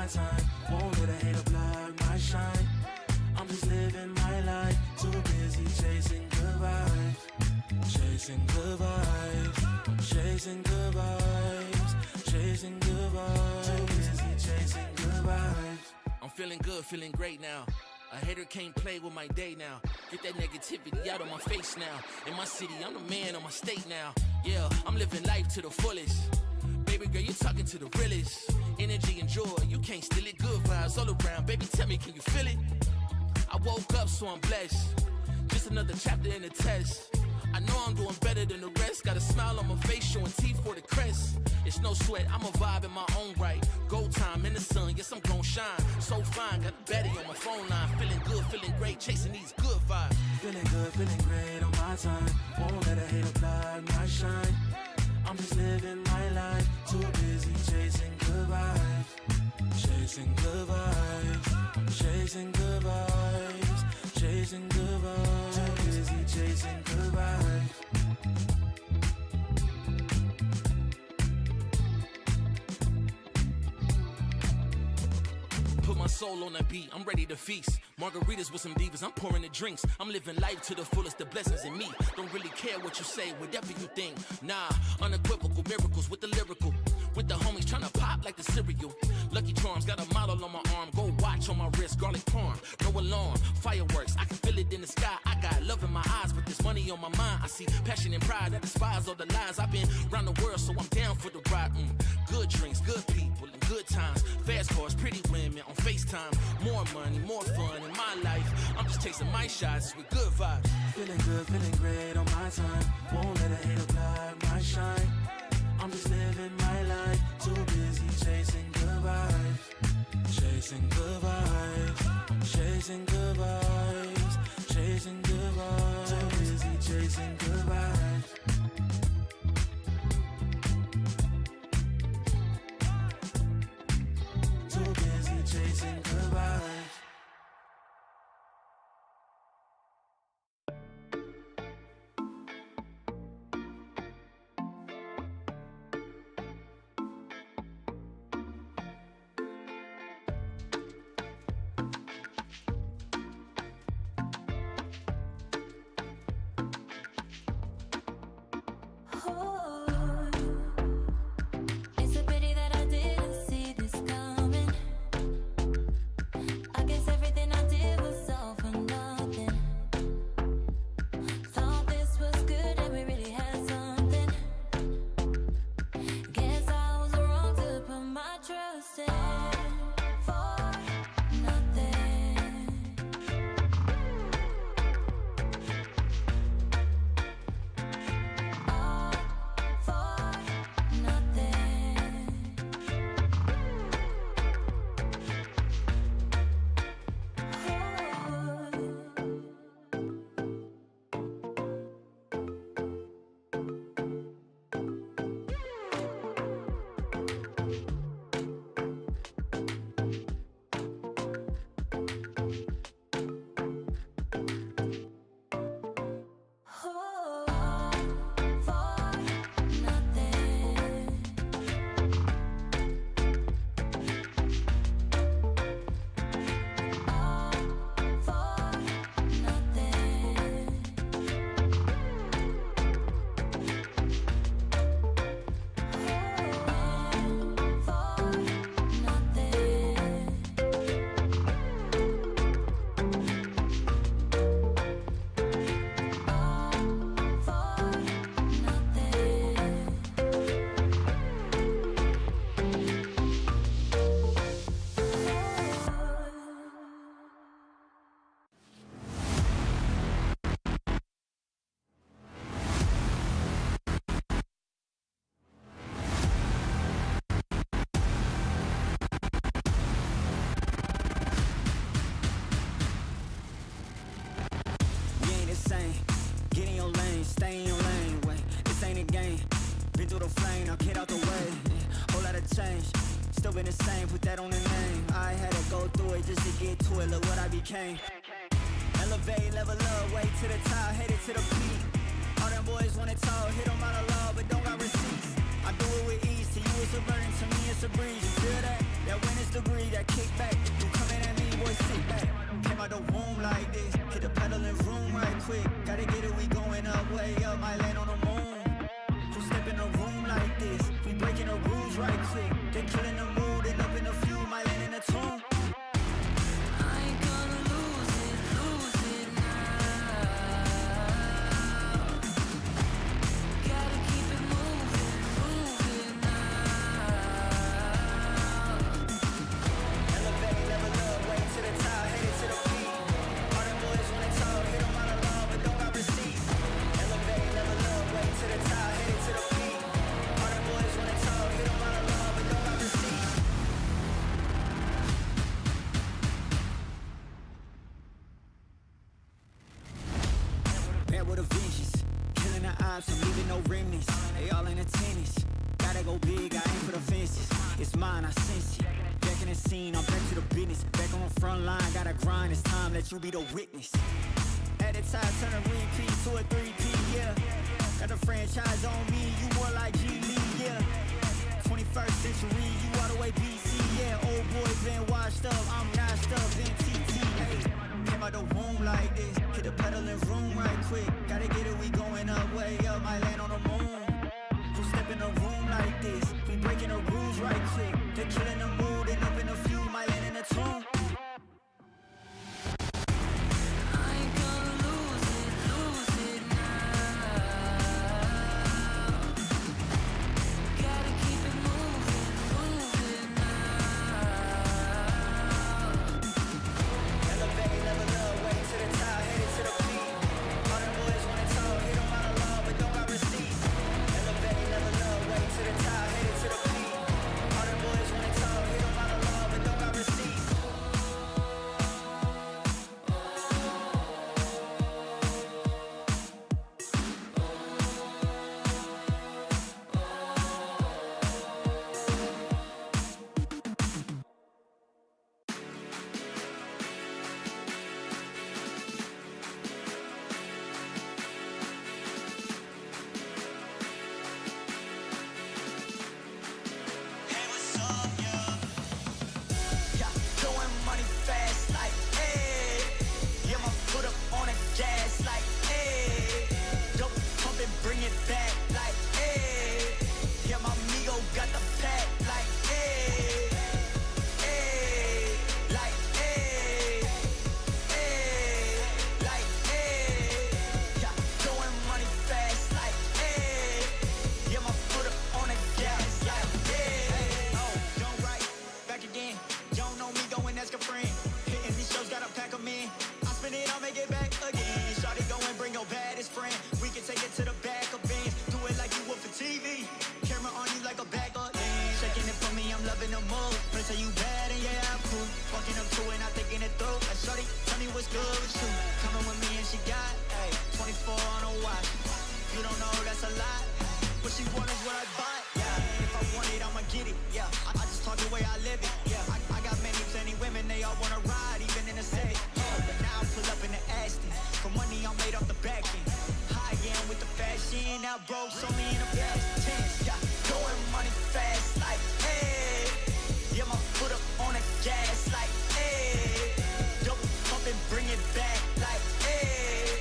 my time. Won't let a hater block my shine. I'm just living my life. Too busy chasing good vibes. Chasing good vibes. Chasing good vibes. Chasing good vibes. Too busy chasing good vibes. I'm feeling good, feeling great now. A hater can't play with my day now. Get that negativity out of my face now. In my city, I'm the man of my state now. Yeah, I'm living life to the fullest. Baby girl, you talking to the realest. Energy and joy, you can't steal it. Good vibes all around. Baby, tell me, can you feel it? I woke up, so I'm blessed. Just another chapter in the test. I know I'm doing better than the rest. Got a smile on my face, showing teeth for the crest. It's no sweat, I'm a vibe in my own right. Go time in the sun, yes, I'm gon' shine. So fine, got a baddie on my phone line. Feeling good, feeling great, chasing these good vibes. Feeling good, feeling great on my time. Won't let a hater block my shine. I'm just living my life. Too busy chasing good vibes. Chasing good vibes. Chasing good vibes. Chasing good vibes. Too busy chasing good vibes. Put my soul on that beat, I'm ready to feast. Margaritas with some divas, I'm pouring the drinks. I'm living life to the fullest, the blessings in me. Don't really care what you say, whatever you think. Nah, unequivocal miracles with the lyrical. With the homies tryna pop like the cereal. Lucky Charms, got a model on my arm. Go watch on my wrist, garlic parm. No alarm, fireworks, I can feel it in the sky. I got love in my eyes, but there's money on my mind. I see passion and pride that despise all the lies. I've been around the world, so I'm down for the ride. Good drinks, good people, and good times. Fast cars, pretty women on FaceTime. More money, more fun in my life. I'm just chasing my shots with good vibes. Feeling good, feeling great on my time. Won't let a hater block my shine. I'm just living my life. Too busy chasing good vibes. Chasing good vibes. Chasing good vibes. Chasing good vibes. Too busy chasing good vibes. Too busy chasing good vibes. Elevate, level up, way to the top, headed to the peak. All them boys wanna talk, hit them out of love, but don't got receipts. I do it with ease, to you is a burden, to me it's a breeze. You feel that? That winner's degree, that kickback. You coming at me, boy, sit back. Came out the womb like this, hit the pedal and room right quick. Gotta get it, we going up, way up, might land on the moon. Who step in a room like this? We breaking the rules right quick. They killing the mood and up in a few, might land in a tomb. I ain't gonna lose it now. Gotta keep it moving now. Elevate, level up, way to the top, headed to the peak. All them boys wanna talk, hit them out of love, but don't got receipts. Elevate, level up, way to the top, headed to the peak. All them boys wanna talk, hit them out of love, but don't got receipts. Bad with a vengeance, killing the ops, I'm leaving no remnants. They all in attendance, gotta go big, I aim for the fences. It's mine, I sense it. Back in the scene, I'm back to the business. Back on the front line, gotta grind, it's time, let you be the witness. At the time, turn a repeat to a 3P, yeah. Got the franchise on me, you more like G Lee, yeah. 21st century, you all the way BC, yeah. Old boy been washed up, I'm notched up in TT, hey. Came out the womb like this, hit the pedal and room right quick. Gotta get it, we going up, way up, might land on the moon. Who step in a room like this? We breaking the rules right quick. They killing the mood and up in a few, might land in a tomb. I ain't gonna lose it now. Gotta keep it moving now. Elevate, level up, way to the top, headed to the peak. All them boys wanna talk, hit them out of love, but don't got receipts. Elevate, level up, way to the top, headed to the peak. All them boys wanna talk, hit them out of love, but don't got receipts. Yeah, throwing money fast like, ayy. Yeah, my foot up on the gas like, ayy. Dope pump and bring it back like, ayy. Yeah, my amigo got the pack like, ayy. Ayy, like, ayy. Ayy, like, ayy. Yeah, throwing money fast like, ayy. Yeah, my foot up on the gas like, ayy. Oh, don't write, back again. Don't know me, go and ask a friend. Hitting these shows, gotta pack 'em in. I spin it, I'll make it back again. Shawty, go and bring your baddest friend. We can take it to the back of Benz. Do it like you would for TV. Camera on you like a bag of lens. Shaking it for me, I'm loving the move. Friends say you bad and yeah, I'm cool. Walking up to it, not thinking it through. Like, shawty, tell me what's good with you. Coming with me and she got, ayy, 24 on a watch. You don't know, that's a lot. What she want is what I bought, yeah. If I want it, I'ma get it, yeah. I just talk the way I live it, yeah. I got many, plenty women, they all wanna ride, even in the city. Yeah, but now I pull up in the Aston. For money, I'm made off the back end. High end with the fashion, now broke, so me in the past tense, yeah. Going money fast, like, hey. Yeah, my foot up on the gas, like, hey. Dope pump and bring it back, like, hey.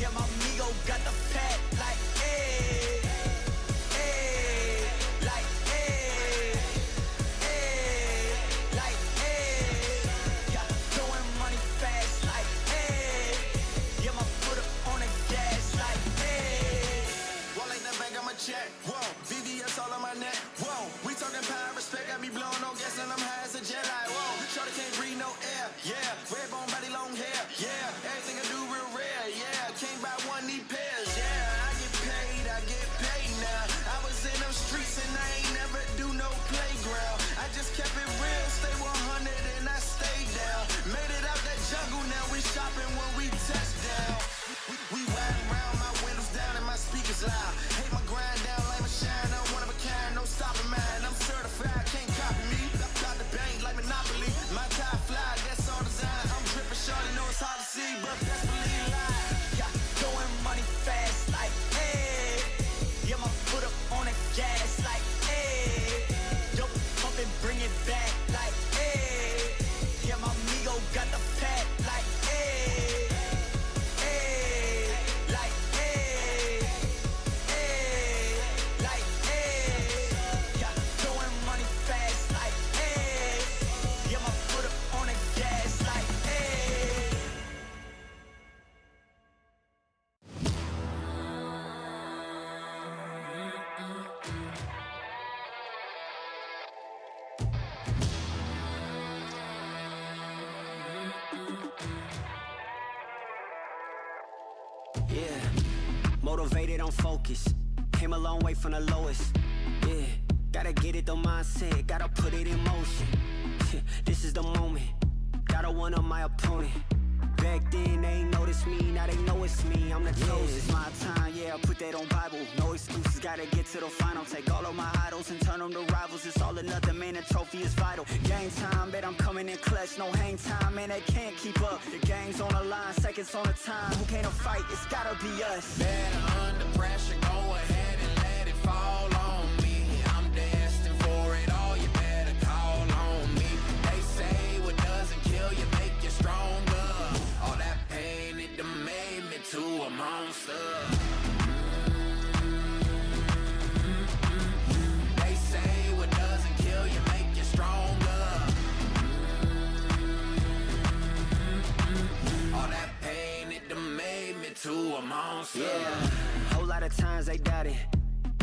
Yeah, my amigo got the pack, like, hey. Check, whoa, VVS all on my neck, whoa. We talking power, respect, got me blowing on gas and I'm high as a jet, like, whoa. Shorty can't breathe no air, yeah. Red bone body, long hair, yeah. Everything I do real rare, yeah. Can't buy one, need pairs, yeah. I get paid now. I was in them streets and I ain't never do no playground. I just kept it real, stay 100 and I stayed down. Made it out that jungle, now we shopping when we touch down. We riding around, my windows down and my speakers loud. Hate my grind down like my shine, I'm one of a kind, no stopping mine. I'm certified, can't copy me. Got the bank like Monopoly. My tie fly, that's all design. I'm dripping Motivated, I'm focused. Came a long way from the lowest. Yeah, gotta get it, the mindset, gotta put it in motion. This is the moment, gotta one up my opponent. Back then they ain't noticed me, now they know it's me, I'm the chosen. It's my time, yeah, I put that on Bible. No excuses, gotta get to the final. Take all of my idols and turn them to rivals. It's all or nothing, man, the trophy is vital. Game time, bet I'm coming in clutch. No hang time, man, they can't keep up. The game's on the line, seconds on the time. Who can't fight? It's gotta be us. Better under pressure, go ahead and let it fall on me. I'm destined for it all, you better call on me. They say what doesn't kill you make you stronger. All that pain, it done made me to a monster. They say what doesn't kill you make you stronger. All that pain, it done made me to a monster. Yeah, whole lot of times they doubted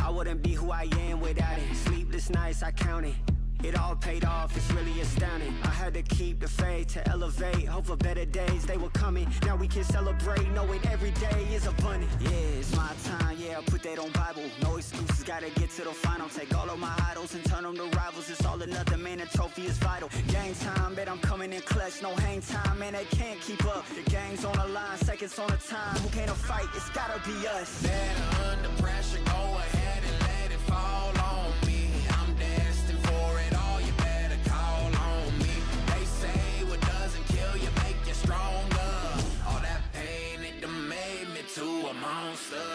I wouldn't be who I am without it. Sleepless nights, I counted. It all paid off, it's really astounding. I had to keep the faith to elevate. Hope for better days, they were coming. Now we can celebrate, knowing every day is abundant. Yeah, it's my time, yeah, I put that on Bible. No excuses, gotta get to the final. Take all of my idols and turn them to rivals. It's all or nothing, man, the trophy is vital. Game time, bet I'm coming in clutch. No hang time, man, they can't keep up. The game's on the line, seconds on the time. Who can't fight? It's gotta be us. Better under pressure, go ahead and let it fall on me. I'm destined for it all, you better call on me. They say what doesn't kill you make you stronger. All that pain, it done made me to a monster.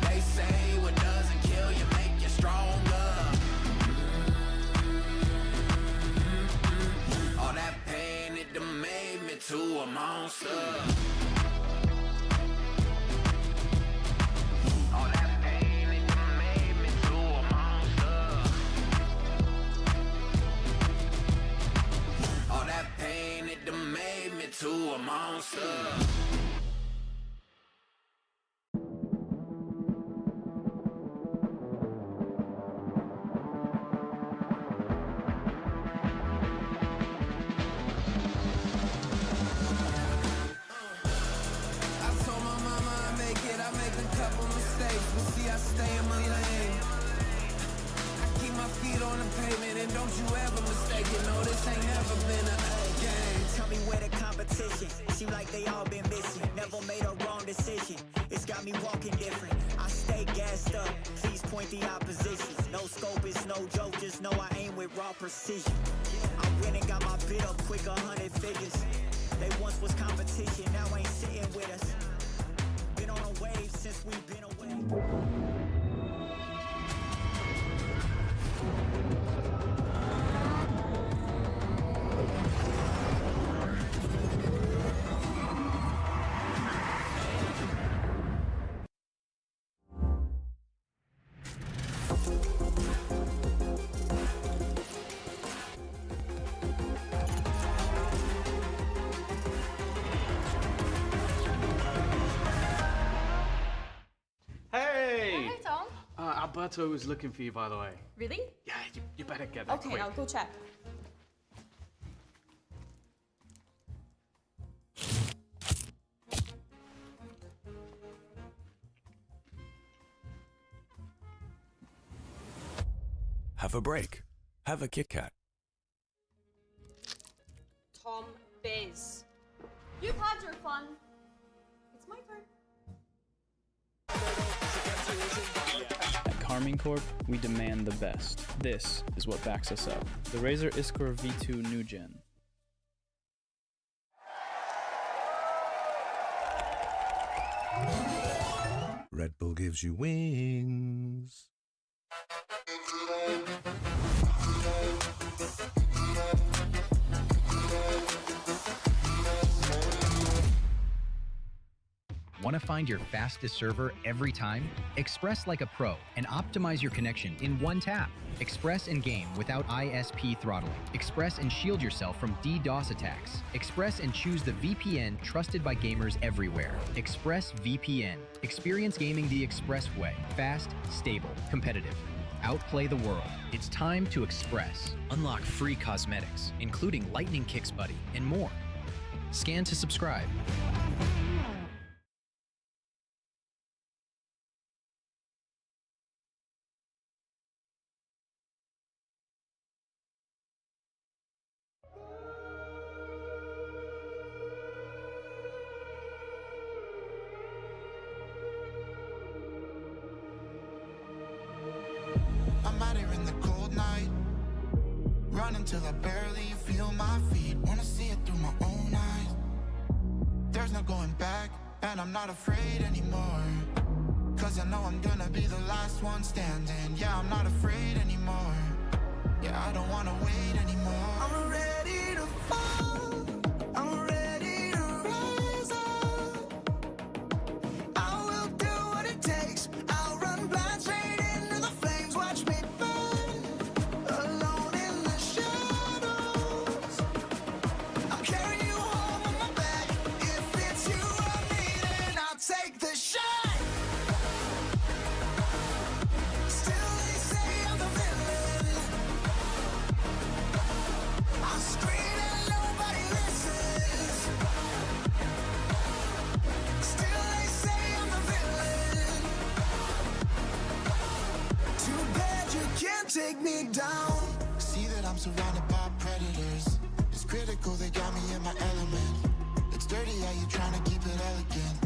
They say what doesn't kill you make you stronger. All that pain, it done made me to a monster. All that pain, it done made me to a monster. All that pain, it done made me to a monster. I told my mama I make it, I make a couple mistakes, but see I stay in my lane. I keep my feet on the pavement and don't you ever mistake it, no this ain't never been a game. Tell me where the competition. Seem like they all been missing. Never made a wrong decision. It's got me walking different. I stay gassed up. Please point the opposition. No scope, it's no joke. Just know I aim with raw precision. I went and got my bid up quick, 100 figures. They once was competition, now ain't sitting with us. Been on a wave since we've been away. Hey! Hi, Tom. Alberto was looking for you, by the way. Really? Yeah, you better get there Okay, quick. I'll go check. Have a break. Have a Kit Kat. Tom Biz. You've had your fun. It's my turn. At Carmine Corp, we demand the best. This is what backs us up. The Razer Iskor V2 New Gen. Red Bull gives you wings. Want to find your fastest server every time? Express like a pro and optimize your connection in one tap. Express and game without ISP throttling. Express and shield yourself from DDoS attacks. Express and choose the VPN trusted by gamers everywhere. Express VPN. Experience gaming the Express way. Fast, stable, competitive. Outplay the world. It's time to Express. Unlock free cosmetics, including Lightning Kicks Buddy and more. Scan to subscribe. I'm out here in the cold night, running till I barely feel my feet. Wanna see it through my own eyes. There's no going back, and I'm not afraid anymore. Cause I know I'm gonna be the last one standing. Yeah, I'm not afraid anymore. Yeah, I don't wanna wait anymore. I'm ready to fall, I'm ready to rise up. I will do what it takes, I'll run blind straight into the flames. Watch me burn, alone in the shadows. I'm carrying you home on my back. If it's you or me, then I'll take the shot. Still they say I'm the villain. I scream and nobody listens. Still they say I'm the villain. Too bad you can't take me down. See that I'm surrounded by predators. It's critical, they got me in my element. It's dirty how you trying to keep it elegant.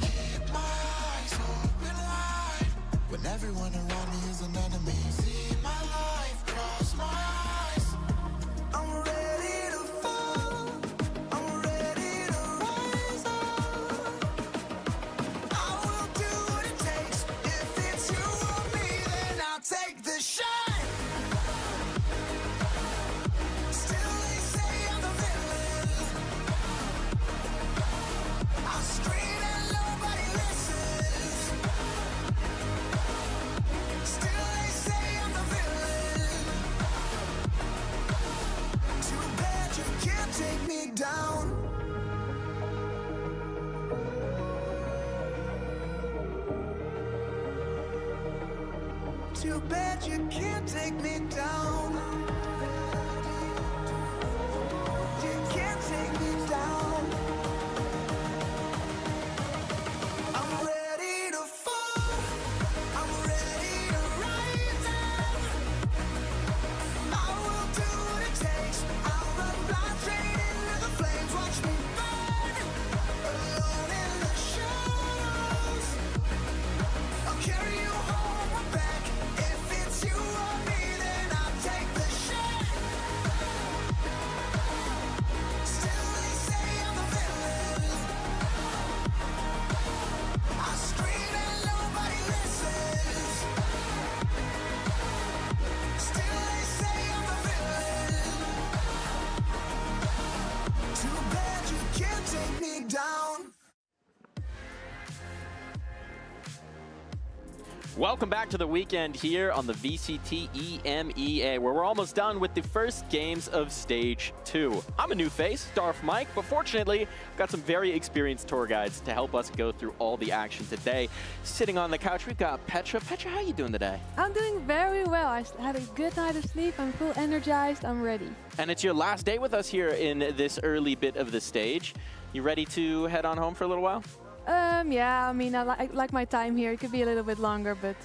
Keep my eyes open wide when everyone around me is an enemy. See my life cross my eyes. I'm ready to fall, I'm ready to rise up. I will do what it takes. If it's you or me, then I'll take the shot. Still they say I'm the villain. I scream and nobody listens. Still they say I'm the villain. Too bad you can't take me down. Too bad you can't take me down. You can't take me down. I'm ready to fall, I'm ready to rise up. I will do what it takes, I'll run blind straight into the flames. Watch me burn, alone in the shadows. I'll carry you home on my back. If it's you or me, then I'll take the shot. Still they say I'm the villain. I scream and nobody listens. Still they say I'm the villain. Too bad you can't take me down. Welcome back to the weekend here on the VCT EMEA, where we're almost done with the first games of Stage 2. I'm a new face, Darth Mike, but fortunately, I've got some very experienced tour guides to help us go through all the action today. Sitting on the couch, we've got Petra. Petra, how are you doing today? I'm doing very well. I had a good night of sleep. I'm full energized. I'm ready. And it's your last day with us here in this early bit of the stage. You ready to head on home for a little while? Yeah, I mean, I like my time here. It could be a little bit longer, but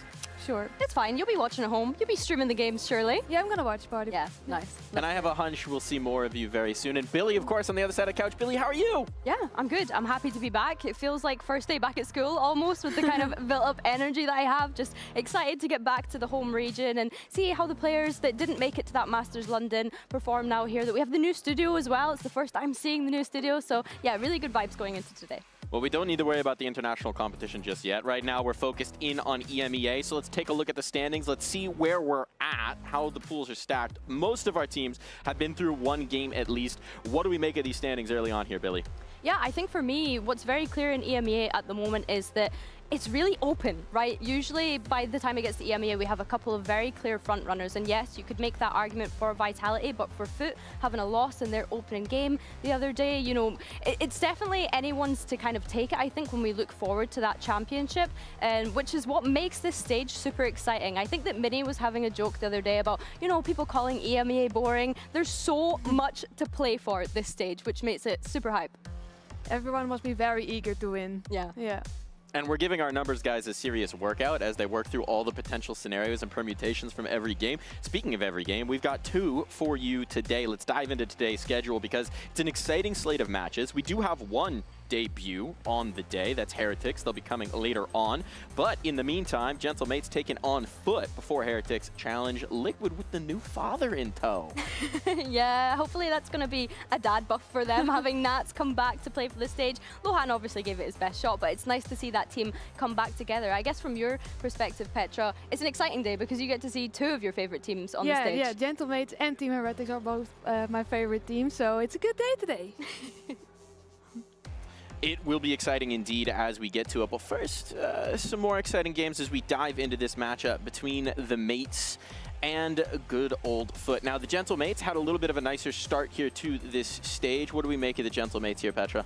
sure. It's fine. You'll be watching at home. You'll be streaming the games, surely. Yeah, I'm gonna watch Party. Yeah, nice. And I have a hunch we'll see more of you very soon. And Billy, of course, on the other side of the couch. Billy, how are you? Yeah, I'm good. I'm happy to be back. It feels like first day back at school almost, with the kind of built up energy that I have. Just excited to get back to the home region and see how the players that didn't make it to that Masters London perform now here. That we have the new studio as well. It's the first time seeing the new studio. So yeah, really good vibes going into today. Well, we don't need to worry about the international competition just yet. Right now, we're focused in on EMEA, so let's take a look at the standings. Let's see where we're at, how the pools are stacked. Most of our teams have been through one game at least. What do we make of these standings early on here, Billy? Yeah, I think for me, what's very clear in EMEA at the moment is that it's really open, right? Usually by the time it gets to EMEA, we have a couple of very clear front runners. And yes, you could make that argument for Vitality, but for Foot, having a loss in their opening game the other day, you know, it's definitely anyone's to kind of take it, I think, when we look forward to that championship, and which is what makes this stage super exciting. I think that Minnie was having a joke the other day about, you know, people calling EMEA boring. There's so much to play for at this stage, which makes it super hype. Everyone must be very eager to win. Yeah. Yeah. And we're giving our numbers guys a serious workout as they work through all the potential scenarios and permutations from every game. Speaking of every game, we've got 2 for you today. Let's dive into today's schedule because it's an exciting slate of matches. We do have one debut on the day. That's Heretics. They'll be coming later on. But in the meantime, Gentlemates taking on Foot before Heretics challenge Liquid with the new father in tow. Yeah, hopefully that's going to be a dad buff for them, having Nats come back to play for the stage. Lohan obviously gave it his best shot, but it's nice to see that team come back together. I guess from your perspective, Petra, it's an exciting day because you get to see 2 of your favorite teams on the stage. Yeah, Gentlemates and Team Heretics are both my favorite teams, so it's a good day today. It will be exciting indeed as we get to it. But first, some more exciting games as we dive into this matchup between the Mates and good old Foot. Now, the Gentlemates had a little bit of a nicer start here to this stage. What do we make of the Gentlemates here, Petra?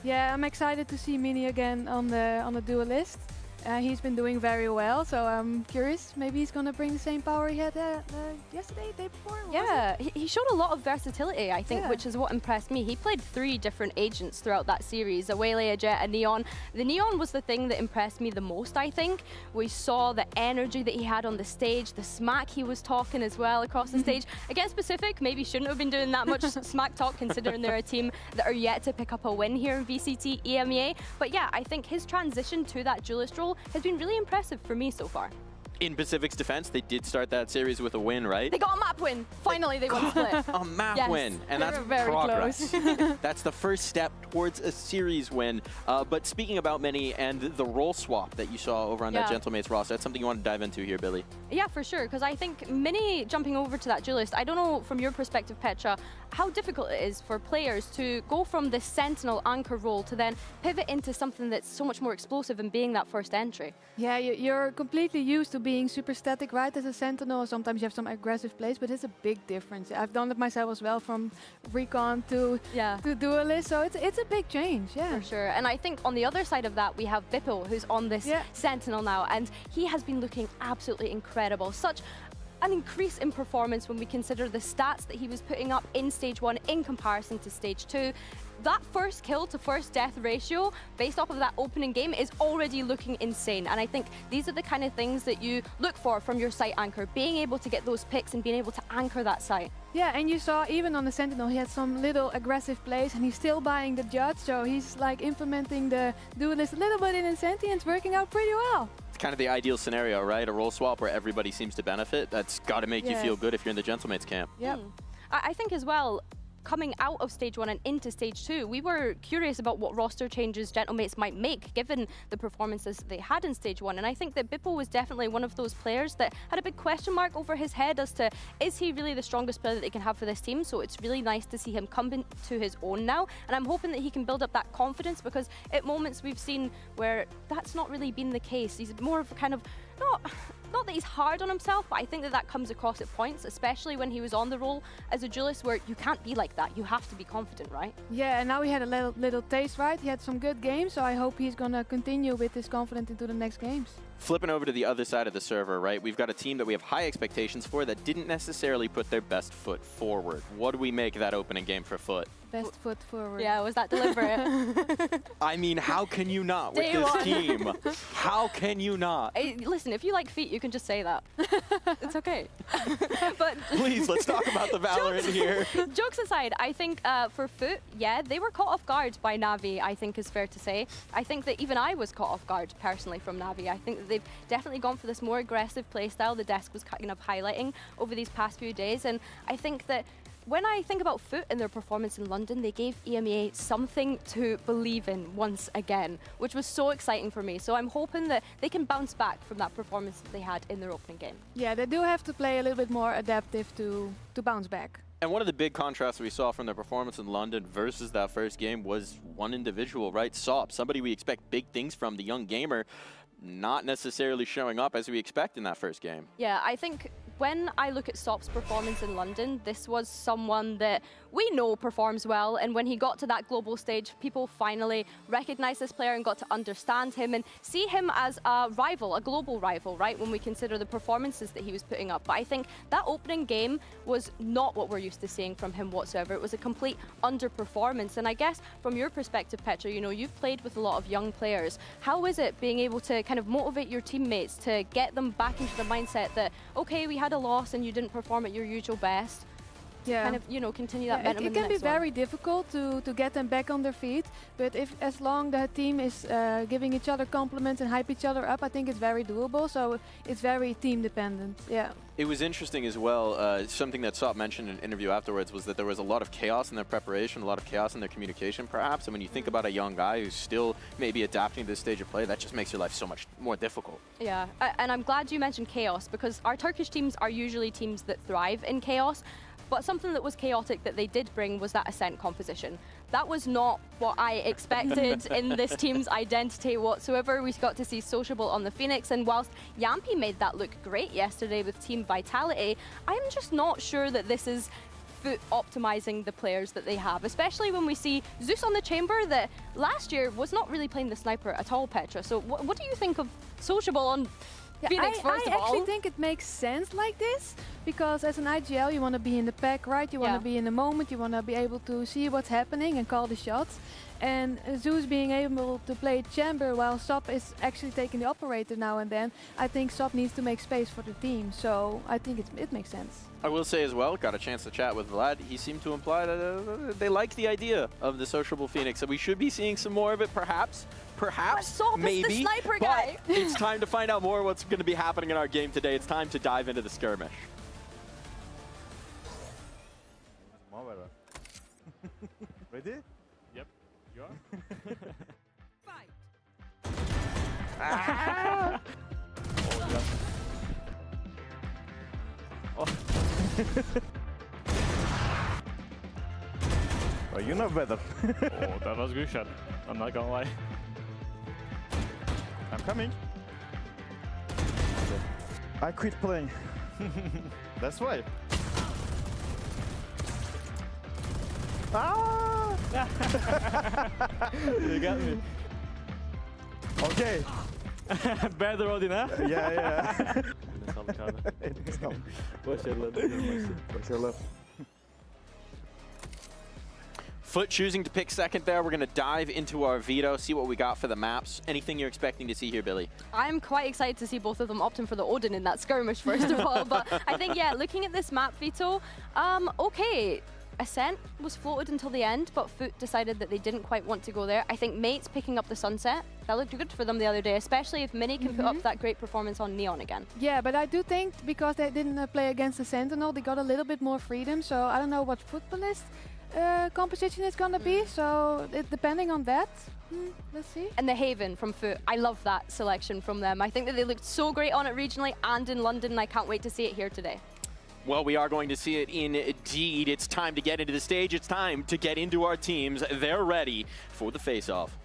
Yeah, I'm excited to see Mini again on the duelist. He's been doing very well, so I'm curious. Maybe he's going to bring the same power he had yesterday, day before. Yeah, he showed a lot of versatility, I think, which is what impressed me. He played 3 different agents throughout that series, a Waylay, a Jet, a Neon. The Neon was the thing that impressed me the most, I think. We saw the energy that he had on the stage, the smack he was talking as well across the stage. Against Pacific, maybe shouldn't have been doing that much smack talk, considering they're a team that are yet to pick up a win here in VCT EMEA. But yeah, I think his transition to that duelist role has been really impressive for me so far. In Pacific's defense, they did start that series with a win, right? They got a map win. Finally, they won a split. A map win, and that's very progress. close. That's the first step towards a series win. But speaking about Mini and the role swap that you saw over on that Gentlemates roster, that's something you want to dive into here, Billy. Yeah, for sure, because I think Mini jumping over to that duelist, I don't know from your perspective, Petra, how difficult it is for players to go from this Sentinel anchor role to then pivot into something that's so much more explosive and being that first entry. Yeah, you're completely used to being super static, right, as a Sentinel. Sometimes you have some aggressive plays, but it's a big difference. I've done it myself as well, from Recon to Duelist, so it's a big change, For sure, and I think on the other side of that, we have Bippo, who's on this Sentinel now, and he has been looking absolutely incredible. Such an increase in performance when we consider the stats that he was putting up in Stage 1 in comparison to Stage 2. That first kill to first death ratio, based off of that opening game, is already looking insane. And I think these are the kind of things that you look for from your site anchor, being able to get those picks and being able to anchor that site. Yeah, and you saw even on the Sentinel, he had some little aggressive plays, and he's still buying the Judge, so he's like implementing the Duelist a little bit in Insanity, and it's working out pretty well. It's kind of the ideal scenario, right? A role swap where everybody seems to benefit. That's got to make you feel good if you're in the Gentlemates camp. Yep. I think as well, coming out of Stage 1 and into Stage 2, we were curious about what roster changes Gentlemates might make, given the performances they had in Stage 1. And I think that Bippo was definitely one of those players that had a big question mark over his head as to, is he really the strongest player that they can have for this team? So it's really nice to see him come into his own now. And I'm hoping that he can build up that confidence, because at moments we've seen where that's not really been the case. He's more of a kind of, not that he's hard on himself, but I think that that comes across at points, especially when he was on the role as a duelist, where you can't be like that. You have to be confident, right? Yeah, and now he had a little taste, right? He had some good games, so I hope he's going to continue with this confidence into the next games. Flipping over to the other side of the server, right? We've got a team that we have high expectations for that didn't necessarily put their best foot forward. What do we make of that opening game for Foot? Best foot forward. Yeah, was that deliberate? I mean, how can you not with this team? How can you not? Hey, listen, if you like feet, you can just say that. It's okay. But please, let's talk about the VALORANT here. Jokes aside, I think for Foot, yeah, they were caught off guard by Na'Vi, I think is fair to say. I think that even I was caught off guard personally from Na'Vi. I think that they've definitely gone for this more aggressive playstyle the desk was kind of highlighting over these past few days. And I think that when I think about Foot and their performance in London, they gave EMEA something to believe in once again, which was so exciting for me. So I'm hoping that they can bounce back from that performance that they had in their opening game. Yeah, they do have to play a little bit more adaptive to bounce back. And one of the big contrasts we saw from their performance in London versus that first game was one individual, right? Sop, somebody we expect big things from, the young gamer, not necessarily showing up as we expect in that first game. Yeah, I think when I look at Sop's performance in London, this was someone that we know performs well, and when he got to that global stage, people finally recognized this player and got to understand him and see him as a rival, a global rival, right, when we consider the performances that he was putting up. But I think that opening game was not what we're used to seeing from him whatsoever. It was a complete underperformance. And I guess from your perspective, Petra, you know, you've played with a lot of young players. How is it being able to kind of motivate your teammates to get them back into the mindset that, okay, we had a loss and you didn't perform at your usual best? Yeah. Kind of, you know, continue that momentum. It can be very difficult to get them back on their feet, but as long the team is giving each other compliments and hype each other up, I think it's very doable. So it's very team dependent. Yeah. It was interesting as well, something that Sop mentioned in an interview afterwards was that there was a lot of chaos in their preparation, a lot of chaos in their communication perhaps, and when you think about a young guy who's still maybe adapting to this stage of play, that just makes your life so much more difficult. Yeah, and I'm glad you mentioned chaos, because our Turkish teams are usually teams that thrive in chaos. But something that was chaotic that they did bring was that Ascent composition. That was not what I expected in this team's identity whatsoever. We got to see Sociable on the Phoenix, and whilst Yampi made that look great yesterday with Team Vitality, I'm just not sure that this is Foot optimizing the players that they have, especially when we see Zeus on the Chamber that last year was not really playing the sniper at all, Petra. So what do you think of Sociable on Phoenix, first of all? I actually think it makes sense like this, because as an IGL you want to be in the pack, right? You want to be in the moment, you want to be able to see what's happening and call the shots. And Zeus being able to play Chamber while Sop is actually taking the operator now and then, I think Sop needs to make space for the team. So I think it makes sense. I will say as well, got a chance to chat with Vlad, he seemed to imply that they like the idea of the Sociable Phoenix, and we should be seeing some more of it perhaps, maybe, the sniper guy. But it's time to find out more what's going to be happening in our game today. It's time to dive into the skirmish. Ready? Yep, you are. Fight. Ah! Oh. Oh, you know better. Oh, that was a good shot. I'm not gonna lie. I'm coming. I quit playing. That's why. Ah! You got me. Okay. Better Odin, huh? Yeah. Başarılar. Foot choosing to pick second there. We're going to dive into our veto, see what we got for the maps. Anything you're expecting to see here, Billy? I'm quite excited to see both of them opting for the Odin in that skirmish, first of all. But I think, yeah, looking at this map veto, okay. Ascent was floated until the end, but Foot decided that they didn't quite want to go there. I think Mates picking up the Sunset, that looked good for them the other day, especially if Mini can put up that great performance on Neon again. Yeah, but I do think because they didn't play against the Sentinel, they got a little bit more freedom. So I don't know what Footballist composition is going to be. So depending on that, let's see. And the Haven from Foot, I love that selection from them. I think that they looked so great on it regionally and in London, and I can't wait to see it here today. Well, we are going to see it indeed. It's time to get into the stage. It's time to get into our teams. They're ready for the face-off.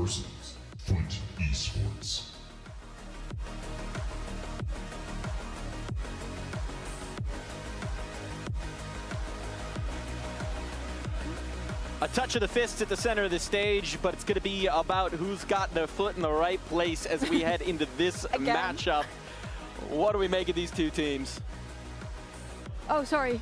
versus Foot Esports. A touch of the fist at the center of the stage, but it's going to be about who's got their foot in the right place as we head into this matchup. What do we make of these two teams? Oh, sorry.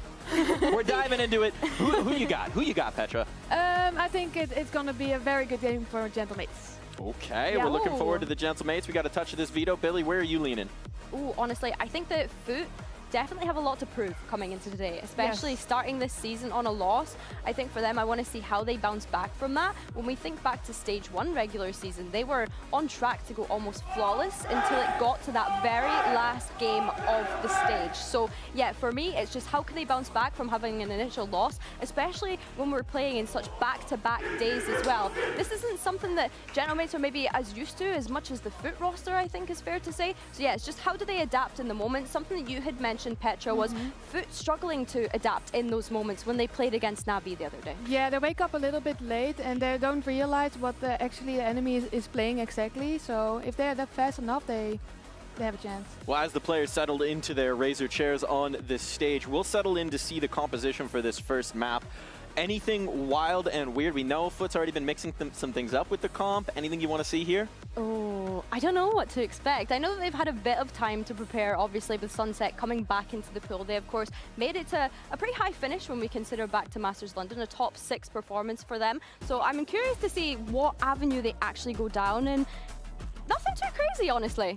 We're diving into it. Who you got? Who you got, Petra? I think it's going to be a very good game for Gentlemates. Okay, Yeah. we're looking forward to the Gentlemates. We got a touch of this veto. Billy, where are you leaning? Ooh, honestly, I think that Foot definitely have a lot to prove coming into today, especially starting this season on a loss. I think for them, I want to see how they bounce back from that. When we think back to Stage 1 regular season, they were on track to go almost flawless until it got to that very last game of the stage. So yeah, for me, it's just how can they bounce back from having an initial loss, especially when we're playing in such back-to-back days as well. This isn't something that Gentlemates are maybe as used to as much as the Foot roster, I think is fair to say. So yeah, it's just how do they adapt in the moment. Something that you had mentioned, Petra, was Foot struggling to adapt in those moments when they played against Navi the other day. Yeah, they wake up a little bit late and they don't realize what actually the enemy is playing exactly. So if they adapt fast enough, they have a chance. Well, as the players settled into their Razor chairs on this stage, we'll settle in to see the composition for this first map. Anything wild and weird? We know Foot's already been mixing some things up with the comp. Anything you want to see here? Oh, I don't know what to expect. I know that they've had a bit of time to prepare, obviously, with Sunset coming back into the pool. They, of course, made it to a pretty high finish when we consider back to Masters London, a top 6 performance for them. So I'm curious to see what avenue they actually go down, and nothing too crazy, honestly.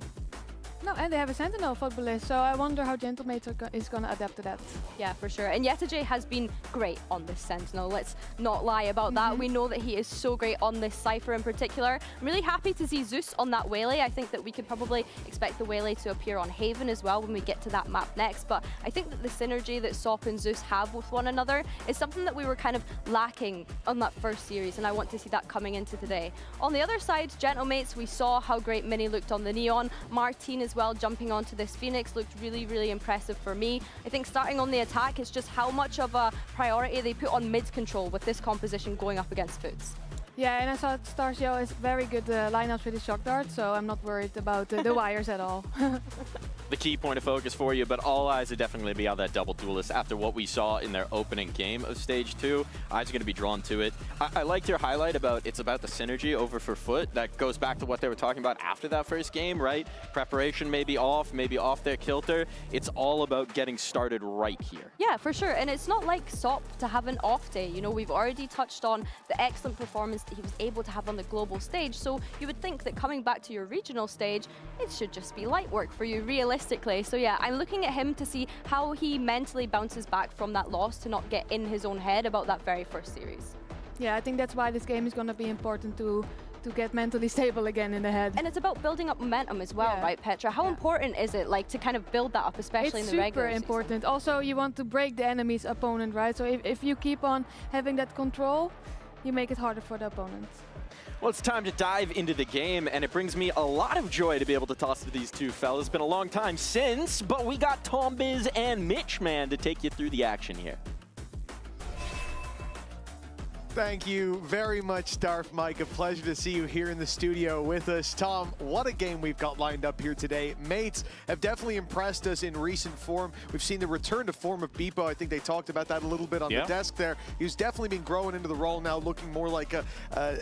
No, and they have a Sentinel footballist, so I wonder how Gentlemates is going to adapt to that. Yeah, for sure. And Yetajay has been great on this Sentinel. Let's not lie about that. We know that he is so great on this Cypher in particular. I'm really happy to see Zeus on that Waylay. I think that we could probably expect the Waylay to appear on Haven as well when we get to that map next. But I think that the synergy that Sop and Zeus have with one another is something that we were kind of lacking on that first series, and I want to see that coming into today. On the other side, Gentlemates, we saw how great Mini looked on the Neon. Martine as well, jumping onto this Phoenix, looked really, really impressive for me. I think starting on the attack is just how much of a priority they put on mid control with this composition going up against Foots. Yeah, and I saw Starshell is very good lineups with his shock dart, so I'm not worried about the wires at all. The key point of focus for you, but all eyes are definitely be on that double duelist after what we saw in their opening game of Stage 2. Eyes are going to be drawn to it. I liked your highlight about it's about the synergy over for Foot. That goes back to what they were talking about after that first game, right? Preparation maybe off their kilter. It's all about getting started right here. Yeah, for sure. And it's not like Sop to have an off day. You know, we've already touched on the excellent performance that he was able to have on the global stage. So you would think that coming back to your regional stage, it should just be light work for you, realistically. So yeah, I'm looking at him to see how he mentally bounces back from that loss to not get in his own head about that very first series. Yeah, I think that's why this game is going to be important to get mentally stable again in the head. And it's about building up momentum as well, right, Petra? How important is it, like, to kind of build that up, especially in the regular season? It's super important. Also, you want to break the enemy's opponent, right? So if you keep on having that control, you make it harder for the opponent. Well, it's time to dive into the game, and it brings me a lot of joy to be able to toss to these two fellas. It's been a long time since, but we got Tom Biz and Mitch Man to take you through the action here. Thank you very much, Darth Mike. A pleasure to see you here in the studio with us. Tom, what a game we've got lined up here today. Mates have definitely impressed us in recent form. We've seen the return to form of Beepo. I think they talked about that a little bit on the desk there. He's definitely been growing into the role now, looking more like a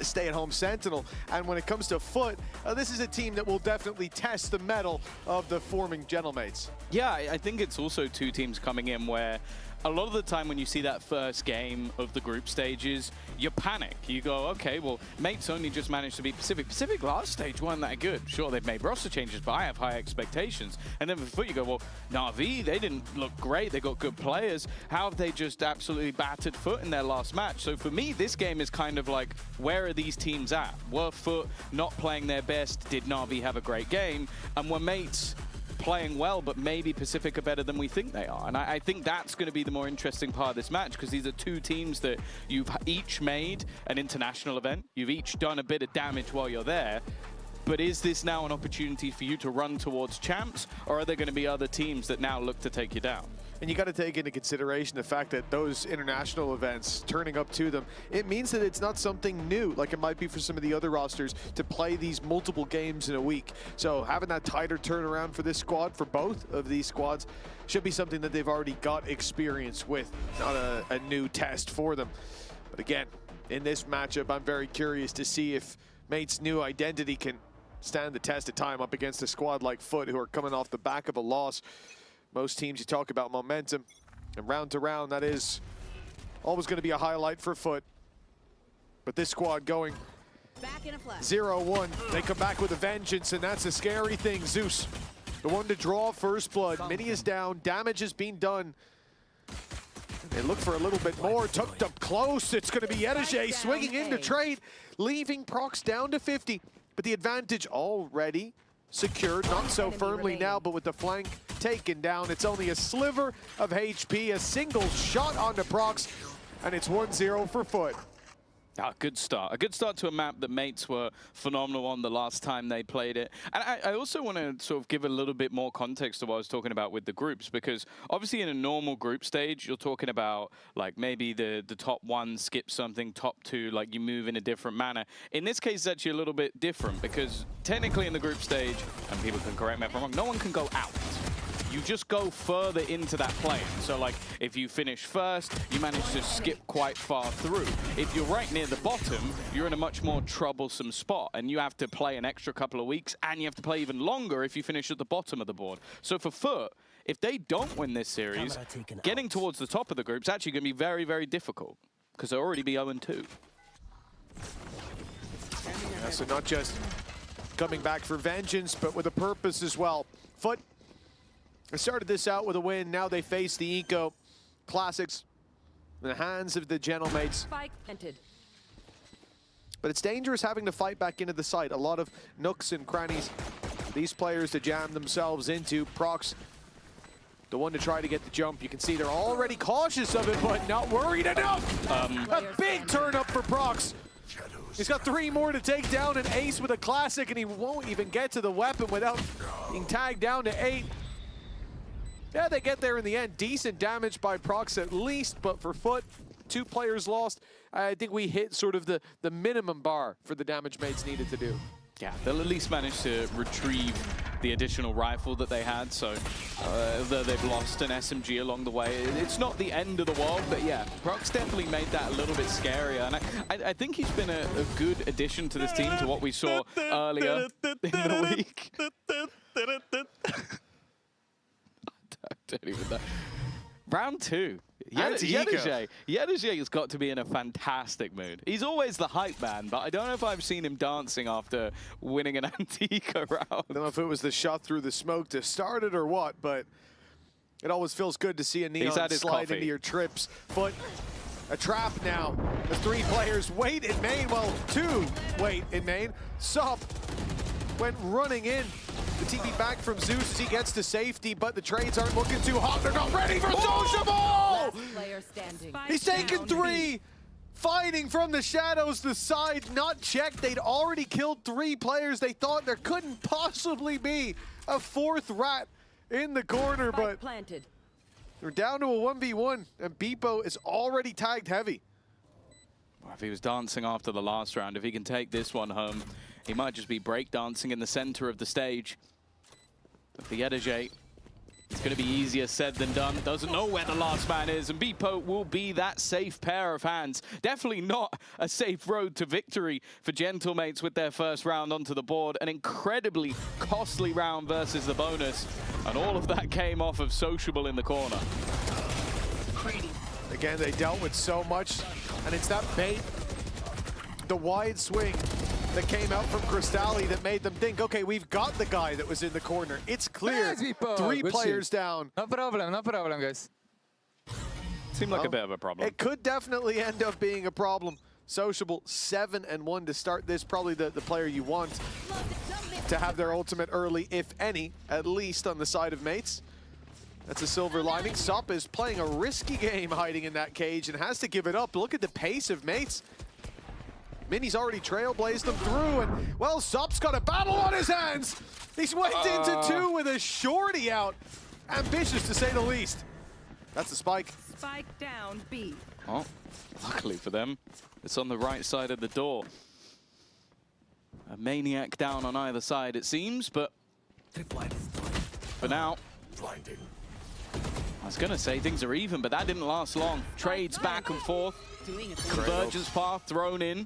stay-at-home Sentinel. And when it comes to Foot, this is a team that will definitely test the mettle of the forming Gentlemates. Yeah, I think it's also two teams coming in where a lot of the time when you see that first game of the group stages, you panic. You go, okay, well, Mates only just managed to beat Pacific. Pacific last stage weren't that good. Sure, they've made roster changes, but I have high expectations. And then for Foot, you go, well, Na'Vi, they didn't look great. They got good players. How have they just absolutely battered Foot in their last match? So for me, this game is kind of like, where are these teams at? Were Foot not playing their best? Did Na'Vi have a great game? And were Mates playing well, but maybe Pacific are better than we think they are? And I think that's going to be the more interesting part of this match, because these are two teams that you've each made an international event. You've each done a bit of damage while you're there. But is this now an opportunity for you to run towards champs, or are there going to be other teams that now look to take you down? And you got to take into consideration the fact that those international events, turning up to them, it means that it's not something new like it might be for some of the other rosters to play these multiple games in a week. So having that tighter turnaround for this squad, for both of these squads, should be something that they've already got experience with, not a new test for them. But again, in this matchup, I'm very curious to see if Mate's new identity can stand the test of time up against a squad like Foot, who are coming off the back of a loss. Most teams, you talk about momentum, and round to round, that is always going to be a highlight for Foot. But this squad going 0-1, they come back with a vengeance, and that's a scary thing. Zeus, the one to draw first blood. Mini is down, damage has been done. They look for a little bit more, tucked up close. It's going to be Yedajay swinging into trade, leaving Prox down to 50. But the advantage already secured, not so firmly now, but with the flank taken down, it's only a sliver of HP, a single shot onto Prox, and it's 1-0 for Foot. Ah, good start. A good start to a map that Mates were phenomenal on the last time they played it. And I also want to sort of give a little bit more context to what I was talking about with the groups, because obviously in a normal group stage, you're talking about like maybe the top one skip something, top two, like you move in a different manner. In this case, it's actually a little bit different because technically in the group stage, and people can correct me if I'm wrong, no one can go out. You just go further into that plane. So like if you finish first, you manage to skip quite far through. If you're right near the bottom, you're in a much more troublesome spot and you have to play an extra couple of weeks and you have to play even longer if you finish at the bottom of the board. So for Foot, if they don't win this series, getting towards the top of the group is actually going to be very, very difficult because they'll already be 0-2. Yeah, so not just coming back for vengeance, but with a purpose as well. Foot, they started this out with a win. Now they face the Eco Classics in the hands of the Gentlemates. But it's dangerous having to fight back into the site. A lot of nooks and crannies these players to jam themselves into. Prox, the one to try to get the jump. You can see they're already cautious of it, but not worried enough. A big turn up for Prox. He's got 3 more to take down an ace with a classic, and he won't even get to the weapon without being tagged down to 8. Yeah, they get there in the end. Decent damage by Prox at least, but for Foot, 2 players lost. I think we hit sort of the minimum bar for the damage Mates needed to do. Yeah, they'll at least manage to retrieve the additional rifle that they had, so though they've lost an SMG along the way, it's not the end of the world, but yeah, Prox definitely made that a little bit scarier, and I think he's been a good addition to this team to what we saw earlier in the week. Don't even know. Round 2. Yedajay has got to be in a fantastic mood. He's always the hype man, but I don't know if I've seen him dancing after winning an Antica round. I don't know if it was the shot through the smoke to start it or what, but it always feels good to see a Neon slide into your trips. But a trap now. The 3 players wait in main. Well, 2 wait in main. Sup went running in. The TP back from Zeus as he gets to safety, but the trades aren't looking too hot. They're not ready for Sociable! He's taken 3. Fighting from the shadows, the side not checked. They'd already killed 3 players. They thought there couldn't possibly be a 4th rat in the corner, but they're down to a 1v1, and Beepo is already tagged heavy. Well, if he was dancing after the last round, if he can take this one home, he might just be breakdancing in the center of the stage. But for Yedajay, it's going to be easier said than done. Doesn't know where the last man is, and Beepo will be that safe pair of hands. Definitely not a safe road to victory for Gentlemates with their first round onto the board. An incredibly costly round versus the bonus, and all of that came off of Sociable in the corner. Again, they dealt with so much, and it's that bait, the wide swing that came out from Cristalli that made them think, okay, we've got the guy that was in the corner. It's clear. 3 players down. No problem, guys. Seemed like a bit of a problem. It could definitely end up being a problem. Sociable 7-1 to start this. Probably the player you want to have their ultimate early, if any, at least on the side of Mates. That's a silver lining. Sup is playing a risky game hiding in that cage and has to give it up. Look at the pace of Mates. Mini's already trailblazed them through, and, well, Sup's got a battle on his hands. He's went into 2 with a shorty out. Ambitious, to say the least. That's the spike. Spike down B. Oh, luckily for them, it's on the right side of the door. A maniac down on either side, it seems, but for now, I was going to say things are even, but that didn't last long. Trades back and forth. Convergence path thrown in.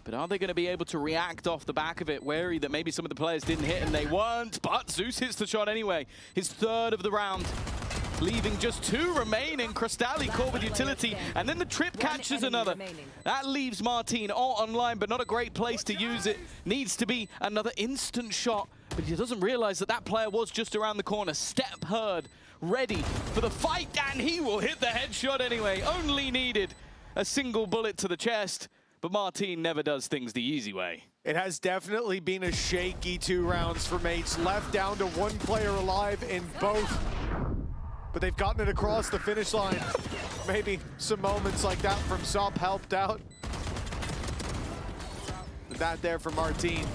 But are they going to be able to react off the back of it? Wary that maybe some of the players didn't hit and they weren't, but Zeus hits the shot anyway. His third of the round, leaving just 2 remaining. Cristalli caught with utility, and then the trip catches another. That leaves Martin all online, but not a great place to use it. Needs to be another instant shot, but he doesn't realize that that player was just around the corner. Step heard, ready for the fight, and he will hit the headshot anyway. Only needed a single bullet to the chest. But Martin never does things the easy way. It has definitely been a shaky 2 rounds for Mates. Left down to 1 player alive in both. But they've gotten it across the finish line. Maybe some moments like that from Sop helped out. But that there for Martin.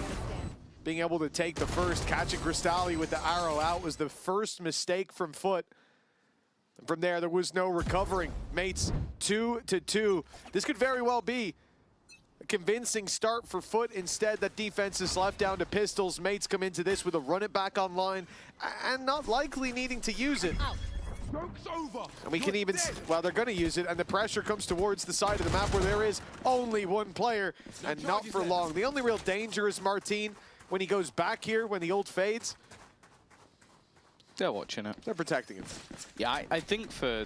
Being able to take the first, catching Cristalli with the arrow out was the first mistake from Foot. And from there was no recovering. Mates 2-2. This could very well be a convincing start for Foot. Instead, that defense is left down to pistols. Mates come into this with a run it back online and not likely needing to use it. And we can even, well, they're going to use it, and the pressure comes towards the side of the map where there is only 1 player, and not for long. The only real danger is Martin when he goes back here, when the ult fades. They're watching it. They're protecting him. Yeah, I think for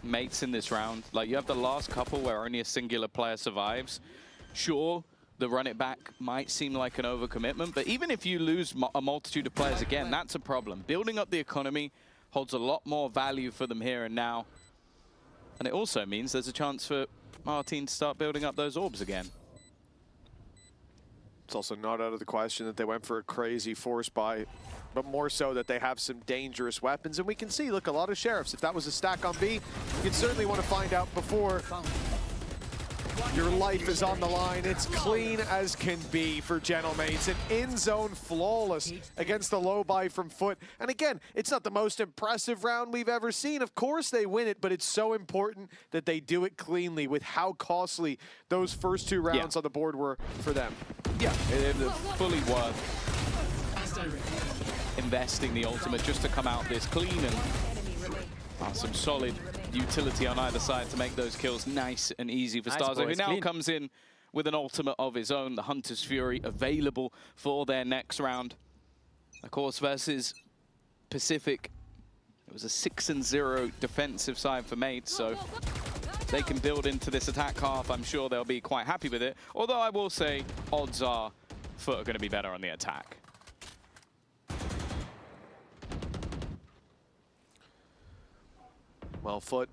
Mates in this round, like you have the last couple where only a singular player survives. Sure, the run it back might seem like an overcommitment, but even if you lose a multitude of players again, that's a problem. Building up the economy holds a lot more value for them here and now. And it also means there's a chance for Martin to start building up those orbs again. It's also not out of the question that they went for a crazy force buy, but more so that they have some dangerous weapons. And we can see, look, a lot of Sheriffs. If that was a stack on B, you'd certainly want to find out before your life is on the line. It's clean as can be for Gentlemates. An in-zone flawless against the low buy from Foot. And again, it's not the most impressive round we've ever seen. Of course they win it, but it's so important that they do it cleanly with how costly those first 2 rounds on the board were for them. Yeah, it was fully worth investing the ultimate just to come out this clean, and some solid utility on either side to make those kills nice and easy for Starzo, who now comes in with an ultimate of his own, the Hunter's Fury, available for their next round. Of course, versus Pacific, it was a 6-0 defensive side for Mates, so they can build into this attack half. I'm sure they'll be quite happy with it. Although I will say, odds are Foot are going to be better on the attack. Well, Foot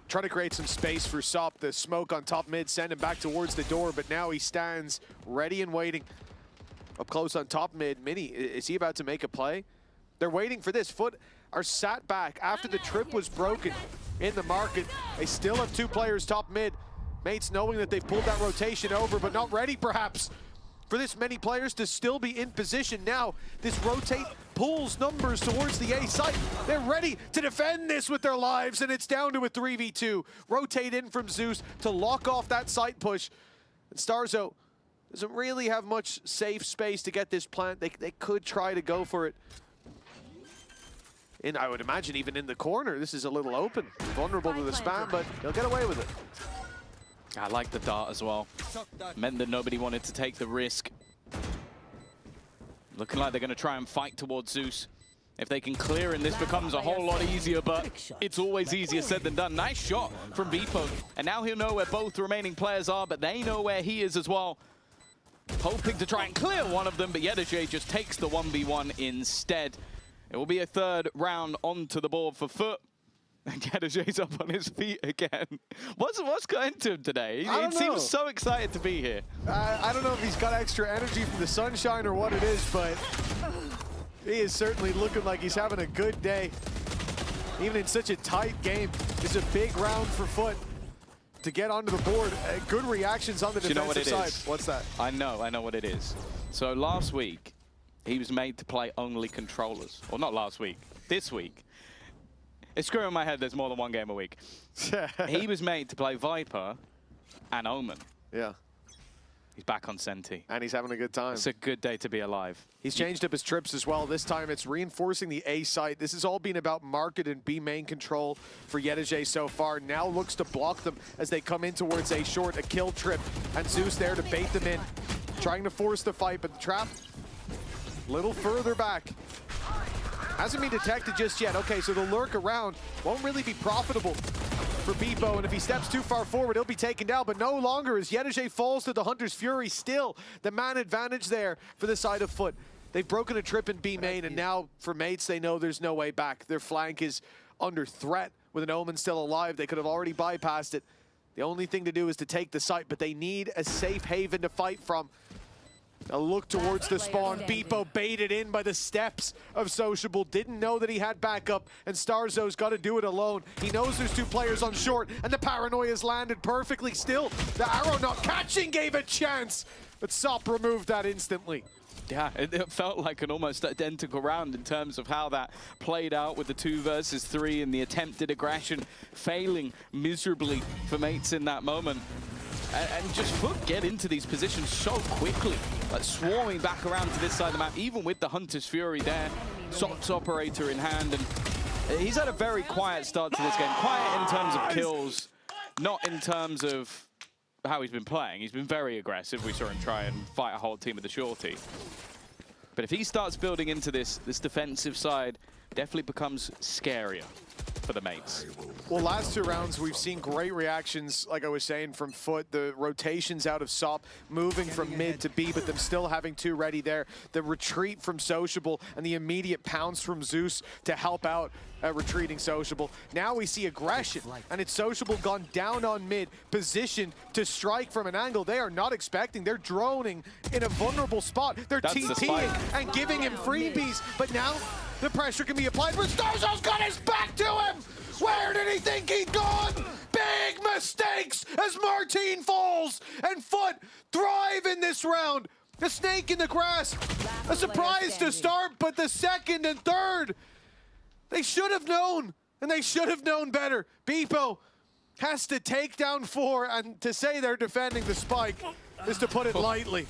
trying to create some space for Sop. The smoke on top mid, send him back towards the door, but now he stands ready and waiting. Up close on top mid. Mini, is he about to make a play? They're waiting for this. Foot are sat back after the trip was broken in the market. They still have 2 players top mid. Mates knowing that they've pulled that rotation over, but not ready perhaps for this many players to still be in position. Now, this rotate pulls numbers towards the A site. They're ready to defend this with their lives, and it's down to a 3v2. Rotate in from Zeus to lock off that site push. And Starzo doesn't really have much safe space to get this plant. They could try to go for it. And I would imagine even in the corner, this is a little open. Vulnerable to the spam, but they'll get away with it. I like the dart as well. Meant that nobody wanted to take the risk. Looking like they're going to try and fight towards Zeus. If they can clear and this becomes a whole lot easier, but it's always easier said than done. Nice shot from Beepo. And now he'll know where both remaining players are, but they know where he is as well. Hoping to try and clear one of them, but Yedajay just takes the 1v1 instead. It will be a 3rd round onto the board for Foot. And Yedajay's up on his feet again. What's going to him today? He seems so excited to be here. I don't know if he's got extra energy from the sunshine or what it is, but he is certainly looking like he's having a good day. Even in such a tight game, it's a big round for Foot to get onto the board. Good reactions on the defensive side. What's that? I know what it is. So last week, he was made to play only controllers. Well, not last week, this week. It's screwing in my head there's more than one game a week. He was made to play Viper and Omen. Yeah. He's back on Senti. And he's having a good time. It's a good day to be alive. He's changed up his trips as well. This time it's reinforcing the A site. This has all been about market and B main control for Yedege so far. Now looks to block them as they come in towards A short, a kill trip. And Zeus there to bait them in. Trying to force the fight, but the trap a little further back. Hasn't been detected just yet. Okay, so the lurk around won't really be profitable for Beepo, and if he steps too far forward, he'll be taken down, but no longer as Yedege falls to the Hunter's Fury. Still, the man advantage there for the side of Foot. They've broken a trip in B main, and now for Mates, they know there's no way back. Their flank is under threat with an Omen still alive. They could have already bypassed it. The only thing to do is to take the site, but they need a safe haven to fight from. A look towards the spawn. Beepo baited in by the steps of Sociable. Didn't know that he had backup, and Starzo's got to do it alone. He knows there's two players on short, and the paranoia's landed perfectly. Still, the arrow not catching gave a chance, but Sop removed that instantly. Yeah, it felt like an almost identical round in terms of how that played out with the 2 versus 3 and the attempted aggression failing miserably for Mates in that moment. And just Foot get into these positions so quickly, like swarming back around to this side of the map, even with the Hunter's Fury there, Sop's operator in hand, and he's had a very quiet start to this game. Quiet in terms of kills, not in terms of how he's been playing. He's been very aggressive. We saw him try and fight a whole team with the shorty. But if he starts building into this defensive side, definitely becomes scarier for the Mates. Well, last 2 rounds, we've seen great reactions, like I was saying, from Foot. The rotations out of Sop, moving from mid to B, but them still having 2 ready there. The retreat from Sociable and the immediate pounce from Zeus to help out retreating Sociable. Now we see aggression, and it's Sociable gone down on mid, positioned to strike from an angle they are not expecting. They're droning in a vulnerable spot. They're TTing and giving him freebies, but now the pressure can be applied, but Starzo's got his back to him! Where did he think he'd gone? Big mistakes as Martine falls, and Foot thrive in this round. The snake in the grass, a surprise to start, but the second and third, they should have known, and they should have known better. Beepo has to take down 4, and to say they're defending the spike is to put it lightly.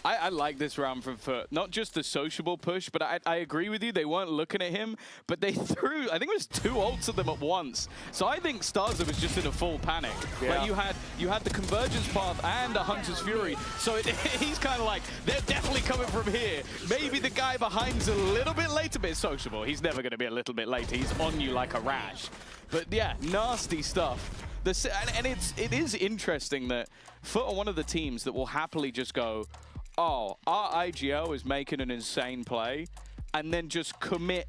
I like this round from Foot. Not just the Sociable push, but I agree with you. They weren't looking at him, but they threw, I think it was 2 ults at them at once. So I think Starzo was just in a full panic. Yeah. Like you had the convergence path and a Hunter's Fury. So he's kind of like, they're definitely coming from here. Maybe the guy behind's a little bit later, but it's Sociable. He's never going to be a little bit later. He's on you like a rash. But yeah, nasty stuff. And it is interesting that Foot are one of the teams that will happily just go, oh, our IGL is making an insane play, and then just commit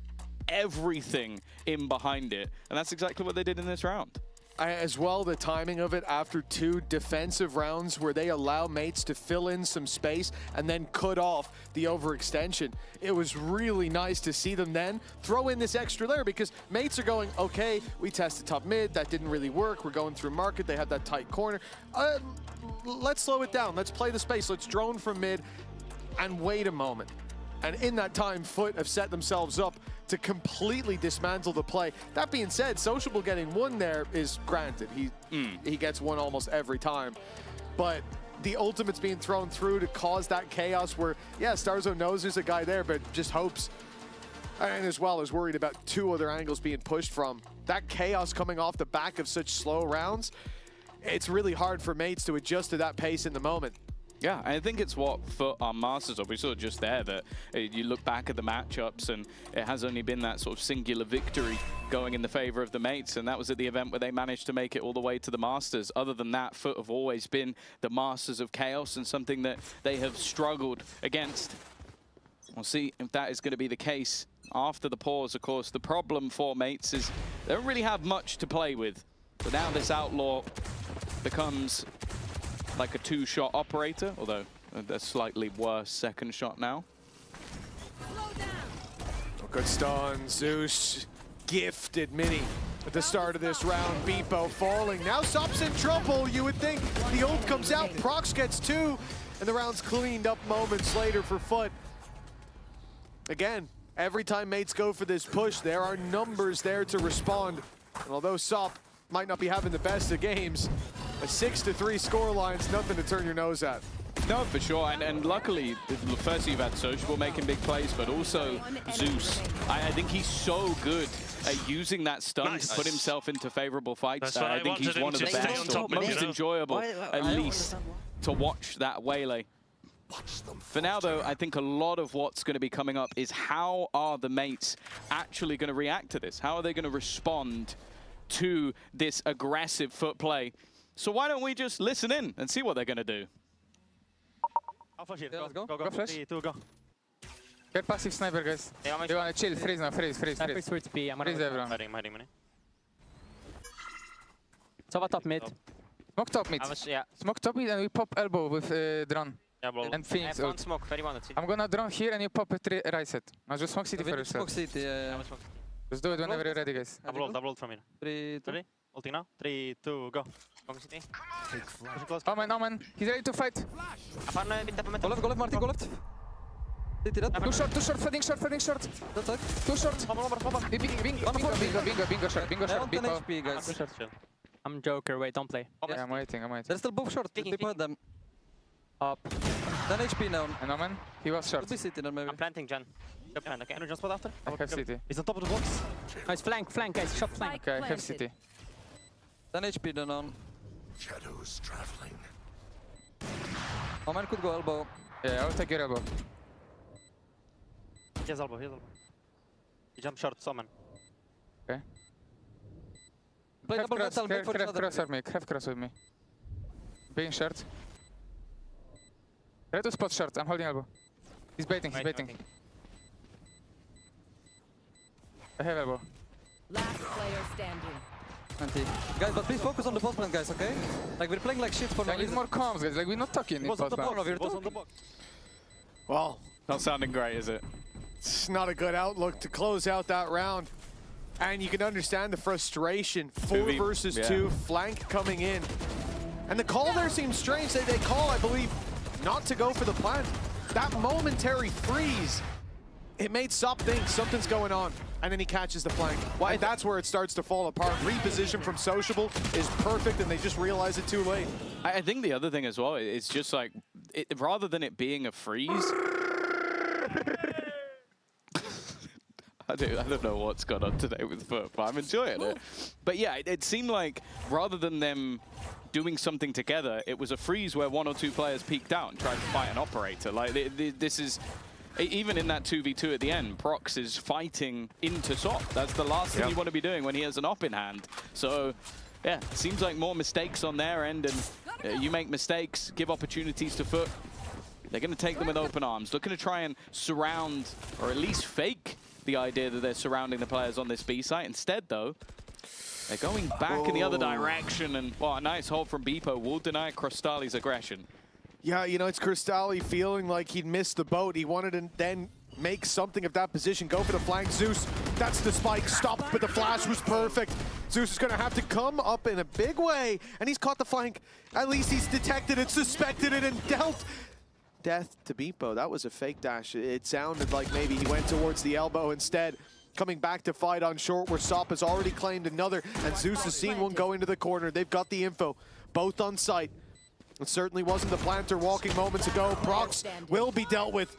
everything in behind it. And that's exactly what they did in this round. As well, the timing of it after 2 defensive rounds where they allow Mates to fill in some space and then cut off the overextension. It was really nice to see them then throw in this extra layer, because Mates are going, okay, we tested top mid, that didn't really work, we're going through market, they had that tight corner. Let's slow it down, let's play the space, let's drone from mid and wait a moment. And in that time, Foot have set themselves up to completely dismantle the play. That being said, Sociable getting 1 there is granted. He gets 1 almost every time. But the ultimate's being thrown through to cause that chaos where, yeah, Starzo knows there's a guy there, but just hopes, and as well as worried about 2 other angles being pushed from. That chaos coming off the back of such slow rounds, it's really hard for Mates to adjust to that pace in the moment. Yeah, I think it's what Foot are masters of. We saw just there that you look back at the matchups and it has only been that sort of singular victory going in the favor of the Mates, and that was at the event where they managed to make it all the way to the Masters. Other than that, Foot have always been the masters of chaos and something that they have struggled against. We'll see if that is going to be the case after the pause. Of course, the problem for Mates is they don't really have much to play with. But now this Outlaw becomes like a 2-shot operator, although a slightly worse second shot now. Good stun, Zeus gifted Mini at the start of this round. Beepo falling, now Sop's in trouble. You would think the ult comes out, Prox gets 2, and the round's cleaned up moments later for Foot. Again, Every time mates go for this push, there are numbers there to respond. And although Sop might not be having the best of games, a 6-3 scoreline is nothing to turn your nose at. No, for sure, and luckily, firstly you've had Sociable making big plays, but also Zeus. I think he's so good at using that stun to put himself into favorable fights. I think he's one of the best, or most enjoyable, at least, to watch that Waylay. For now, though, I think a lot of what's going to be coming up is how are the mates actually going to react to this? How are they going to respond to this aggressive foot play? So why don't we just listen in and see what they're going to do? Go flash. 3, 2, go. Get passive sniper, guys. You wanna chill, freeze now, freeze. Freeze everyone. I'm hiding. Sova top mid. Smoke top mid. Yeah. Smoke top mid and we pop elbow with drone. Yeah, bro. And Phoenix I have ult. smoke, very one at CT. I'm gonna drone here and you pop it right side. Now just smoke city for yourself. Smoke city, yeah. Just do it whenever you're ready, guys. Double ult from here. 3, 2. Ready? Ulting now. 3, 2, go. Smoke city. Omen. He's ready to fight. Go left, Martin, go left. City dead. Too short, fading short. That's it. Too short. Bingo short. Beep HP, guys. I'm Joker, wait, don't play. Yeah, I'm waiting. They're still both short. They point them. Up. 10 HP now. And Omen, he was short. Could be city then maybe. I'm planting, Jan. Good plan, okay? Energy spot after? I have city. He's on top of the box. Nice flank, guys. Shot flank. Okay, I have city. 10 HP then on. Shadows traveling. Omen could go elbow. Yeah, I'll take your elbow. He has elbow. He jumped short, summon. Okay. Play double metal, wait for another. Have cross with me. Being short. Try to spot short, I'm holding elbow. He's baiting. I have elbow. Last player standing. 20. Guys, but please focus on the bot lane, guys, okay? Like, we're playing like shit for no I need reason. more comms, guys. Like, we're not talking in bot lane. Well, not sounding great, is it? It's not a good outlook to close out that round. And you can understand the frustration. 4 versus 2, flank coming in. And the call there seems strange. They call, I believe, not to go for the plant. That momentary freeze, it made Sop think something's going on. And then he catches the flank. And that's where it starts to fall apart. Reposition from Sociable is perfect, and they just realize it too late. I think the other thing as well, it's just like, rather than it being a freeze, I don't know what's gone on today with Foot, but I'm enjoying it. But yeah, it seemed like rather than them doing something together, it was a freeze where 1 or 2 players peeked out and tried to fight an operator. Like, this is... Even in that 2v2 at the end, Prox is fighting into Sop. That's the last thing you want to be doing when he has an op in hand. So, yeah, it seems like more mistakes on their end, and you make mistakes, give opportunities to Foot. They're going to take them with open arms, looking to try and surround, or at least fake, the idea that they're surrounding the players on this B site. Instead, though, they're going back in the other direction, and, well, a nice hold from Beepo will deny Crostali's aggression. Yeah, you know, it's Crostali feeling like he'd missed the boat. He wanted to then make something of that position, go for the flank. Zeus, that's the spike, stopped, but the flash was perfect. Zeus is going to have to come up in a big way, and he's caught the flank. At least he's detected it, suspected it, and dealt death to Beepo. That was a fake dash. It sounded like maybe he went towards the elbow instead. Coming back to fight on short, where Sop has already claimed another, and Zeus has seen one go into the corner. They've got the info, both on site. It certainly wasn't the planter walking moments ago. Prox will be dealt with.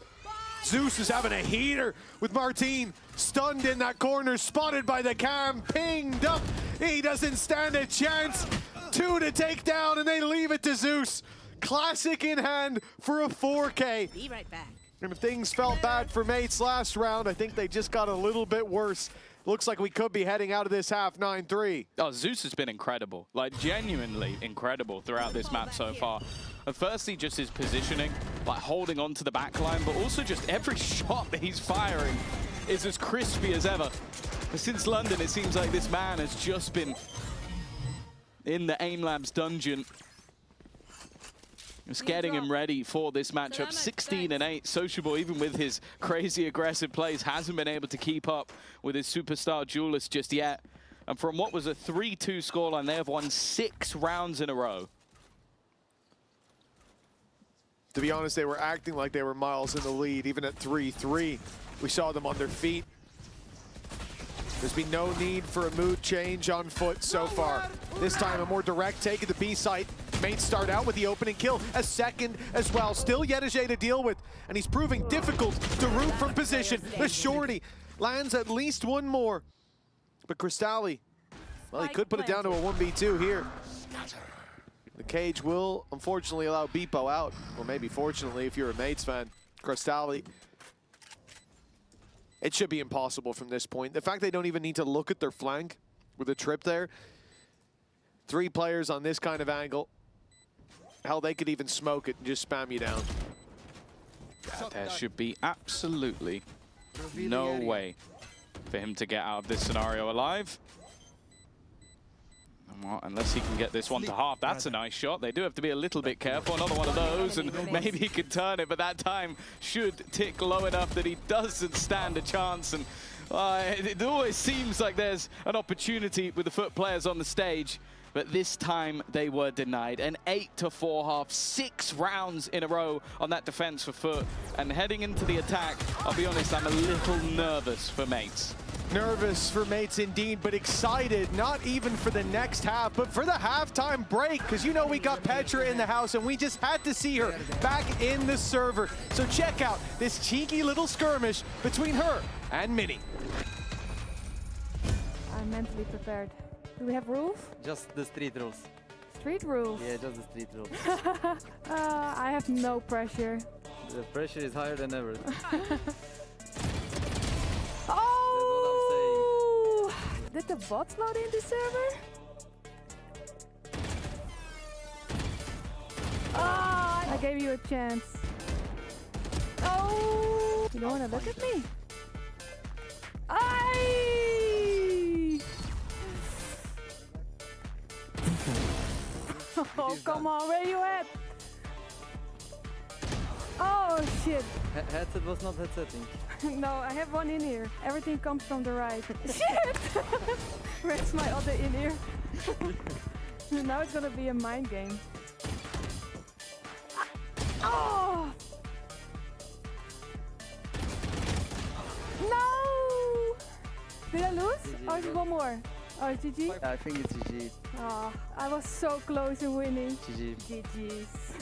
Zeus is having a heater with Martin. Stunned in that corner, spotted by the cam, pinged up. He doesn't stand a chance. 2 to take down, and they leave it to Zeus. Classic in hand for a 4K. Be right back. And if things felt bad for mates last round, I think they just got a little bit worse. Looks like we could be heading out of this half 9-3. Oh, Zeus has been incredible, like genuinely incredible throughout this map so far. And firstly, just his positioning, like holding on to the back line, but also just every shot that he's firing is as crispy as ever. But since London, it seems like this man has just been in the AIM Labs dungeon. Just getting him ready for this matchup. 16-8. Sociable, even with his crazy aggressive plays, hasn't been able to keep up with his superstar duelist just yet. And from what was a 3-2 scoreline, they have won 6 rounds in a row. To be honest, they were acting like they were miles in the lead, even at 3-3. We saw them on their feet. There's been no need for a mood change on foot so far. This time, a more direct take at the B site. Mates start out with the opening kill, a second as well. Still Yedege to deal with, and he's proving difficult to root from position. The shorty lands at least one more. But Cristalli, well, he could put it down to a 1v2 here. The cage will, unfortunately, allow Beepo out. Or maybe fortunately, if you're a Mates fan. Cristalli. It should be impossible from this point. The fact they don't even need to look at their flank with a trip there. 3 players on this kind of angle. Hell, they could even smoke it and just spam you down. Yeah, there should be absolutely no way for him to get out of this scenario alive. Well, unless he can get this one to half. That's a nice shot. They do have to be a little bit careful. Another one of those, and maybe he could turn it, but that time should tick low enough that he doesn't stand a chance. And it always seems like there's an opportunity with the Foot players on the stage, but this time they were denied. An 8-4 half, 6 rounds in a row on that defense for Foot. And heading into the attack, I'll be honest, I'm a little nervous for Mates. Nervous for Mates indeed, but excited, not even for the next half, but for the halftime break, because you know we got Petra in the house and we just had to see her back in the server. So check out this cheeky little skirmish between her and Mini. I'm mentally prepared. Do we have rules? Just the street rules. Street rules? Yeah, just the street rules. I have no pressure. The pressure is higher than ever. Oh! Did the bots load in the server? Ah! I gave you a chance. Oh! You don't want to look at me? Aye! Oh, come on, where you at? Oh, shit. Headset was not headsetting. No, I have one in ear. Everything comes from the right. Shit! Where's my other in ear? Now it's gonna be a mind game. Oh! No! Did I lose? GG, or is it one more? Oh, it's GG? I think it's GG. Oh, I was so close to winning. GG. GG's.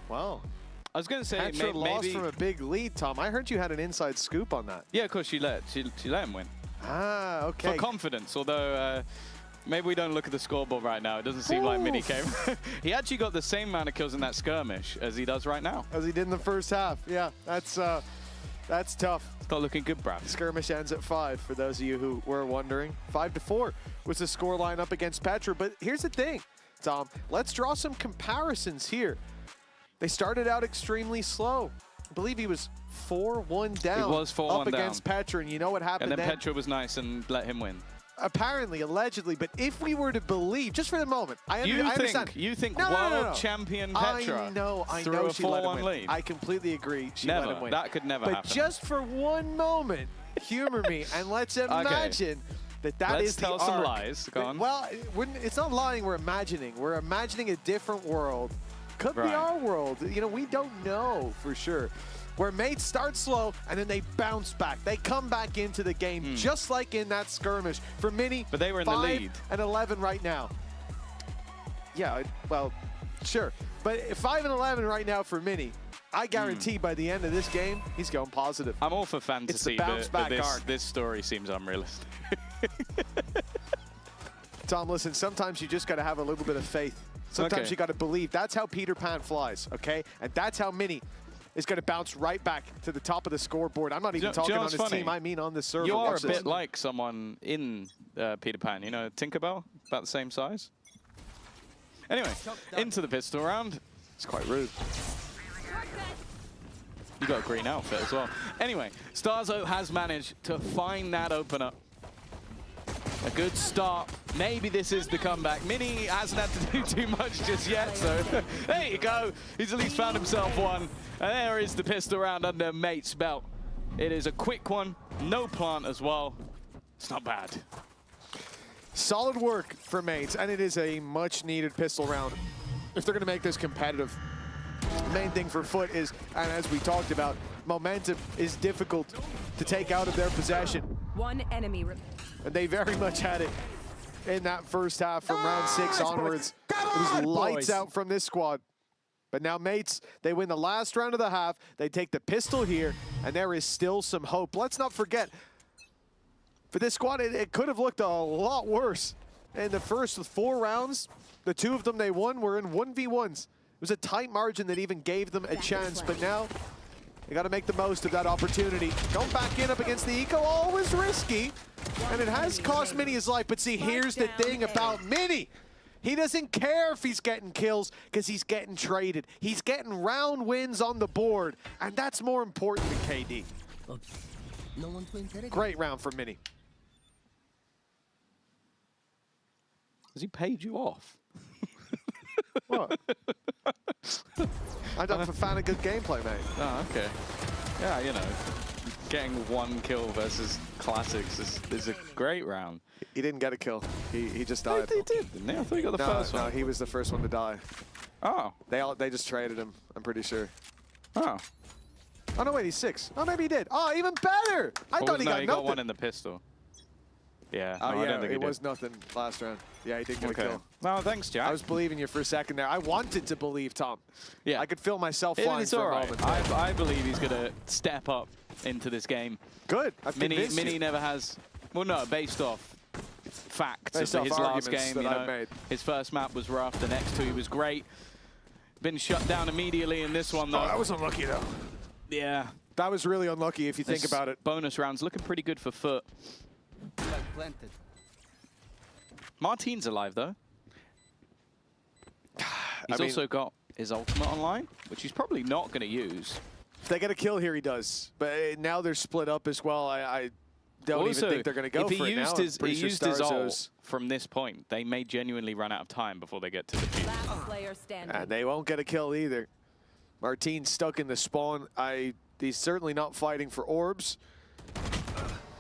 Wow. I was going to say Petra lost maybe from a big lead, Tom. I heard you had an inside scoop on that. Yeah, of course she let him win. Ah, okay. For confidence, although maybe we don't look at the scoreboard right now. It doesn't seem like Mini came. He actually got the same amount of kills in that skirmish as he does right now. As he did in the first half. Yeah, that's tough. It's not looking good, Brad. Skirmish ends at 5, for those of you who were wondering. 5-4 was the score line up against Petra. But here's the thing, Tom. Let's draw some comparisons here. They started out extremely slow. I believe he was 4-1 down. He was 4-1 up against Petra, and you know what happened then? And then Petra was nice and let him win. Apparently, allegedly, but if we were to believe, just for the moment, I understand. You think no, world champion Petra I know she let him win? Lead. I completely agree. She never. let him win. That could never but happen. But just for one moment, humor me, and let's imagine that is the arc. Let's tell some lies. Go on. Well, it's not lying. We're imagining. We're imagining a different world. Could be our world. You know, we don't know for sure. Where Mates start slow and then they bounce back. They come back into the game, just like in that skirmish. For Mini, but they were in the lead. 5-11 right now. Yeah, well, sure. But 5-11 right now for Mini. I guarantee by the end of this game, he's going positive. I'm all for fantasy, it's the bounce but back arc. this story seems unrealistic. Tom, listen, sometimes you just got to have a little bit of faith. Sometimes you got to believe. That's how Peter Pan flies, okay? And that's how Mini is going to bounce right back to the top of the scoreboard. I'm not even talking on his team. I mean on the server. You are a bit like someone in Peter Pan. You know, Tinkerbell, about the same size. Anyway, into the pistol round. It's quite rude. You got a green outfit as well. Anyway, Starzo has managed to find that opener. A good start. Maybe this is the comeback. Mini hasn't had to do too much just yet, so there you go. He's at least found himself one. And there is the pistol round under Mate's belt. It is a quick one, no plant as well. It's not bad. Solid work for Mates, and it is a much-needed pistol round if they're going to make this competitive. Main thing for Foot is, and as we talked about, momentum is difficult to take out of their possession. One enemy. And they very much had it in that first half from round 6 onwards. It was lights out from this squad. But now Mates, they win the last round of the half. They take the pistol here, and there is still some hope. Let's not forget, for this squad, it could have looked a lot worse. In the first 4 rounds, the 2 of them they won were in 1v1s. It was a tight margin that even gave them a chance, but now they got to make the most of that opportunity. Going back in up against the Eco, always risky, and it has cost Mini his life. But see, here's the thing about Mini. He doesn't care if he's getting kills because he's getting traded. He's getting round wins on the board, and that's more important than KD. Great round for Mini. Has he paid you off? What? I'm a fan of good gameplay, mate. Oh, okay. Yeah, you know, getting 1 kill versus classics is a great round. He didn't get a kill. He just died. He did, didn't he? I thought he got the first one. No, he was the first one to die. Oh. They just traded him, I'm pretty sure. Oh. Oh, no, wait, he's 6. Oh, maybe he did. Oh, even better! I thought he got nothing. Got one in the pistol. Yeah, oh, no, yeah, I don't think it was nothing last round. Yeah, he did get a kill. No, thanks, Jack. I was believing you for a second there. I wanted to believe, Tom. Yeah. I could feel myself flying for a moment. I believe he's going to step up into this game. Good. I've Mini never has, well, no, based off facts of his last game. You know, his first map was rough. The next 2 he was great. Been shut down immediately in this one, though. Oh, that was unlucky, though. Yeah. That was really unlucky if you think about it. Bonus rounds looking pretty good for Foot. Planted. Martin's alive, though. He's also got his ultimate online, which he's probably not going to use. If they get a kill here, he does. But now they're split up as well. I don't even think they're going to go for it now. If he used his ult from this point, they may genuinely run out of time before they get to the field. Last player standing. And they won't get a kill either. Martin's stuck in the spawn. He's certainly not fighting for orbs.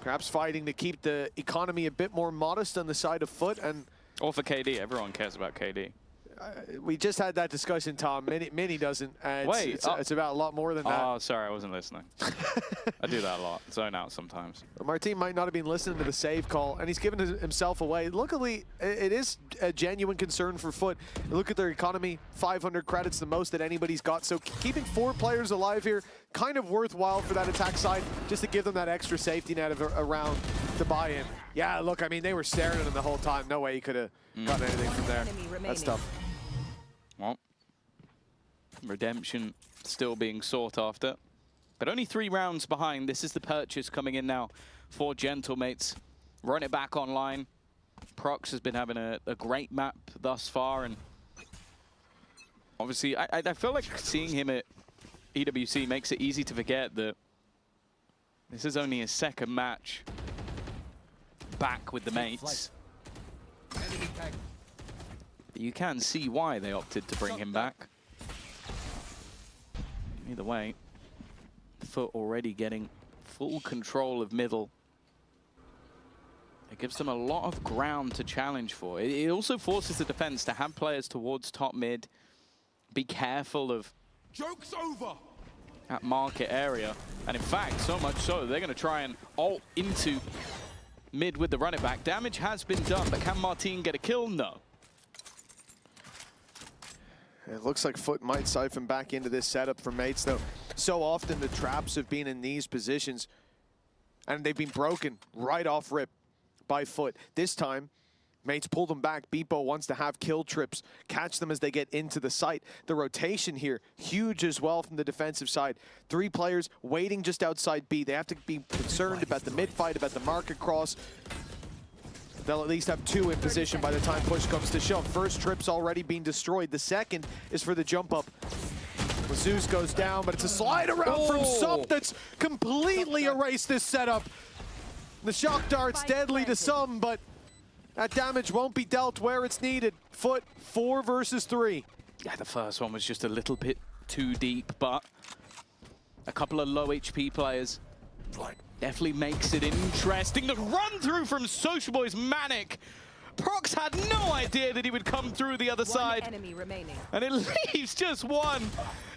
Perhaps fighting to keep the economy a bit more modest on the side of Foot. Or for KD. Everyone cares about KD. We just had that discussion, Tom. Mini doesn't. Wait. It's about a lot more than that. Oh, sorry. I wasn't listening. I do that a lot. Zone out sometimes. Martin might not have been listening to the save call, and he's given himself away. Luckily, it is a genuine concern for Foot. Look at their economy, 500 credits, the most that anybody's got. So keeping 4 players alive here, kind of worthwhile for that attack side, just to give them that extra safety net of a round to buy in. Yeah, look, I mean, they were staring at him the whole time. No way he could have gotten anything from there. That's tough. Well, redemption still being sought after, but only 3 rounds behind. This is the purchase coming in now for Gentlemates. Run it back online. Prox has been having a great map thus far, and obviously I feel like seeing him at EWC makes it easy to forget that this is only his 2nd match back with the mates. You can see why they opted to bring him back. Either way, Foot already getting full control of middle. It gives them a lot of ground to challenge for. It also forces the defense to have players towards top mid. Be careful of joke's over that market area. And in fact, so much so, they're going to try and ult into mid with the run it back. Damage has been done, but can Martin get a kill? No. It looks like Foot might siphon back into this setup for Mates, though. So often the traps have been in these positions, and they've been broken right off rip by Foot. This time, Mates pull them back. Beepo wants to have kill trips, catch them as they get into the site. The rotation here, huge as well from the defensive side. 3 players waiting just outside B. They have to be concerned about the mid fight, about the market cross. They'll at least have 2 in position by the time push comes to shove. First trip's already being destroyed. The second is for the jump up. Zeus goes down, but it's a slide around from Sup that's completely erased this setup. The shock dart's deadly to some, but that damage won't be dealt where it's needed. Foot, 4 versus 3. Yeah, the first one was just a little bit too deep, but a couple of low HP players definitely makes it interesting. The run through from Social Boy's Manic Prox had no idea that he would come through the other side. Enemy remaining. And it leaves just one.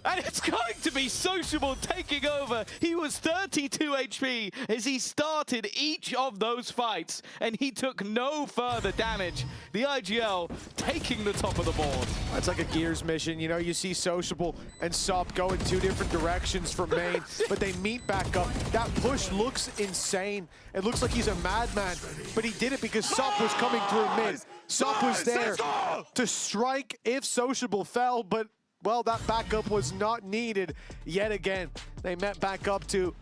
And it's going to be Sociable taking over. He was 32 HP as he started each of those fights, and he took no further damage. The IGL taking the top of the board. It's like a Gears mission. You know, you see Sociable and Sop go in two different directions from main, but they meet back up. That push looks insane. It looks like he's a madman, but he did it because Sop was coming through mid. Sop was there to strike if Sociable fell, but well, that backup was not needed yet again. They met back up to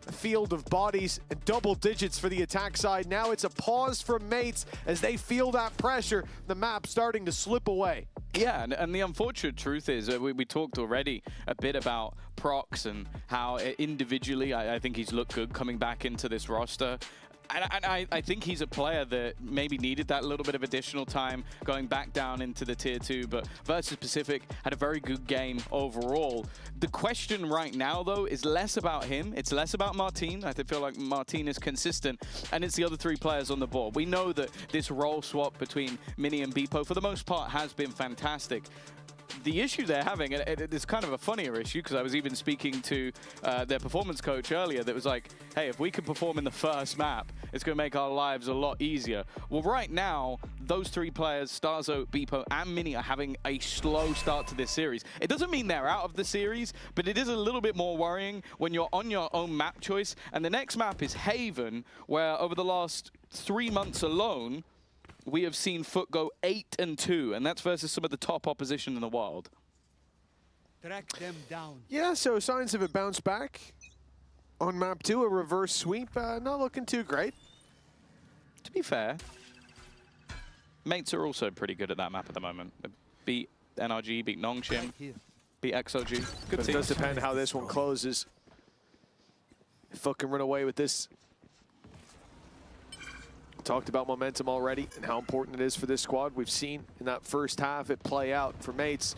a field of bodies and double digits for the attack side. Now it's a pause from mates as they feel that pressure. The map starting to slip away. Yeah, and the unfortunate truth is, we talked already a bit about Prox and how individually I think he's looked good coming back into this roster. And I think he's a player that maybe needed that little bit of additional time going back down into the tier 2, but versus Pacific had a very good game overall. The question right now, though, is less about him. It's less about Martin. I feel like Martin is consistent, and it's the other three players on the board. We know that this role swap between Mini and Beepo, for the most part, has been fantastic. The issue they're having, and it's kind of a funnier issue, because I was even speaking to their performance coach earlier that was like, hey, if we can perform in the first map, it's going to make our lives a lot easier. Well, right now, those three players, Starzo, Beepo, and Mini, are having a slow start to this series. It doesn't mean they're out of the series, but it is a little bit more worrying when you're on your own map choice. And the next map is Haven, where over the last 3 months alone, we have seen Foot go 8-2, and that's versus some of the top opposition in the world. Track them down. Yeah, so signs of a bounce back on map 2, a reverse sweep. Not looking too great. To be fair, mates are also pretty good at that map at the moment. They beat NRG, beat Nongshim, beat XOG. Good But it does depend how this one closes. If Foot can run away with this. Talked about momentum already and how important it is for this squad. We've seen in that first half it play out for mates.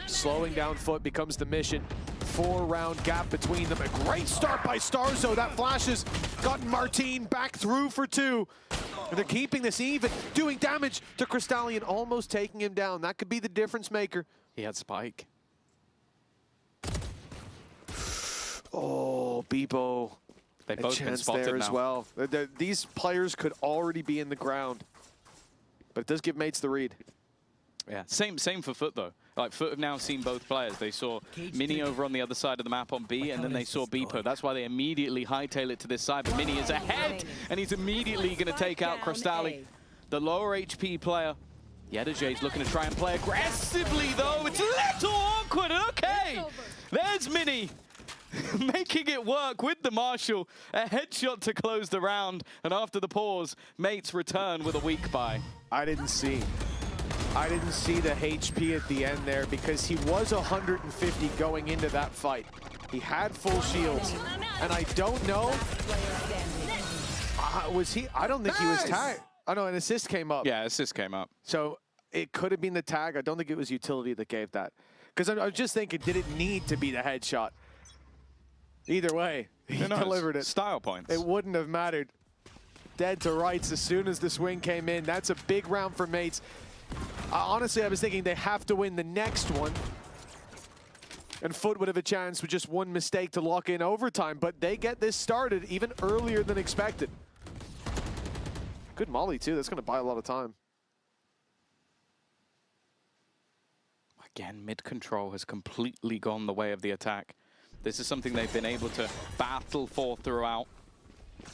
Slowing down Foot becomes the mission. 4-round gap between them. A great start by Starzo. That flash has gotten Martin back through for 2. And they're keeping this even, doing damage to Crystallion, almost taking him down. That could be the difference maker. He had Spike. Oh, Beepo. They've both been spotted there now. as well. These players could already be in the ground, but it does give mates the read. Yeah, same for Foot though. Like Foot have now seen both players. They saw Mini over on the other side of the map on B, and then they saw Beepo. That's why they immediately hightail it to this side. But Mini is ahead, and he's immediately going to take out Crystalli, the lower HP player. Yedajay's looking to try and play aggressively though. It's a little awkward. Okay, there's Mini. Making it work with the Marshall. A headshot to close the round. And after the pause, mates return with a weak buy. I didn't see the HP at the end there because he was 150 going into that fight. He had full shields. And I don't know. Was he? I don't think he was tagged. Oh no, an assist came up. Yeah, assist came up. So it could have been the tag. I don't think it was utility that gave that. Because I was just thinking, did it need to be the headshot? Either way, he delivered it. Style points. It wouldn't have mattered. Dead to rights as soon as the swing came in. That's a big round for mates. Honestly, I was thinking they have to win the next one. And Foot would have a chance with just one mistake to lock in overtime, but they get this started even earlier than expected. Good molly too, that's gonna buy a lot of time. Again, mid control has completely gone the way of the attack. This is something they've been able to battle for throughout.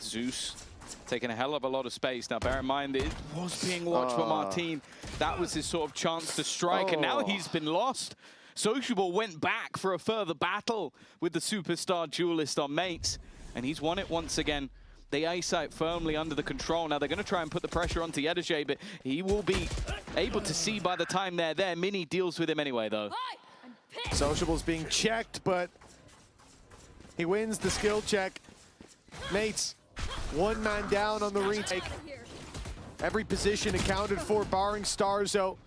Zeus taking a hell of a lot of space. Now, bear in mind, it was being watched by Martin. That was his sort of chance to strike, and now he's been lost. Sociable went back for a further battle with the superstar duelist on mates, and he's won it once again. They ice out firmly under the control. Now, they're going to try and put the pressure onto Yedajay, but he will be able to see by the time they're there. Mini deals with him anyway, though. Sociable's being checked, but he wins the skill check. Mates, one man down on the retake. Every position accounted for, barring Starzo.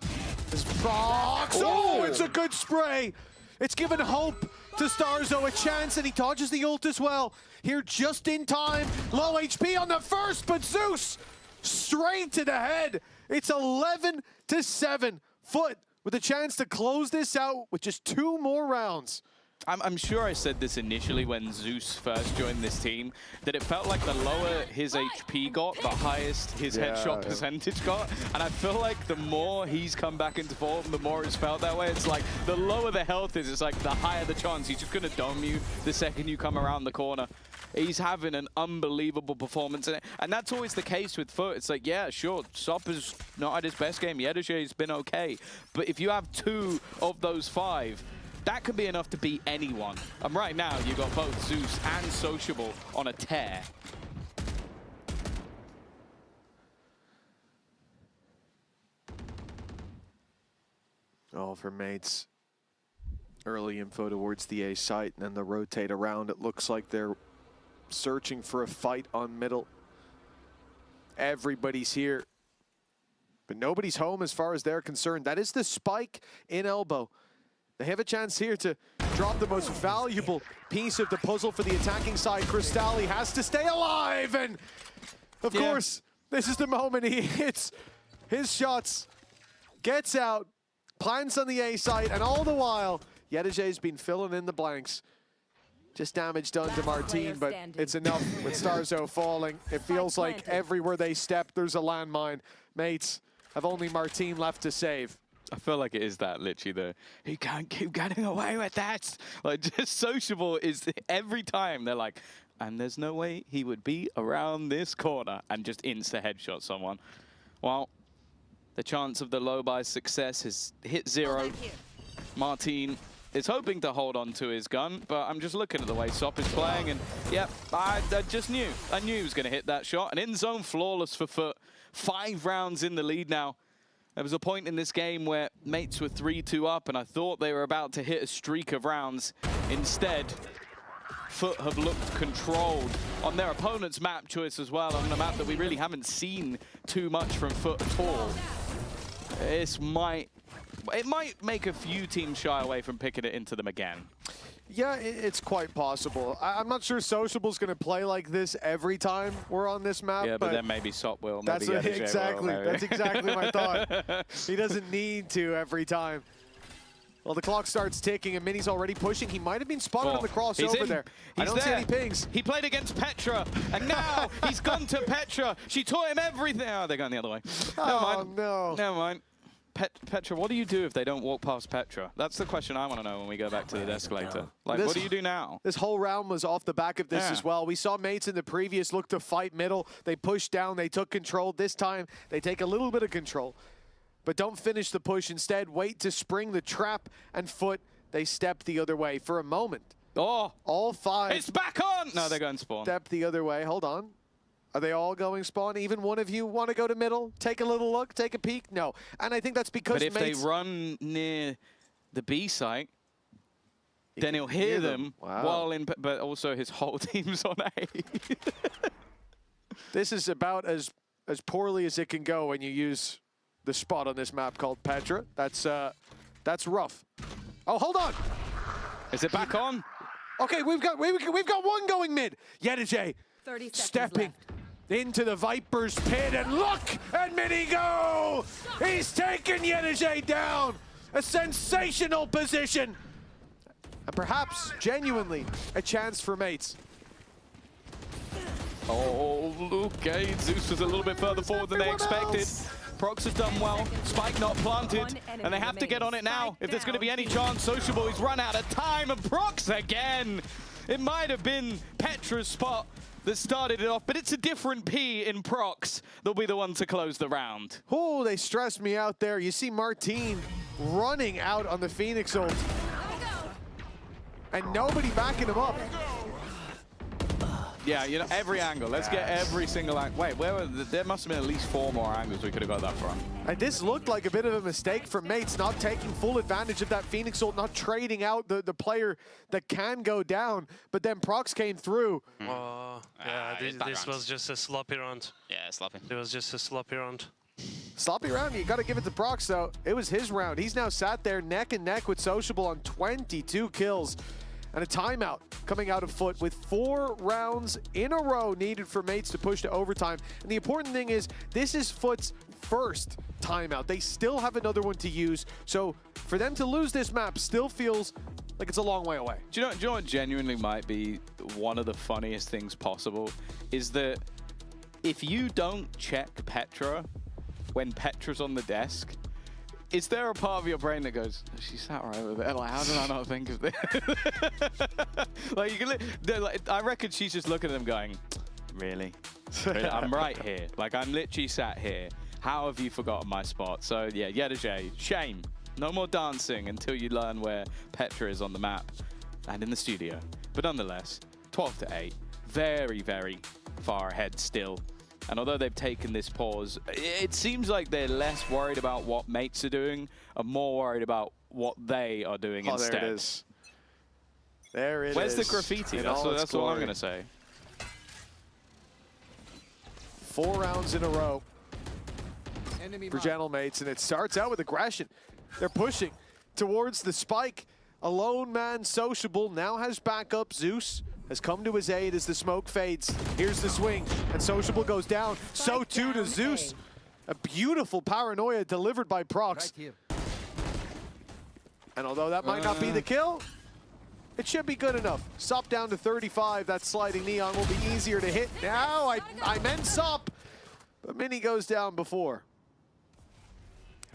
Prox. Oh, it's a good spray. It's given hope to Starzo a chance, and he dodges the ult as well. Here just in time. Low HP on the first, but Zeus straight to the head. It's 11-7. Foot with a chance to close this out with just 2 more rounds. I'm sure I said this initially when Zeus first joined this team, that it felt like the lower his HP got, the highest his headshot percentage got. And I feel like the more he's come back into form, the more it's felt that way. It's like the lower the health is, it's like the higher the chance. He's just going to dome you the second you come around the corner. He's having an unbelievable performance. And that's always the case with Foot. It's like, yeah, sure, Sop is not at his best game. Yedajay's been okay. But if you have 2 of those 5, that could be enough to beat anyone. And right now, you've got both Zeus and Sociable on a tear. Oh, for mates. Early info towards the A site, and then the rotate around. It looks like they're searching for a fight on middle. Everybody's here, but nobody's home as far as they're concerned. That is the spike in elbow. They have a chance here to drop the most valuable piece of the puzzle for the attacking side. Cristalli has to stay alive, and of course, this is the moment he hits his shots, gets out, plants on the A site, and all the while, Yedajay's been filling in the blanks. Just damage done to Martine, but it's enough with Starzo falling. It feels like everywhere they step, there's a landmine. Mates have only Martine left to save. I feel like it is that, literally, the he can't keep getting away with that. Like, just Sociable is every time they're like, and there's no way he would be around this corner, and just insta-headshot someone. Well, the chance of the low by success has hit 0. Martine is hoping to hold on to his gun, but I'm just looking at the way Sop is playing, and yeah, I just knew. I knew he was going to hit that shot. An in-zone flawless for Foot. 5 rounds in the lead now. There was a point in this game where mates were 3-2 up, and I thought they were about to hit a streak of rounds. Instead, Foot have looked controlled on their opponent's map choice as well, on a map that we really haven't seen too much from Foot at all. It might make a few teams shy away from picking it into them again. Yeah, it's quite possible. I'm not sure Sociable's going to play like this every time we're on this map. Yeah, but then maybe Sop will. That's maybe exactly. Will, maybe. That's exactly my thought. He doesn't need to every time. Well, the clock starts ticking, and Mini's already pushing. He might have been spotted on the crossover there. I don't see any pings. He played against Petra, and now he's gone to Petra. She taught him everything. Oh, they're going the other way. Never mind. No. Never mind. Petra, what do you do if they don't walk past Petra? That's the question I want to know when we go back to the escalator. Like, what do you do now? This whole round was off the back of this as well. We saw mates in the previous look to fight middle. They pushed down, they took control. This time, they take a little bit of control, but don't finish the push. Instead, wait to spring the trap, and Foot, they step the other way for a moment. Oh! All 5. It's back on! No, they're going spawn. Step the other way. Hold on. Are they all going spawn? Even one of you want to go to middle? Take a little look, take a peek? No. And I think that's because But if they run near the B site, then he'll hear them while in, but also his whole team's on A. This is about as poorly as it can go when you use the spot on this map called Petra. That's rough. Oh, hold on. Is it back on? Okay, we've got one going mid. Yedajay 30 seconds stepping into the Viper's pit, and look at Mini go! He's taken Yedajay down. A sensational position. And perhaps, genuinely, a chance for mates. Oh, okay. Zeus was a little bit further forward than they expected. Prox has done well. Spike not planted. And they have to get on it now if there's going to be any chance. Sociable, he's run out of time. And Prox again. It might have been Petra's spot that started it off, but it's a different P in Prox. They'll be the one to close the round. Oh, they stressed me out there. You see Martine running out on the Phoenix ult. And nobody backing him up. Yeah, you know, every angle. Let's get every single angle. Wait, there must have been at least 4 more angles we could have got that from. And this looked like a bit of a mistake for mates, not taking full advantage of that Phoenix ult, not trading out the player that can go down. But then Prox came through. Oh, yeah, this was just a sloppy round. Yeah, sloppy. It was just a sloppy round. Sloppy round, you got to give it to Prox, though. It was his round. He's now sat there neck and neck with Sociable on 22 kills. And a timeout coming out of Foot with 4 rounds in a row needed for Mates to push to overtime. And the important thing is, this is Foot's first timeout. They still have another one to use. So for them to lose this map still feels like it's a long way away. Do you know what genuinely might be one of the funniest things possible? Is that if you don't check Petra when Petra's on the desk, is there a part of your brain that goes, she sat right over there, like, how did I not think of this? Like, you can I reckon she's just looking at them going, really? Really? I'm right here. Like, I'm literally sat here. How have you forgotten my spot? So, yeah, Yedajay, shame. No more dancing until you learn where Petra is on the map and in the studio. But nonetheless, 12-8, very, very far ahead still. And although they've taken this pause, it seems like they're less worried about what Mates are doing and more worried about what they are doing instead. There it is. There it Where's is. the graffiti? That's all I'm going to say. 4 rounds in a row for Gentlemates, and it starts out with aggression. They're pushing towards the spike. A lone man, Sociable, now has backup. Zeus has come to his aid as the smoke fades. Here's the swing, and Sociable goes down. So too does Zeus. A beautiful paranoia delivered by Prox. And although that might not be the kill, it should be good enough. Sop down to 35. That sliding neon will be easier to hit. Now I meant Sop, but Mini goes down before.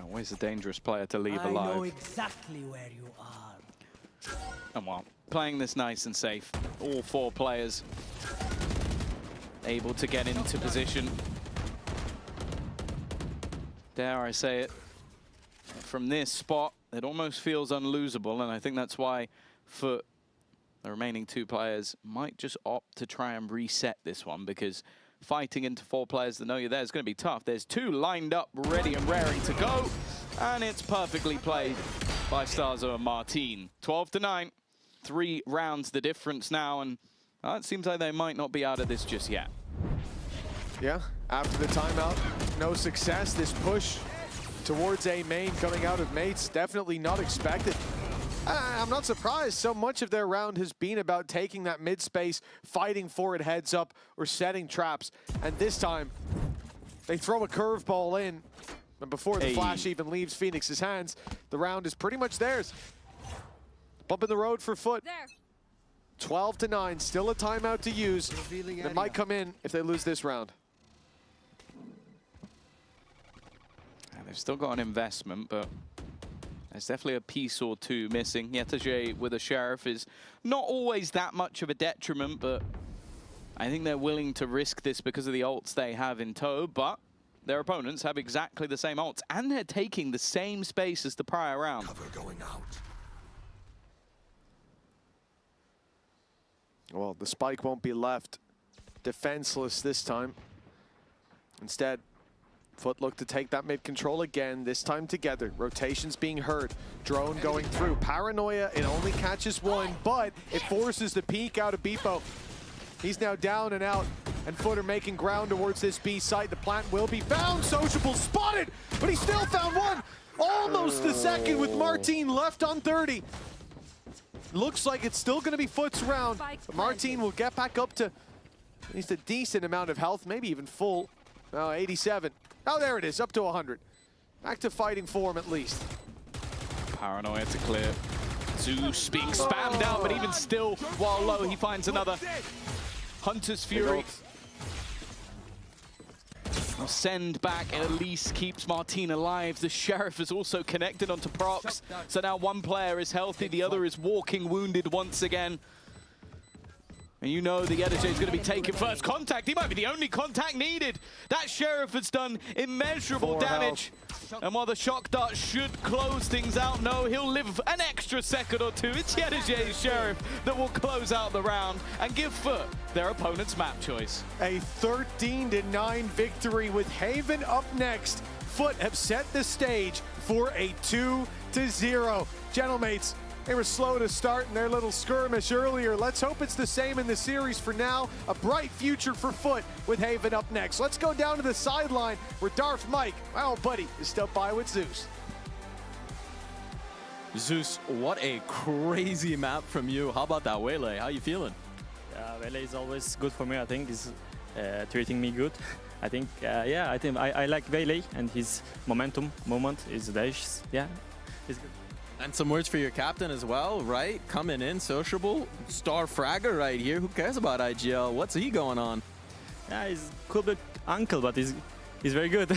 Always a dangerous player to leave alive. I know exactly where you are. And well, playing this nice and safe. All 4 players able to get into position. Dare I say it, from this spot, it almost feels unlosable, and I think that's why for the remaining 2 players might just opt to try and reset this one, because fighting into 4 players that know you're there is going to be tough. There's 2 lined up, ready and raring to go, and it's perfectly played by Starzo and Martin. 12-9, 3 rounds the difference now, and it seems like they might not be out of this just yet. Yeah, after the timeout, no success. This push towards A main coming out of Mates, definitely not expected. I'm not surprised. So much of their round has been about taking that mid space, fighting for it heads up, or setting traps. And this time, they throw a curveball in. And before the flash even leaves Phoenix's hands, the round is pretty much theirs. Bump in the road for Foot. 12-9, still a timeout to use. It might come in if they lose this round. And they've still got an investment, but there's definitely a piece or 2 missing. Yetaje with a Sheriff is not always that much of a detriment, but I think they're willing to risk this because of the ults they have in tow, but their opponents have exactly the same ults, and they're taking the same space as the prior round. Cover going out. Well, the spike won't be left defenseless this time. Instead, Foot look to take that mid control again, this time together. Rotations being heard. Drone going through. Paranoia, it only catches 1, but it forces the peek out of Beepo. He's now down and out, and Foot are making ground towards this B site. The plant will be found. Sociable spotted, but he still found 1. Almost the second with Martin left on 30. Looks like it's still going to be Foot's round. But Martin will get back up to at least a decent amount of health, maybe even full. 87. Oh, there it is, up to 100. Back to fighting form at least. Paranoia to clear. Zeus being spammed out, but even still, while low, he finds another. Hunter's Fury. Send back, and at least keeps Martin alive. The Sheriff is also connected onto Prox. So now 1 player is healthy, the other is walking wounded once again. And you know the Yedajay is going to be taking first contact. He might be the only contact needed. That Sheriff has done immeasurable damage. And while the shock dart should close things out, no, he'll live an extra second or 2. It's Yedajay's Sheriff that will close out the round and give Foot their opponent's map choice. A 13-9 victory with Haven up next. Foot have set the stage for a 2-0. Gentlemates, they were slow to start in their little skirmish earlier. Let's hope it's the same in the series for now. A bright future for Foot with Haven up next. Let's go down to the sideline where Darth Mike, my old buddy, is still by with Zeus. Zeus, what a crazy map from you. How about that Waylay? How you feeling? Yeah, Waylay is always good for me. I think he's treating me good. I think, yeah, I like Waylay and his momentum moment is dash. Yeah, he's good. And some words for your captain as well, right? Coming in, sociable, star fragger right here. Who cares about IGL? What's he going on? Yeah, he's cool bit uncle, but he's very good.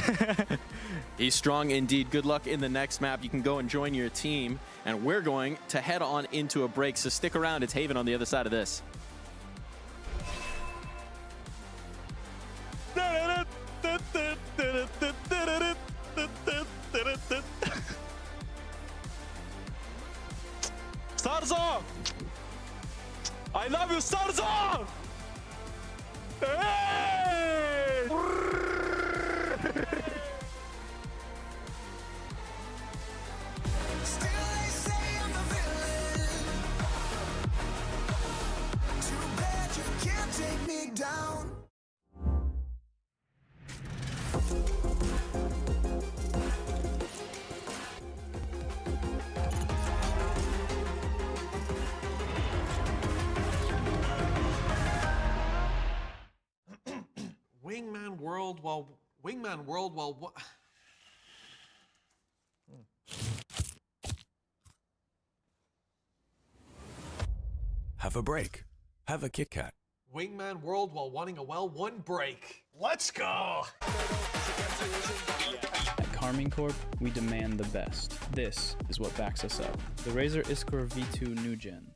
He's strong indeed. Good luck in the next map. You can go and join your team. And we're going to head on into a break, so stick around. It's Haven on the other side of this. Starzo! I love you, Starzo! Hey! Still they say I'm the villain. Too bad you can't take me down. Wingman World while what? Have a break. Have a Kit Kat. Wingman World while wanting a well, one break. Let's go! At Carmine Corp, we demand the best. This is what backs us up. The Razer Iskor V2 New Gen.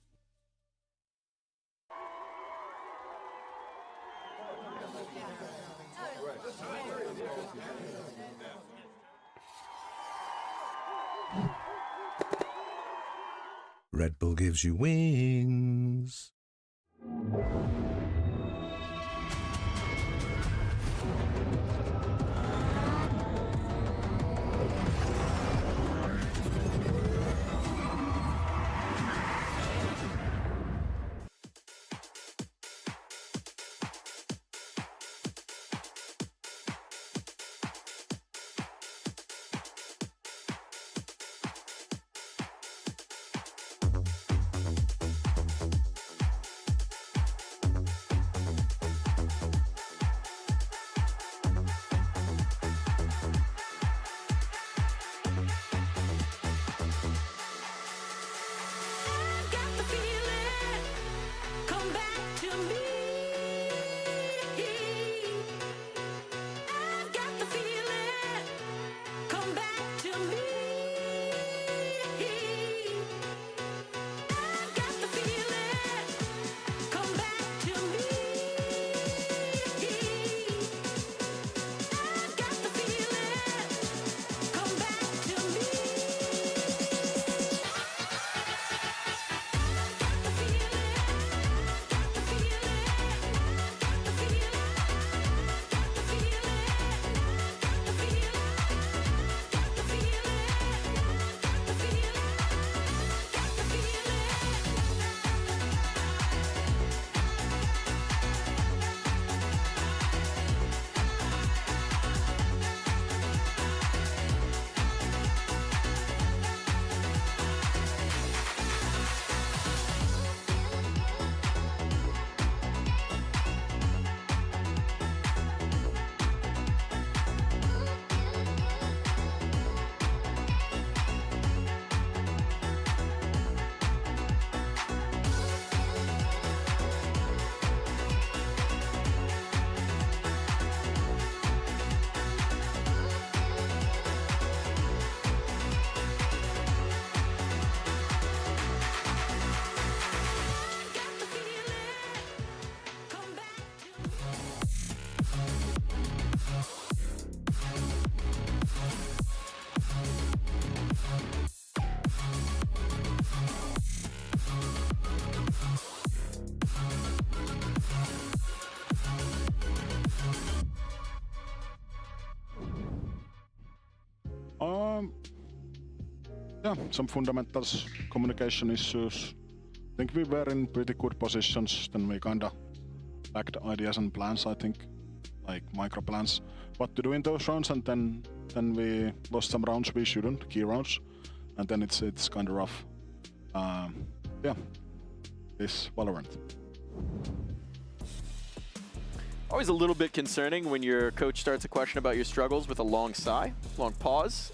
Red Bull gives you wings. Yeah, some fundamentals, communication issues. I think we were in pretty good positions, then we kinda lacked ideas and plans, I think, like micro plans. What to do in those rounds, and then we lost some rounds we shouldn't, key rounds. and then it's kind of rough. Yeah, this Valorant. Always a little bit concerning when your coach starts a question about your struggles with a long sigh, long pause.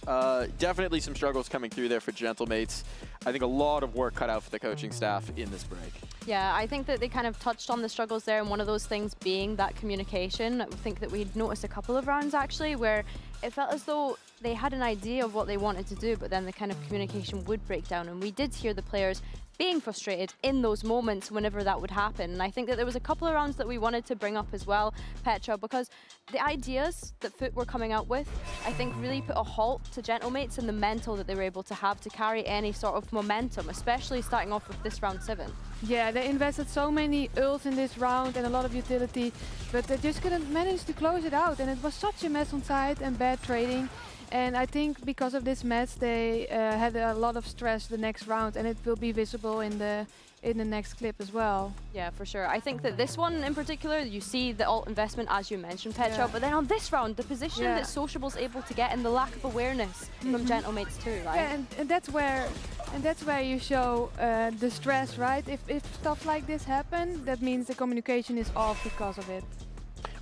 Definitely some struggles coming through there for Gentlemates. I think a lot of work cut out for the coaching staff in this break. Yeah, I think that they kind of touched on the struggles there, and one of those things being that communication. I think that we'd noticed a couple of rounds actually where it felt as though they had an idea of what they wanted to do, but then the kind of communication would break down, and we did hear the players being frustrated in those moments whenever that would happen. And I think that there was a couple of rounds that we wanted to bring up as well, Petra, because the ideas that Foot were coming out with, I think really put a halt to Gentlemates and the mental that they were able to have to carry any sort of momentum, especially starting off with this round 7. Yeah, they invested so many ults in this round and a lot of utility, but they just couldn't manage to close it out, and it was such a mess on side and bad trading. And I think because of this mess, they had a lot of stress the next round, and it will be visible in the next clip as well. Yeah, for sure. I think that this one in particular, you see the alt investment, as you mentioned, Petra, but then on this round, the position that Sociable's able to get and the lack of awareness from Gentlemates too, right? Yeah, and that's where you show the stress, right? If stuff like this happen, that means the communication is off because of it.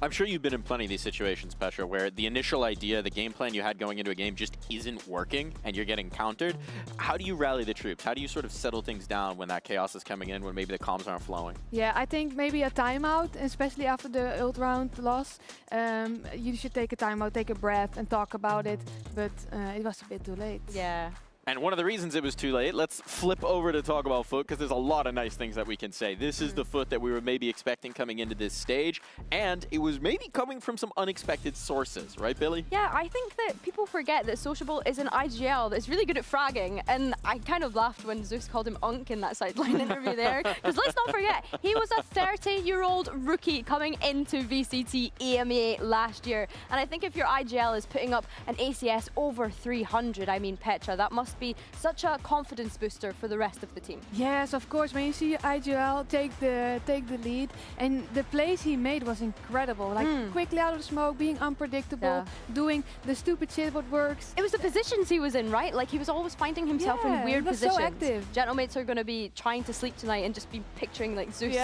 I'm sure you've been in plenty of these situations, Petra, where the initial idea, the game plan you had going into a game just isn't working and you're getting countered. How do you rally the troops? How do you sort of settle things down when that chaos is coming in, when maybe the comms aren't flowing? Yeah, I think maybe a timeout, especially after the ult round loss. You should take a timeout, take a breath and talk about it, but it was a bit too late. Yeah. And one of the reasons it was too late, let's flip over to talk about Foot, because there's a lot of nice things that we can say. This is the Foot that we were maybe expecting coming into this stage, and it was maybe coming from some unexpected sources, right, Billy? Yeah, I think that people forget that Sociable is an IGL that's really good at fragging, and I kind of laughed when Zeus called him Unk in that sideline interview there, because let's not forget, he was a 30-year-old rookie coming into VCT EMEA last year, and I think if your IGL is putting up an ACS over 300, I mean, Petra, that must be such a confidence booster for the rest of the team. Yes, of course. When you see IGL take the lead, and the plays he made was incredible. Like quickly out of the smoke, being unpredictable, doing the stupid shit what works. It was the positions he was in, right? Like he was always finding himself in weird positions. So active. Gentlemates are going to be trying to sleep tonight and just be picturing like Zeus,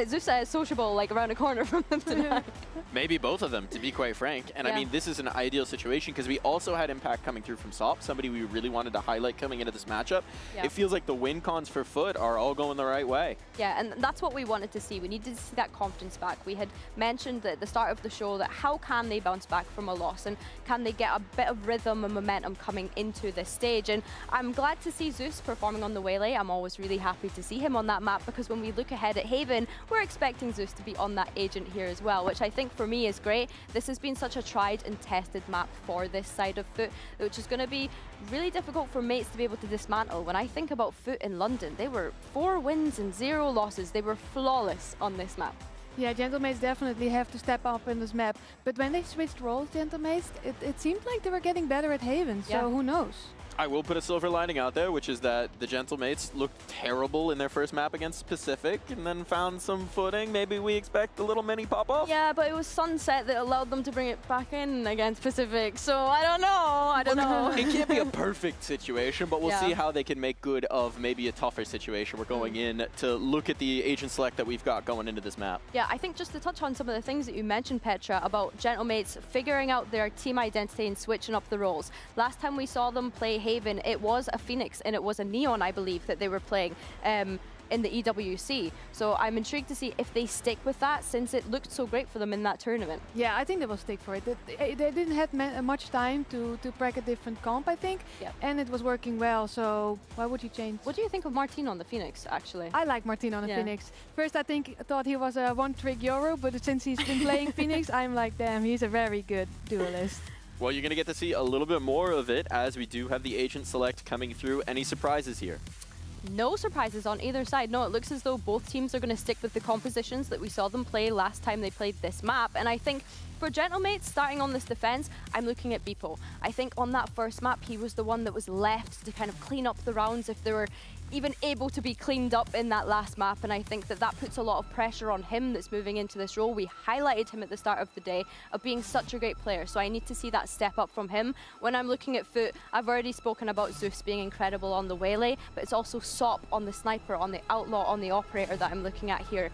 Zeus Sociable like around the corner from them tonight. Maybe both of them, to be quite frank. And I mean, this is an ideal situation because we also had impact coming through from SOP, somebody we really wanted to highlight coming into this matchup. It feels like the win cons for Foot are all going the right way. Yeah, and that's what we wanted to see. We needed to see that confidence back. We had mentioned at the start of the show that how can they bounce back from a loss, and can they get a bit of rhythm and momentum coming into this stage. And I'm glad to see Zeus performing on the Waylay. I'm always really happy to see him on that map, because when we look ahead at Haven, we're expecting Zeus to be on that agent here as well, which I think for me is great. This has been such a tried and tested map for this side of Foot, which is going to be really difficult for mates to be able to dismantle. When I think about Foot in London, they were 4 wins and 0 losses. They were flawless on this map. Yeah, Gentlemates definitely have to step up in this map. But when they switched roles, Gentlemates, it seemed like they were getting better at Haven, so who knows? I will put a silver lining out there, which is that the Gentlemates looked terrible in their first map against Pacific and then found some footing. Maybe we expect a little mini pop-off? Yeah, but it was Sunset that allowed them to bring it back in against Pacific, so I don't know. I don't know. It can't be a perfect situation, but we'll see how they can make good of maybe a tougher situation. We're going in to look at the agent select that we've got going into this map. Yeah, I think just to touch on some of the things that you mentioned, Petra, about Gentlemates figuring out their team identity and switching up the roles. Last time we saw them play Haven, it was a Phoenix and it was a Neon, I believe, that they were playing in the EWC. So I'm intrigued to see if they stick with that, since it looked so great for them in that tournament. Yeah, I think they will stick for it. They didn't have much time to crack a different comp, I think, and it was working well, so why would you change? What do you think of Martin on the Phoenix, actually? I like Martin on the Phoenix. First, I thought he was a one-trick Euro, but since he's been playing Phoenix, I'm like, damn, he's a very good duelist. Well, you're going to get to see a little bit more of it as we do have the agent select coming through. Any surprises here? No surprises on either side. No, it looks as though both teams are going to stick with the compositions that we saw them play last time they played this map. And I think for Gentlemates, starting on this defense, I'm looking at Beepo. I think on that first map, he was the one that was left to kind of clean up the rounds if they were even able to be cleaned up in that last map, and I think that that puts a lot of pressure on him that's moving into this role. We highlighted him at the start of the day of being such a great player, so I need to see that step up from him. When I'm looking at Foot, I've already spoken about Zeus being incredible on the Waylay, but it's also Sop on the Sniper, on the Outlaw, on the Operator that I'm looking at here.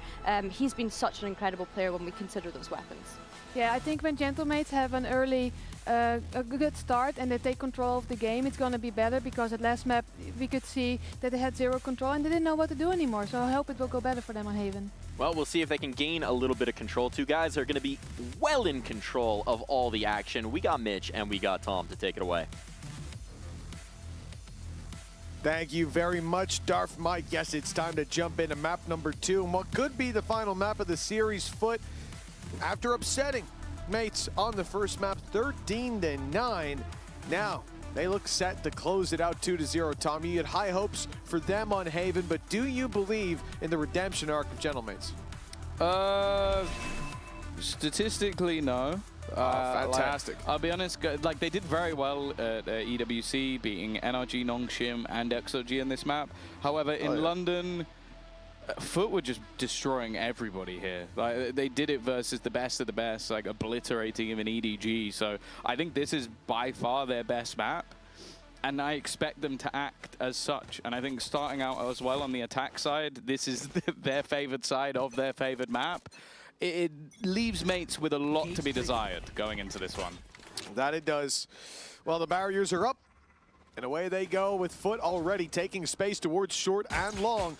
He's been such an incredible player when we consider those weapons. Yeah, I think when Gentlemates have an early, a good start and they take control of the game, it's going to be better, because at last map we could see that they had zero control and they didn't know what to do anymore. So I hope it will go better for them on Haven. Well, we'll see if they can gain a little bit of control. Two guys are going to be well in control of all the action. We got Mitch and we got Tom to take it away. Thank you very much, Darf Mike. Yes, it's time to jump into map number 2, and what could be the final map of the series. Foot, after upsetting Mates on the first map 13-9, now they look set to close it out 2-0. Tom, you had high hopes for them on Haven, but do you believe in the redemption arc of Gentlemates? Statistically, no. Fantastic. Like, I'll be honest, like they did very well at EWC, beating NRG, Nongshim, and XOG in this map. However, in London, Foot were just destroying everybody here. Like they did it versus the best of the best, like obliterating him in EDG. So I think this is by far their best map, and I expect them to act as such. And I think starting out as well on the attack side, this is their favored side of their favored map. It leaves Mates with a lot to be desired going into this one. That it does. Well, the barriers are up, and away they go with Foot already taking space towards short and long.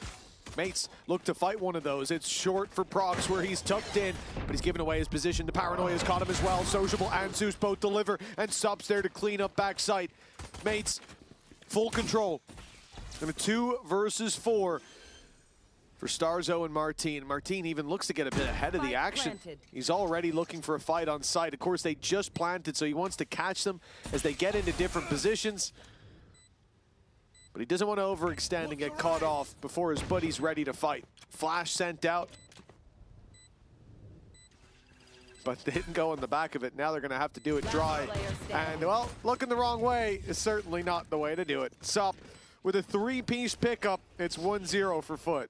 Mates look to fight one of those. It's short for Prox, where he's tucked in, but he's given away his position. The Paranoia's caught him as well. Sociable and Zeus both deliver, and Sub's there to clean up backside. Mates, full control. And a 2 versus 4. For Starzo and Martine. Martine even looks to get a bit ahead of the action. He's already looking for a fight on site. Of course, they just planted, so he wants to catch them as they get into different positions. But he doesn't want to overextend and get caught off before his buddy's ready to fight. Flash sent out. But they didn't go in the back of it. Now they're going to have to do it dry. And, well, looking the wrong way is certainly not the way to do it. Sop with a 3-piece pickup. It's 1-0 for Foot.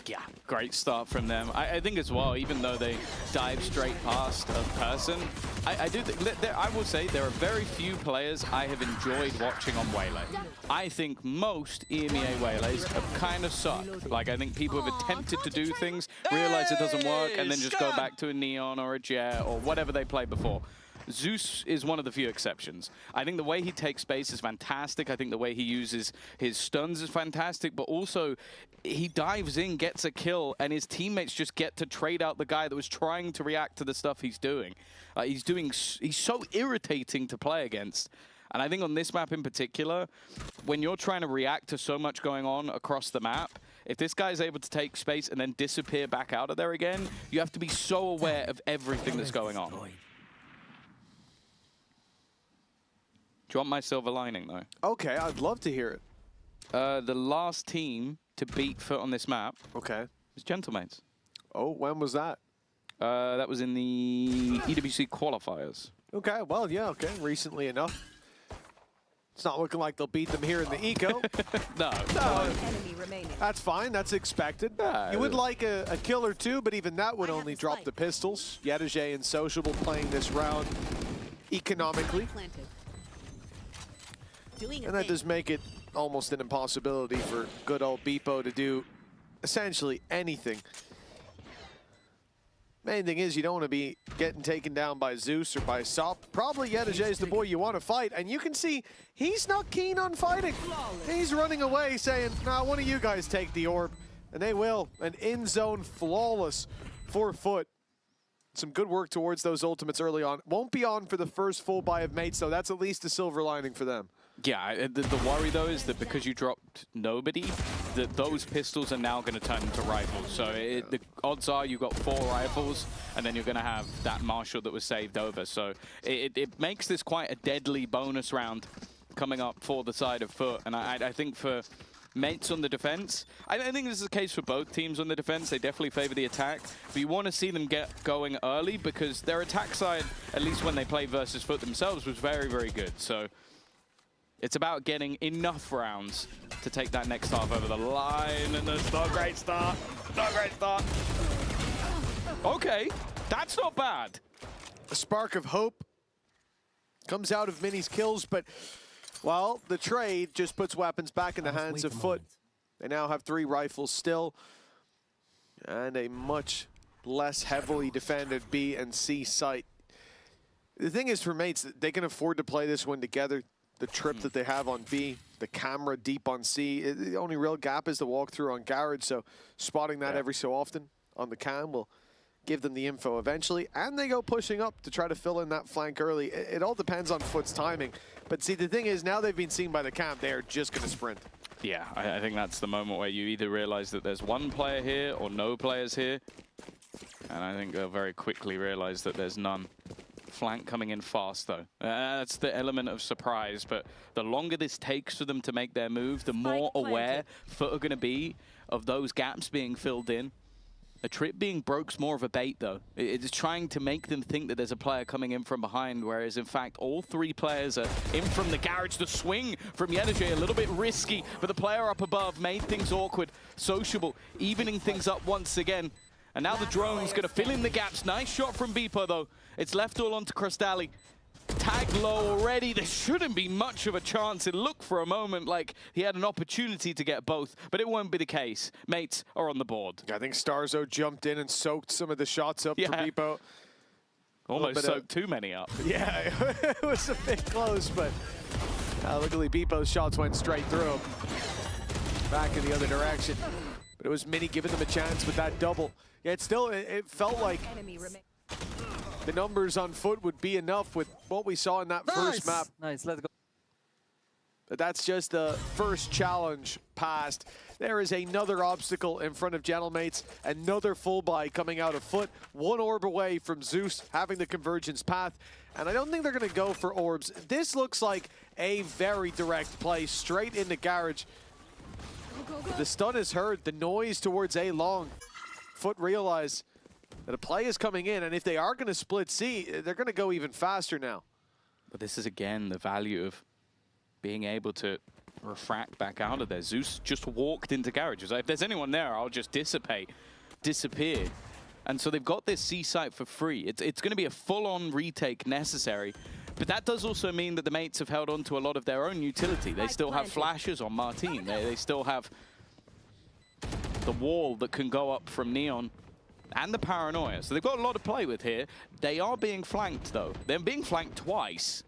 Yeah, great start from them. I think as well, even though they dive straight past a person, I do think, I will say there are very few players I have enjoyed watching on Waylay. I think most EMEA Waylays have kind of sucked. Like, I think people have attempted to do things, realize it doesn't work, and then just go back to a Neon or a Jet or whatever they played before. Zeus is one of the few exceptions. I think the way he takes space is fantastic. I think the way he uses his stuns is fantastic, but also he dives in, gets a kill, and his teammates just get to trade out the guy that was trying to react to the stuff he's doing. He's so irritating to play against. And I think on this map in particular, when you're trying to react to so much going on across the map, if this guy is able to take space and then disappear back out of there again, you have to be so aware of everything that's going on. Do you want my silver lining, though? Okay, I'd love to hear it. The last team to beat Foot on this map was Gentlemates. Oh, when was that? That was in the EWC qualifiers. Okay, well, yeah, okay, recently enough. It's not looking like they'll beat them here in the eco. No. That's fine, that's expected. You would like a kill or two, but even that would only drop the pistols. Yedage and Sociable playing this round economically. And that does make it almost an impossibility for good old Beepo to do essentially anything. Main thing is you don't want to be getting taken down by Zeus or by Sop. Probably Yedage is the boy you want to fight, and you can see he's not keen on fighting. He's running away saying, nah, one of you guys take the orb. And they will. An in-zone flawless for Foot. Some good work towards those ultimates early on. Won't be on for the first full buy of Mates, though. That's at least a silver lining for them. Yeah, the worry, though, is that because you dropped nobody, that those pistols are now going to turn into rifles. So the odds are you've got 4 rifles, and then you're going to have that Marshall that was saved over. So it makes this quite a deadly bonus round coming up for the side of Foot. And I think for Mates on the defense. I think this is the case for both teams on the defense. They definitely favor the attack. But you want to see them get going early because their attack side, at least when they played versus Foot themselves, was very, very good. So it's about getting enough rounds to take that next half over the line. And it's not a great start. Not a great start. Okay, that's not bad. A spark of hope comes out of Mini's kills, but, well, the trade just puts weapons back in the hands of Foot. They now have 3 rifles still, and a much less heavily defended B and C site. The thing is for Mates, they can afford to play this one together. The trip that they have on B, the camera deep on C. The only real gap is the walkthrough on Garage, so spotting that every so often on the cam will give them the info eventually, and they go pushing up to try to fill in that flank early. It all depends on Foot's timing. But see, the thing is, now they've been seen by the cam, they are just going to sprint. Yeah, I think that's the moment where you either realize that there's one player here or no players here. And I think they'll very quickly realize that there's none. Flank coming in fast, though. That's the element of surprise, but the longer this takes for them to make their move, the more aware Foot are going to be of those gaps being filled in. A trip being broke's more of a bait, though. It's trying to make them think that there's a player coming in from behind, whereas, in fact, all 3 players are in from the Garage. The swing from Yedige, a little bit risky, but the player up above made things awkward. Sociable, evening things up once again. And now the drone's going to fill in the gaps. Nice shot from Beepo, though. It's left all onto Crystalli. Tag low already. There shouldn't be much of a chance. It looked for a moment like he had an opportunity to get both, but it won't be the case. Mates are on the board. I think Starzo jumped in and soaked some of the shots up for Beepo. Almost soaked too many up. Yeah, it was a bit close, but luckily Beepo's shots went straight through him. Back in the other direction. But it was Mini giving them a chance with that double. Yeah, it felt like the numbers on Foot would be enough with what we saw in that first map. Nice, let's go. But that's just the first challenge passed. There is another obstacle in front of Gentlemates, another full buy coming out of Foot, 1 orb away from Zeus having the convergence path. And I don't think they're going to go for orbs. This looks like a very direct play straight into Garage. The stun is heard, the noise towards A long. Foot realize that a play is coming in, and if they are going to split C, they're going to go even faster now. But this is, again, the value of being able to refract back out of there. Zeus just walked into Garage. Like, if there's anyone there, I'll just disappear. And so they've got this C site for free. It's going to be a full-on retake necessary. But that does also mean that the Mates have held on to a lot of their own utility. They still have flashes on Martine. They still have the wall that can go up from Neon and the Paranoia. So they've got a lot to play with here. They are being flanked, though. They're being flanked twice.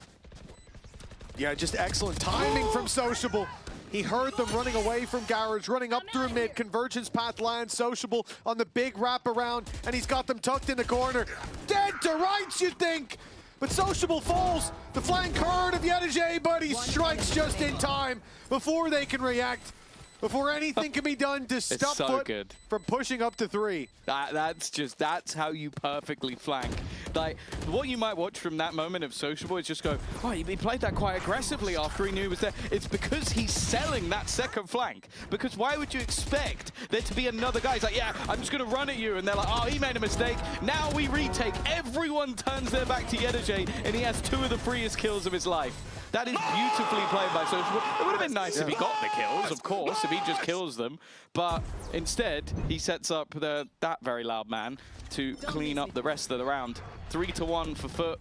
Yeah, just excellent timing from Sociable. He heard them running away from Garage, running up through mid. Convergence path lands. Sociable on the big wraparound, and he's got them tucked in the corner. Dead to rights, you think? But Sociable falls. The flank heard of Yedige, but he strikes just in time before they can react. Before anything can be done to stop Foot from pushing up to 3. That's how you perfectly flank. Like, what you might watch from that moment of Sociable is just go, oh, he played that quite aggressively after he knew he was there. It's because he's selling that second flank. Because why would you expect there to be another guy? He's like, yeah, I'm just going to run at you. And they're like, oh, he made a mistake. Now we retake. Everyone turns their back to Yedige, and he has 2 of the freest kills of his life. That is beautifully played by Sociable. It would have been nice if he got the kills, of course, if he just kills them. But instead, he sets up that very loud man to clean up the rest of the round. 3-1 for Foot.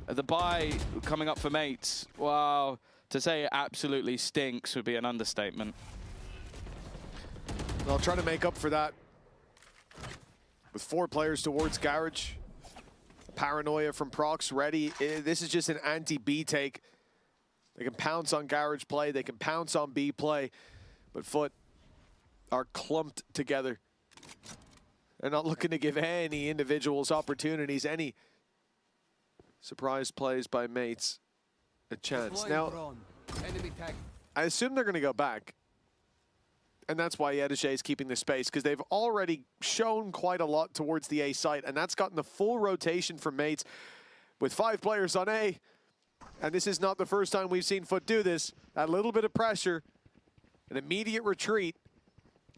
The buy coming up for Mates. Wow, to say it absolutely stinks would be an understatement. They'll try to make up for that with 4 players towards Garage. Paranoia from Prox ready. This is just an anti-B take. They can pounce on Garage play, they can pounce on B play, but Foot are clumped together. They're not looking to give any individuals opportunities, any surprise plays by Mates a chance. Now, I assume they're going to go back, and that's why Yedige is keeping the space, because they've already shown quite a lot towards the A site, and that's gotten the full rotation from Mates with 5 players on A. And this is not the first time we've seen Foot do this. That little bit of pressure an immediate retreat,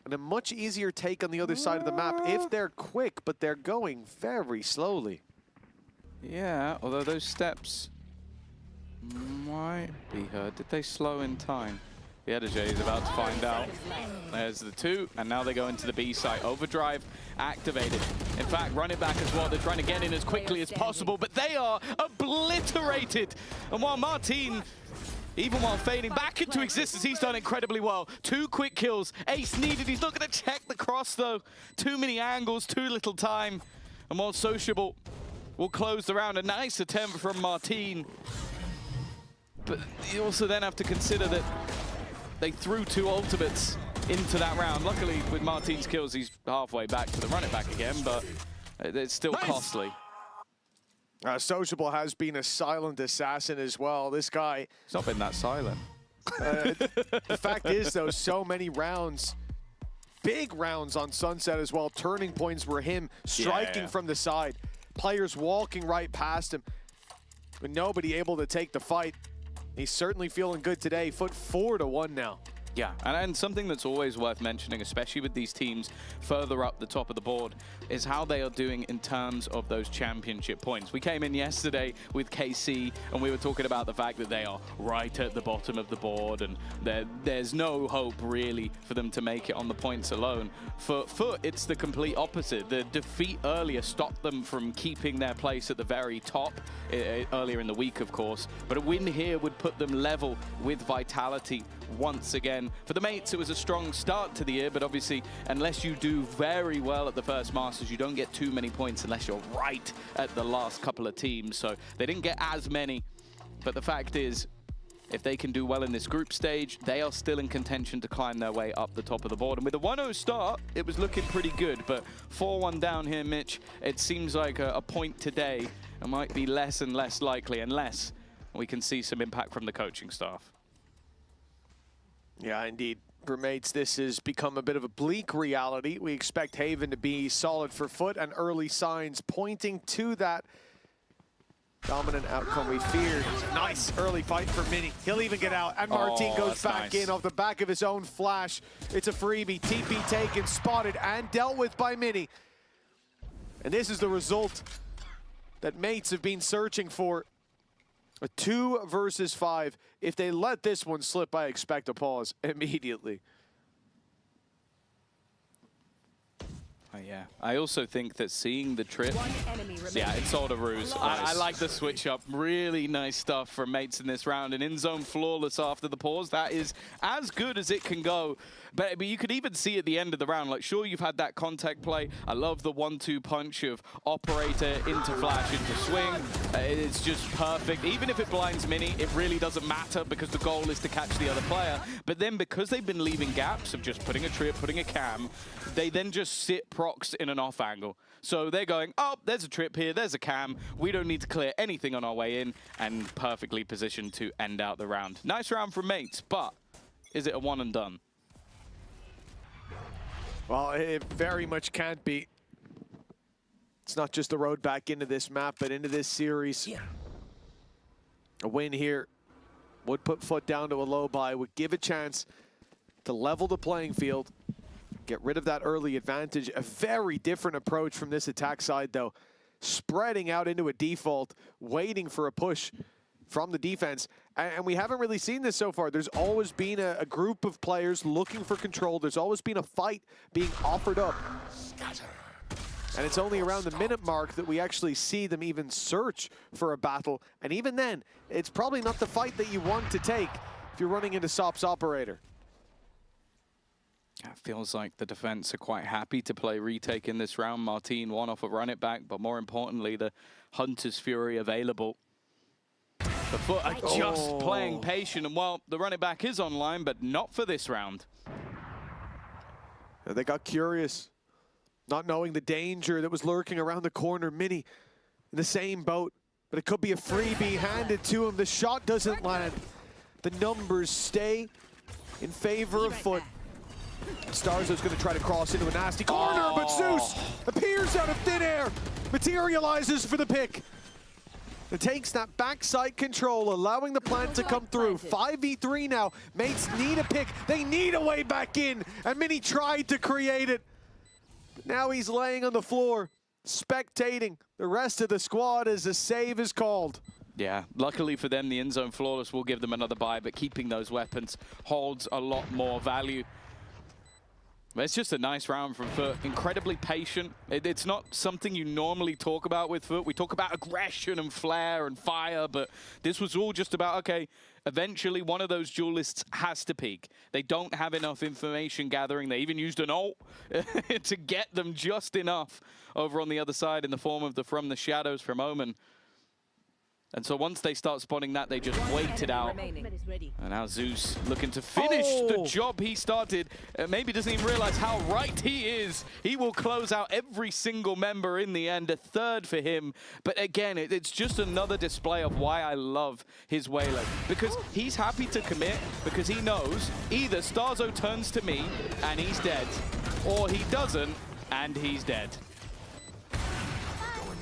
and a much easier take on the other side of the map if they're quick, but they're going very slowly. Yeah, although those steps might be heard. Did they slow in time? The editor is about to find out. There's the 2, and now they go into the B site. Overdrive activated. In fact, run it back as well. They're trying to get in as quickly as possible, but they are obliterated. And while Martin, even while fading back into existence, he's done incredibly well. 2 quick kills. Ace needed. He's not going to check the cross, though. Too many angles, too little time. And while Sociable will close the round, a nice attempt from Martin. But you also then have to consider that they threw 2 ultimates into that round. Luckily, with Martin's kills, he's halfway back to the run it back again, but it's still costly. Sociable has been a silent assassin as well. This guy... He's not been that silent. The fact is, though, so many rounds, big rounds on Sunset as well. Turning points were him striking from the side. Players walking right past him, but nobody able to take the fight. He's certainly feeling good today. Foot 4-1 now. Yeah, and something that's always worth mentioning, especially with these teams further up the top of the board, is how they are doing in terms of those championship points. We came in yesterday with KC, and we were talking about the fact that they are right at the bottom of the board, and there's no hope, really, for them to make it on the points alone. For Foot, it's the complete opposite. The defeat earlier stopped them from keeping their place at the very top, earlier in the week, of course, but a win here would put them level with Vitality once again. For the mates, it was a strong start to the year, but obviously, unless you do very well at the first Masters, you don't get too many points unless you're right at the last couple of teams. So they didn't get as many, but the fact is, if they can do well in this group stage, they are still in contention to climb their way up the top of the board. And with a 1-0 start, it was looking pretty good, but 4-1 down here, Mitch, it seems like a point today might be less and less likely unless we can see some impact from the coaching staff. Yeah, indeed. For mates, this has become a bit of a bleak reality. We expect Haven to be solid for Foot, and early signs pointing to that dominant outcome we feared. Nice early fight for Mini. He'll even get out, and Martin goes back in off the back of his own flash. It's a freebie. TP taken, spotted, and dealt with by Mini. And this is the result that mates have been searching for. A 2 versus 5. If they let this one slip, I expect a pause immediately. Yeah, I also think that seeing the trip, yeah, it's all the ruse. I like the switch up. Really nice stuff from mates in this round. And in-zone flawless after the pause. That is as good as it can go. But you could even see at the end of the round, like, sure, you've had that contact play. I love the 1-2 punch of operator into flash into swing. It's just perfect. Even if it blinds Mini, it really doesn't matter because the goal is to catch the other player. But then because they've been leaving gaps of just putting a trip, putting a cam, they then just sit procs in an off angle. So they're going, oh, there's a trip here, there's a cam. We don't need to clear anything on our way in, and perfectly positioned to end out the round. Nice round from mates, but is it a one and done? Well, it very much can't be. It's not just the road back into this map, but into this series. Yeah. A win here would put Foot down to a low bye, would give a chance to level the playing field, get rid of that early advantage. A very different approach from this attack side, though. Spreading out into a default, waiting for a push from the defense. And we haven't really seen this so far. There's always been a group of players looking for control. There's always been a fight being offered up. And it's only around the minute mark that we actually see them even search for a battle. And even then, it's probably not the fight that you want to take if you're running into Sop's operator. It feels like the defense are quite happy to play retake in this round. Martin one off a run it back, but more importantly, the Hunter's Fury available. The Foot are just playing patient, and while the run it back is online, but not for this round. They got curious, not knowing the danger that was lurking around the corner. Mini in the same boat, but it could be a freebie handed to him. The shot doesn't land. The numbers stay in favor of Foot. Starzo's going to try to cross into a nasty corner, but Zeus appears out of thin air, materializes for the pick. It takes that backside control, allowing the plant to come through. 5v3 now. Mates need a pick. They need a way back in. And Mini tried to create it. But now he's laying on the floor, spectating the rest of the squad as a save is called. Yeah, luckily for them, the end zone flawless will give them another buy, but keeping those weapons holds a lot more value. But it's just a nice round from Foot. Incredibly patient. It's not something you normally talk about with Foot. We talk about aggression and flair and fire, but this was all just about, okay, eventually one of those duelists has to peak. They don't have enough information gathering. They even used an ult to get them just enough over on the other side in the form of the From the Shadows from Omen. And so once they start spawning that, they just wait it out. And now Zeus looking to finish the job he started. Maybe doesn't even realize how right he is. He will close out every single member in the end, a third for him. But again, it's just another display of why I love his Wayland. Because he's happy to commit, because he knows either Starzo turns to me and he's dead, or he doesn't and he's dead.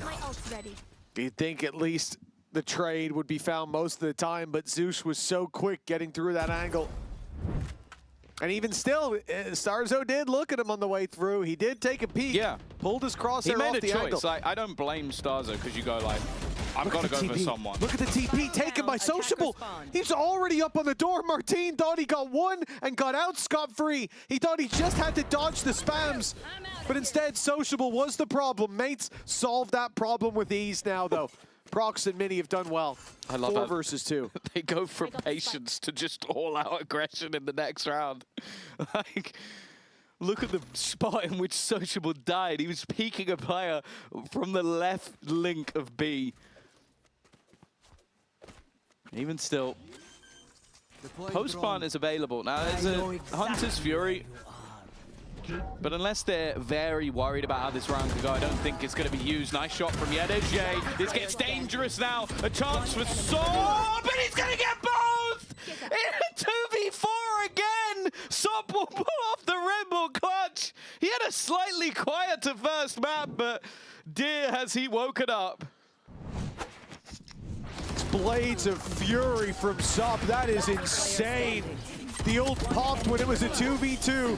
My ult's ready. You'd think at least the trade would be found most of the time, but Zeus was so quick getting through that angle. And even still, Starzo did look at him on the way through. He did take a peek. Yeah. Pulled his crosshair off the the angle. angle. Like, I don't blame Starzo because you go like, I've got to go for someone. Look at the TP taken by Sociable. He's already up on the door. Martin thought he got one and got out scot-free. He thought he just had to dodge the spams. But instead, Sociable was the problem. Mates solved that problem with ease now, though. Prox and Mini have done well. I love 4 versus 2. They go from patience to just all-out aggression in the next round. Like, look at the spot in which Sociable died. He was peeking a player from the left link of B. Even still, post-plant is available. Now, there's a Hunter's Fury. But unless they're very worried about how this round could go, I don't think it's going to be used. Nice shot from Yedej. This gets dangerous now. A chance for Sop, but he's going to get both! In a 2v4 again! Sop will pull off the Red Bull clutch. He had a slightly quieter first map, but dear has he woken up. Blades of Fury from Sop. That is insane. The ult popped when it was a 2v2.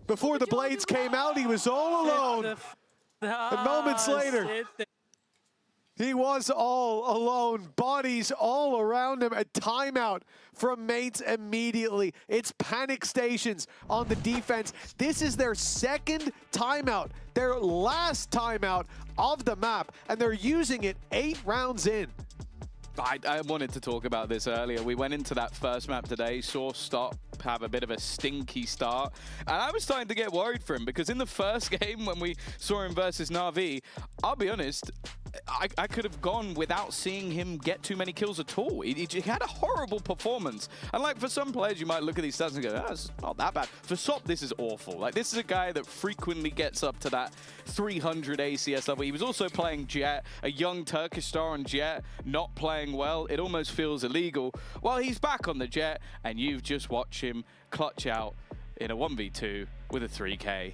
Before the blades came out, he was all alone. And moments later, he was all alone. Bodies all around him. A timeout from Mates immediately. It's panic stations on the defense. This is their second timeout, their last timeout of the map, and they're using it 8 rounds in. I wanted to talk about this earlier. We went into that first map today, saw Stop have a bit of a stinky start, and I was starting to get worried for him because in the first game when we saw him versus Na'Vi, I'll be honest, I could have gone without seeing him get too many kills at all. He had a horrible performance. And like for some players, you might look at these stats and go, oh, it's not that bad. For Sop, this is awful. Like this is a guy that frequently gets up to that 300 ACS level. He was also playing Jet, a young Turkish star on Jet, not playing well. It almost feels illegal. Well, he's back on the Jet, and you've just watched him clutch out in a 1v2 with a 3K.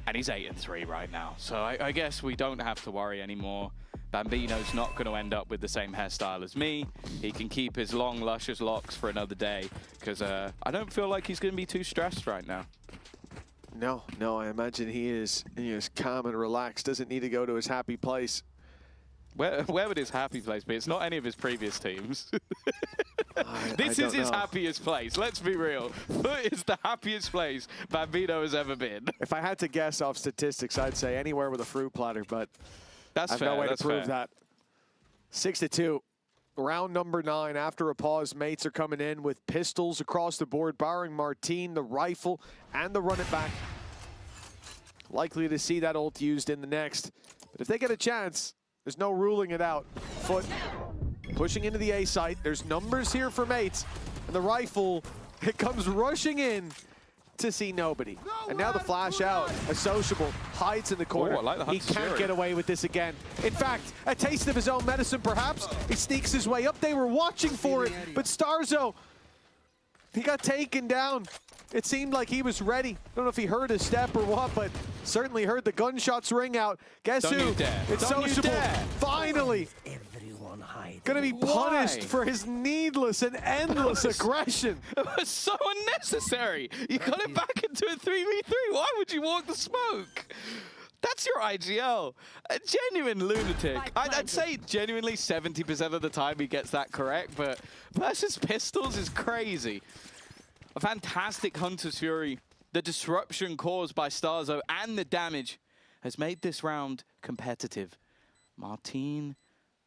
And he's 8-3 right now. So I guess we don't have to worry anymore. Bambino's not going to end up with the same hairstyle as me. He can keep his long, luscious locks for another day because I don't feel like he's going to be too stressed right now. No, I imagine he is calm and relaxed, doesn't need to go to his happy place. Where would his happy place be? It's not any of his previous teams. This is his happiest place, let's be real. Foot is the happiest place Bambino has ever been. If I had to guess off statistics, I'd say anywhere with a fruit platter, but that's I have fair, no way to prove that. 6-2, round number 9. After a pause, Mates are coming in with pistols across the board, barring Martin, the rifle, and the run it back. Likely to see that ult used in the next. But if they get a chance, there's no ruling it out. Foot pushing into the A site. There's numbers here for Mates. And the rifle, it comes rushing in to see nobody. And now the flash out. A Sociable hides in the corner. He can't get away with this again. In fact, a taste of his own medicine, perhaps. He sneaks his way up. They were watching for it. But Starzo, he got taken down. It seemed like he was ready. I don't know if he heard his step or what, but certainly heard the gunshots ring out. Guess who? It's Sociable. Finally. Gonna be punished for his needless and endless aggression. It was so unnecessary. You got it back into a 3v3. Why would you walk the smoke? That's your IGL. A genuine lunatic. I'd say genuinely 70% of the time he gets that correct, but versus pistols is crazy. A fantastic Hunter's Fury. The disruption caused by Starzo and the damage has made this round competitive. Martine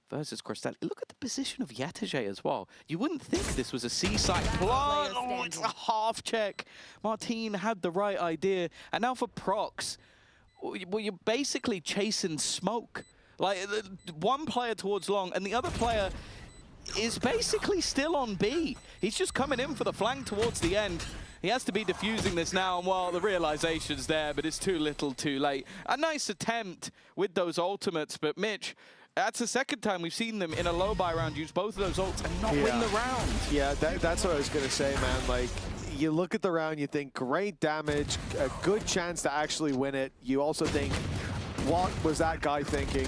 versus Cristal. Look at the position of Yetege as well. You wouldn't think this was a C-side plug. Oh, it's a half check. Martine had the right idea. And now for Prox, well, you're basically chasing smoke. Like, one player towards long, and the other player is basically still on B. He's just coming in for the flank towards the end. He has to be defusing this now, and well, the realization's there, but it's too little too late. A nice attempt with those ultimates, but Mitch, that's the second time we've seen them in a low buy round use both of those ults and not win the round. Yeah, that's what I was going to say, man. Like, you look at the round, you think great damage, a good chance to actually win it. You also think, what was that guy thinking?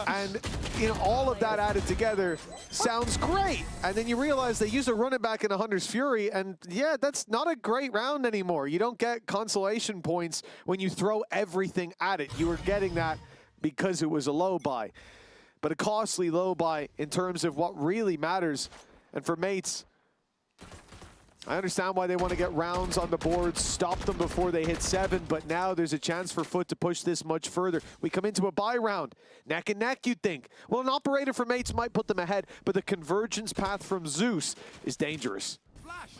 And you know, all of that added together sounds great. And then you realize they use a run it back in a Hunter's Fury, and yeah, that's not a great round anymore. You don't get consolation points when you throw everything at it. You were getting that because it was a low buy, but a costly low buy in terms of what really matters. And for Mates, I understand why they want to get rounds on the board, stop them before they hit 7, but now there's a chance for Foot to push this much further. We come into a buy round, neck and neck, you'd think. Well, an operator for Mates might put them ahead, but the convergence path from Zeus is dangerous.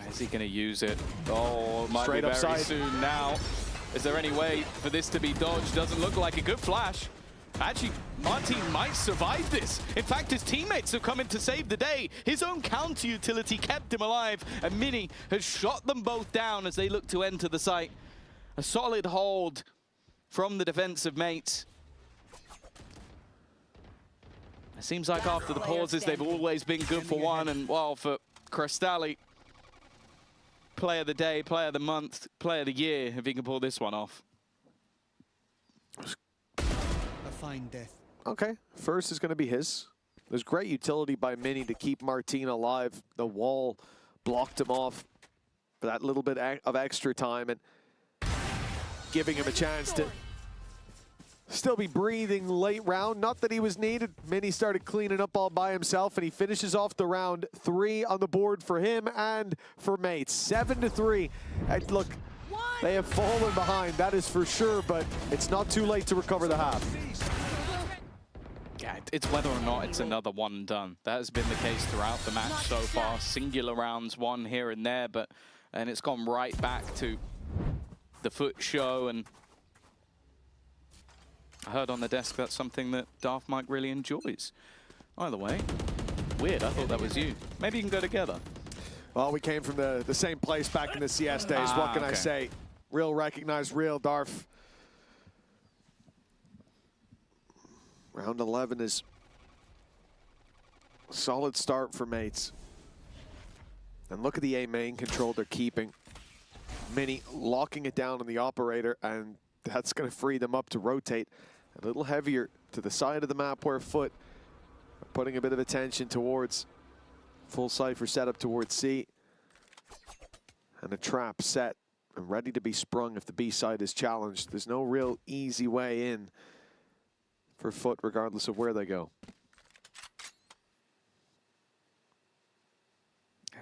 Is he going to use it? Oh, might Straight be very upside. soon now. Is there any way for this to be dodged? Doesn't look like a good flash. Actually, Martine might survive this. In fact, his teammates have come in to save the day. His own counter utility kept him alive, and Mini has shot them both down as they look to enter the site. A solid hold from the defensive Mates. It seems like after the pauses, they've always been good for one, and well, for Cristalli, player of the day, player of the month, player of the year, if he can pull this one off. Fine death. Okay, first is going to be his. There's great utility by Mini to keep Martine alive. The wall blocked him off for that little bit of extra time and giving him a chance to still be breathing late round. Not that he was needed. Mini started cleaning up all by himself, and he finishes off the round. 3 on the board for him and for Mates. 7-3. And look, they have fallen behind, that is for sure, but it's not too late to recover the half. Yeah, it's whether or not it's another one and done. That has been the case throughout the match so far. Singular rounds, one here and there, and it's gone right back to the Foot show. And I heard on the desk that's something that Daft Mike really enjoys. Either way, weird, I thought that was you. Maybe you can go together. Well, we came from the same place back in the CS days. What can I say? Real recognized, real Darf. Round 11 is a solid start for Mates. And look at the A main control they're keeping. Mini locking it down on the operator, and that's going to free them up to rotate a little heavier to the side of the map where Foot are putting a bit of attention towards. Full Cypher setup towards C. And a trap set and ready to be sprung if the B side is challenged. There's no real easy way in for Foot, regardless of where they go.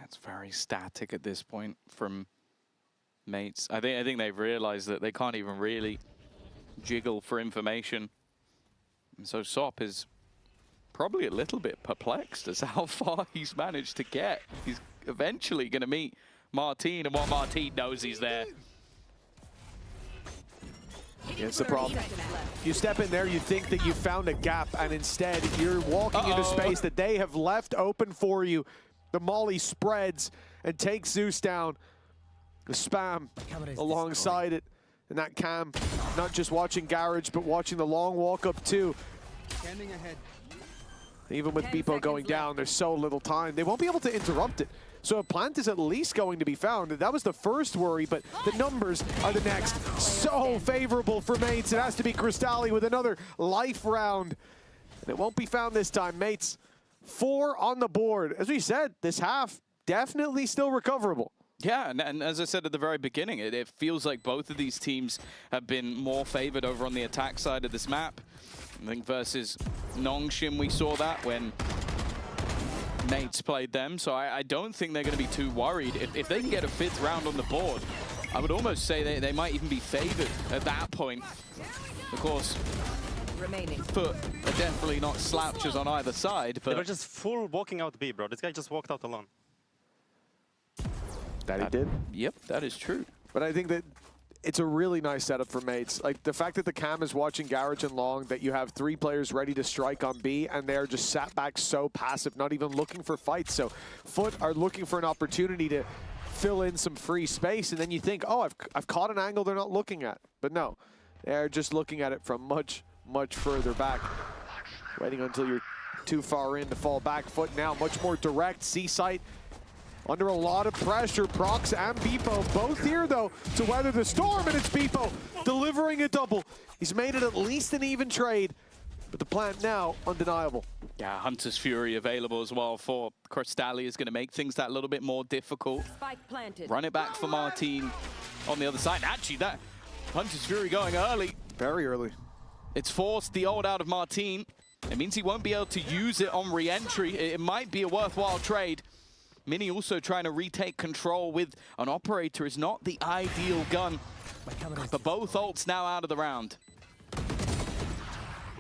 It's very static at this point from Mates. I think they've realized that they can't even really jiggle for information. And so Sop is probably a little bit perplexed as to how far he's managed to get. He's eventually going to meet Martine, and what Martine knows he's there. It's the problem. You step in there, you think that you found a gap, and instead you're walking into space that they have left open for you. The molly spreads and takes Zeus down. The spam alongside it. And that Cam, not just watching Garage, but watching the long walk up too. Standing ahead. Even with Beepo going down, there's so little time. They won't be able to interrupt it. So a plant is at least going to be found. That was the first worry, but the numbers are the next. So favorable for Mates. It has to be Cristalli with another life round. And it won't be found this time. Mates 4 on the board. As we said, this half definitely still recoverable. Yeah, and as I said at the very beginning, it feels like both of these teams have been more favored over on the attack side of this map. I think versus Nongshim, we saw that when Mates played them, so I don't think they're going to be too worried. If they can get a 5th round on the board, I would almost say they might even be favored at that point. Of course, Foot are definitely not slouches on either side, but... They were just full walking out B, bro. This guy just walked out alone. That he did? Yep, that is true. But I think that it's a really nice setup for Mates. Like, the fact that the cam is watching Garage and Long, that you have 3 players ready to strike on B, and they're just sat back so passive, not even looking for fights. So Foot are looking for an opportunity to fill in some free space, and then you think, oh, I've caught an angle they're not looking at. But no, they're just looking at it from much further back. Waiting until you're too far in to fall back. Foot now much more direct. C-site under a lot of pressure. Prox and Beepo both here, though, to weather the storm, and it's Beepo delivering a double. He's made it at least an even trade, but the plant now undeniable. Yeah, Hunter's Fury available as well for Crystalli is going to make things that little bit more difficult. Run it back for Martin on the other side. Actually, that Hunter's Fury going early. Very early. It's forced the ult out of Martin. It means he won't be able to use it on re-entry. It might be a worthwhile trade. Mini also trying to retake control with an operator is not the ideal gun. But both ults now out of the round.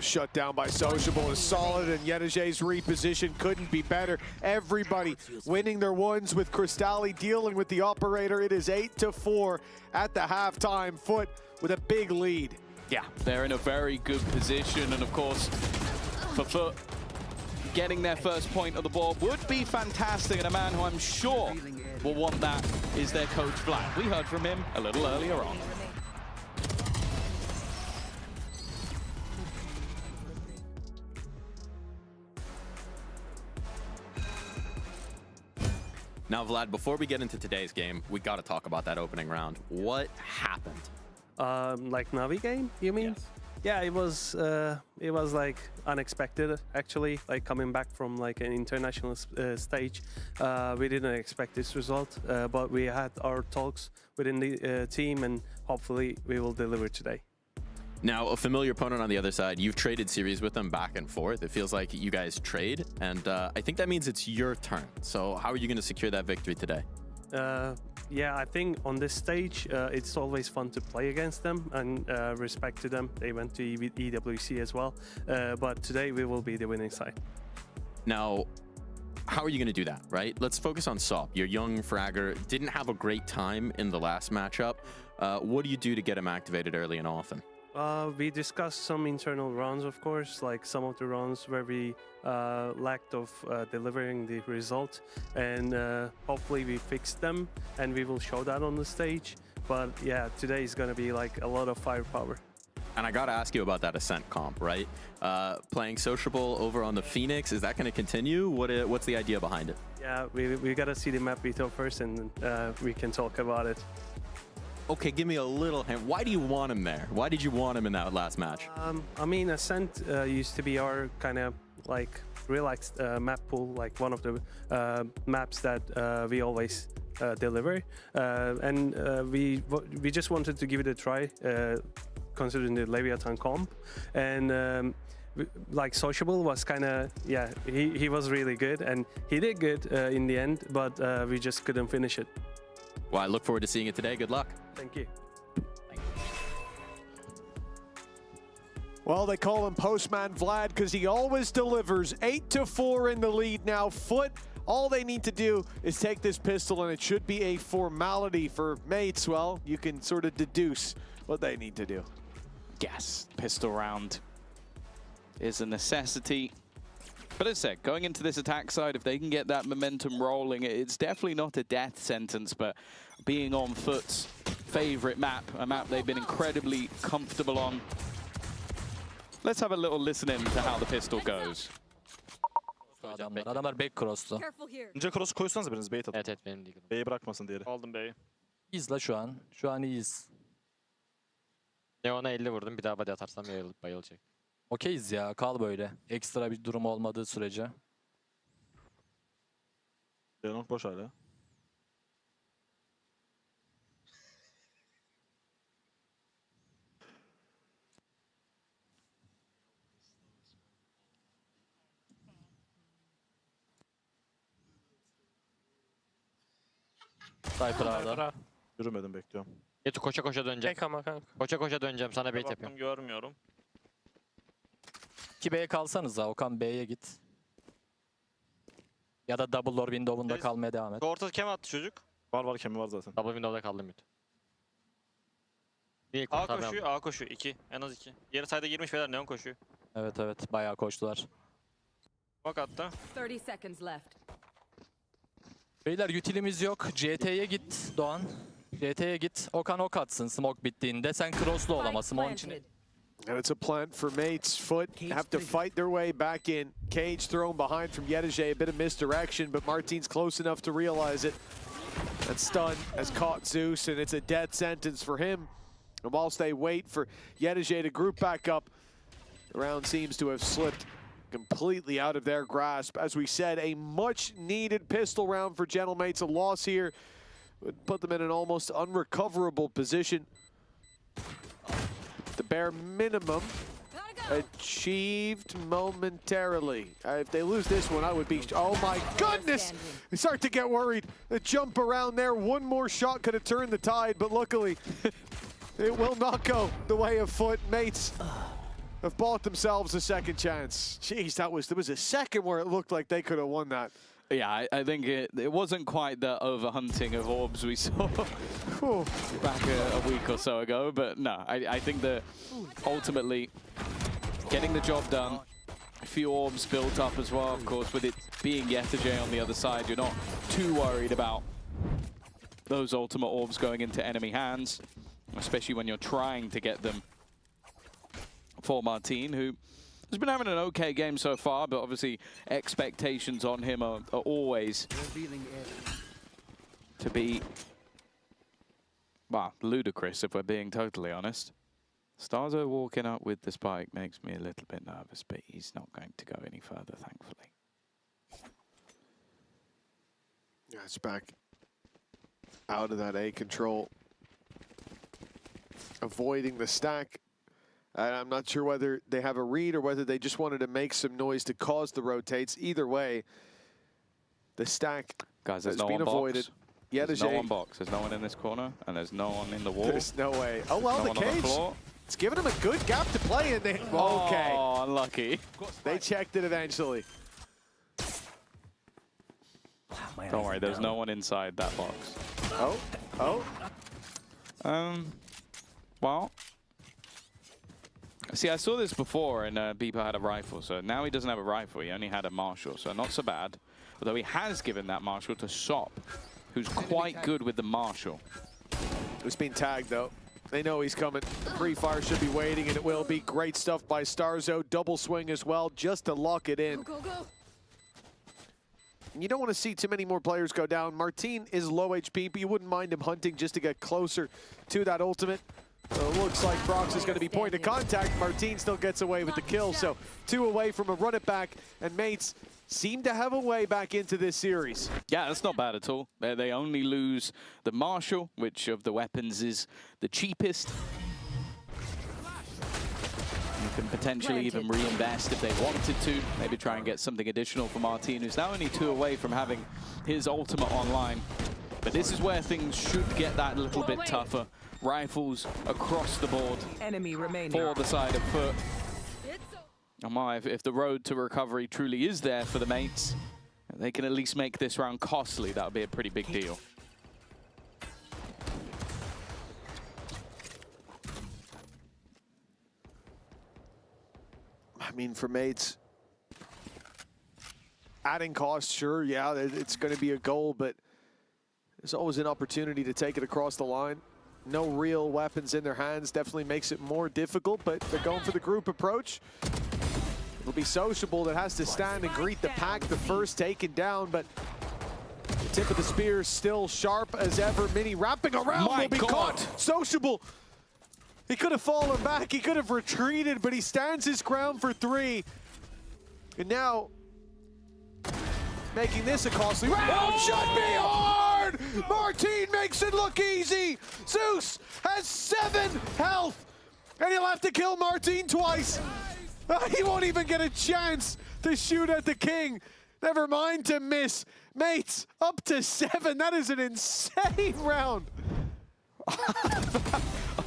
Shut down by Sociable is solid, and Yennege's reposition couldn't be better. Everybody winning their ones with Crystalli dealing with the operator. It is 8-4 at the halftime. Foot with a big lead. Yeah, they're in a very good position, and of course, for Foot, getting their first point of the board would be fantastic, and a man who I'm sure will want that is their coach, Vlad. We heard from him a little earlier on. Now, Vlad, before we get into today's game, we got to talk about that opening round. What happened? Like Navi game, you mean? Yes. Yeah, it was like unexpected actually. Like coming back from like an international stage, we didn't expect this result, but we had our talks within the team, and hopefully we will deliver today. Now, a familiar opponent on the other side, you've traded series with them back and forth. It feels like you guys trade, and I think that means it's your turn. So how are you going to secure that victory today? Yeah, I think on this stage, it's always fun to play against them, and respect to them. They went to EWC as well, but today we will be the winning side. Now, how are you going to do that, right? Let's focus on Sop. Your young fragger didn't have a great time in the last matchup. What do you do to get him activated early and often? We discussed some internal runs, of course, like some of the runs where we lacked of delivering the result, and hopefully we fixed them, and we will show that on the stage. But yeah, today is going to be like a lot of firepower. And I got to ask you about that Ascent comp, right? Playing Sociable over on the Phoenix, is that going to continue? What's the idea behind it? Yeah, we got to see the map veto first, and we can talk about it. Okay, give me a little hint. Why do you want him there? Why did you want him in that last match? I mean, Ascent used to be our kind of like relaxed map pool, like one of the maps that we always deliver, and we just wanted to give it a try, considering the Leviathan comp, and like Sociable was kind of, yeah, he was really good, and he did good in the end, but we just couldn't finish it. Well, I look forward to seeing it today. Good luck. Thank you. Well, they call him Postman Vlad because he always delivers. 8-4 in the lead now. Foot, all they need to do is take this pistol, and it should be a formality for Mates. Well, you can sort of deduce what they need to do. Yes, pistol round is a necessity. But as I said, going into this attack side, if they can get that momentum rolling, it's definitely not a death sentence, but being on Foot's favorite map, a map they've been incredibly comfortable on. Let's have a little listen in to how the pistol goes. Adamlar back cross'tu. Önce cross koysanız biriniz bait atın. Evet benim ligim. B'yi bırakmasın diğeri. Aldım B'yi. İyiyiz la şu an. Şu an iyiyiz. Neon'a 50 vurdum. Bir daha body atarsam bayılacak. Okeyiz ya. Kal böyle. Ekstra bir durum olmadığı sürece. Long boş hala. Cypher A'da. Yürümedim, bekliyorum. Yetu koşa koşa döneceğim. Tek ama kanka. Koşa koşa döneceğim, sana bait Baktım, yapıyorum. görmüyorum. 2B'ye kalsanıza, Okan B'ye git. Ya da double door window'unda kalmaya devam et. Orta kem attı çocuk. Var kemi var zaten. Double window'da kaldım mid. Bir A kurtarma koşuyor, A koşuyor. 2. En az 2. Diğeri sayda girmiş beyler, neon koşuyor. Evet bayağı koştular. Bak hatta. 30 seconds left. Beyler utilimiz yok. CT'ye git Doğan. CT'ye git. Okan ok atsın smoke bittiğinde. Sen cross'lu ol ama smoke'un içine. And it's a plant for Mates. Foot have to fight their way back in. Cage thrown behind from Yedije. A bit of misdirection, but Martin's close enough to realize it. And stun has caught Zeus, and it's a death sentence for him. And whilst they wait for Yedije to group back up, the round seems to have slipped completely out of their grasp. As we said, a much-needed pistol round for Gentlemates. A loss here would put them in an almost unrecoverable position. The bare minimum achieved momentarily. If they lose this one, I would be, oh my goodness! I start to get worried. The jump around there, one more shot could have turned the tide, but luckily it will not go the way of Foot. Mates have bought themselves a second chance. Jeez, there was a second where it looked like they could have won that. Yeah, I think it wasn't quite the overhunting of orbs we saw back a week or so ago, but no, I think that ultimately getting the job done, a few orbs built up as well, of course, with it being Yetije on the other side, you're not too worried about those ultimate orbs going into enemy hands, especially when you're trying to get them for Martin, who has been having an okay game so far, but obviously expectations on him are always to be, well, ludicrous if we're being totally honest. Starzo walking up with the spike makes me a little bit nervous, but he's not going to go any further, thankfully. Yeah, it's back out of that A control. Avoiding the stack. I'm not sure whether they have a read or whether they just wanted to make some noise to cause the rotates. Either way, the stack Guys, there's has no been one avoided. Box. There's no one box. There's no one in this corner, and there's no one in the wall. There's no way. Oh, well, no the Cage. It's given him a good gap to play in. Okay. Oh, unlucky. They checked it eventually. Don't worry, there's no one inside that box. Oh. Well. See, I saw this before, and Beeper had a rifle, so now he doesn't have a rifle. He only had a Marshall, so not so bad. Although he has given that Marshall to Sop, who's quite good with the Marshall. It's been tagged, though. They know he's coming. Free fire should be waiting, and it will be. Great stuff by Starzo. Double swing as well, just to lock it in. Go. You don't want to see too many more players go down. Martin is low HP, but you wouldn't mind him hunting just to get closer to that ultimate. So it looks like Prox is going to be point of contact. Martin still gets away with the kill, so 2 away from a run it back, and Mates seem to have a way back into this series. Yeah, that's not bad at all. They only lose the Marshall, which of the weapons is the cheapest. You can potentially even reinvest if they wanted to. Maybe try and get something additional for Martin, who's now only 2 away from having his ultimate online. But this is where things should get that little bit tougher. Rifles across the board for the side of Foot. If the road to recovery truly is there for the Mates, they can at least make this round costly. That would be a pretty big deal. I mean, for Mates, adding cost, sure, yeah, it's going to be a goal, but there's always an opportunity to take it across the line. No real weapons in their hands definitely makes it more difficult, but they're going for the group approach. It'll be Sociable that has to stand and greet the pack, the first taken down, but the tip of the spear is still sharp as ever. Mini wrapping around will be caught. Sociable, he could have fallen back, he could have retreated, but he stands his ground for 3. And now making this a costly round. Should be hard! Martin makes it look easy. Zeus has 7 health, and he'll have to kill Martin twice. He won't even get a chance to shoot at the king. Never mind to miss. Mates, up to 7. That is an insane round.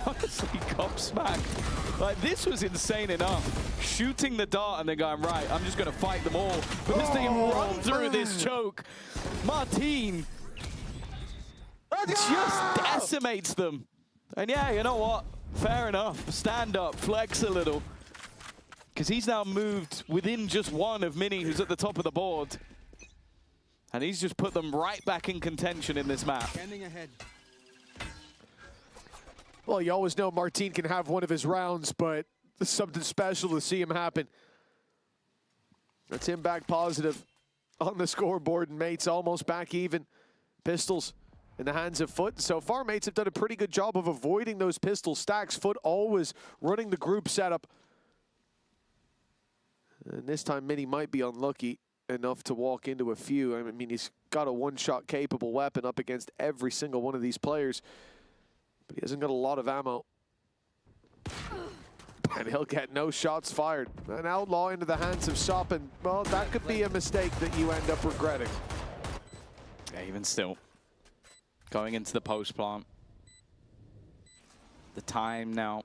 Honestly, gobsmacked. Like, this was insane enough. Shooting the dart and then going, right, I'm just going to fight them all. Because they run through this choke. Martin just decimates them. And yeah, you know what? Fair enough. Stand up, flex a little. Because he's now moved within just one of Mini, who's at the top of the board. And he's just put them right back in contention in this map. Standing ahead. Well, you always know Martin can have one of his rounds, but it's something special to see him happen. That's him back positive on the scoreboard, and Mates almost back even. Pistols in the hands of Foot. So far, Mates have done a pretty good job of avoiding those pistol stacks. Foot always running the group setup. And this time, Mini might be unlucky enough to walk into a few. I mean, he's got a one-shot capable weapon up against every single one of these players. But he hasn't got a lot of ammo. And he'll get no shots fired. An outlaw into the hands of Sop, and well, that could be a mistake that you end up regretting. Yeah, even still. Going into the post plant. The time now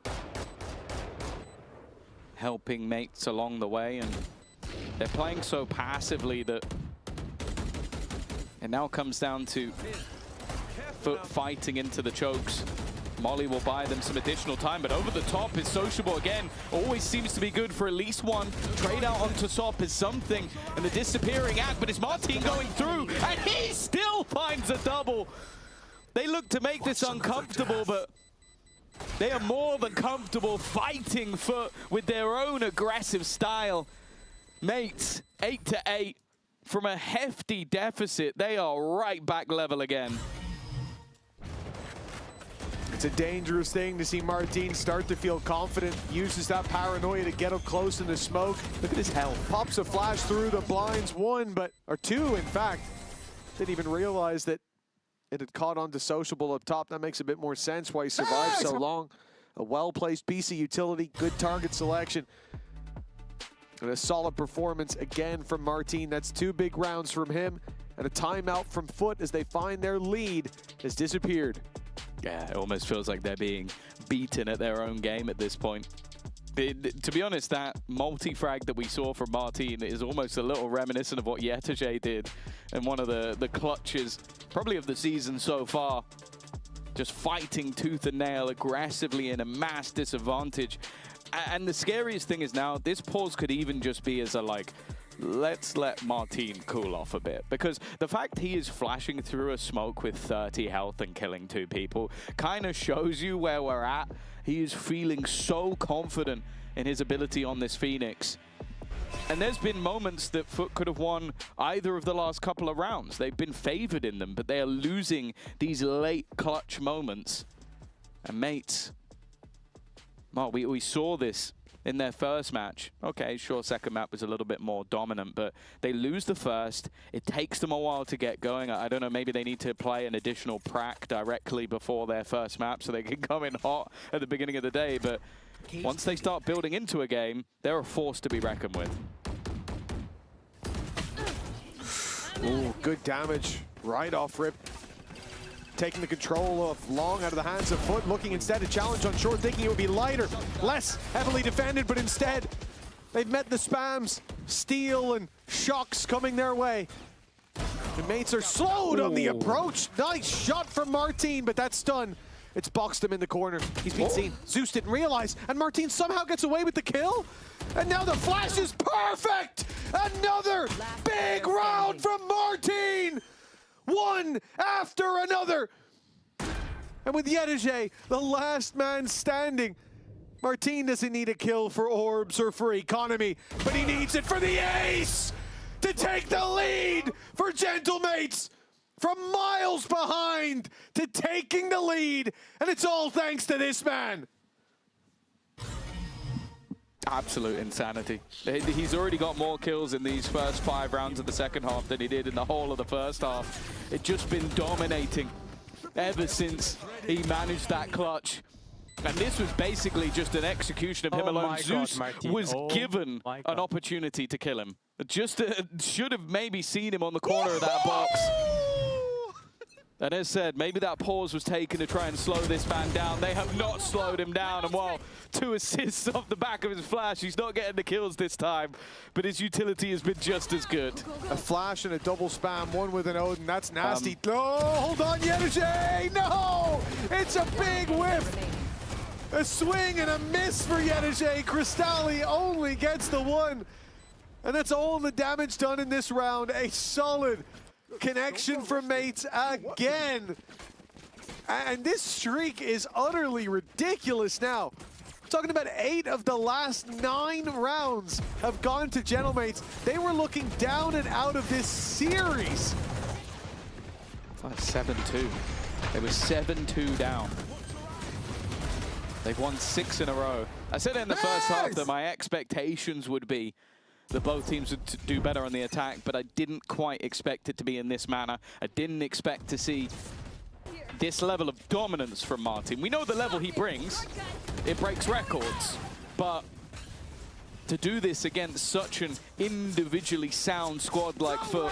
helping Mates along the way, and they're playing so passively that it now comes down to Foot fighting into the chokes. Molly will buy them some additional time, but over the top is Sociable again. Always seems to be good for at least one. Trade out onto Sop is something, and the disappearing act, but it's Martin going through, and he still finds a double. They look to make this uncomfortable, but they are more than comfortable fighting Foot with their own aggressive style. Mates, 8-8 from a hefty deficit. They are right back level again. It's a dangerous thing to see Martin start to feel confident, uses that paranoia to get up close in the smoke. Look at his health. Pops a flash through the blinds, or two, in fact. Didn't even realize that it had caught on to Sociable up top. That makes a bit more sense why he survived so long. A well-placed piece of utility, good target selection. And a solid performance again from Martin. That's 2 big rounds from him. And a timeout from Foot as they find their lead has disappeared. Yeah, it almost feels like they're being beaten at their own game at this point. To be honest, that multi-frag that we saw from Martin is almost a little reminiscent of what Yetege did in one of the clutches, probably of the season so far. Just fighting tooth and nail aggressively in a mass disadvantage. And the scariest thing is now, this pause could even just be as a like, let's let Martin cool off a bit. Because the fact he is flashing through a smoke with 30 health and killing 2 people kind of shows you where we're at. He is feeling so confident in his ability on this Phoenix. And there's been moments that Foot could have won either of the last couple of rounds. They've been favored in them, but they are losing these late clutch moments. And Mates, well, we saw this in their first match. Okay, sure, second map was a little bit more dominant, but they lose the first. It takes them a while to get going. I don't know, maybe they need to play an additional prac directly before their first map so they can come in hot at the beginning of the day, but once they start building into a game, they're a force to be reckoned with. Ooh, good damage right off rip. Taking the control of Long out of the hands of Foot, looking instead to challenge on short, thinking it would be lighter, less heavily defended, but instead they've met the spams, steel and shocks coming their way. The Mates are slowed on the approach. Nice shot from Martin, but that's done. It's boxed him in the corner. He's been seen. Zeus didn't realize, and Martin somehow gets away with the kill. And now the flash is perfect! Another big round from Martin! One after another. And with Yetege, the last man standing, Martin doesn't need a kill for orbs or for economy, but he needs it for the ace to take the lead for Gentlemates. From miles behind to taking the lead, and it's all thanks to this man. Absolute insanity. He's already got more kills in these first 5 rounds of the second half than he did in the whole of the first half. It's just been dominating ever since he managed that clutch. And this was basically just an execution of him alone. Zeus was given an opportunity to kill him. Just should have maybe seen him on the corner of that box. And as said, maybe that pause was taken to try and slow this man down. They have not slowed him down. And while 2 assists off the back of his flash, he's not getting the kills this time. But his utility has been just as good. A flash and a double spam, one with an Odin. That's nasty. Oh, hold on, Yedige! No! It's a big whiff! A swing and a miss for Yedige. Crystalli only gets the one. And that's all the damage done in this round. A solid connection from mates again. And this streak is utterly ridiculous now. We're talking about 8 of the last 9 rounds have gone to Gentlemates. They were looking down and out of this series. 7-2. They were 7-2 down. They've won 6 in a row. I said in the first half that my expectations would be that both teams would do better on the attack, but I didn't quite expect it to be in this manner. I didn't expect to see this level of dominance from Martin. We know the level he brings. It breaks records. But to do this against such an individually sound squad like Foot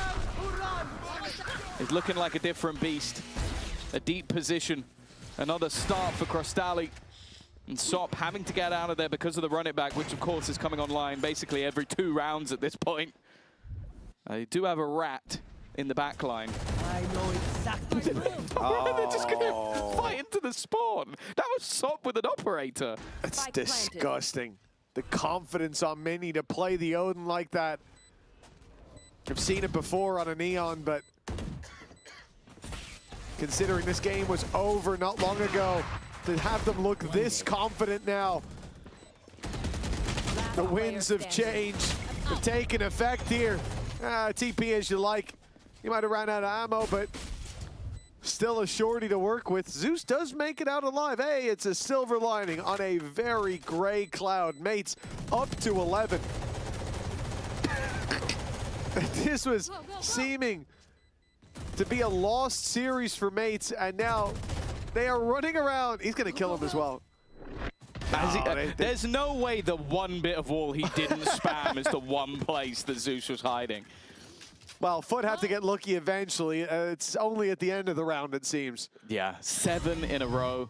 is looking like a different beast. A deep position. Another start for Crystalli. And Sop having to get out of there because of the run it back, which of course is coming online basically every 2 rounds at this point. They do have a rat in the back line. I know exactly. They're just going to fight into the spawn. That was Sop with an operator. That's disgusting. The confidence on Mini to play the Odin like that. I've seen it before on a Neon, but considering this game was over not long ago, to have them look this confident now. The winds have changed, have taken effect here. TP as you like. You might have ran out of ammo, but still a shorty to work with. Zeus does make it out alive. Hey, it's a silver lining on a very gray cloud. Mates up to 11. This was seeming to be a lost series for Mates, and now they are running around. He's going to kill him as well. There's no way the one bit of wall he didn't spam is the one place that Zeus was hiding. Well, Foot have to get lucky eventually. It's only at the end of the round, it seems. Yeah, 7 in a row.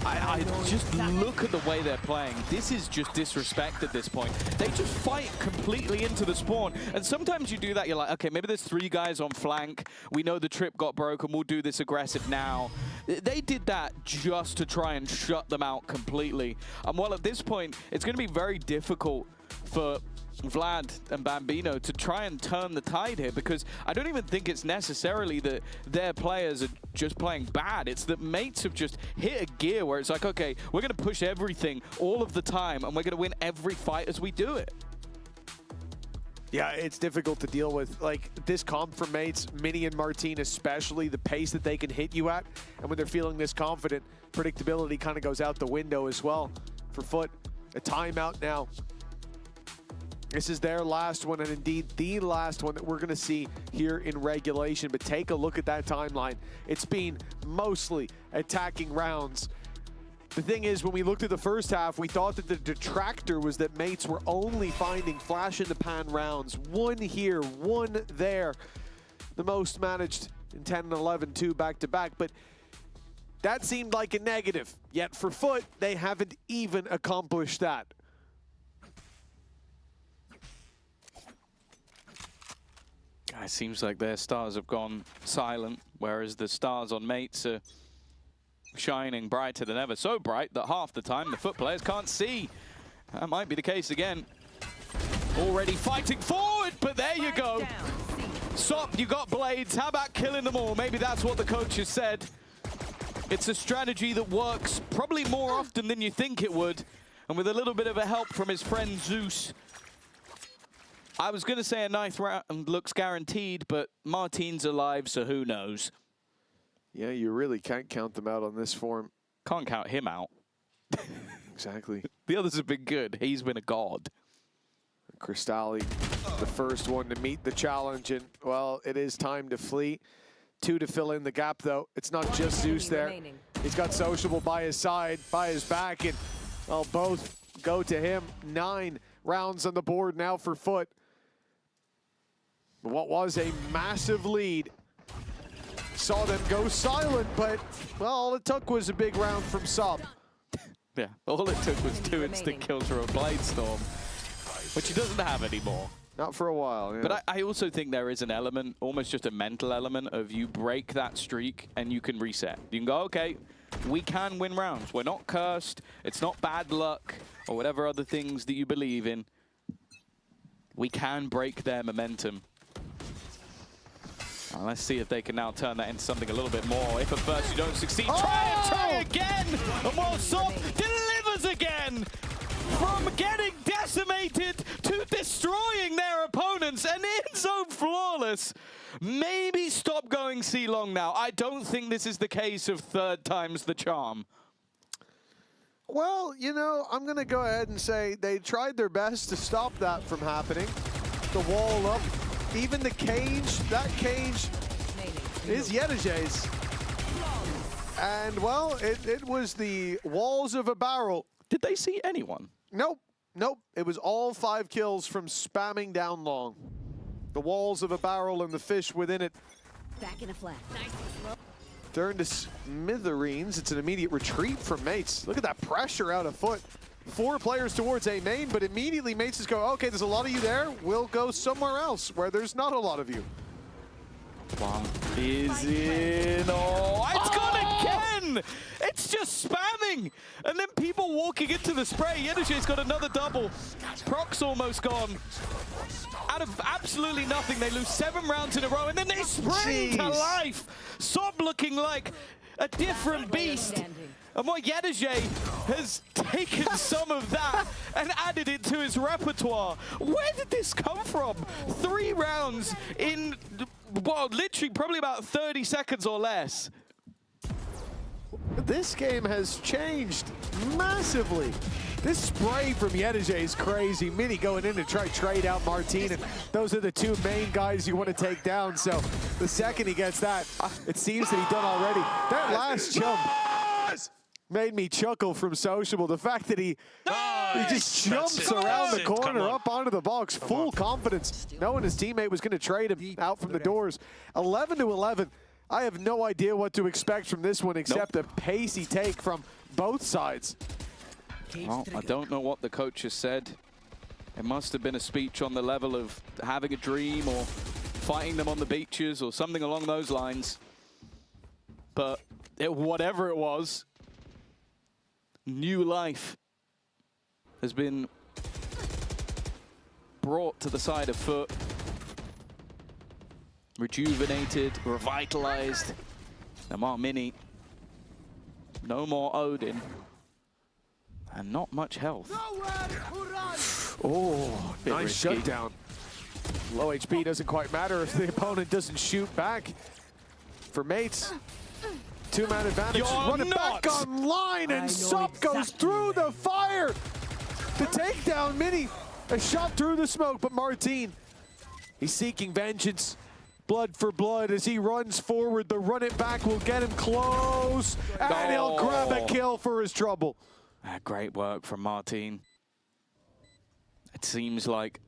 I just look at the way they're playing. This is just disrespect at this point. They just fight completely into the spawn. And sometimes you do that, you're like, okay, maybe there's 3 guys on flank. We know the trip got broken. We'll do this aggressive now. They did that just to try and shut them out completely. And while at this point, it's going to be very difficult for Vlad and Bambino to try and turn the tide here, because I don't even think it's necessarily that their players are just playing bad. It's that Mates have just hit a gear where it's like, okay, we're going to push everything all of the time and we're going to win every fight as we do it. Yeah, it's difficult to deal with. Like, this comp for Mates, Mini and Martin especially, the pace that they can hit you at, and when they're feeling this confident, predictability kind of goes out the window as well. For Foot, a timeout now. This is their last one, and indeed the last one that we're going to see here in regulation. But take a look at that timeline. It's been mostly attacking rounds. The thing is, when we looked at the first half, we thought that the detractor was that Mates were only finding flash in the pan rounds. 1 here, 1 there. The most managed in 10 and 11, 2 back-to-back. But that seemed like a negative. Yet for Foot, they haven't even accomplished that. It seems like their stars have gone silent, whereas the stars on Mates are shining brighter than ever. So bright that half the time the Foot players can't see. That might be the case again. Already fighting forward, but there you go. Sop, you got blades. How about killing them all? Maybe that's what the coach has said. It's a strategy that works probably more often than you think it would. And with a little bit of a help from his friend Zeus, I was going to say a ninth round looks guaranteed, but Martin's alive, so who knows? Yeah, you really can't count them out on this form. Can't count him out. Exactly. The others have been good. He's been a god. Cristalli, the first one to meet the challenge, and, well, it is time to flee. 2 to fill in the gap, though. It's not just Zeus there. He's got Sociable by his side, by his back, and, well, both go to him. 9 rounds on the board now for Foot. What was a massive lead. Saw them go silent, but, well, all it took was a big round from Sop. Yeah, all it took was 2 instant kills from a Blade Storm, which he doesn't have anymore. Not for a while, yeah. But I also think there is an element, almost just a mental element, of you break that streak and you can reset. You can go, okay, we can win rounds. We're not cursed. It's not bad luck or whatever other things that you believe in. We can break their momentum. Well, let's see if they can now turn that into something a little bit more. If at first you don't succeed, try again! And while Sop delivers again! From getting decimated to destroying their opponents and in zone flawless. Maybe stop going C-long now. I don't think this is the case of 3rd time's the charm. Well, you know, I'm going to go ahead and say they tried their best to stop that from happening. The wall up, even the cage, that cage is Yedijay's. And, well, it was the walls of a barrel. Did they see anyone? Nope. Nope. It was all 5 kills from spamming down long. The walls of a barrel and the fish within it. Back in a flat. Turn to smithereens. It's an immediate retreat from Mates. Look at that pressure out of Foot. 4 players towards A main, but immediately Mates just go, okay, there's a lot of you there. We'll go somewhere else where there's not a lot of you. One is in. Oh, it's gone again! It's just spamming! And then people walking into the spray. Yedijay's got another double. Proc's almost gone. Out of absolutely nothing, they lose 7 rounds in a row, and then they spring to life. Sob looking like a different beast. And what Yedijay has taken some of that and added it to his repertoire. Where did this come from? 3 rounds in, well, literally probably about 30 seconds or less. This game has changed massively. This spray from Yedijay is crazy. Mini going in to try trade out Martin, and those are the 2 main guys you want to take down. So the second he gets that, it seems that he done already. That last jump made me chuckle from Sociable. The fact that he just jumps around the corner, up onto the box, full confidence, knowing his teammate was going to trade him out from the doors. 11 to 11. I have no idea what to expect from this one except a pacey take from both sides. Well, I don't know what the coach has said. It must have been a speech on the level of having a dream or fighting them on the beaches or something along those lines. But whatever it was, new life has been brought to the side of Foot. Rejuvenated, revitalized. No more Mini. No more Odin. And not much health. Oh, nice shutdown. Low HP doesn't quite matter if the opponent doesn't shoot back. For Mates, 2-man advantage. Running back online, and Sup goes through the fire. The takedown, Mini. A shot through the smoke, but Martin, he's seeking vengeance. Blood for blood as he runs forward. The run it back will get him close, and he'll grab a kill for his trouble. Great work from Martin. It seems like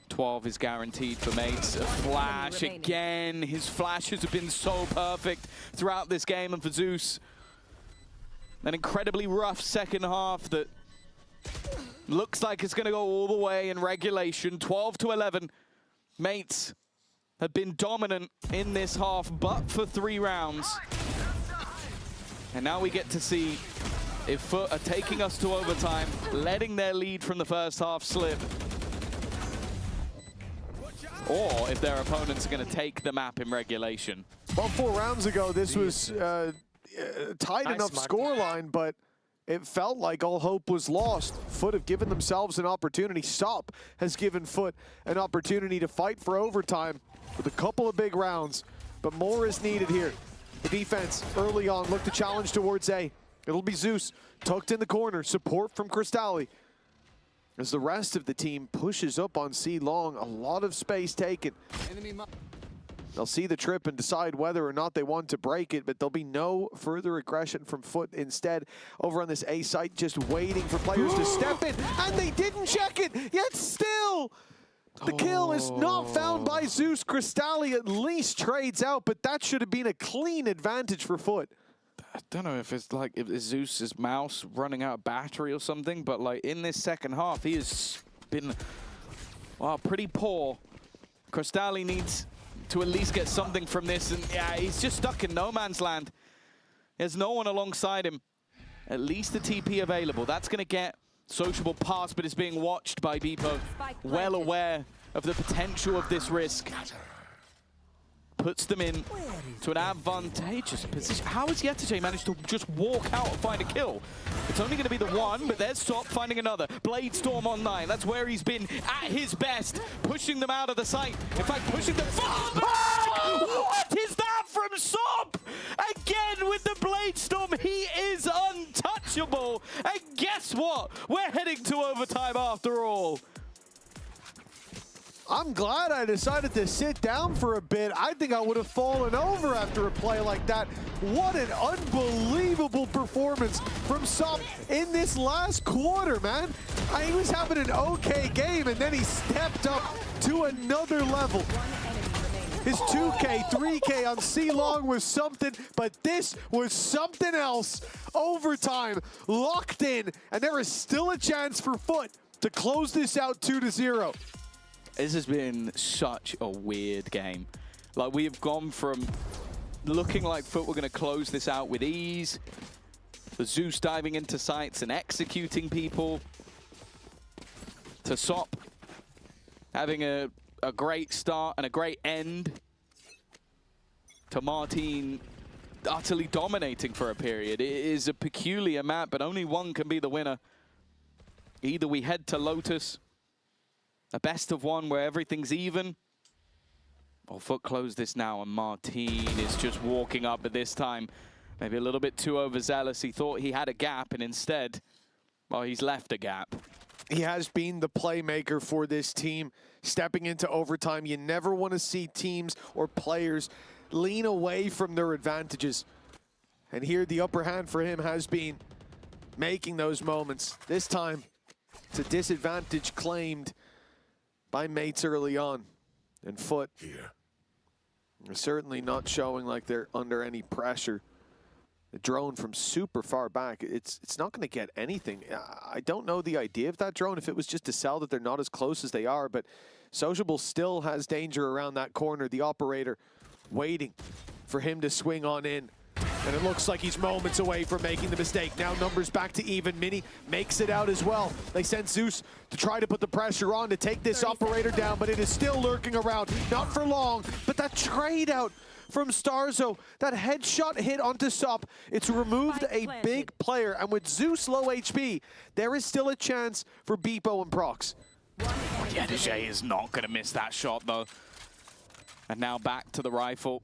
12 is guaranteed for Mates. A flash again. His flashes have been so perfect throughout this game, and for Zeus, an incredibly rough second half that looks like it's going to go all the way in regulation. 12 to 11. Mates have been dominant in this half, but for 3 rounds. And now we get to see if Foot are taking us to overtime, letting their lead from the first half slip, or if their opponents are going to take the map in regulation. Well, 4 rounds ago, this was tight enough scoreline, but it felt like all hope was lost. Foot have given themselves an opportunity. Sop has given Foot an opportunity to fight for overtime with a couple of big rounds, but more is needed here. The defense early on looked to challenge towards A. It'll be Zeus tucked in the corner. Support from Cristalli. As the rest of the team pushes up on C long, a lot of space taken. They'll see the trip and decide whether or not they want to break it, but there'll be no further aggression from Foot. Instead, over on this A site, just waiting for players to step in, and they didn't check it, yet still the kill is not found by Zeus. Cristalli at least trades out, but that should have been a clean advantage for Foot. I don't know if it's like if it's Zeus's mouse running out of battery or something, but like in this second half, he has been pretty poor. Cristalli needs to at least get something from this, and yeah, he's just stuck in no man's land. There's no one alongside him. At least the TP available. That's going to get Sociable past, but it's being watched by Beepo. Well aware of the potential of this risk. Puts them in to an advantageous position. How has Yetije managed to just walk out and find a kill? It's only going to be the one, but there's Sop finding another. Blade Storm on 9. That's where he's been at his best, pushing them out of the site. In fact, pushing them far. What is that from Sop? Again with the Blade Storm, he is untouchable. And guess what? We're heading to overtime after all. I'm glad I decided to sit down for a bit. I think I would have fallen over after a play like that. What an unbelievable performance from Sop in this last quarter, man. He was having an okay game, and then he stepped up to another level. His 2K, 3K on C-Long was something, but this was something else. Overtime, locked in, and there is still a chance for Foot to close this out 2-0. This has been such a weird game. Like, we have gone from looking like Foot were going to close this out with ease, the Zeus diving into sites and executing people, to Sop having a great start and a great end, to Martin utterly dominating for a period. It is a peculiar map, but only one can be the winner. Either we head to Lotus, a best of one where everything's even, or Foot close this now, and Martin is just walking up at this time. Maybe a little bit too overzealous. He thought he had a gap, and instead, well, he's left a gap. He has been the playmaker for this team. Stepping into overtime, you never want to see teams or players lean away from their advantages. And here the upper hand for him has been making those moments. This time, it's a disadvantage claimed by mates early on. And Foot are certainly not showing like they're under any pressure. The drone from super far back, it's not going to get anything. I don't know the idea of that drone, if it was just to sell that they're not as close as they are, but Sociable still has danger around that corner. The operator waiting for him to swing on in. And it looks like he's moments away from making the mistake. Now numbers back to even. Mini makes it out as well. They send Zeus to try to put the pressure on to take this operator down, but it is still lurking around. Not for long, but that trade out from Starzo, that headshot hit onto Sop, it's removed a big player. And with Zeus low HP, there is still a chance for Beepo and Prox. Yetije is not going to miss that shot, though. And now back to the rifle.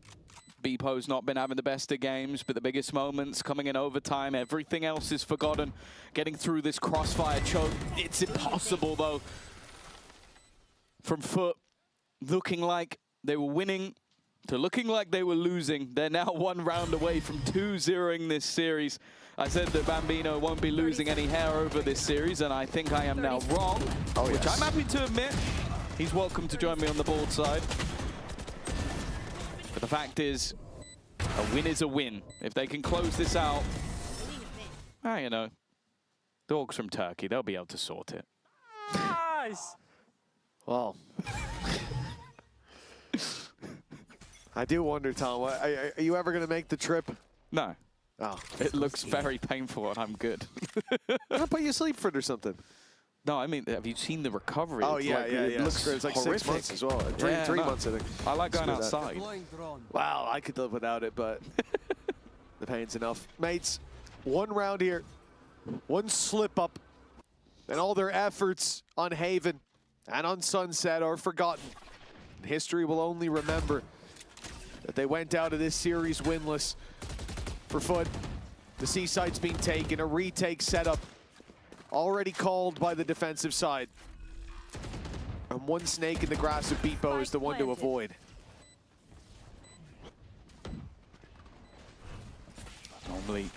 Beepo's not been having the best of games, but the biggest moments coming in overtime. Everything else is forgotten. Getting through this crossfire choke, it's impossible, though. From Foot, looking like they were winning to looking like they were losing. They're now one round away from 2-0ing this series. I said that Bambino won't be losing any hair over this series, and I think I am now wrong, which I'm happy to admit. He's welcome to join me on the board side. But the fact is, a win is a win. If they can close this out, you know, dogs from Turkey, they'll be able to sort it. Nice! Well, I do wonder, Tom, are you ever going to make the trip? No. Oh. It looks very painful and I'm good. I'll put you to sleep for it or something. No, I mean, have you seen the recovery? Oh, it's yeah, like, yeah, it yeah. looks it's like horrific. 6 months as well. Three months, I think. I like going Screw that. outside. Wow, I could live without it, but the pain's enough. Mates, one round here, one slip up, and all their efforts on Haven and on Sunset are forgotten. And history will only remember that they went out of this series winless. For Foot, The C site's being taken, a retake setup already called by the defensive side. And one snake in the grass of Beepo is the one to avoid. Normally,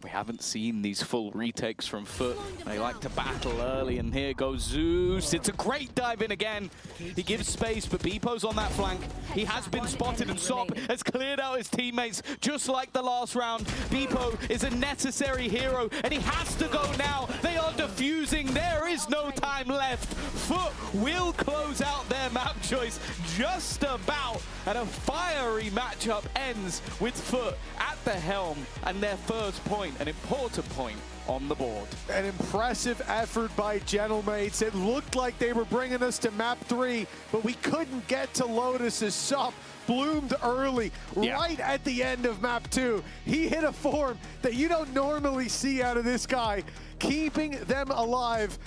we haven't seen these full retakes from Foot. They like to battle early, and here goes Zeus. It's a great dive in again. He gives space, but Beepo's on that flank. He has been spotted, and Sop has cleared out his teammates, just like the last round. Beepo is a necessary hero, and he has to go now. They are defusing. There is no time left. Foot will close out their map choice just about, and a fiery matchup ends with Foot at the helm and their first point, an important point on the board. An impressive effort by Gentlemates. It looked like they were bringing us to map 3, but we couldn't get to Lotus as Sop bloomed early, right at the end of map 2. He hit a form that you don't normally see out of this guy, keeping them alive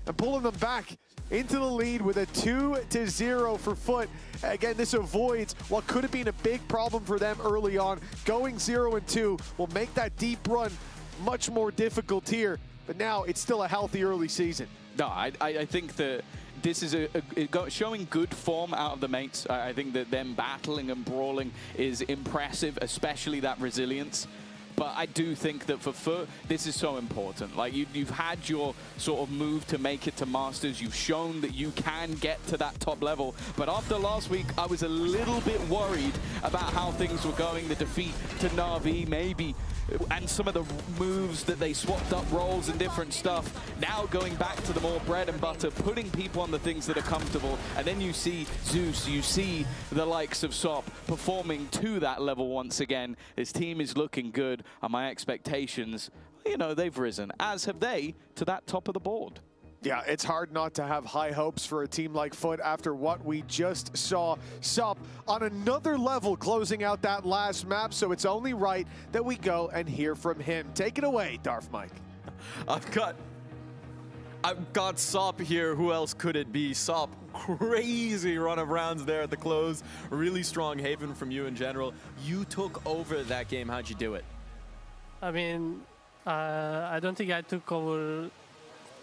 and pulling them back into the lead with a 2-0 for Foot. Again, this avoids what could have been a big problem for them early on. Going 0-2 will make that deep run much more difficult here, but now it's still a healthy early season. No, I think that this is showing good form out of the mates. I think that them battling and brawling is impressive, especially that resilience. But I do think that for Foot, this is so important. Like, you've had your sort of move to make it to Masters. You've shown that you can get to that top level. But after last week, I was a little bit worried about how things were going. The defeat to Na'Vi, maybe, and some of the moves that they swapped up roles and different stuff. Now going back to the more bread and butter, putting people on the things that are comfortable. And then you see Zeus, you see the likes of Sop performing to that level once again. His team is looking good, and my expectations, you know, they've risen, as have they, to that top of the board. Yeah, it's hard not to have high hopes for a team like Foot after what we just saw. Sop on another level closing out that last map, so it's only right that we go and hear from him. Take it away, Darth Mike. I've got Sop here. Who else could it be? Sop, crazy run of rounds there at the close. Really strong Haven from you in general. You took over that game. How'd you do it? I mean, I don't think I took over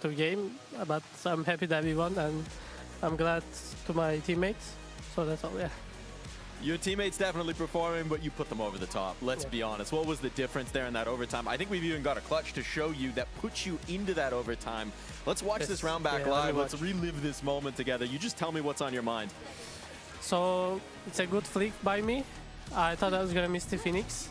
the game, but I'm happy that we won, and I'm glad to my teammates. So that's all, yeah. Your teammates definitely performing, but you put them over the top. Let's be honest. What was the difference there in that overtime? I think we've even got a clutch to show you that puts you into that overtime. Let's watch this round back live. Let's relive this moment together. You just tell me what's on your mind. So it's a good flick by me. I thought I was gonna miss the Phoenix.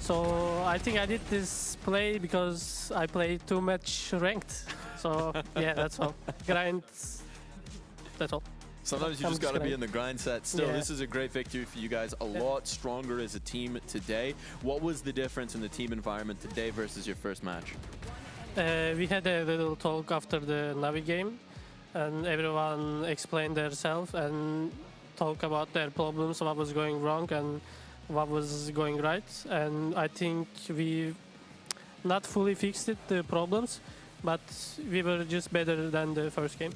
So I think I did this play because I played too much ranked. So yeah, that's all. Grind, that's all. Sometimes you just got to be in the grind set. Still, Yeah. this is a great victory for you guys. A lot stronger as a team today. What was the difference in the team environment today versus your first match? We had a little talk after the Navi game, and everyone explained themselves and talk about their problems, what was going wrong and what was going right. And I think we not fully fixed the problems, but we were just better than the first game.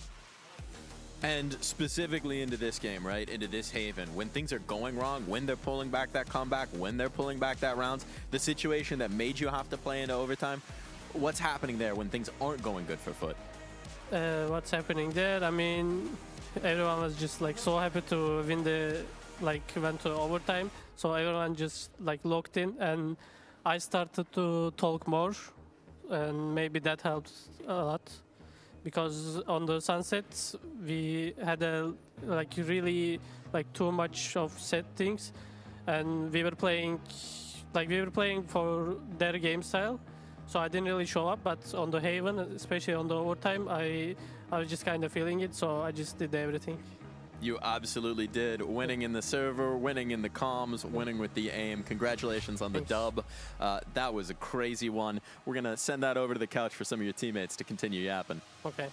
And specifically into this game, right? Into this Haven, when things are going wrong, when they're pulling back that comeback, when they're pulling back that rounds, the situation that made you have to play into overtime, what's happening there when things aren't going good for Foot? What's happening there? I mean, everyone was just like so happy to win the, like, went to overtime. So everyone just like locked in, and I started to talk more, and maybe that helped a lot. Because on the sunsets, we had a really too much of set things, and we were playing for their game style. So I didn't really show up, but on the Haven, especially on the overtime, I was just kind of feeling it. So I just did everything. You absolutely did. Winning in the server, winning in the comms, winning with the aim. Congratulations on the dub. That was a crazy one. We're going to send that over to the couch for some of your teammates to continue yapping. Okay.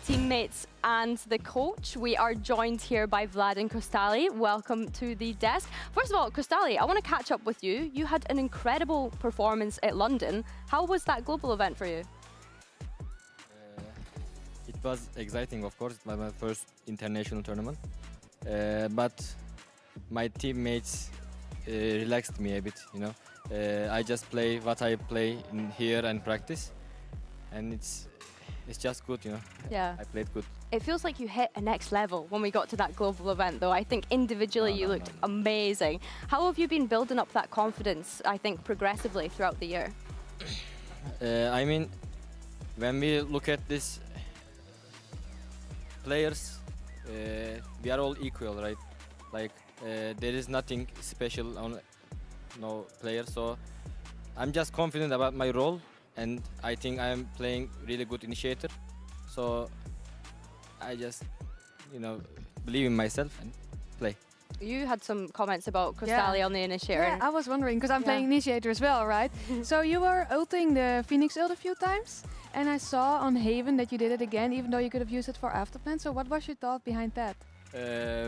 Teammates and the coach, we are joined here by Vlad and Kostali. Welcome to the desk. First of all, Kostali, I want to catch up with you. You had an incredible performance at London. How was that global event for you? It was exciting, of course. It was my first international tournament. But my teammates relaxed me a bit, you know. I just play what I play in here and practice, and it's just good, you know. Yeah. I played good. It feels like you hit a next level when we got to that global event, though. I think individually you looked amazing. How have you been building up that confidence, I think, progressively throughout the year? I mean, when we look at this players, we are all equal, right? Like there is nothing special on no player, so I'm just confident about my role, and I think I am playing really good initiator. So I just, you know, believe in myself and play. You had some comments about Crystali on the initiator. Yeah, I was wondering, because I'm playing initiator as well, right? So you were ulting the Phoenix ult a few times, and I saw on Haven that you did it again, even though you could have used it for afterplan. So what was your thought behind that?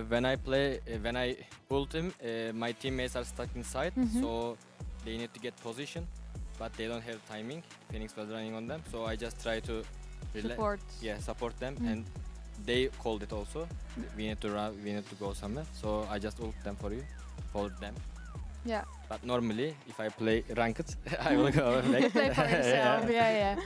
When I ult him, my teammates are stuck inside, so they need to get position, but they don't have timing. Phoenix was running on them, so I just try to support them, and they called it also. We need to run, we need to go somewhere, so I just ult them for them. Yeah. But normally, if I play ranked, I will go back. You play for yourself, yeah.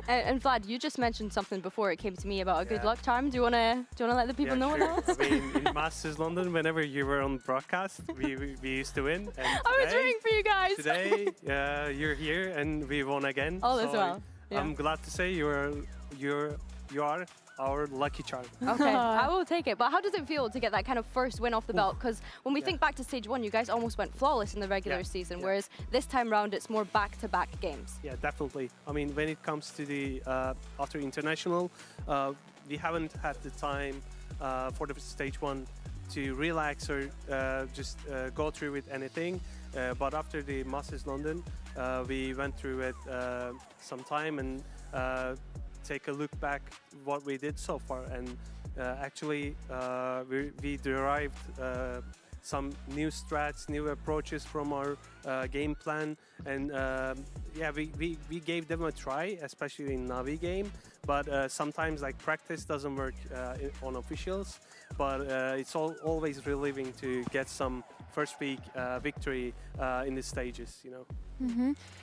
And Vlad, you just mentioned something before it came to me about a good luck charm. Do you wanna let the people know what that was? I mean, in Masters London, whenever you were on broadcast, we used to win. And I was rooting for you guys. Today, you're here and we won again. All as well. Yeah. I'm glad to say you are our lucky charm. Okay, I will take it. But how does it feel to get that kind of first win off the belt? Because when we think back to stage 1, you guys almost went flawless in the regular season, whereas this time round it's more back-to-back games. Yeah, definitely. I mean, when it comes to the after international, we haven't had the time for the stage 1 to relax or just go through with anything. But after the Masters London, we went through it some time and take a look back what we did so far, and actually we derived some new strats, new approaches from our game plan, and we gave them a try, especially in Navi game. But sometimes like practice doesn't work on officials, but it's always relieving to get some first week victory in the stages, you know.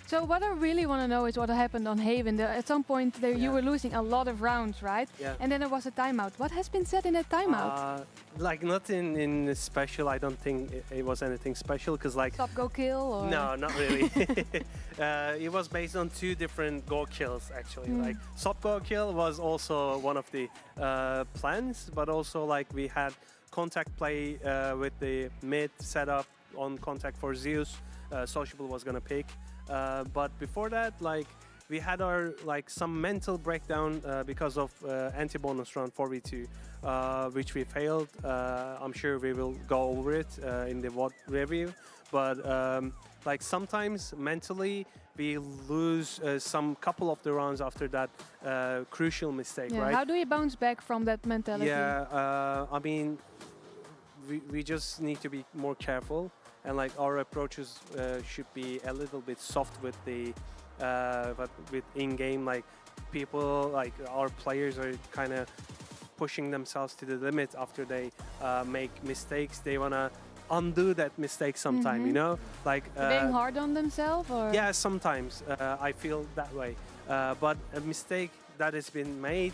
So what I really want to know is what happened on Haven. At some point there you were losing a lot of rounds, right? Yeah. And then there was a timeout. What has been said in that timeout? Like nothing in special. I don't think it was anything special, because like Stop, go, kill? Or? No, not really. It was based on 2 different go kills actually. Like stop, go, kill was also one of the plans, but also like we had contact play with the mid setup on contact for Zeus. Sociable was gonna pick, but before that, like we had our like some mental breakdown because of anti-bonus round 4v2, which we failed. I'm sure we will go over it in the VOD review, but like sometimes mentally we lose some couple of the rounds after that crucial mistake, right? How do you bounce back from that mentality? Yeah, I mean, we just need to be more careful. And like our approaches should be a little bit soft with the with in-game. Like people, like our players are kind of pushing themselves to the limit after they make mistakes. They wanna undo that mistake sometime, you know, like being hard on themselves, or yeah, sometimes I feel that way. But a mistake that has been made,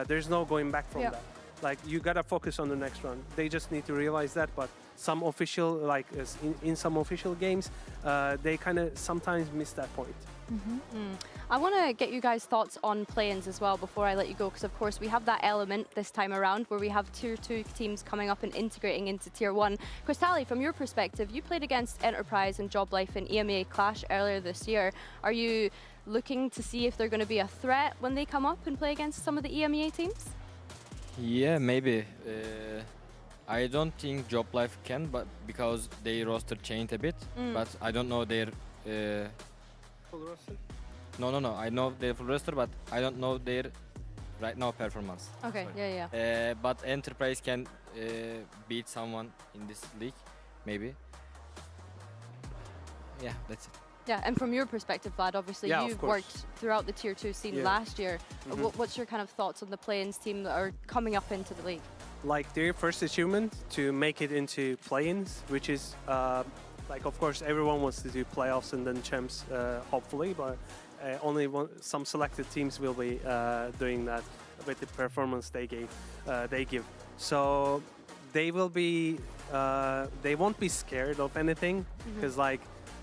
there's no going back from that. Like you gotta focus on the next round. They just need to realize that. But some official, like in some official games, they kind of sometimes miss that point. I want to get you guys' thoughts on play-ins as well before I let you go, because of course we have that element this time around where we have tier 2 teams coming up and integrating into tier 1. Crystali, from your perspective, you played against Enterprise and Job Life in EMEA Clash earlier this year. Are you looking to see if they're going to be a threat when they come up and play against some of the EMEA teams? Yeah, maybe. I don't think Job Life can, but because they roster changed a bit. But I don't know their Full roster? No. I know their full roster, but I don't know their right now performance. Okay, Sorry. yeah. But Enterprise can beat someone in this league, maybe. Yeah, that's it. Yeah, and from your perspective, Vlad, obviously you've worked throughout the tier 2 scene last year. What's your kind of thoughts on the play-ins team that are coming up into the league? Like their first achievement to make it into play-ins, which is like of course everyone wants to do playoffs and then champs, hopefully, but only some selected teams will be doing that with the performance they give. So they will be, they won't be scared of anything because like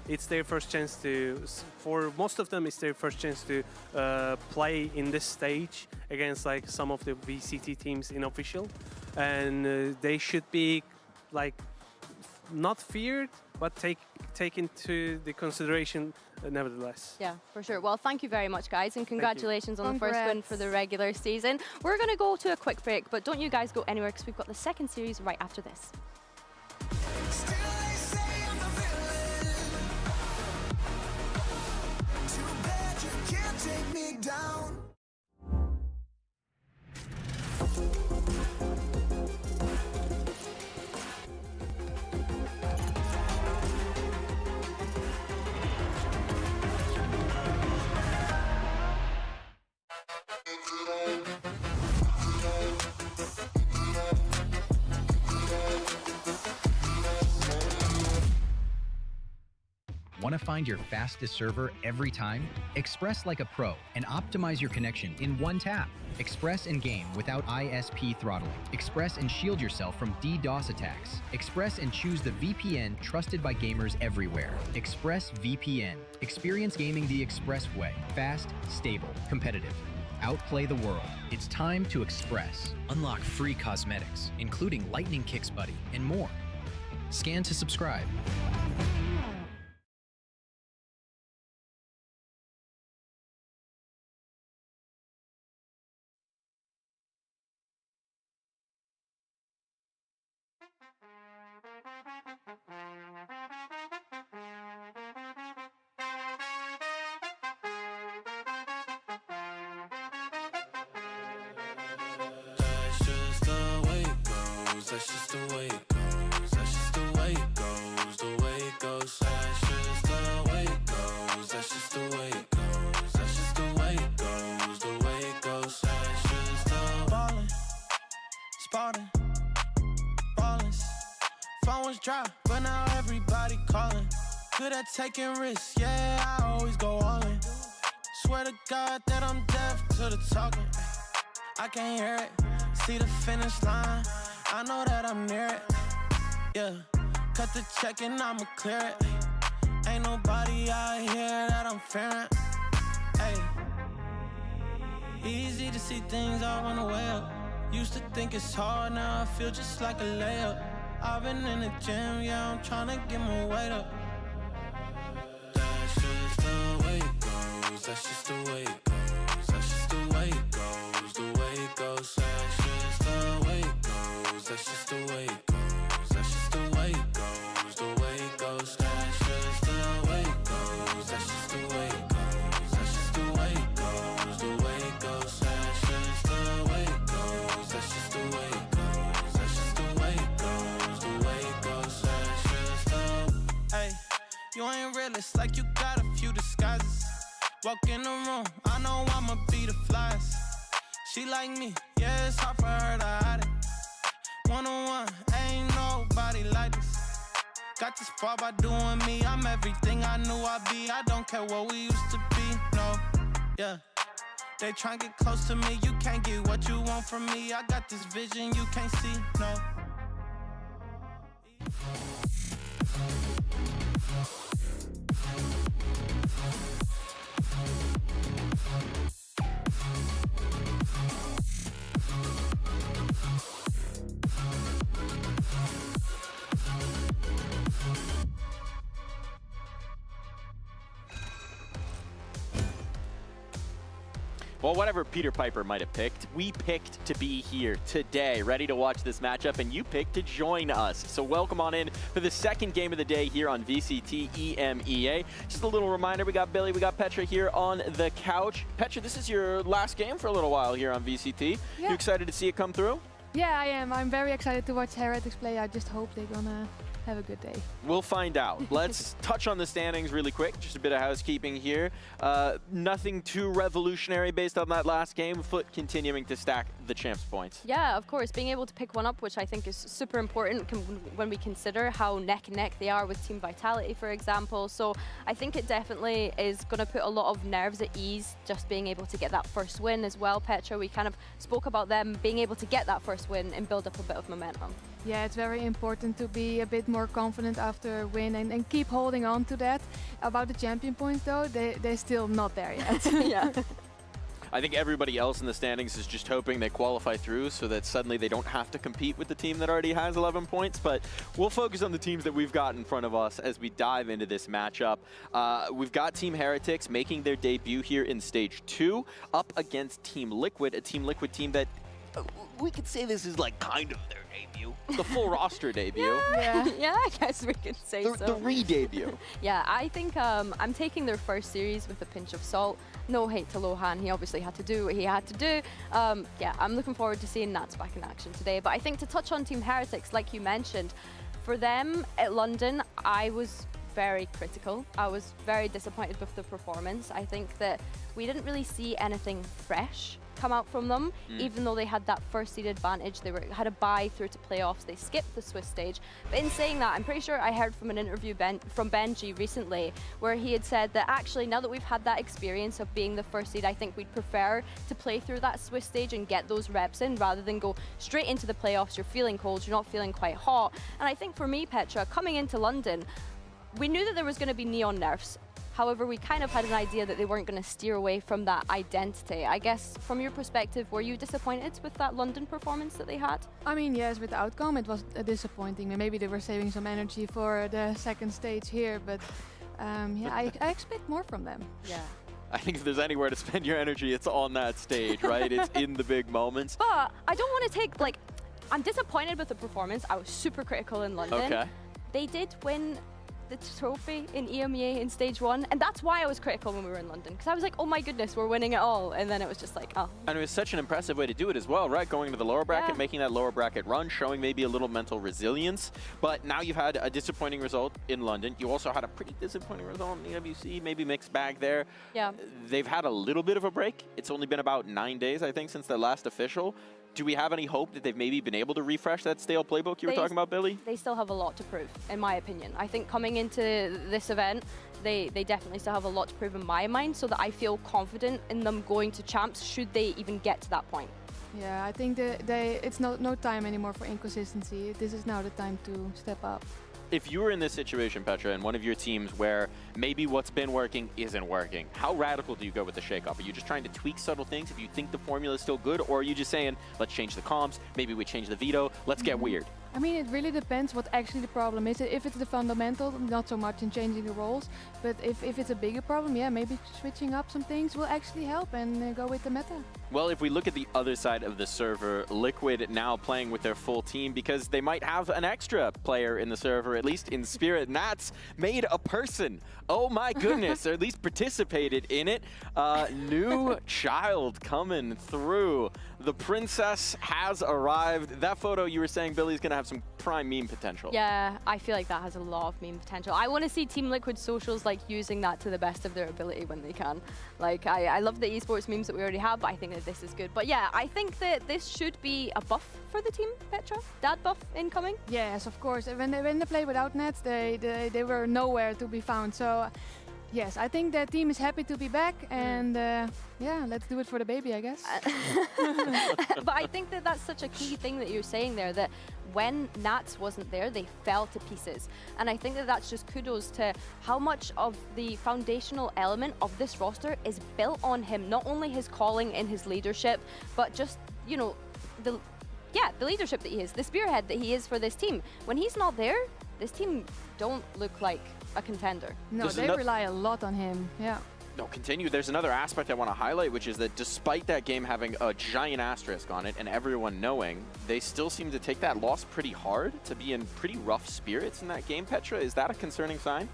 it's their first chance to, for most of them, it's their first chance to play in this stage against like some of the VCT teams in official, and they should be like not feared, but take into the consideration nevertheless. Yeah, for sure. Well, thank you very much, guys, and congratulations on the first win Congrats. for the regular season. We're going to go to a quick break, but don't you guys go anywhere because we've got the second series right after this. Take me down. Want to find your fastest server every time? Express like a pro and optimize your connection in one tap. Express and game without ISP throttling. Express and shield yourself from DDoS attacks. Express and choose the VPN trusted by gamers everywhere. Express VPN. Experience gaming the Express way. Fast, stable, competitive. Outplay the world. It's time to Express. Unlock free cosmetics, including Lightning Kicks Buddy and more. Scan to subscribe. That's just the way it goes. That's just the way it goes. That's just the way it goes. The way it goes. That's just the way it goes. That's just the way it goes. That's just the way it goes. The way it goes. That's just the ballin', spotting, ballin'. Phone was dry, but now everybody calling. Good at taking risks, yeah, I always go all in. Swear to God that I'm deaf to the talking. I can't hear it, see the finish line. I know that I'm near it, yeah. Cut the check and I'ma clear it. Ain't nobody out here that I'm fearing. Hey, easy to see things I wanna weigh up. Used to think it's hard, now I feel just like a layup. I've been in the gym, yeah, I'm tryna get my weight up. That's just the way it goes. That's just the way it goes. That's just the way it goes. The way it goes. That's just the way it goes. That's just the way it goes. That's just the way it goes. The way it goes. That's just the way it goes. That's just the way it goes. That's just the way it goes. The way it goes. That's just the way it goes. That's just the way it goes. That's just the way it goes. The way it goes. That's just the. Hey, you ain't realist like you got a few disguises. Walk in the room, I know I'ma be the flyest. She like me, yeah, it's hard for her to hide it. One-on-one, ain't nobody like this. Got this far by doing me, I'm everything I knew I'd be. I don't care what we used to be, no, yeah. They try get close to me, you can't get what you want from me. I got this vision you can't see, no. Well, whatever Peter Piper might have picked, we picked to be here today, ready to watch this matchup, and you picked to join us. So welcome on in for the second game of the day here on VCT EMEA. Just a little reminder, we got Billy, we got Petra here on the couch. Petra, this is your last game for a little while here on VCT. Yeah. You excited to see it come through? Yeah, I am. I'm very excited to watch Heretics play. I just hope they're gonna have a good day. We'll find out. Let's touch on the standings really quick. Just a bit of housekeeping here. Nothing too revolutionary based on that last game. Foot continuing to stack the champs points. Yeah, of course. Being able to pick one up, which I think is super important when we consider how neck and neck they are with Team Vitality, for example. So I think it definitely is going to put a lot of nerves at ease, just being able to get that first win as well. Petra, we kind of spoke about them being able to get that first win and build up a bit of momentum. Yeah, it's very important to be a bit more confident after a win and keep holding on to that. About the champion points though, they're still not there yet. Yeah. I think everybody else in the standings is just hoping they qualify through so that suddenly they don't have to compete with the team that already has 11 points. But we'll focus on the teams that we've got in front of us as we dive into this matchup. We've got Team Heretics making their debut here in Stage 2 up against Team Liquid, a Team Liquid team that we could say this is like kind of their debut. The full roster debut. Yeah, I guess we could say so. The re-debut. Yeah, I think I'm taking their first series with a pinch of salt. No hate to Lohan, he obviously had to do what he had to do. Yeah, I'm looking forward to seeing Nats back in action today. But I think to touch on Team Heretics, like you mentioned, for them at London, I was very critical. I was very disappointed with the performance. I think that we didn't really see anything fresh come out from them, even though they had that first seed advantage. They had a bye through to playoffs. They skipped the Swiss stage. But in saying that, I'm pretty sure I heard from an interview from Benji recently where he had said that actually now that we've had that experience of being the first seed, I think we'd prefer to play through that Swiss stage and get those reps in rather than go straight into the playoffs. You're feeling cold, you're not feeling quite hot. And I think for me, Petra, coming into London, we knew that there was going to be neon nerfs. However, we kind of had an idea that they weren't going to steer away from that identity. I guess, from your perspective, were you disappointed with that London performance that they had? I mean, yes, with the outcome, it was disappointing. Maybe they were saving some energy for the second stage here, but yeah, I expect more from them. Yeah. I think if there's anywhere to spend your energy, it's on that stage, right? It's in the big moments. But I don't want to take, like, I'm disappointed with the performance. I was super critical in London. Okay. They did win the trophy in EMEA in Stage 1, and that's why I was critical when we were in London, because I was like, oh my goodness, we're winning it all, and then it was just like, oh. And it was such an impressive way to do it as well, right? Going to the lower bracket, making that lower bracket run, showing maybe a little mental resilience, but now you've had a disappointing result in London. You also had a pretty disappointing result in EWC, maybe mixed bag there. Yeah. They've had a little bit of a break. It's only been about 9 days, I think, since their last official. Do we have any hope that they've maybe been able to refresh that stale playbook you were talking about, Billy? They still have a lot to prove, in my opinion. I think coming into this event, they definitely still have a lot to prove in my mind, so that I feel confident in them going to champs should they even get to that point. Yeah, I think it's no time anymore for inconsistency. This is now the time to step up. If you were in this situation, Petra, in one of your teams where maybe what's been working isn't working, how radical do you go with the shakeup? Are you just trying to tweak subtle things if you think the formula is still good, or are you just saying, let's change the comps, maybe we change the veto, let's get weird? I mean, it really depends what actually the problem is. If it's the fundamental, not so much in changing the roles, but if it's a bigger problem, yeah, maybe switching up some things will actually help and go with the meta. Well, if we look at the other side of the server, Liquid now playing with their full team because they might have an extra player in the server, at least in spirit. Nats made a person. Oh my goodness, or at least participated in it. New child coming through. The princess has arrived. That photo you were saying, Billy, is going to have some prime meme potential. Yeah, I feel like that has a lot of meme potential. I want to see Team Liquid socials like using that to the best of their ability when they can. Like, I love the esports memes that we already have, but I think that this is good. But yeah, I think that this should be a buff for the team, Petra. Dad buff incoming? Yes, of course. When they played without Nets, they were nowhere to be found. So yes, I think the team is happy to be back, and yeah, let's do it for the baby, I guess. But I think that that's such a key thing that you're saying there, that when Nats wasn't there, they fell to pieces. And I think that that's just kudos to how much of the foundational element of this roster is built on him, not only his calling and his leadership, but just, you know, the leadership that he is, the spearhead that he is for this team. When he's not there, this team don't look like a contender. No, they rely a lot on him, yeah. No, continue. There's another aspect I want to highlight, which is that despite that game having a giant asterisk on it and everyone knowing, they still seem to take that loss pretty hard, to be in pretty rough spirits in that game, Petra. Is that a concerning sign?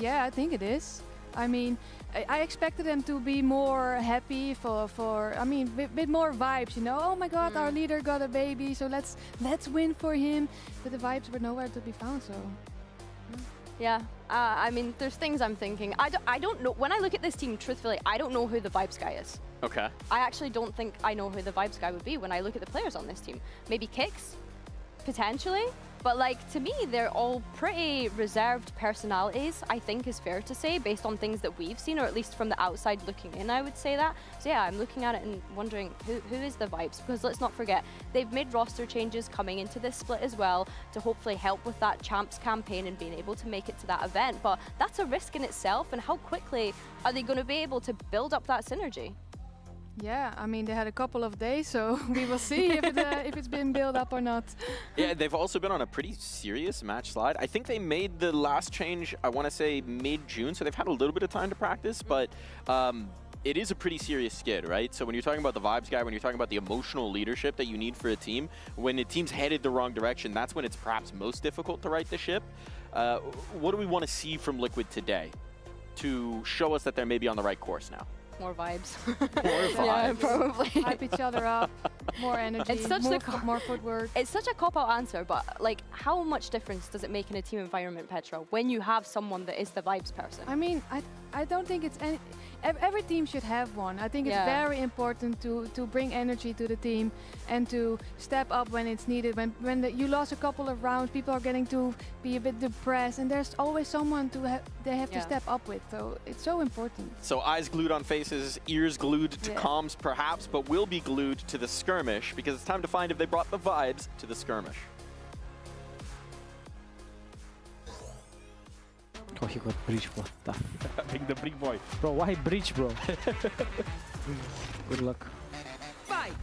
Yeah, I think it is. I mean, I expected them to be more happy for I mean, bit more vibes, you know. Oh my God, our leader got a baby, so let's win for him. But the vibes were nowhere to be found, so. Yeah, I mean, there's things I'm thinking. I don't know. When I look at this team, truthfully, I don't know who the Vibes guy is. Okay. I actually don't think I know who the Vibes guy would be when I look at the players on this team. Maybe Kicks, potentially. But like, to me, they're all pretty reserved personalities, I think is fair to say, based on things that we've seen, or at least from the outside looking in, I would say that. So yeah, I'm looking at it and wondering who is the Vibes? Because let's not forget, they've made roster changes coming into this split as well to hopefully help with that Champs campaign and being able to make it to that event. But that's a risk in itself, and how quickly are they going to be able to build up that synergy? Yeah, I mean, they had a couple of days, so we will see if it's been built up or not. Yeah, they've also been on a pretty serious match slide. I think they made the last change, I want to say mid-June, so they've had a little bit of time to practice, but it is a pretty serious skid, right? So when you're talking about the Vibes guy, when you're talking about the emotional leadership that you need for a team, when a team's headed the wrong direction, that's when it's perhaps most difficult to right the ship. What do we want to see from Liquid today to show us that they're maybe on the right course now? More vibes. More vibes. Yeah, probably. Hype each other up, more energy, It's such more footwork. It's such a cop-out answer, but like, how much difference does it make in a team environment, Petra, when you have someone that is the Vibes person? I mean, I don't think it's any. Every team should have one. I think it's very important to bring energy to the team and to step up when it's needed. When you lost a couple of rounds, people are getting to be a bit depressed, and there's always someone they have to step up with. So it's so important. So eyes glued on faces, ears glued to comms perhaps, but will be glued to the skirmish because it's time to find if they brought the vibes to the skirmish. Oh, he got breach, what the Pick the brick boy. Bro, why breach, bro? Good luck. Fight!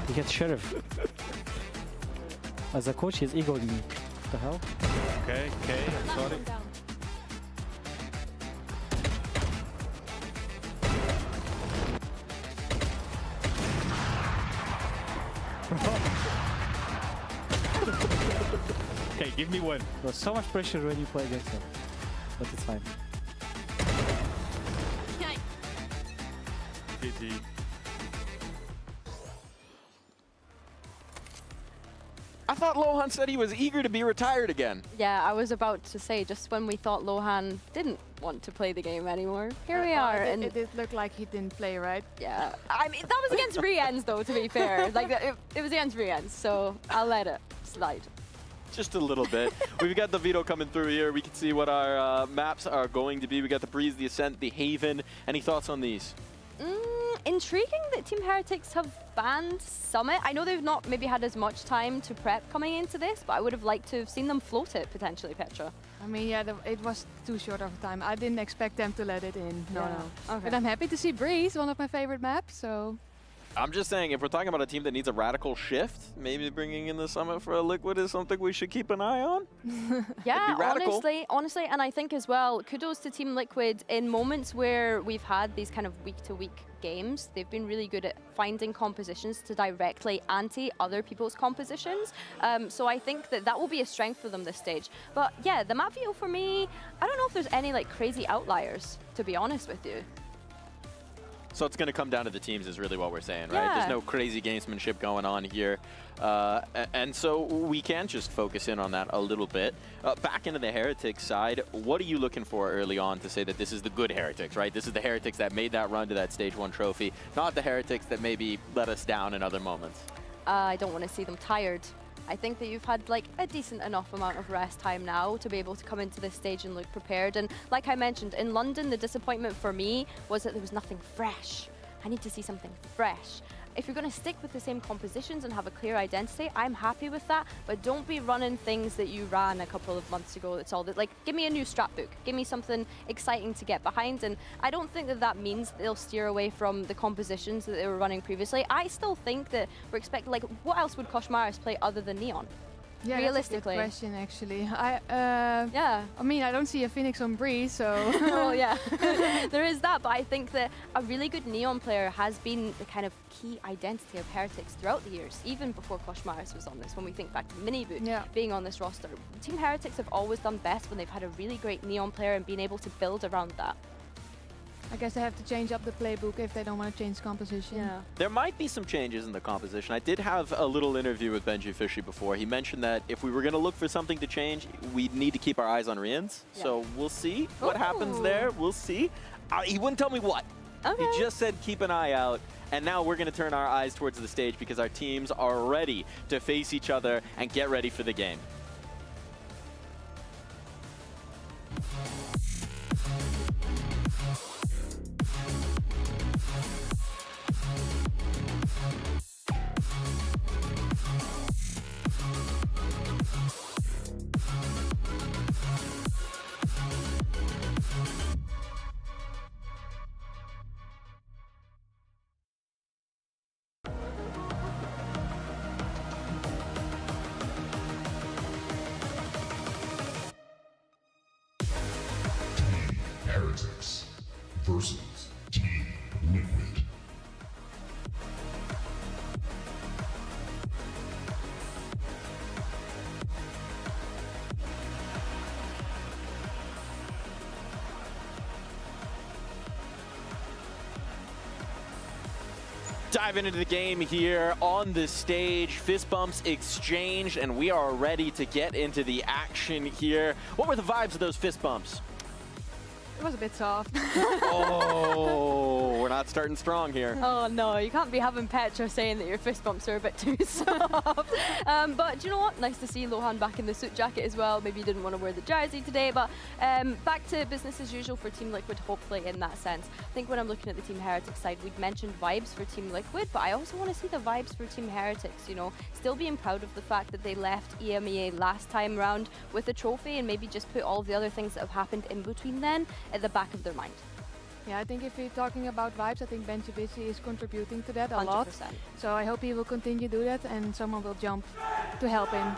He gets sheriff. As a coach, he's egoing me. What the hell? Okay, I'm sorry. Okay, give me one. There's so much pressure when you play against him. But it's fine. GG. I thought Lohan said he was eager to be retired again. Yeah, I was about to say, just when we thought Lohan didn't want to play the game anymore, here we are. And it did look like he didn't play, right? Yeah, I mean, that was against Rien's though, to be fair. Like, it was against Rien's, so I'll let it slide. Just a little bit. We've got the veto coming through here. We can see what our maps are going to be. We got the Breeze, the Ascent, the Haven. Any thoughts on these? Intriguing that Team Heretics have banned Summit. I know they've not maybe had as much time to prep coming into this, but I would have liked to have seen them float it potentially, Petra. I mean, yeah, it was too short of a time. I didn't expect them to let it in. No. Okay. But I'm happy to see Breeze, one of my favorite maps, so... I'm just saying, if we're talking about a team that needs a radical shift, maybe bringing in the Summit for a Liquid is something we should keep an eye on. Yeah, honestly, and I think as well, kudos to Team Liquid in moments where we've had these kind of week-to-week games. They've been really good at finding compositions to directly anti other people's compositions. So I think that will be a strength for them this stage. But yeah, the map veto for me, I don't know if there's any like crazy outliers, to be honest with you. So it's going to come down to the teams is really what we're saying, right? Yeah. There's no crazy gamesmanship going on here. And so we can just focus in on that a little bit. Back into the Heretics side, what are you looking for early on to say that this is the good Heretics, right? This is the Heretics that made that run to that Stage 1 trophy, not the Heretics that maybe let us down in other moments. I don't want to see them tired. I think that you've had like a decent enough amount of rest time now to be able to come into this stage and look prepared. And like I mentioned, in London, the disappointment for me was that there was nothing fresh. I need to see something fresh. If you're going to stick with the same compositions and have a clear identity, I'm happy with that. But don't be running things that you ran a couple of months ago. That's all. Like, give me a new strat book. Give me something exciting to get behind. And I don't think that means they'll steer away from the compositions that they were running previously. I still think that we're expecting, like, what else would Koshmaris play other than Neon? Yeah, realistically? That's a good question, actually. I mean, I don't see a Phoenix on Breeze, so. Well, yeah, there is that. But I think that a really good Neon player has been the kind of key identity of Heretics throughout the years, even before Koshmaris was on this. When we think back to Miniboot being on this roster, Team Heretics have always done best when they've had a really great Neon player and been able to build around that. I guess they have to change up the playbook if they don't want to change composition. Yeah. There might be some changes in the composition. I did have a little interview with Benji Fishy before. He mentioned that if we were going to look for something to change, we'd need to keep our eyes on Rians. Yeah. So we'll see what happens there. We'll see. He wouldn't tell me what. Okay. He just said keep an eye out. And now we're going to turn our eyes towards the stage because our teams are ready to face each other and get ready for the game. Heretics versus Team Liquid. Diving into the game here on the stage, fist bumps exchanged, and we are ready to get into the action here. What were the vibes of those fist bumps? It was a bit soft. Oh, we're not starting strong here. Oh no, you can't be having Petra saying that your fist bumps are a bit too soft. But do you know what? Nice to see Lohan back in the suit jacket as well. Maybe you didn't want to wear the jersey today, but back to business as usual for Team Liquid, hopefully, in that sense. I think when I'm looking at the Team Heretics side, we'd mentioned vibes for Team Liquid, but I also want to see the vibes for Team Heretics, you know, still being proud of the fact that they left EMEA last time round with a trophy and maybe just put all of the other things that have happened in between then at the back of their mind. Yeah, I think if we're talking about vibes, I think Benji Busy is contributing to that a 100%. lot. So I hope he will continue to do that and someone will jump to help him.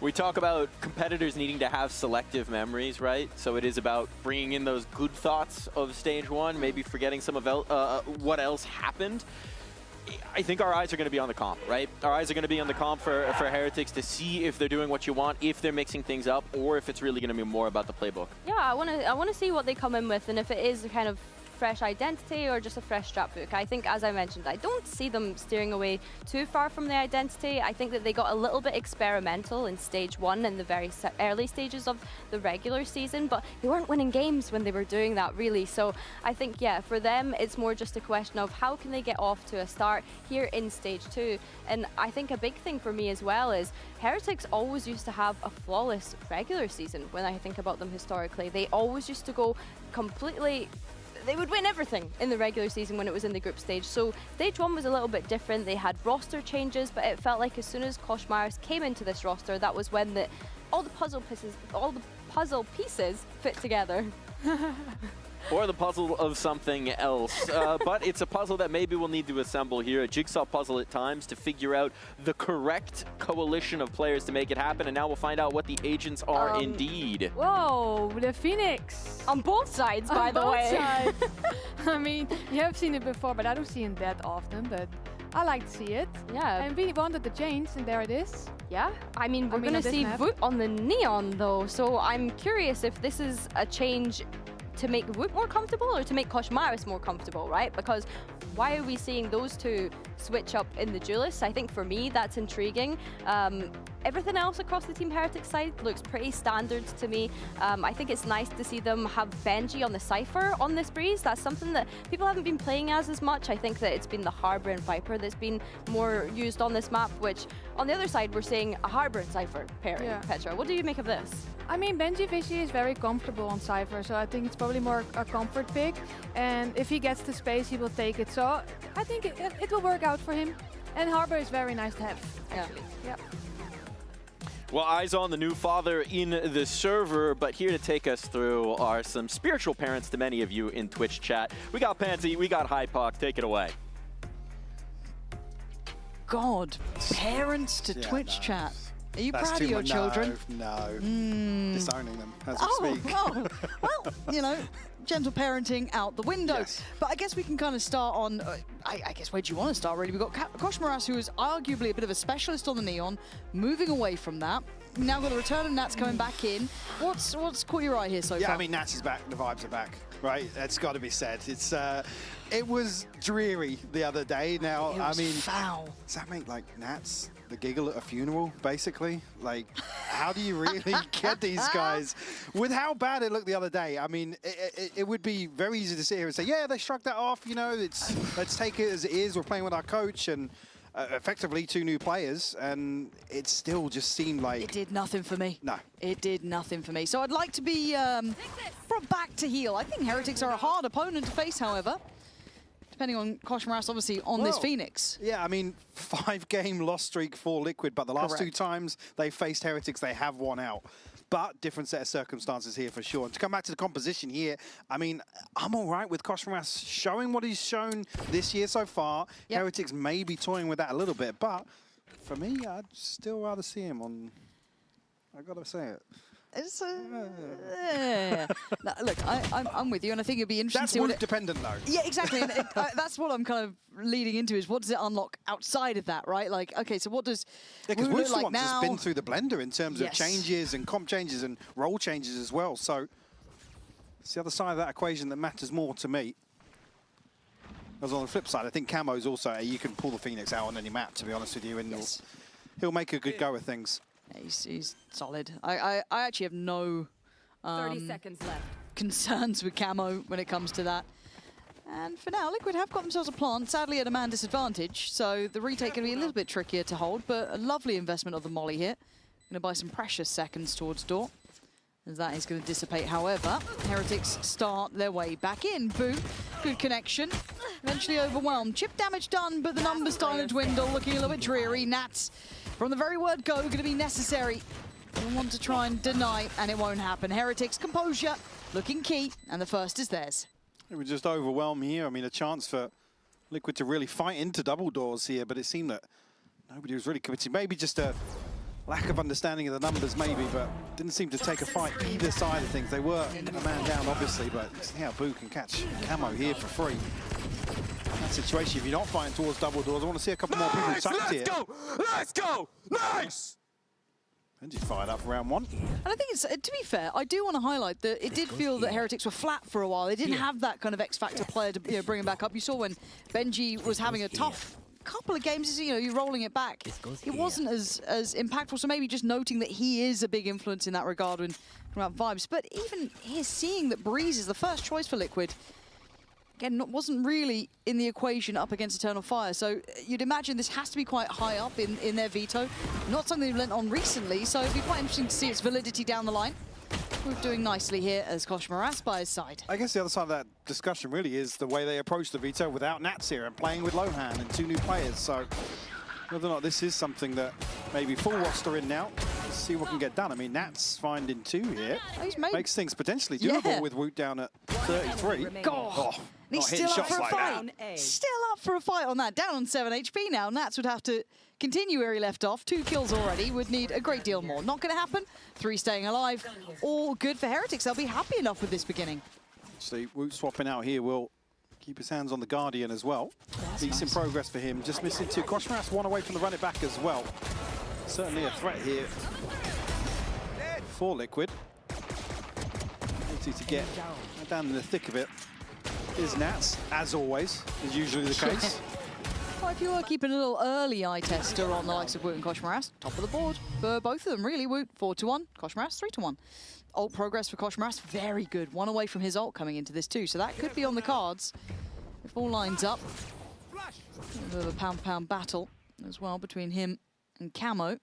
We talk about competitors needing to have selective memories, right? So it is about bringing in those good thoughts of stage one, maybe forgetting some of what else happened. I think our eyes are going to be on the comp, right? Our eyes are going to be on the comp for Heretics to see if they're doing what you want, if they're mixing things up, or if it's really going to be more about the playbook. Yeah, I want to see what they come in with, and if it is a kind of fresh identity or just a fresh strat book. I think, as I mentioned, I don't see them steering away too far from the identity. I think that they got a little bit experimental in stage one in the very early stages of the regular season, but they weren't winning games when they were doing that, really. So I think, yeah, for them, it's more just a question of how can they get off to a start here in stage two. And I think a big thing for me as well is Heretics always used to have a flawless regular season. When I think about them historically, they always used to go completely... They would win everything in the regular season when it was in the group stage. So stage one was a little bit different. They had roster changes, but it felt like as soon as Koshmaris came into this roster, that was when all the puzzle pieces fit together. Or the puzzle of something else. But it's a puzzle that maybe we'll need to assemble here, a jigsaw puzzle at times, to figure out the correct coalition of players to make it happen. And now we'll find out what the agents are indeed. Whoa, the Phoenix. On both sides, by the way. I mean, you have seen it before, but I don't see it that often. But I like to see it. Yeah. And we wanted the change, and there it is. Yeah, I mean, we're going to see Voot on the Neon, though. So I'm curious if this is a change to make Voot more comfortable or to make Koshmaris more comfortable, right? Because why are we seeing those two switch up in the duelists? I think for me, that's intriguing. Everything else across the Team Heretics side looks pretty standard to me. I think it's nice to see them have Benji on the Cypher on this Breeze. That's something that people haven't been playing as much. I think that it's been the Harbor and Viper that's been more used on this map, which on the other side, we're seeing a Harbor and Cypher pairing. Yeah. Petra, what do you make of this? I mean, Benji Fishy is very comfortable on Cypher, so I think it's probably more a comfort pick. And if he gets the space, he will take it. So I think it will work out for him. And Harbor is very nice to have, actually. Yeah. Well, eyes on the new father in the server, but here to take us through are some spiritual parents to many of you in Twitch chat. We got Pansy, we got Hypox, take it away. God. Parents to Twitch chat. Are you proud of your children? No. Disowning them as we speak. Oh, well, you know, gentle parenting out the window. Yes. But I guess we can kind of start on, I guess, where do you want to start, really? We've got Koshmaras, who is arguably a bit of a specialist on the Neon, moving away from that. We've now got the return of Nats coming back in. What's caught your eye here so far? Yeah, I mean, Nats is back. The vibes are back, right? That's got to be said. It's it was dreary the other day. Now, It was I mean, foul. Does that make like Nats the giggle at a funeral, basically? Like, how do you really get these guys with how bad it looked the other day? I mean, it would be very easy to sit here and say, yeah, they shrugged that off. You know, let's take it as it is. We're playing with our coach and effectively 2 new players, and it still just seemed like It did nothing for me. No. It did nothing for me. So I'd like to be brought back to heel. I think Heretics are a hard opponent to face, however. Depending on Koshmaras, obviously, on this Phoenix. Yeah, I mean, 5-game loss streak for Liquid, but the last 2 times they faced Heretics, they have won out. But different set of circumstances here for sure. And to come back to the composition here, I mean, I'm all right with Koshmaras showing what he's shown this year so far. Yep. Heretics may be toying with that a little bit, but for me, I'd still rather see him on... I gotta say it. It's look, I'm with you, and I think it'd be interesting. That's to see Woot dependent, though. Yeah, exactly. And that's what I'm kind of leading into, is what does it unlock outside of that, right? Like, okay, so what does because Woot Woot's look the like one that's now? been through the blender in terms of Yes. changes and comp changes and role changes as well. So it's the other side of that equation that matters more to me. Because on the flip side, I think Camo's also, you can pull the Phoenix out on any map, to be honest with you, and he'll make a good go of things. Yeah, he's solid. I actually have no 30 seconds left. concerns with Camo when it comes to that. And for now, Liquid have got themselves a plant, sadly at a man disadvantage, so the retake going to be a little bit trickier to hold, but a lovely investment of the molly here. Going to buy some precious seconds towards door, as that is going to dissipate. However, Heretics start their way back in. Boot, good connection, eventually overwhelmed. Chip damage done, but the numbers starting to dwindle, looking a little bit dreary. Nats, from the very word go, going to be necessary. They want to try and deny, and it won't happen. Heretics, composure, looking key, and the first is theirs. It was just overwhelmed here. I mean, a chance for Liquid to really fight into double doors here, but it seemed that nobody was really committed. Maybe just a lack of understanding of the numbers, maybe, but didn't seem to take a fight either side of things. They were a man down, obviously, but see how Boo can catch Camo here for free. That situation, if you're not fighting towards double doors, I want to see a couple more people tucked here. Let's go! Nice! Benji fired up for round 1. And I think it's, to be fair, I do want to highlight that it did feel that Heretics were flat for a while. They didn't have that kind of X-Factor player to bring him back up. You saw when Benji was having a tough couple of games, you're rolling it back. It wasn't as impactful, so maybe just noting that he is a big influence in that regard when about vibes. But even here, seeing that Breeze is the first choice for Liquid, again, wasn't really in the equation up against Eternal Fire. So you'd imagine this has to be quite high up in their veto. Not something they've lent on recently, so it'd be quite interesting to see its validity down the line. We're doing nicely here as Koshmaras by his side. I guess the other side of that discussion really is the way they approach the veto without Nats here and playing with Lohan and 2 new players. So whether or not this is something that maybe full roster in now, let's see what can get done. I mean, Nats finding 2 here makes things potentially doable with Woot down at 33. God. And he's still up for a fight. Still up for a fight on that. Down on 7 HP now. Nats would have to continue where he left off. 2 kills already. Would need a great deal more. Not going to happen. 3 staying alive. All good for Heretics. They'll be happy enough with this beginning. Actually, Woot swapping out here will keep his hands on the Guardian as well. Decent progress for him. Just missing 2. Koshmaras 1 away from the run it back as well. Certainly a threat here for Liquid. Easy to get down in the thick of it. Is Nats, as always, is usually the case. Well, if you were keeping a little early eye tester on the likes of Woot and Koshmaras, top of the board for both of them, really. Woot 4-1, Koshmaras 3-1. Ult progress for Koshmaras, very good. 1 away from his ult coming into this too, so that could be on the cards if all lines up. A bit of a pound-pound battle as well between him and Camo.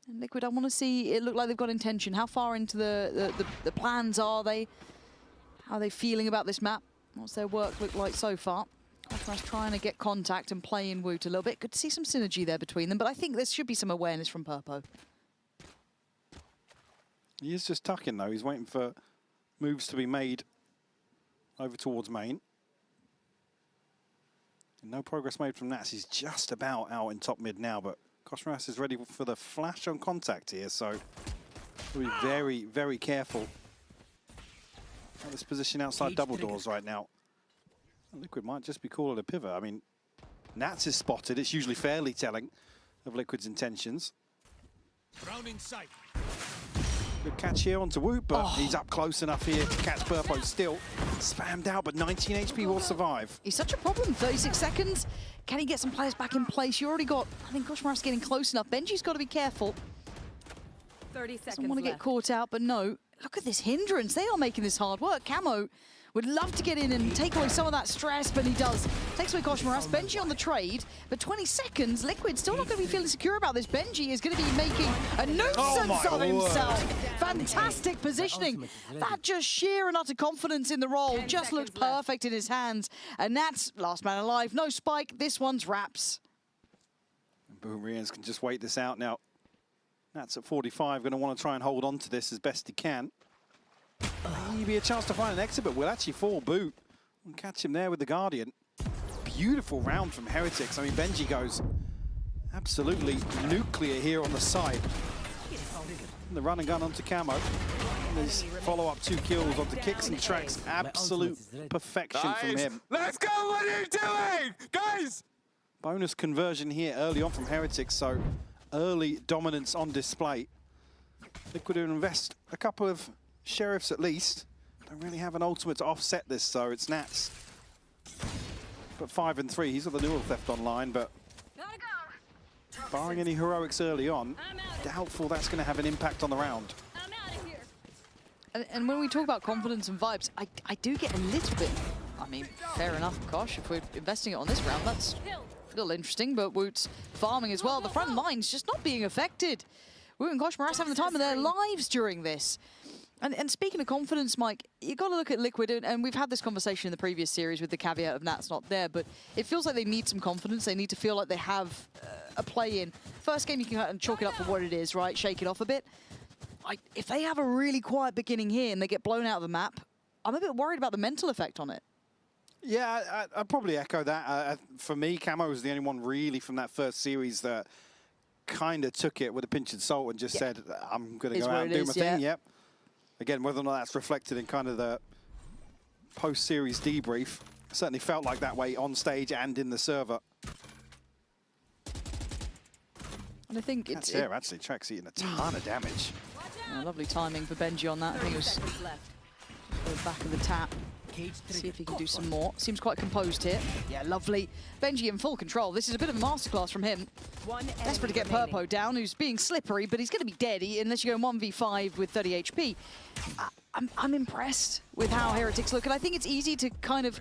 And Liquid, I want to see, it look like they've got intention. How far into the plans are they? How are they feeling about this map? What's their work look like so far? Koshmaras trying to get contact and play in Woot a little bit. Good to see some synergy there between them, but I think there should be some awareness from Purpo. He is just tucking, though. He's waiting for moves to be made over towards main. No progress made from Nats. He's just about out in top mid now, but Koshmaras is ready for the flash on contact here, so we'll be very, very careful at this position outside double doors right now. Liquid might just be calling a pivot. I mean, Nats is spotted. It's usually fairly telling of Liquid's intentions. Rounding sight. Good catch here onto Woot, but he's up close enough here to catch Purpo still. Spammed out, but 19 HP will survive. He's such a problem. 36 seconds. Can he get some players back in place? You already got, I think Koshmaras getting close enough. Benji's got to be careful. 30 seconds Doesn't want to get left. caught out, but no. Look at this hindrance. They are making this hard work. Camo would love to get in and take away some of that stress, but he does. Takes away Koshmaras. Benji on the trade, but 20 seconds. Liquid still not going to be feeling secure about this. Benji is going to be making a nuisance of himself. Fantastic positioning. That just sheer and utter confidence in the role. Just looked perfect in his hands. And that's last man alive. No spike. This one's wraps. Boomrians can just wait this out now. Nats at 45, going to want to try and hold on to this as best he can. Maybe a chance to find an exit, but will actually fall Boot and catch him there with the Guardian. Beautiful round from Heretics. I mean, Benji goes absolutely nuclear here on the side. And the run and gun onto Camo. And his follow-up 2 kills onto kicks and tracks. Absolute perfection from him. Let's go! What are you doing? Guys! Bonus conversion here early on from Heretics, so early dominance on display. Liquid will invest a couple of Sheriffs at least. Don't really have an ultimate to offset this, so it's Nats. But 5 and 3, he's got the Neural Theft online, but barring any heroics early on, doubtful that's going to have an impact on the round. And when we talk about confidence and vibes, I do get a little bit, I mean, fair enough, Kosh, if we're investing it on this round, that's a little interesting, but Woot's farming as well. The front line's just not being affected. Woot and Koshmaras having the time of their lives during this. And speaking of confidence, Mike, you've got to look at Liquid, and we've had this conversation in the previous series with the caveat of Nat's not there, but it feels like they need some confidence. They need to feel like they have a play in. First game, you can kind of chalk it up for what it is, right? Shake it off a bit. If they have a really quiet beginning here and they get blown out of the map, I'm a bit worried about the mental effect on it. Yeah, I'd probably echo that. For me, Camo was the only one really from that first series that kind of took it with a pinch of salt and just said, I'm going to go out and do my thing. Yep. Again, whether or not that's reflected in kind of the post-series debrief, certainly felt like that way on stage and in the server. And I think it's there actually. Track's eating a ton of damage. Yeah, lovely timing for Benji on that. I think it was the back of the tap. See if he can do some more. Seems quite composed here. Yeah, lovely. Benji in full control. This is a bit of a masterclass from him. Desperate to get Purpo down, who's being slippery, but he's going to be dead unless you go 1v5 with 30 HP. I'm impressed with how Heretics look, and I think it's easy to kind of...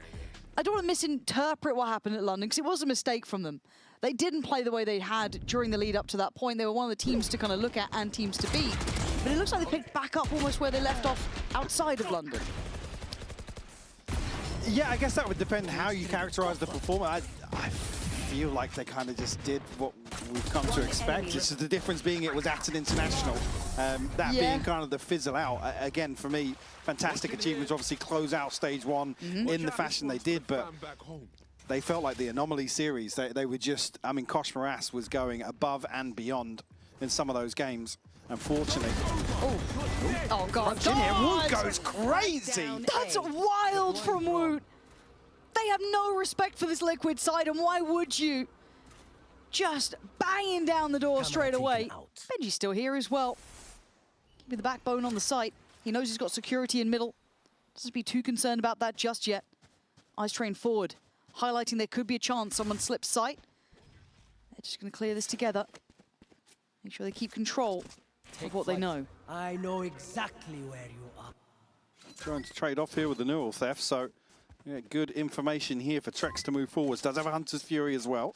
I don't want to misinterpret what happened at London, because it was a mistake from them. They didn't play the way they had during the lead up to that point. They were one of the teams to kind of look at and teams to beat. But it looks like they picked back up almost where they left off outside of London. Yeah, I guess that would depend how you characterize the performance. I feel like they kind of just did what we've come to expect. This is the difference being it was at an international. That being kind of the fizzle out. Again, for me, fantastic achievements. Obviously, close out stage 1 in the fashion they did, but they felt like the Anomaly series. They were just, I mean, Koshmaras was going above and beyond in some of those games. Unfortunately. Oh, God. Woot goes crazy. That's wild from Woot. They have no respect for this Liquid side, and why would you? Just banging down the door straight away. Benji's still here as well. With the backbone on the site. He knows he's got security in middle. Doesn't be too concerned about that just yet. Eyes trained forward, highlighting there could be a chance someone slips sight. They're just going to clear this together. Make sure they keep control of what they know. I know exactly where you are. Trying to trade off here with the Neural Theft, so yeah, good information here for Trex to move forwards. Does have a Hunter's Fury as well.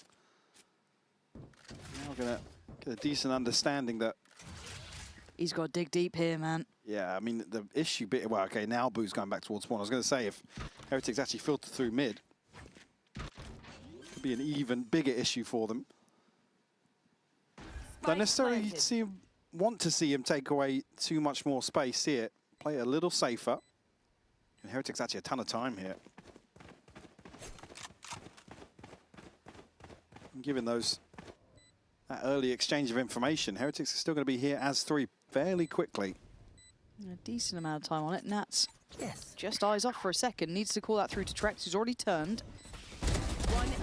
Now gonna get a decent understanding that he's got to dig deep here, man. Yeah, I mean the issue bit. Well, okay, now Boo's going back towards spawn. I was going to say if Heretics actually filter through mid, could be an even bigger issue for them. Don't necessarily want to see him take away too much more space here. Play it a little safer. And Heretics actually a ton of time here. Given that early exchange of information, Heretics are still going to be here as 3 fairly quickly. A decent amount of time on it. Nats just eyes off for a second. Needs to call that through to Trex, who's already turned.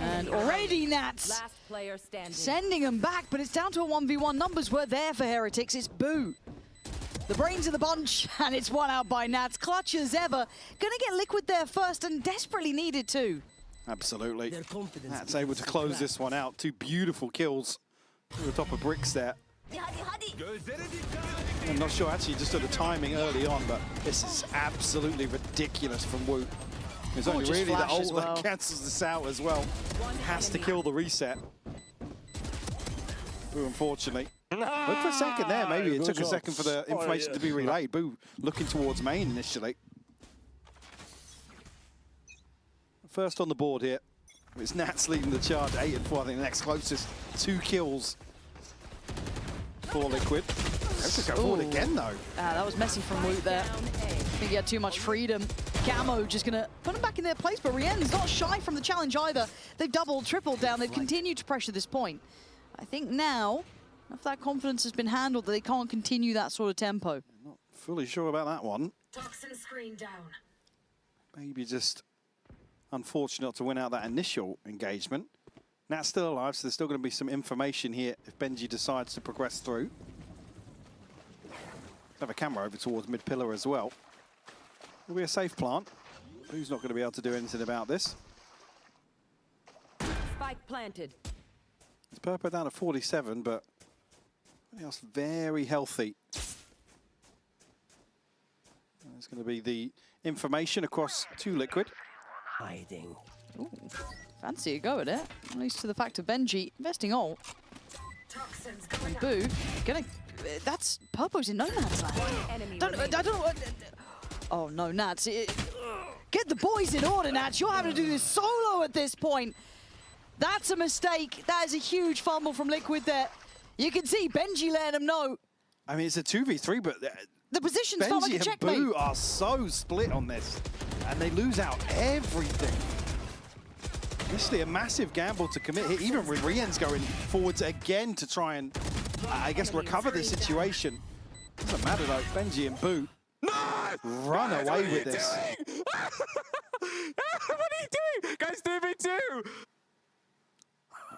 And already Nats Last player standing. sending them back, but it's down to a 1v1. Numbers were there for Heretics. It's Boo, the brains of the bunch, and it's one out by Nats. Clutch as ever. Gonna get Liquid there first and desperately needed to. Absolutely. Nats able to close this one out. 2 beautiful kills to the top of bricks there. I'm not sure actually just at the timing early on, but this is absolutely ridiculous from Wu. It's only really the ult that cancels this out as well. Has to kill the reset. Boo, unfortunately. Look for a second there, maybe it took a second for the information to be relayed. Boo looking towards main initially. First on the board here. It's Nats leading the charge, 8 and 4. I think the next closest 2 kills for Liquid. Let's just go forward again though. That was messy from Woot there. I think he had too much freedom. Camo just gonna put him back in their place, but Rien's not shy from the challenge either. They've doubled, tripled down. They've continued to pressure this point. I think now, if that confidence has been handled, that they can't continue that sort of tempo. Not fully sure about that one. Toxin screen down. Maybe just unfortunate to win out that initial engagement. Nat's still alive, so there's still going to be some information here if Benji decides to progress through. Have a camera over towards mid pillar as well. Will be a safe plant. Who's not going to be able to do anything about this? Spike planted. It's Purple down to 47, but everything else very healthy. There's going to be the information across to Liquid. Hiding. Ooh, fancy a go at it. At least to the fact of Benji investing ult. And Boo, that's Purpo's in no man's land. I don't know. Oh no, Nats. Get the boys in order, Nats. You're having to do this solo at this point. That's a mistake. That is a huge fumble from Liquid there. You can see Benji letting them know. I mean, it's a 2v3, but the positions Benji felt like a checkmate. and Boo are so split on this, and they lose out everything. Initially, a massive gamble to commit here, even with Rien's going forwards again to try and, I guess, recover this situation. Doesn't matter though, Benji and Boo run away with this. What are you doing? Guys, 3v2!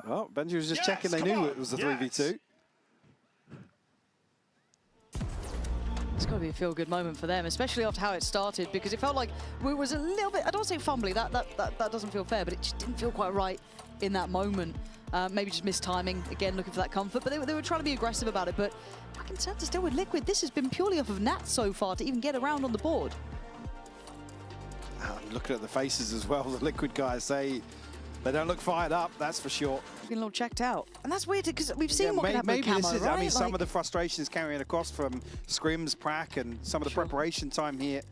Well, Benji was just checking they knew it was a 3v2. It's got to be a feel-good moment for them, especially after how it started, because it felt like it was a little bit, I don't want to say fumbly, that doesn't feel fair, but it just didn't feel quite right in that moment. Maybe just missed timing, again, looking for that comfort, but they were trying to be aggressive about it. But my concerns are still with Liquid. This has been purely off of Nats so far to even get around on the board. Looking at the faces as well, the Liquid guys, they don't look fired up, that's for sure. Looking a little checked out. And that's weird, because we've seen what can happen with maybe Camo, this is, right? I mean, some of the frustrations carrying across from scrims, prac, and some of the preparation time here.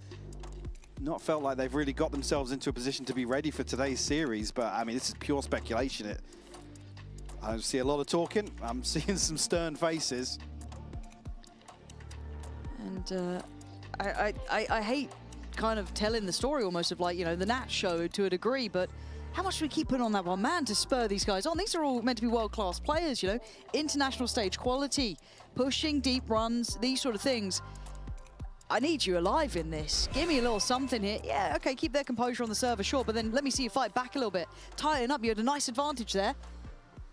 Not felt like they've really got themselves into a position to be ready for today's series, but I mean, this is pure speculation. I see a lot of talking. I'm seeing some stern faces. And I hate kind of telling the story almost of like, you know, the Nats show to a degree, but how much do we keep putting on that one man to spur these guys on? These are all meant to be world-class players, you know, international stage quality, pushing deep runs, these sort of things. I need you alive in this. Give me a little something here. Yeah, okay, keep their composure on the server, sure, but then let me see you fight back a little bit. Tighten up, you had a nice advantage there.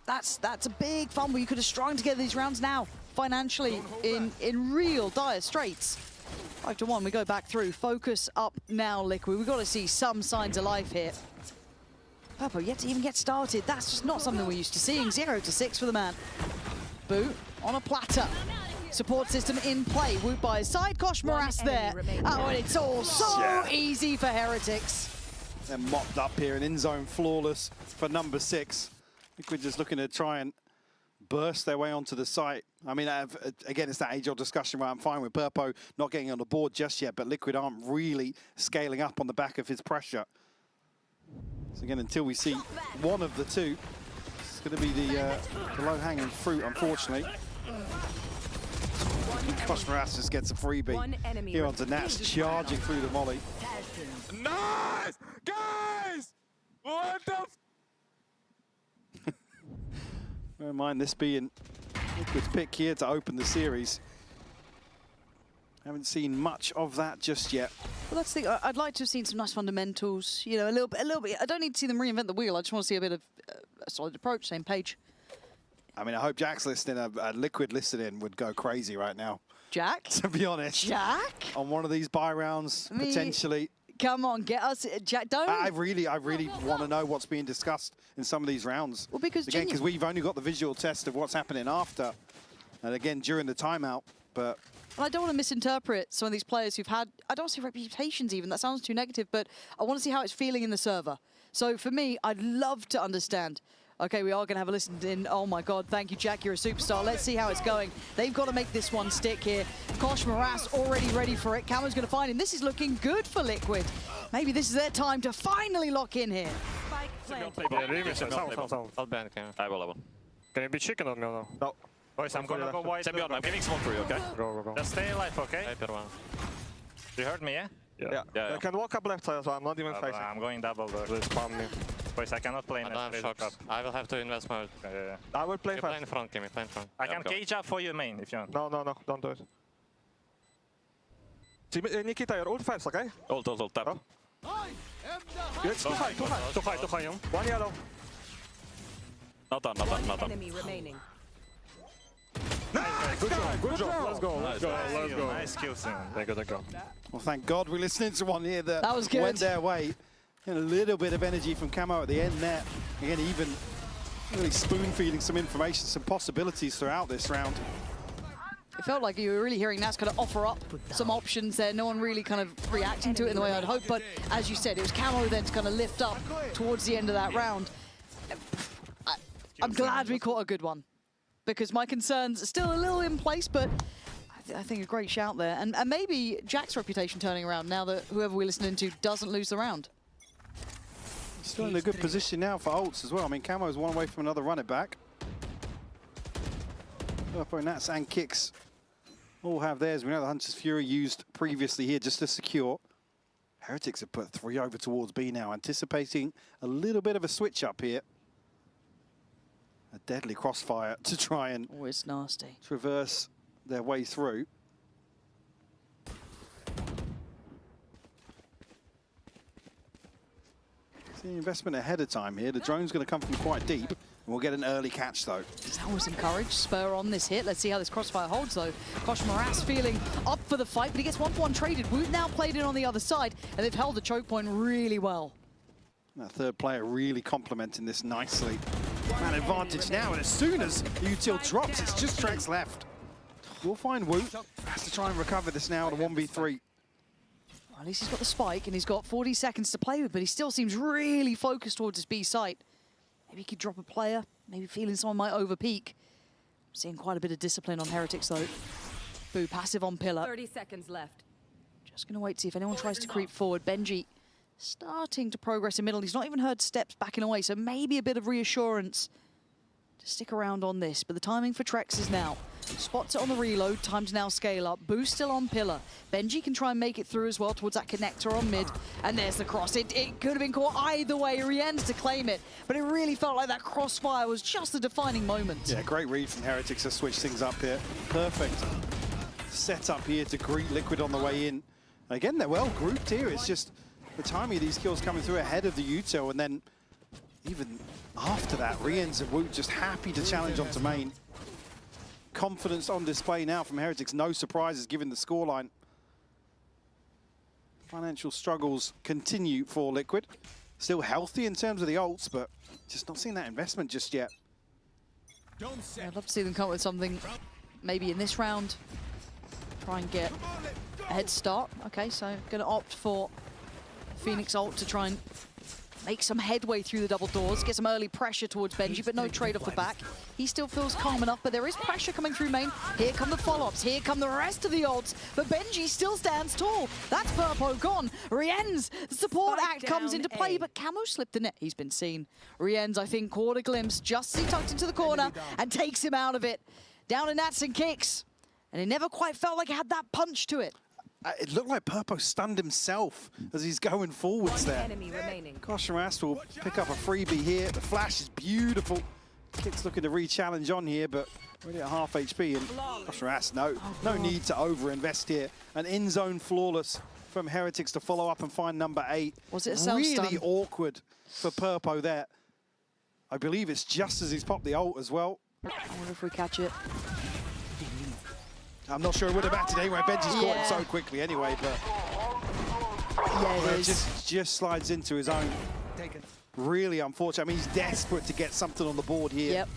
That's a big fumble. You could have strung together these rounds now, financially, in real dire straits. 5-1, we go back through. Focus up now, Liquid. We've got to see some signs of life here. Purple yet to even get started. That's just not something we're used to seeing. 0-6 for the man. Boo on a platter. Support system in play. Woot by his side. Kosh Morass there. Oh, and it's all so easy for Heretics. They're mopped up here and in zone flawless for number 6. Liquid just looking to try and burst their way onto the site. I mean, again, it's that age-old discussion where I'm fine with Purpo not getting on the board just yet, but Liquid aren't really scaling up on the back of his pressure. So again, until we see one of the two, it's going to be the low-hanging fruit, unfortunately. Kosh Morass just gets a freebie here onto Nats, charging through the molly. Nice! Guys! What the Bear in mind this being Liquid's pick here to open the series. Haven't seen much of that just yet. Well, that's the thing. I'd like to have seen some nice fundamentals. You know, a little bit. I don't need to see them reinvent the wheel. I just want to see a bit of a solid approach, same page. I mean, I hope Jack's listening. Liquid listening would go crazy right now. Jack? To be honest. Jack? On one of these buy rounds, potentially. Come on, get us, Jack. Don't. I really want to know what's being discussed in some of these rounds. Well, because because we've only got the visual test of what's happening after, and again during the timeout. But I don't want to misinterpret some of these players who've had, I don't want to say reputations even, that sounds too negative, but I want to see how it's feeling in the server. So for me, I'd love to understand. Okay, we are going to have a listen in. Oh my God, thank you, Jack, you're a superstar. Let's see how it's going. They've got to make this one stick here. Kosh Moras already ready for it. Camo's going to find him. This is looking good for Liquid. Maybe this is their time to finally lock in here. Can it be chicken or no? No. Boys, I'm gonna go wide. Semyon, I'm giving smoke for you, okay? Go. Just stay alive, okay? You heard me, yeah? Yeah. I can walk up left side as well. I'm not even facing. I'm going double door. They spam me. Boys, I cannot play in shocks. I will have to invest more. I will play fast. Play in front, Kimmy, play in front. I can cage up for you main if you want. No, don't do it. Nikita, your ult first, okay? Ult, tap. It's too high. One yellow. Not done. Enemy remaining. Good job. Let's go. Nice kills. They go. Well, thank God we're listening to one here that was good. Went their way. And a little bit of energy from Camo at the end there. Again, even really spoon-feeding some information, some possibilities throughout this round. It felt like you were really hearing Nats kind of offer up some options there. No one really kind of reacting to it in the way I'd hoped. But as you said, it was Camo then to kind of lift up towards the end of that round. I'm glad we caught a good one, because my concerns are still a little in place, but I think a great shout there. And maybe Jack's reputation turning around now that whoever we're listening to doesn't lose the round. Still in a good position now for ults as well. I mean, Camo's one away from another run it back. Purpo, Nats and Kicks all have theirs. We know the Hunter's Fury used previously here just to secure. Heretics have put 3 over towards B now, anticipating a little bit of a switch up here. A deadly crossfire to try and it's nasty. Traverse their way through. The investment ahead of time here. The drone's going to come from quite deep, and we'll get an early catch though. That was encouraged. Spur on this hit. Let's see how this crossfire holds though. Kosh Moras feeling up for the fight, but he gets 1-for-1 traded. Woot now played in on the other side, and they've held the choke point really well. That third player really complementing this nicely. Man advantage now, and as soon as util drops, it's just Trex left. We'll find Woot. Has to try and recover this now at a 1v3. Well, at least he's got the spike, and he's got 40 seconds to play with, but he still seems really focused towards his B site. Maybe he could drop a player, maybe feeling someone might overpeak. Seeing quite a bit of discipline on Heretics, though. Boo, passive on Pillar. 30 seconds left. Just going to wait to see if anyone tries to creep forward. Benji starting to progress in middle. He's not even heard steps backing away, so maybe a bit of reassurance to stick around on this. But the timing for Trex is now. Spots it on the reload, time to now scale up. Boo still on Pillar. Benji can try and make it through as well towards that connector on mid. And there's the cross. It could have been caught either way. Rien's to claim it. But it really felt like that crossfire was just the defining moment. Yeah, great read from Heretics to switch things up here. Perfect set up here to greet Liquid on the way in. Again, they're well grouped here. It's just the timing of these kills coming through ahead of the util, and then even after that, Rien's and Woot just happy to challenge onto main. Confidence on display now from Heretics. No surprises given the scoreline. Financial struggles continue for Liquid. Still healthy in terms of the ults, but just not seeing that investment just yet. I'd love to see them come up with something maybe in this round. Try and get a head start. Okay, so going to opt for Phoenix ult to try and make some headway through the double doors, get some early pressure towards Benji, but no trade off the back. He still feels calm enough, but there is pressure coming through main. Here come the follow-ups, here come the rest of the ults, but Benji still stands tall. That's Purpo gone. Rien's support act comes into play, but Camo slipped the net. He's been seen. Rien's, I think, caught a glimpse, just as he tucked into the corner and takes him out of it. Down to Nats and Kicks, and it never quite felt like it had that punch to it. It looked like Purpo stunned himself as he's going forwards there. Enemy remaining. Kosh Moras will pick up a freebie here. The flash is beautiful. Kicks looking to re-challenge on here, but already at half HP. And Koshmaras, no need to over-invest here. An in-zone flawless from Heretics to follow up and find number 8. Was it a self-stun? Really awkward for Purpo there. I believe it's just as he's popped the ult as well. I wonder if we catch it. I'm not sure it would have mattered anyway. Benji's caught him so quickly anyway, but it just slides into his own. Really unfortunate. I mean, he's desperate to get something on the board here. Yep.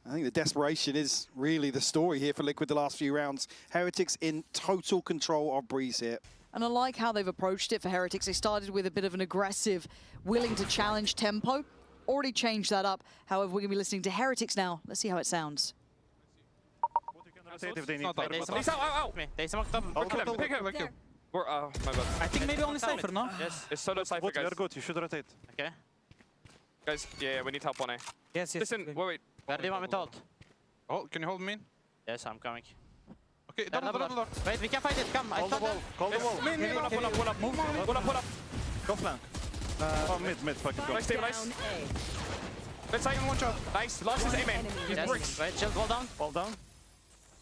I think the desperation is really the story here for Liquid the last few rounds. Heretics in total control of Breeze here. And I like how they've approached it for Heretics. They started with a bit of an aggressive, willing to challenge tempo. Already changed that up. However, we're going to be listening to Heretics now. Let's see how it sounds. They smoked up. Pick him. My bad. I think maybe only Cypher, no? Yes. It's solo Cypher, guys. You're good. You should rotate. Okay. Guys, yeah, we need help on A. Yes. Listen, wait. Where do you want me to hold? Oh, can you hold me? Yes, I'm coming. Okay, double. Wait, we can fight it. Come, I start them. Call the wall. Pull up. Move. Go flank. Mid. Fucking go. Nice, stabilize. Let's say in one shot. Nice. Last is A main. He's bricks. Wait, shield, wall down. Fall down.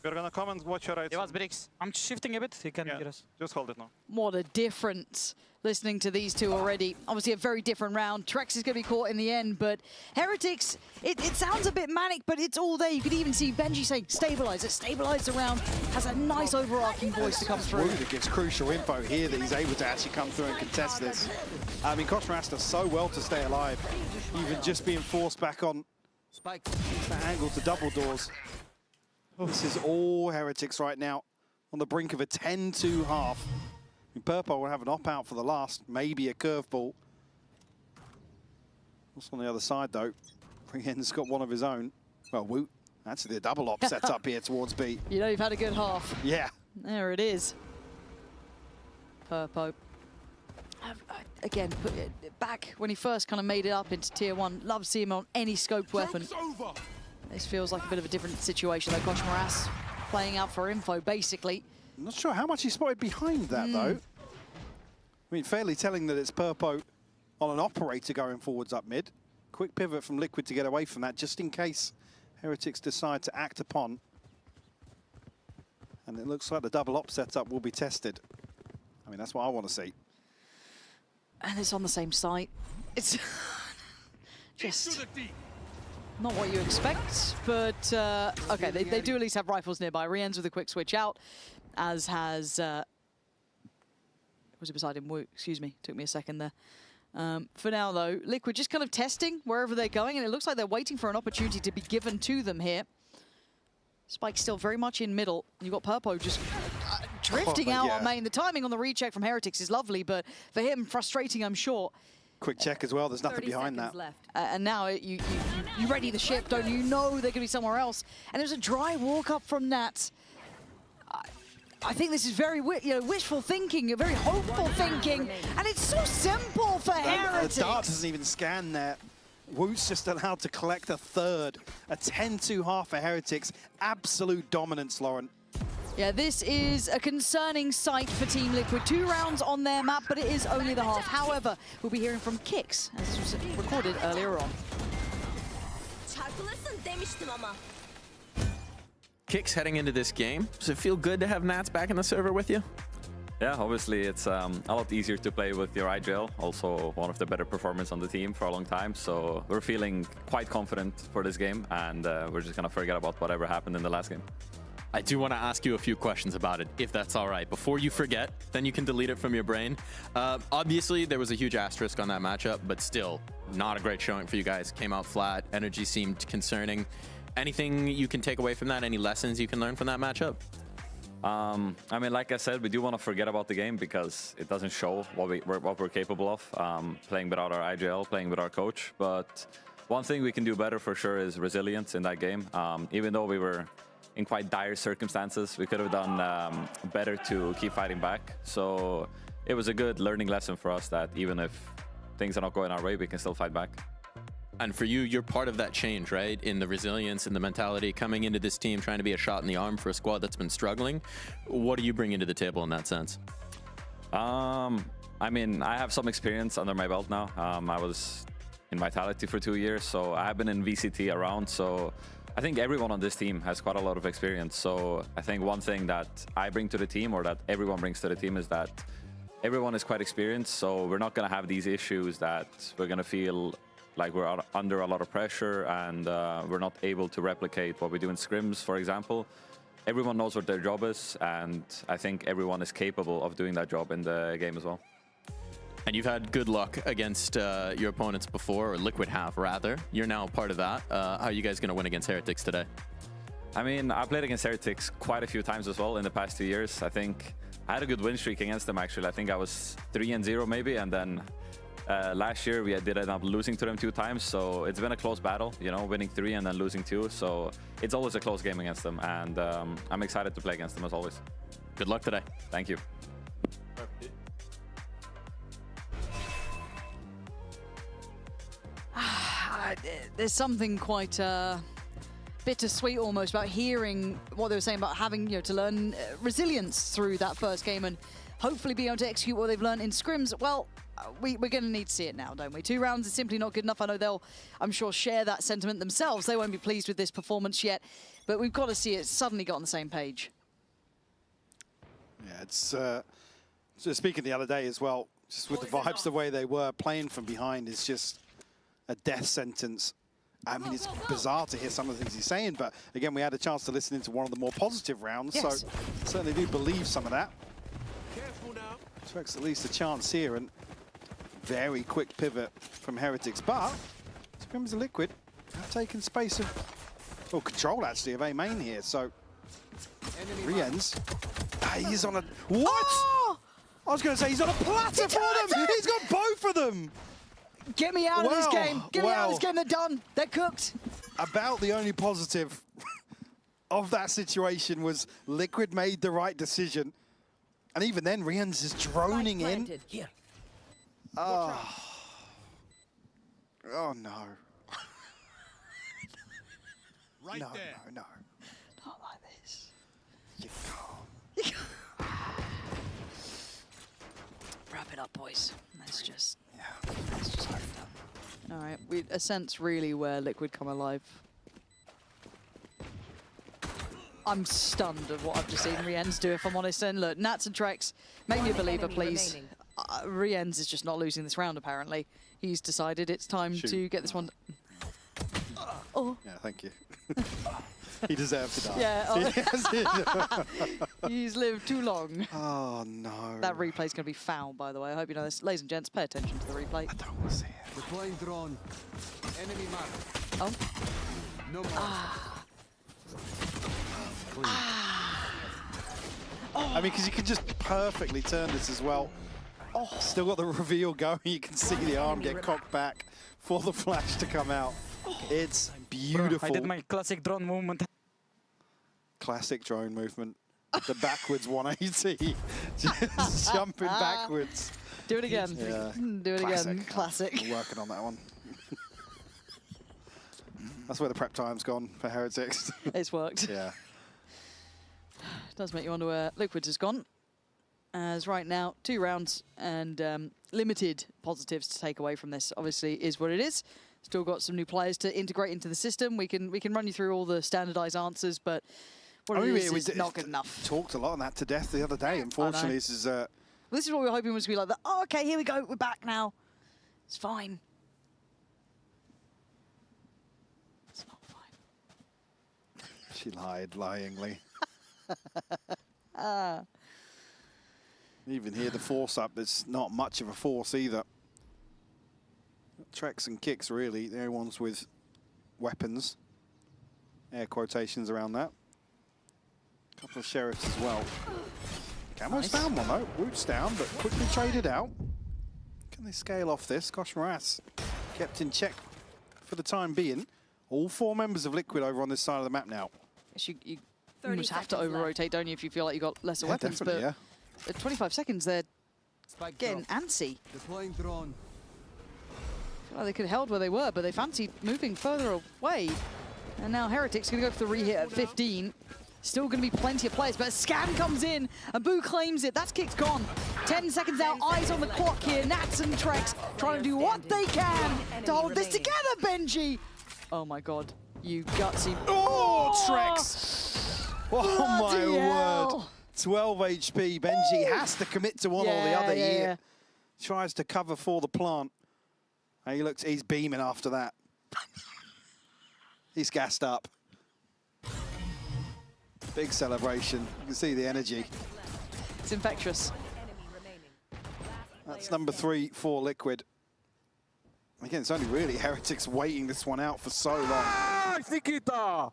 We're gonna come and watch your right. He was bricks. I'm shifting a bit. He can get us. Just hold it now. What a difference listening to these two already. Obviously a very different round. Trex is going to be caught in the end, but Heretics, it sounds a bit manic, but it's all there. You could even see Benji saying, stabilize it, stabilize the round. Has a nice overarching voice to come through. That gives crucial info here that he's able to actually come through and contest this. I mean, Koshmaras does so well to stay alive, even just being forced back on that angle to double doors. This is all Heretics right now on the brink of a 10-2 half. Purpo will have an op-out for the last, maybe a curveball. What's on the other side, though? Brienne's got one of his own. Well, Woot, that's the double op set up here towards B. You know you've had a good half. Yeah. There it is. Purpo. Again, put it back when he first kind of made it up into Tier 1. Love to see him on any scoped weapon. This feels like a bit of a different situation, though. Koshmaras playing out for info, basically. I'm not sure how much he spotted behind that, though. I mean, fairly telling that it's Purpo on an operator going forwards up mid. Quick pivot from Liquid to get away from that, just in case Heretics decide to act upon. And it looks like the double op setup will be tested. I mean, that's what I want to see. And it's on the same site. It's just not what you expect, but okay, they do at least have rifles nearby. Rien's with a quick switch out, as has, was it beside him? Excuse me, took me a second there. For now, though, Liquid just kind of testing wherever they're going, and it looks like they're waiting for an opportunity to be given to them here. Spike still very much in middle. You've got Purpo just drifting out on main. The timing on the recheck from Heretics is lovely, but for him, frustrating, I'm sure. Quick check as well, there's nothing behind that. And now you ready the ship, don't you? You know they're going to be somewhere else. And there's a dry walk up from Nat. I think this is very wishful thinking, very hopeful thinking. And it's so simple for Heretics. The dart doesn't even scan there. Woot's just allowed to collect a third. A 10-2 half for Heretics. Absolute dominance, Lauren. Yeah, this is a concerning sight for Team Liquid. 2 rounds on their map, but it is only the half. However, we'll be hearing from Kix, as was recorded earlier on. Kix heading into this game. Does it feel good to have Nats back in the server with you? Yeah, obviously it's a lot easier to play with your IGL. Also one of the better performers on the team for a long time. So we're feeling quite confident for this game, and we're just gonna forget about whatever happened in the last game. I do want to ask you a few questions about it, if that's all right. Before you forget, then you can delete it from your brain. Obviously, there was a huge asterisk on that matchup, but still, not a great showing for you guys. Came out flat. Energy seemed concerning. Anything you can take away from that? Any lessons you can learn from that matchup? I mean, like I said, we do want to forget about the game because it doesn't show what we're capable of, playing without our IGL, playing with our coach. But one thing we can do better for sure is resilience in that game. Even though we were in quite dire circumstances, we could have done better to keep fighting back. So it was a good learning lesson for us that even if things are not going our way, we can still fight back. And for you, you're part of that change, right? In the resilience and the mentality coming into this team, trying to be a shot in the arm for a squad that's been struggling. What do you bring into the table in that sense? I mean, I have some experience under my belt now. I was in Vitality for 2 years, so I've been in VCT around, so I think everyone on this team has quite a lot of experience. So I think one thing that I bring to the team, or that everyone brings to the team, is that everyone is quite experienced, so we're not going to have these issues that we're going to feel like we're under a lot of pressure and we're not able to replicate what we do in scrims, for example. Everyone knows what their job is, and I think everyone is capable of doing that job in the game as well. And you've had good luck against your opponents before, or Liquid have, rather. You're now part of that. How are you guys going to win against Heretics today? I mean, I played against Heretics quite a few times as well in the past 2 years. I think I had a good win streak against them, actually. I think I was 3-0 maybe, and then last year we did end up losing to them 2 times, so it's been a close battle, you know, winning 3 and then losing 2, so it's always a close game against them, and I'm excited to play against them as always. Good luck today. Thank you. There's something quite bittersweet almost about hearing what they were saying about having, to learn resilience through that first game and hopefully be able to execute what they've learned in scrims. Well, we're going to need to see it now, don't we? 2 rounds is simply not good enough. I know they'll, I'm sure, share that sentiment themselves. They won't be pleased with this performance yet, but we've got to see it suddenly get on the same page. Yeah, it's so speaking the other day as well, just with the vibes, the way they were playing from behind is just a death sentence. I mean, it's bizarre to hear some of the things he's saying, but again, we had a chance to listen into one of the more positive rounds, yes. So certainly do believe some of that. Careful now. Treks at least a chance here, and very quick pivot from Heretics, but Scrims and Liquid have taken space of, well, control actually of A main here, so Rienz, he's on a, what? Oh! I was going to say he's on a platter for them! He's got both of them! Get me out of this game. Get me out of this game. They're done. They're cooked. About the only positive of that situation was Liquid made the right decision. And even then, Rienz is droning in. Here. Oh. Oh, no. Right no, there. No. Not like this. You can't. Wrap it up, boys. Let's just... Let's just wrap it up. All right, a sense really where Liquid come alive. I'm stunned of what I've just seen Rienz do, if I'm honest. And look, Nats and Trex, make me a believer, please. Rienz is just not losing this round, apparently. He's decided it's time to get this one. Oh. Yeah, thank you. He deserves to die. Yeah. He's lived too long. Oh, no. That replay's going to be foul, by the way. I hope you know this. Ladies and gents, pay attention to the replay. I don't want to see it. Deploying drone. Enemy mark. Oh. No more. I mean, because you can just perfectly turn this as well. Oh. Still got the reveal going. You can see the arm get cocked back for the flash to come out. It's beautiful. Bro, I did my classic drone movement. Classic drone movement. The backwards 180. Just jumping backwards. Do it again. Yeah. Do it again. Classic. We're working on that one. That's where the prep time's gone for Heretics. It's worked. Yeah. Does make you wonder where Liquid has gone. As right now, 2 rounds and limited positives to take away from this. Obviously, is what it is. Still got some new players to integrate into the system. We can run you through all the standardized answers, but what it is not good enough. Talked a lot on that to death the other day. Unfortunately, this is. Well, this is what we were hoping was to be like that. Oh, okay, here we go. We're back now. It's fine. It's not fine. She lied, lyingly. Even here, the force up, there's not much of a force either. Trex and Kicks, really, they're ones with weapons. Air quotations around that. A couple of Sheriffs as well. Camo's down one though. Root's down, but quickly traded out. Can they scale off this? Gosh, Morass kept in check for the time being. All 4 members of Liquid over on this side of the map now. Yes, you almost have to over-rotate, don't you, if you feel like you've got lesser weapons. Definitely, but at 25 seconds, they're getting antsy. Deploying drone. Well, they could have held where they were, but they fancied moving further away. And now Heretics going to go for the re-hit at 15. Still going to be plenty of players, but a scan comes in, and Boo claims it. That's Kick's gone. 10 seconds out, eyes on the clock here. Nats and Trex trying to do what they can to hold this together, Benji. Oh my God, you gutsy. Oh, Trex. Oh my word. 12 HP. Benji has to commit to one or the other here. Tries to cover for the plant. And he's beaming after that. He's gassed up. Big celebration. You can see the energy. It's infectious. That's number 3 for Liquid. Again, it's only really Heretics waiting this one out for so long. Ah, Nikita!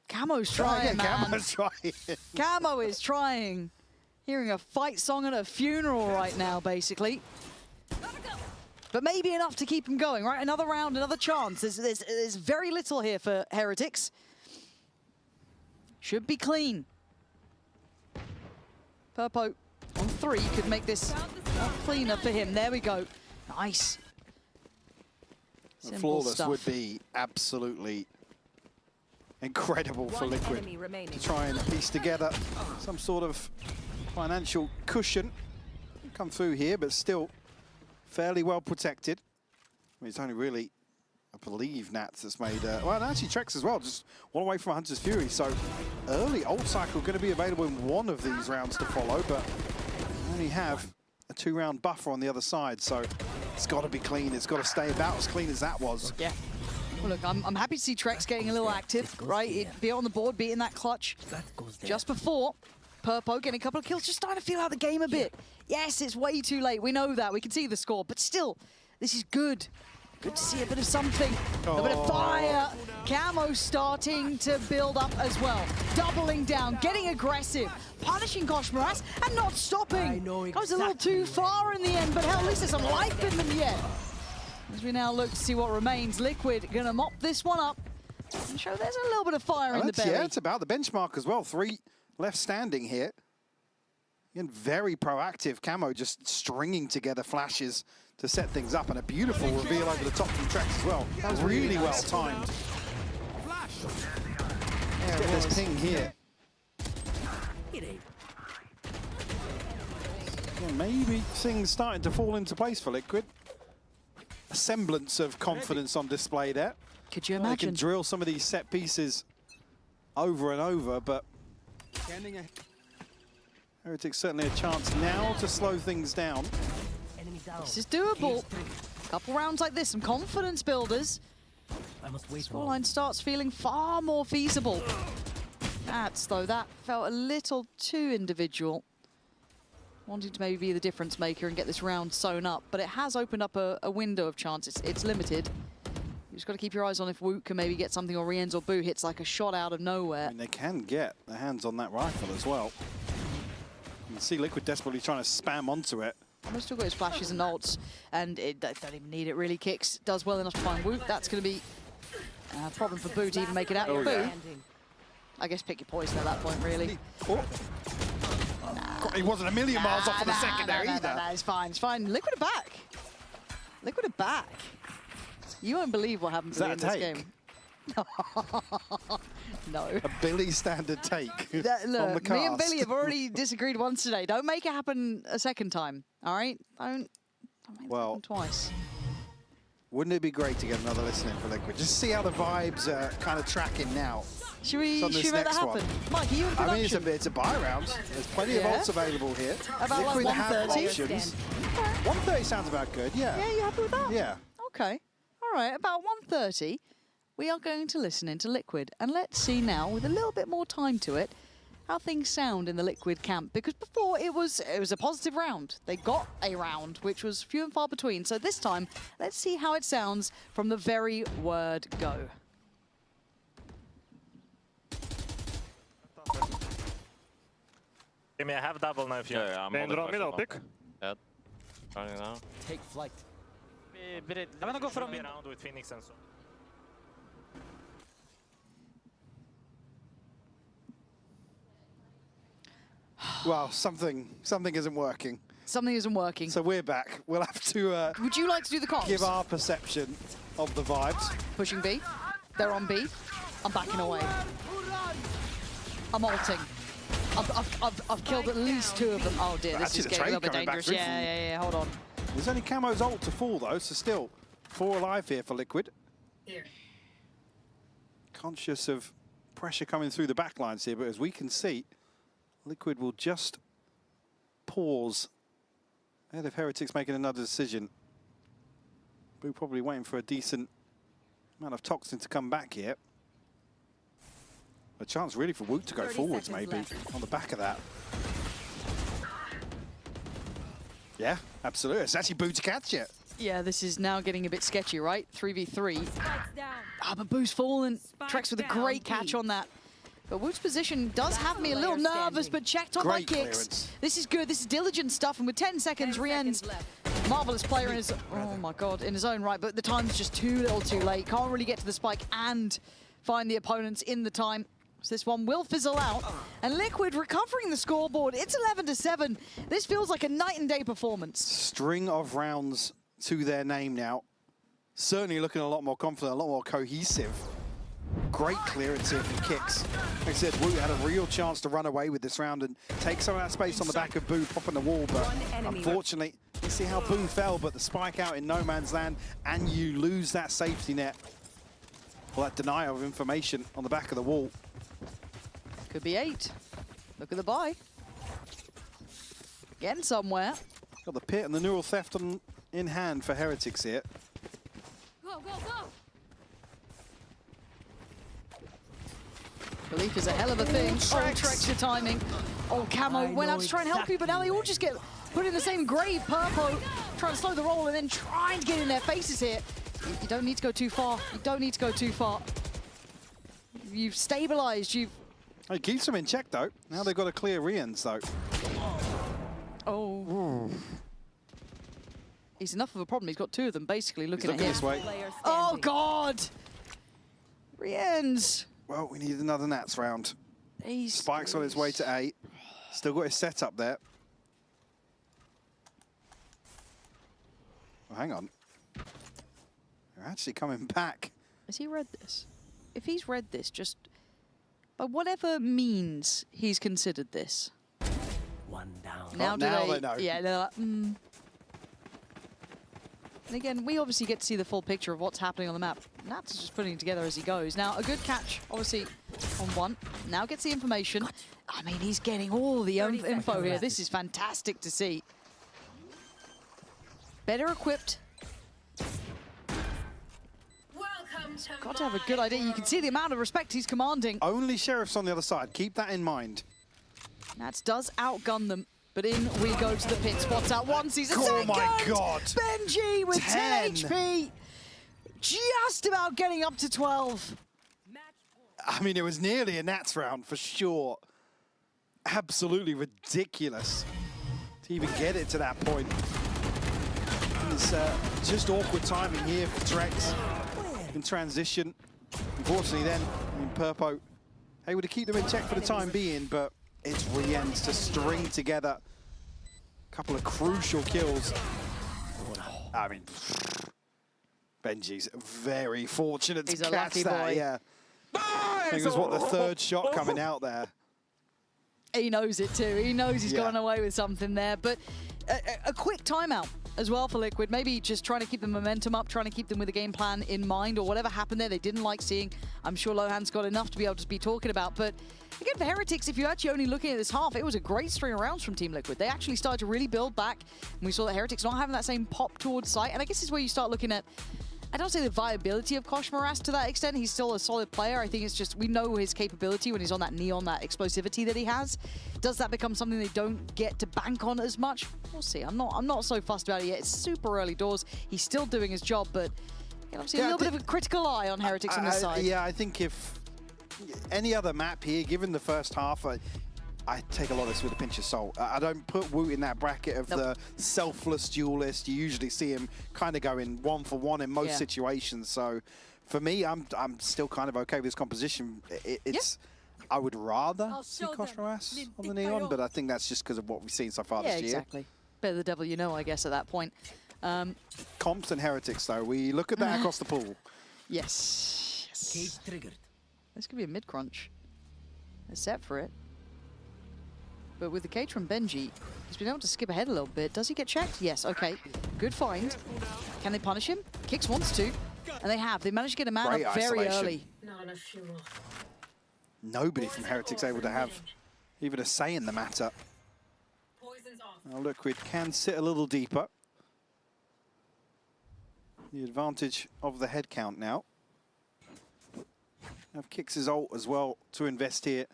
Camo's trying, man. Camo's trying. Camo is trying. Hearing a fight song at a funeral right now, basically. But maybe enough to keep him going, right? Another round, another chance. There's very little here for Heretics. Should be clean. Purpo on 3 could make this cleaner for him. There we go. Nice. Flawless stuff. would be absolutely incredible for Liquid to try and piece together some sort of financial cushion. Come through here, but still fairly well protected. I mean, it's only really, I believe, Nats that's made, well, and actually Trex as well, just one away from Hunter's Fury. So early ult cycle going to be available in one of these rounds to follow, but only have a 2-round buffer on the other side. So it's got to be clean. It's got to stay about as clean as that was. Yeah. Well, look, I'm happy to see Trex getting a little active, right? Be on the board, be in that clutch. Just before, Purpo getting a couple of kills, just starting to feel out the game a bit. Yes, it's way too late. We know that. We can see the score, but still, this is good. Good to see a bit of something, a bit of fire. Camo starting to build up as well. Doubling down, getting aggressive, punishing Koshmaras and not stopping. Goes a little too far in the end, but hell, at least there's some life in them yet. As we now look to see what remains, Liquid gonna mop this one up and show there's a little bit of fire in the belly. Yeah, it's about the benchmark as well. 3 left standing here. Again, very proactive. Camo just stringing together flashes to set things up, and a beautiful reveal over the top from Trex as well. That was really well timed. Let's get this ping here. Yeah, maybe things starting to fall into place for Liquid. A semblance of confidence on display there. Could you They imagine? can drill some of these set pieces over and over, but Heretics certainly a chance now to slow things down. This is doable. Couple rounds like this, some confidence builders. Scoreline starts feeling far more feasible. That's, though, that felt a little too individual. Wanting to maybe be the difference maker and get this round sewn up, but it has opened up a window of chance. It's limited. You just got to keep your eyes on if Woot can maybe get something, or Rienz or Boo hits like a shot out of nowhere. I mean, they can get their hands on that rifle as well. You can see Liquid desperately trying to spam onto it. Almost still got his flashes and ults, and it don't even need it really. Kicks does well enough to find Woot. That's going to be a problem for Boo to even make it out. Boo, yeah. I guess pick your poison at that point, really. He wasn't a million miles off on the second there either. It's fine, it's fine. Liquid are back. Liquid are back. You won't believe what happens in this game. No. A Billy standard take Look, on the cast. me and Billy have already disagreed once today. Don't make it happen a second time, all right? Don't make it happen twice. Wouldn't it be great to get another listening for Liquid? Just see how the vibes are kind of tracking now. Should we make that happen? Mike, are you in production? I mean, it's a buy round. There's plenty of ults available here. About Liquid like have 130? options. 130 sounds about good, yeah. Yeah, you happy with that? Yeah. Okay. All right, about 130, we are going to listen into Liquid. And let's see now, with a little bit more time to it, how things sound in the Liquid camp. Because before, it was a positive round. They got a round, which was few and far between. So this time, let's see how it sounds from the very word go. I have double now if you I'm middle pick. Yeah. Running now. Take flight. I'm gonna go for a mid round with Phoenix and so. Well, something isn't working. Something isn't working. So we're back. We'll have to Would you like to do the comps? give our perception of the vibes. Pushing B. They're on B. I'm backing away. I'm ulting. I've killed at least 2 of them. Oh dear, this is getting a little bit coming back dangerous. through Yeah, hold on. There's only Camo's ult to fall though, so still 4 alive here for Liquid. Conscious of pressure coming through the back lines here, but as we can see, Liquid will just pause ahead of Heretics making another decision. We're probably waiting for a decent amount of toxin to come back here. A chance really for Woot to go forwards maybe on the back of that. Yeah, absolutely. It's actually Boo to catch it. Yeah, this is now getting a bit sketchy, right? 3v3. But Boo's fallen. Trex with a great catch on that. But Woot's position does have me a little nervous, but checked on my kicks. This is good. This is diligent stuff. And with 10 seconds, Rien's marvelous player in his, oh my God, in his own right. But the time's just too little too late. Can't really get to the spike and find the opponents in the time. So this one will fizzle out. And Liquid recovering the scoreboard. It's 11-7. This feels like a night and day performance. String of rounds to their name now. Certainly looking a lot more confident, a lot more cohesive. Great clearance here from Kicks. Like I said, Woot had a real chance to run away with this round and take some of that space on the back of Boo, popping the wall, but unfortunately, you see how Boo fell, but the spike out in no man's land, and you lose that safety net. Well, that denial of information on the back of the wall. Could be 8. Look at the buy. Getting somewhere. Got the pit and the neural theft in hand for Heretics here. Go, go, go! Belief is a hell of a thing. Oh, Trex, your timing. Oh, Camo went out to try and help you, but now they all just get put in the same grave. Purpo trying to slow the roll and then trying to get in their faces here. You don't need to go too far. You don't need to go too far. You've stabilized. It keeps them in check, though. Now they've got to clear Rien's, though. Oh. He's enough of a problem. He's got 2 of them basically looking at him. This way. Oh, God. Rien's. Well, we need another Nats round. Spike's on his way to 8. Still got his setup there. Oh, hang on. They're actually coming back. Has he read this? If he's read this, just by whatever means he's considered this. One down. Now, they know. Yeah, they're like, And again, we obviously get to see the full picture of what's happening on the map. Nats is just putting it together as he goes. Now, a good catch, obviously, on 1. Now gets the information. I mean, he's getting all the info here. This is fantastic to see. Better equipped. Got to have a good idea. You can see the amount of respect he's commanding. Only Sheriff's on the other side. Keep that in mind. Nats does outgun them. But in we go to the pit. Spots out 1, sees a second. Oh my God. Benji with 10 HP. Just about getting up to 12. I mean, it was nearly a Nats round for sure. Absolutely ridiculous to even get it to that point. It's just awkward timing here for Trex in transition. Unfortunately then, I mean, Purpo able to keep them in check for the time being, but it's Rien's to string together a couple of crucial kills. I mean, Benji's very fortunate to catch that. Yeah, I think it was what, the 3rd shot coming out there. He knows it too. He knows he's gone away with something there. But a quick timeout as well for Liquid. Maybe just trying to keep the momentum up, trying to keep them with a game plan in mind, or whatever happened there they didn't like seeing. I'm sure Lohan's got enough to be able to be talking about. But again, for Heretics, if you're actually only looking at this half, it was a great string of rounds from Team Liquid. They actually started to really build back. And we saw that Heretics not having that same pop towards sight. And I guess this is where you start looking at, I don't say the viability of Kosh Moras to that extent. He's still a solid player. I think it's just, we know his capability when he's on that neon, that explosivity that he has. Does that become something they don't get to bank on as much? We'll see. I'm not so fussed about it yet. It's super early doors. He's still doing his job, but obviously a little bit of a critical eye on Heretics on this side. Yeah, I think if any other map here, given the first half, I take a lot of this with a pinch of salt. I don't put Woot in that bracket of the selfless duelist. You usually see him kind of going 1 for 1 in most situations. So for me, I'm still kind of okay with his composition. It's I would rather see Kosh Moras on the neon, but I think that's just because of what we've seen so far this year. Exactly. Better the devil you know, I guess, at that point. Comps and Heretics, though. We look at that across the pool. Yes. Cage triggered. This could be a mid-crunch. They're set for it. but with the K from Benji, he's been able to skip ahead a little bit. Does he get checked? Yes, okay. Good find. Can they punish him? Kix wants to, and they have. They managed to get a man Great up very isolation. early. Not enough fuel. Nobody from Heretics able to have even a say in the matter. Now Liquid can sit a little deeper. The advantage of the head count now. Have Kix's ult as well to invest here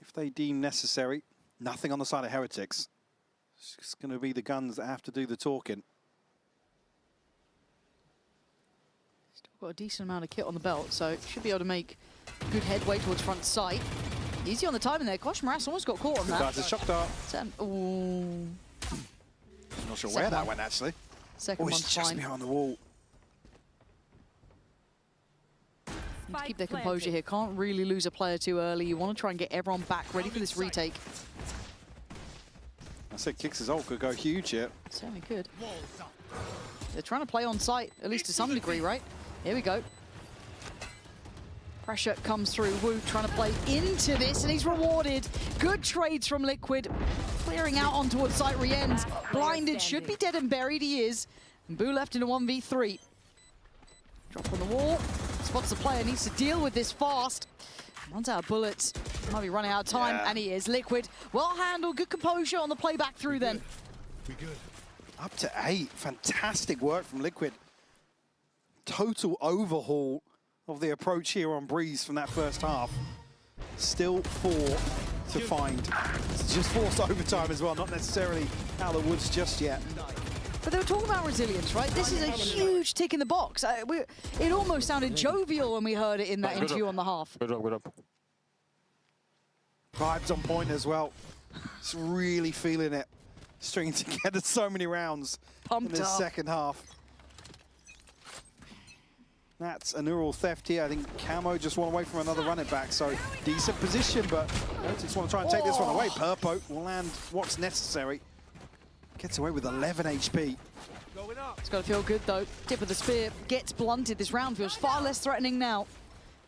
if they deem necessary. Nothing on the side of Heretics. It's just going to be the guns that have to do the talking. Still got a decent amount of kit on the belt, so should be able to make good headway towards front sight. Easy on the timing there. Kosh Maras almost got caught on that. Shock dart. Ooh. Not sure where that went actually. Second it's one's just fine. behind the wall. Need to keep their composure here. Can't really lose a player too early. You want to try and get everyone back ready for this retake. I said Kix's ult could go huge here. Certainly could. They're trying to play on site, at least to some degree, right? Here we go. Pressure comes through. Wu trying to play into this, and he's rewarded. Good trades from Liquid. Clearing out on towards site. Rien's blinded, should be dead and buried. He is. And Boo left in a 1v3. Drop on the wall. Spots the player, needs to deal with this fast. Runs out of bullets. Might be running out of time, and he is. Liquid, well handled, good composure on the playback through then. Up to 8. Fantastic work from Liquid. Total overhaul of the approach here on Breeze from that first half. Still 4 to find. It's just forced overtime as well, not necessarily out of the woods just yet. But they were talking about resilience, right? This is a huge tick in the box. It almost sounded jovial when we heard it in that interview on the half. Good job, good job. Vibes on point as well. It's really feeling it. Stringing together so many rounds in the second half. That's a neural theft here. I think Camo just one away from another run it back. So decent position, but just want to try and take this one away. Purpo will land what's necessary. Gets away with 11 HP. It's got to feel good though. Tip of the spear gets blunted. This round feels far less threatening now.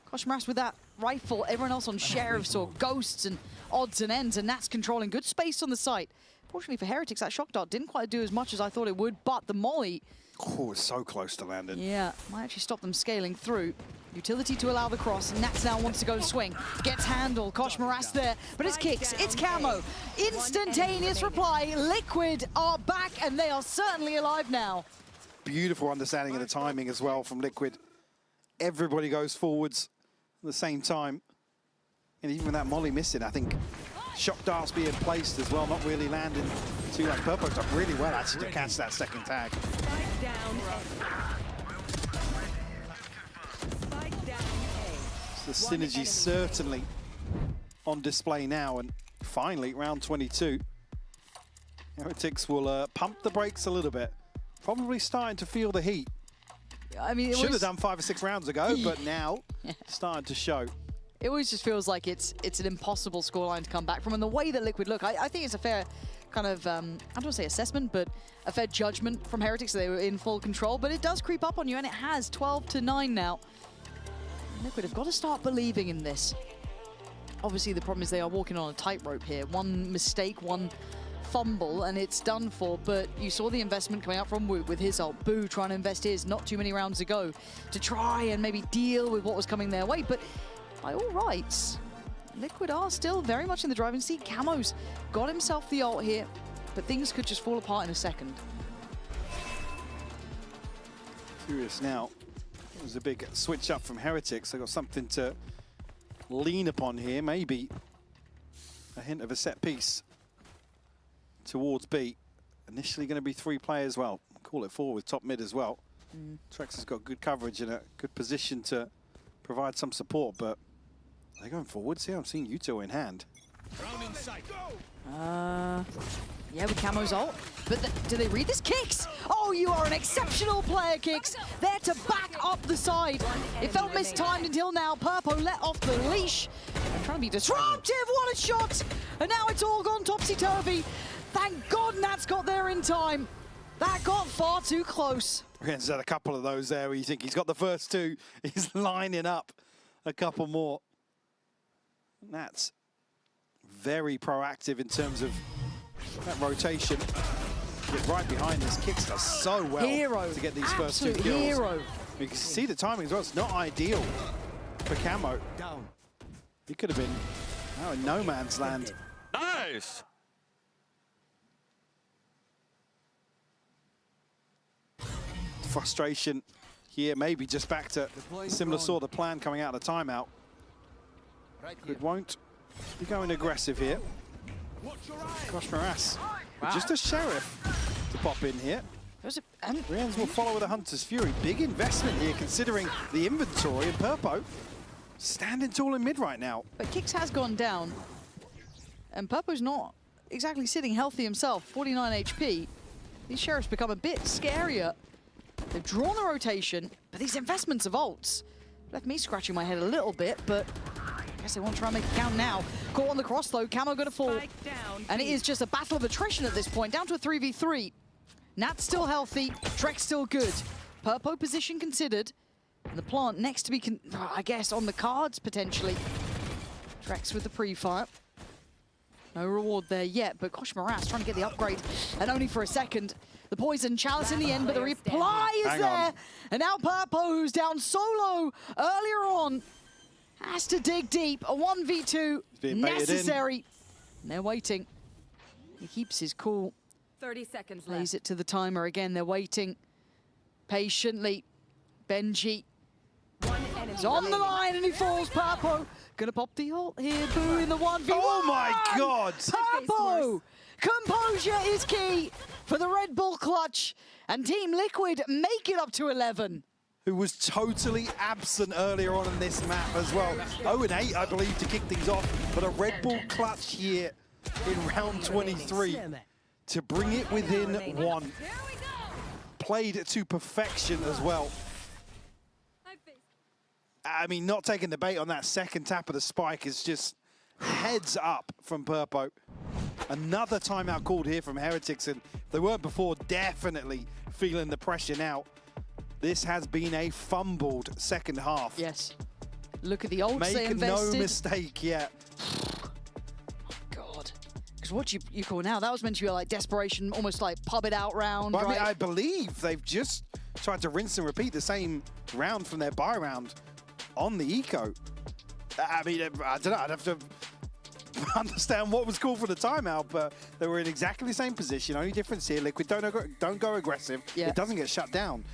Kosh Maras with that rifle. Everyone else on sheriffs or ghosts and odds and ends, and that's controlling good space on the site. Fortunately for Heretics, that shock dart didn't quite do as much as I thought it would, but the molly. Oh, it's so close to landing. Yeah, might actually stop them scaling through. Utility to allow the cross. Nats now wants to go swing. Gets handled. Kosh Maras there. But it's Kix. It's Camo. Instantaneous reply. Liquid are back, and they are certainly alive now. Beautiful understanding of the timing as well from Liquid. Everybody goes forwards at the same time. And even with that molly missing, I think shock darts being placed as well, not really landing too much. Purpo's done really well actually to catch that second tag. The synergy certainly on display now, and finally round 22. Heretics will pump the brakes a little bit. Probably starting to feel the heat. I mean, should have done 5 or 6 rounds ago, but now starting to show. It always just feels like it's an impossible scoreline to come back from, and the way that Liquid look, I think it's a fair kind of, I don't want to say assessment, but a fair judgment from Heretics. They were in full control, but it does creep up on you, and it has 12-9 now. Liquid have got to start believing in this. Obviously, the problem is they are walking on a tightrope here. One mistake, one fumble, and it's done for, but you saw the investment coming out from Wu with his ult. Boo trying to invest his not too many rounds ago to try and maybe deal with what was coming their way, but by all rights, Liquid are still very much in the driving seat. Camo's got himself the ult here, but things could just fall apart in a second. Curious now. It was a big switch up from Heretics. They got something to lean upon here. Maybe a hint of a set piece towards B. Initially going to be 3 players. Well, call it 4 with top mid as well. Trex has got good coverage and a good position to provide some support, but they're going forwards here. I'm seeing Yuto in hand. Yeah, with Camo's ult. But do they read this? Kix! Oh, you are an exceptional player, Kix. There to back up the side. It felt mistimed until now. Purpo let off the leash. They're trying to be disruptive. What a shot! And now it's all gone topsy-turvy. Thank God Nat's got there in time. That got far too close. Rien's had a couple of those there where you think he's got the first 2. He's lining up a couple more. Nat's very proactive in terms of that rotation. Get right behind this. Kicks does so well to get these first two kills. Hero. You can see the timing as well. It's not ideal for Camo. He could have been now in no man's land. Nice! Frustration here, maybe just back to similar sort of plan coming out of the timeout. It won't be going aggressive here. Gosh, Morass, just a sheriff to pop in here. Riens will follow with a Hunter's Fury. Big investment here considering the inventory, and Purpo standing tall in mid right now. But Kicks has gone down, and Purpo's not exactly sitting healthy himself. 49 HP. These sheriffs become a bit scarier. They've drawn a rotation, but these investments of ults left me scratching my head a little bit, but I guess they want to try and make it count now. Caught on the cross though, Camo gonna fall. And it is just a battle of attrition at this point, down to a 3v3. Nat's still healthy, Trek's still good. Purpo position considered, and the plant next to be, I guess, on the cards potentially. Trek's with the pre-fire. No reward there yet, but gosh, Morass trying to get the upgrade, and only for a second. The poison chalice in the end, but the reply is there. And now Purpo, who's down solo earlier on, has to dig deep. A 1v2 necessary. And they're waiting. He keeps his cool. 30 seconds left. Plays it to the timer again. They're waiting patiently. Benji is on the line and he falls. Purpo gonna pop the ult here. Boo in the 1v1. Oh my God! Purpo! Composure is key for the Red Bull clutch, and Team Liquid make it up to 11. Who was totally absent earlier on in this map as well. 0-8, I believe, to kick things off, but a Red Bull clutch here in round 23 to bring it within one. Played to perfection as well. I mean, not taking the bait on that second tap of the spike is just heads up from Purpo. Another timeout called here from Heretics, and if they weren't before, definitely feeling the pressure now. This has been a fumbled second half. Yes. Look at the ults they invested. Make no mistake yet. God. Because what you call now, that was meant to be like desperation, almost like pub it out round, But right? I mean, I believe they've just tried to rinse and repeat the same round from their buy round on the eco. I mean, I don't know, I'd have to understand what was called for the timeout, but they were in exactly the same position. Only difference here, Liquid don't go aggressive. Yeah. It doesn't get shut down.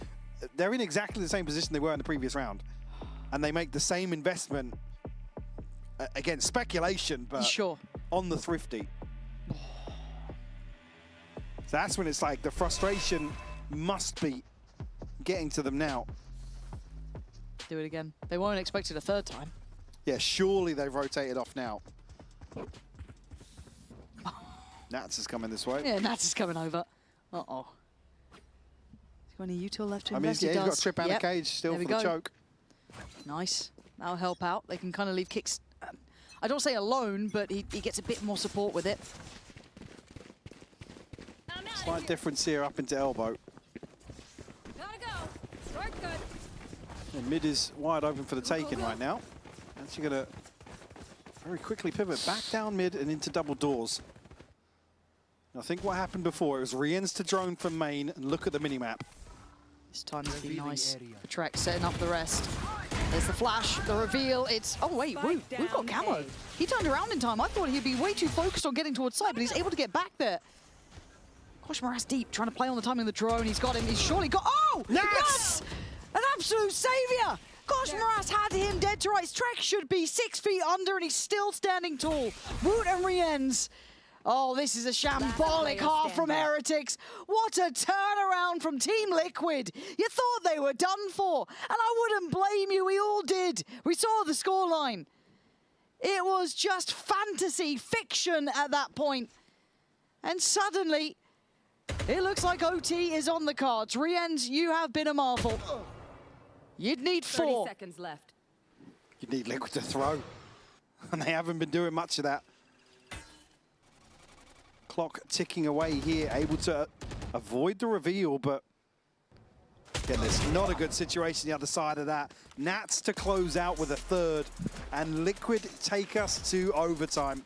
They're in exactly the same position they were in the previous round, and they make the same investment. Again, speculation, but sure. On the Thrifty. So that's when it's like the frustration must be getting to them now. Do it again. They won't expect it a third time. Yeah, surely they've rotated off now. Nats is coming this way. Yeah, Nats is coming over. Uh-oh. He's got any util left to I mean, invest? yeah, he's He got does. a trip out of cage still There for we the go. choke. Nice. That'll help out. They can kind of leave Kicks, I don't say alone, but he gets a bit more support with it. Slight difference here up into elbow. Gotta go. Work good. And mid is wide open for the taking right now. Actually gonna very quickly pivot back down mid and into double doors. I think what happened before, it was Riens to drone from main and look at the minimap. This time to be nice for Trek, setting up the rest. There's the flash, the reveal, it's... Oh wait, we've got Camo. He turned around in time. I thought he'd be way too focused on getting towards side, but he's able to get back there. Gosh, Morass deep, trying to play on the timing of the drone. He's got him, he's surely got... Oh! Yes! An absolute savior! Gosh, Morass had him dead to rights. Trek should be 6 feet under and he's still standing tall. Woot and Riens. Oh, this is a shambolic half from Heretics. What a turnaround from Team Liquid. You thought they were done for, and I wouldn't blame you, we all did. We saw the scoreline. It was just fantasy, fiction at that point. And suddenly, it looks like OT is on the cards. Riens, you have been a marvel. You'd need 4. 30 seconds left. You need Liquid to throw, and they haven't been doing much of that. Clock ticking away here, able to avoid the reveal, but again, there's not a good situation the other side of that. Nats to close out with a third, and Liquid take us to overtime.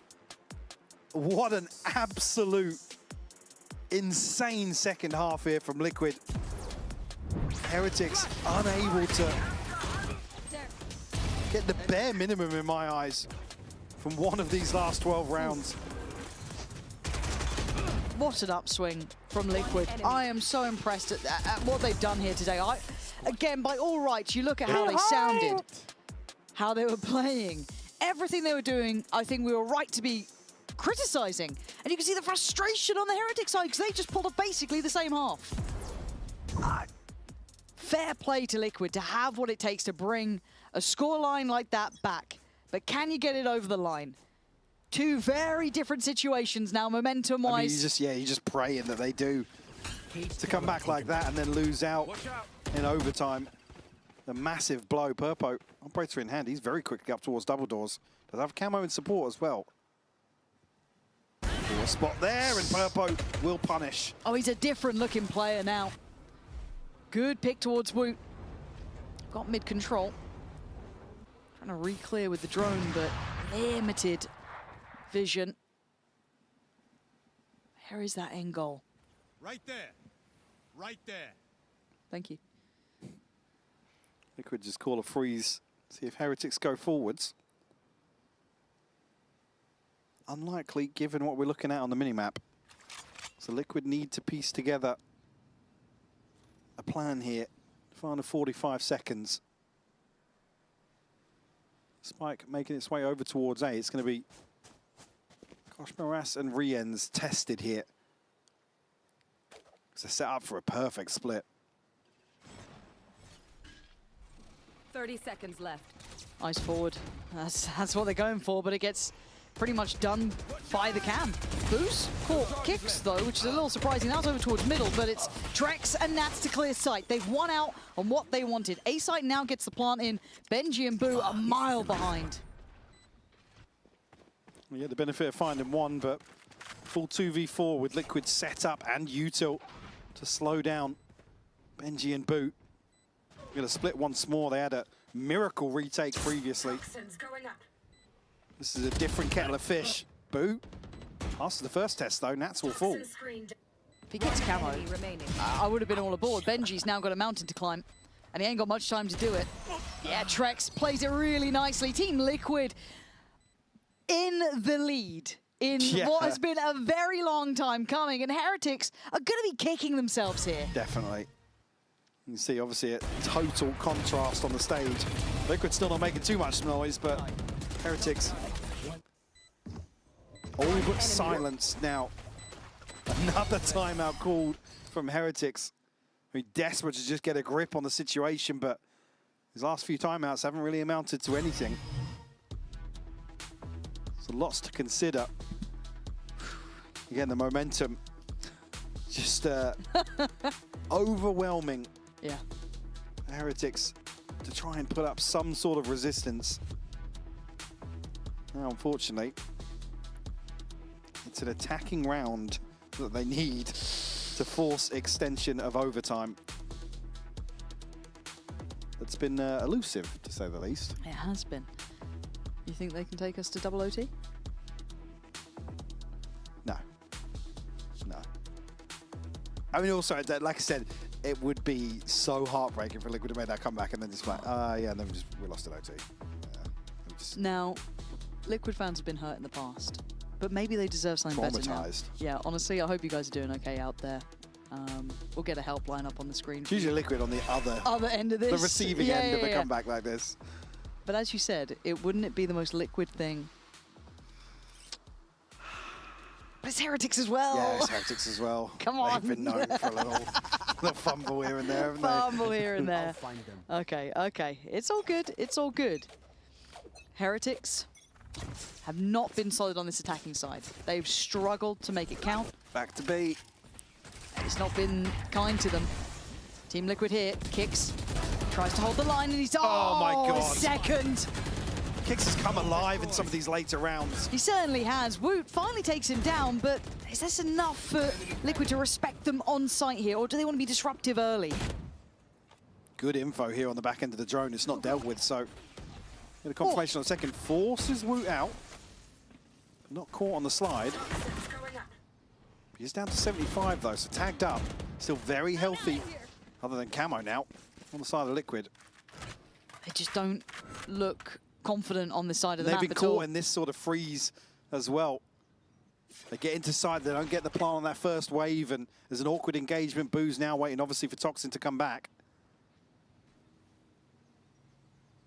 what an absolute insane second half here from Liquid. Heretics unable to get the bare minimum in my eyes from one of these last 12 rounds. What an upswing from Liquid. I am so impressed at what they've done here today. Again, by all rights, you look at how they sounded, how they were playing, everything they were doing, I think we were right to be criticizing. And you can see the frustration on the Heretic side because they just pulled off basically the same half. Fair play to Liquid to have what it takes to bring a scoreline like that back. But can you get it over the line? Two very different situations now, momentum-wise. I mean, you're just praying that they do. To come back like that and then lose out in overtime. A massive blow. Purpo, operator in hand, he's very quickly up towards double doors. Does have camo in support as well. A spot there, and Purpo will punish. Oh, he's a different looking player now. Good pick towards Woot. Got mid control. Trying to re-clear with the drone, but limited vision. Where is that end goal? Right there. Right there. Thank you. Liquid just call a freeze. See if Heretics go forwards. Unlikely given what we're looking at on the minimap. So Liquid need to piece together a plan here. Final 45 seconds. Spike making its way over towards A. It's going to be Kosh Moras and Rien's tested here. Because they're set up for a perfect split. 30 seconds left. Eyes forward. That's what they're going for, but it gets pretty much done by the cam. Boost caught kicks though, which is a little surprising. Now it's over towards middle, but it's Trex and Nats to clear sight. They've won out on what they wanted. A site now gets the plant in. Benji and Boo a mile behind. We get the benefit of finding one, but full 2v4 with Liquid set up and util to slow down Benji and Boo. We're going to split once more. They had a miracle retake previously. This is a different kettle of fish. Boo. After the first test, though, Nats will fall. If he gets camo, I would have been all aboard. Benji's now got a mountain to climb, and he ain't got much time to do it. Yeah, Trex plays it really nicely. Team Liquid in the lead in what has been a very long time coming, and Heretics are going to be kicking themselves here. Definitely. You can see, obviously, a total contrast on the stage. Liquid still not making too much noise, but Heretics all but silenced now. Another timeout called from Heretics, who are desperate to just get a grip on the situation, but his last few timeouts haven't really amounted to anything. So lots to consider. Again, the momentum just overwhelming. Yeah. Heretics to try and put up some sort of resistance. Now, unfortunately, it's an attacking round that they need to force extension of overtime. It's been elusive, to say the least. It has been. You think they can take us to double OT? No. No. I mean, also, like I said, it would be so heartbreaking for Liquid to make that comeback and then just like, yeah, and then we lost an OT. Now, Liquid fans have been hurt in the past, but maybe they deserve something better now. Yeah, honestly, I hope you guys are doing okay out there. We'll get a helpline up on the screen. It's usually Liquid on the other end of this. The receiving end of a comeback like this. But as you said, wouldn't it be the most Liquid thing? But it's Heretics as well. Yeah, it's Heretics as well. Come on. They've been known for a little fumble here and there, haven't they? Fumble here and there. Okay, okay. It's all good. It's all good. Heretics have not been solid on this attacking side. They've struggled to make it count. Back to B. It's not been kind to them. Team Liquid here. Kicks. Tries to hold the line and he's... Oh my God. Second. Kicks has come alive in some of these later rounds. He certainly has. Woot finally takes him down, but is this enough for Liquid to respect them on site here, or do they want to be disruptive early? Good info here on the back end of the drone. It's not dealt with, so get a confirmation on second. Forces Woot out. Not caught on the slide. He's down to 75 though, so tagged up. Still very healthy, other than Camo now, on the side of Liquid. They just don't look confident on this side of the map They've been at all. caught in this sort of freeze as well. They get into side, they don't get the plant on that first wave, and there's an awkward engagement. Boo's now waiting, obviously, for Toxin to come back.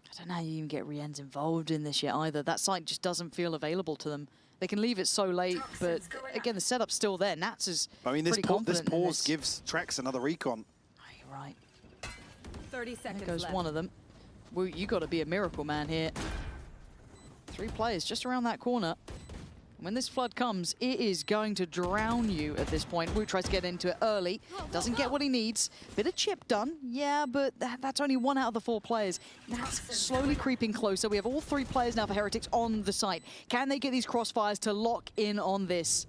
I don't know how you even get Rien's involved in this yet either. That site just doesn't feel available to them. They can leave it so late, but again, the setup's still there. Nats is This confident pause gives Trex another recon. You're right. 30 seconds There goes left. one of them. Well, you got to be a miracle man here. 3 players just around that corner. When this flood comes, it is going to drown you at this point. Wu tries to get into it early, doesn't get what he needs. Bit of chip done, yeah, but that's only 1 out of the 4 players. That's slowly creeping closer. We have all 3 players now for Heretics on the site. Can they get these crossfires to lock in on this?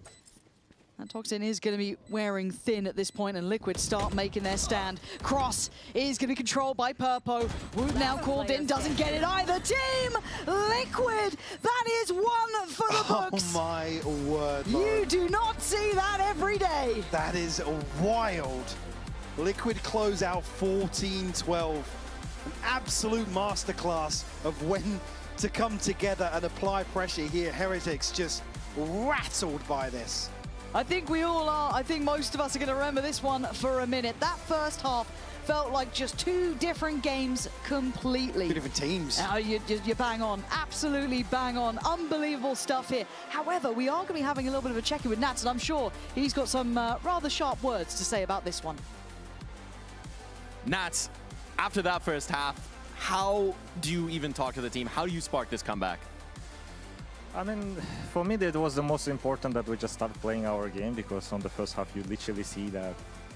That Toxin is going to be wearing thin at this point, and Liquid start making their stand. Cross is going to be controlled by Purpo. Woot now called in, doesn't get it either. Team Liquid, that is 1 for the books. Oh my word, You Lauren. do not see that every day. That is wild. Liquid close out 14-12. An absolute masterclass of when to come together and apply pressure here. Heretics just rattled by this. I think we all are. I think most of us are going to remember this one for a minute. That first half felt like just 2 different games completely. 2 different teams. You're bang on. Absolutely bang on. Unbelievable stuff here. However, we are going to be having a little bit of a check-in with Nats, and I'm sure he's got some rather sharp words to say about this one. Nats, after that first half, how do you even talk to the team? How do you spark this comeback? I mean, for me, that was the most important that we just start playing our game, because on the first half, you literally see that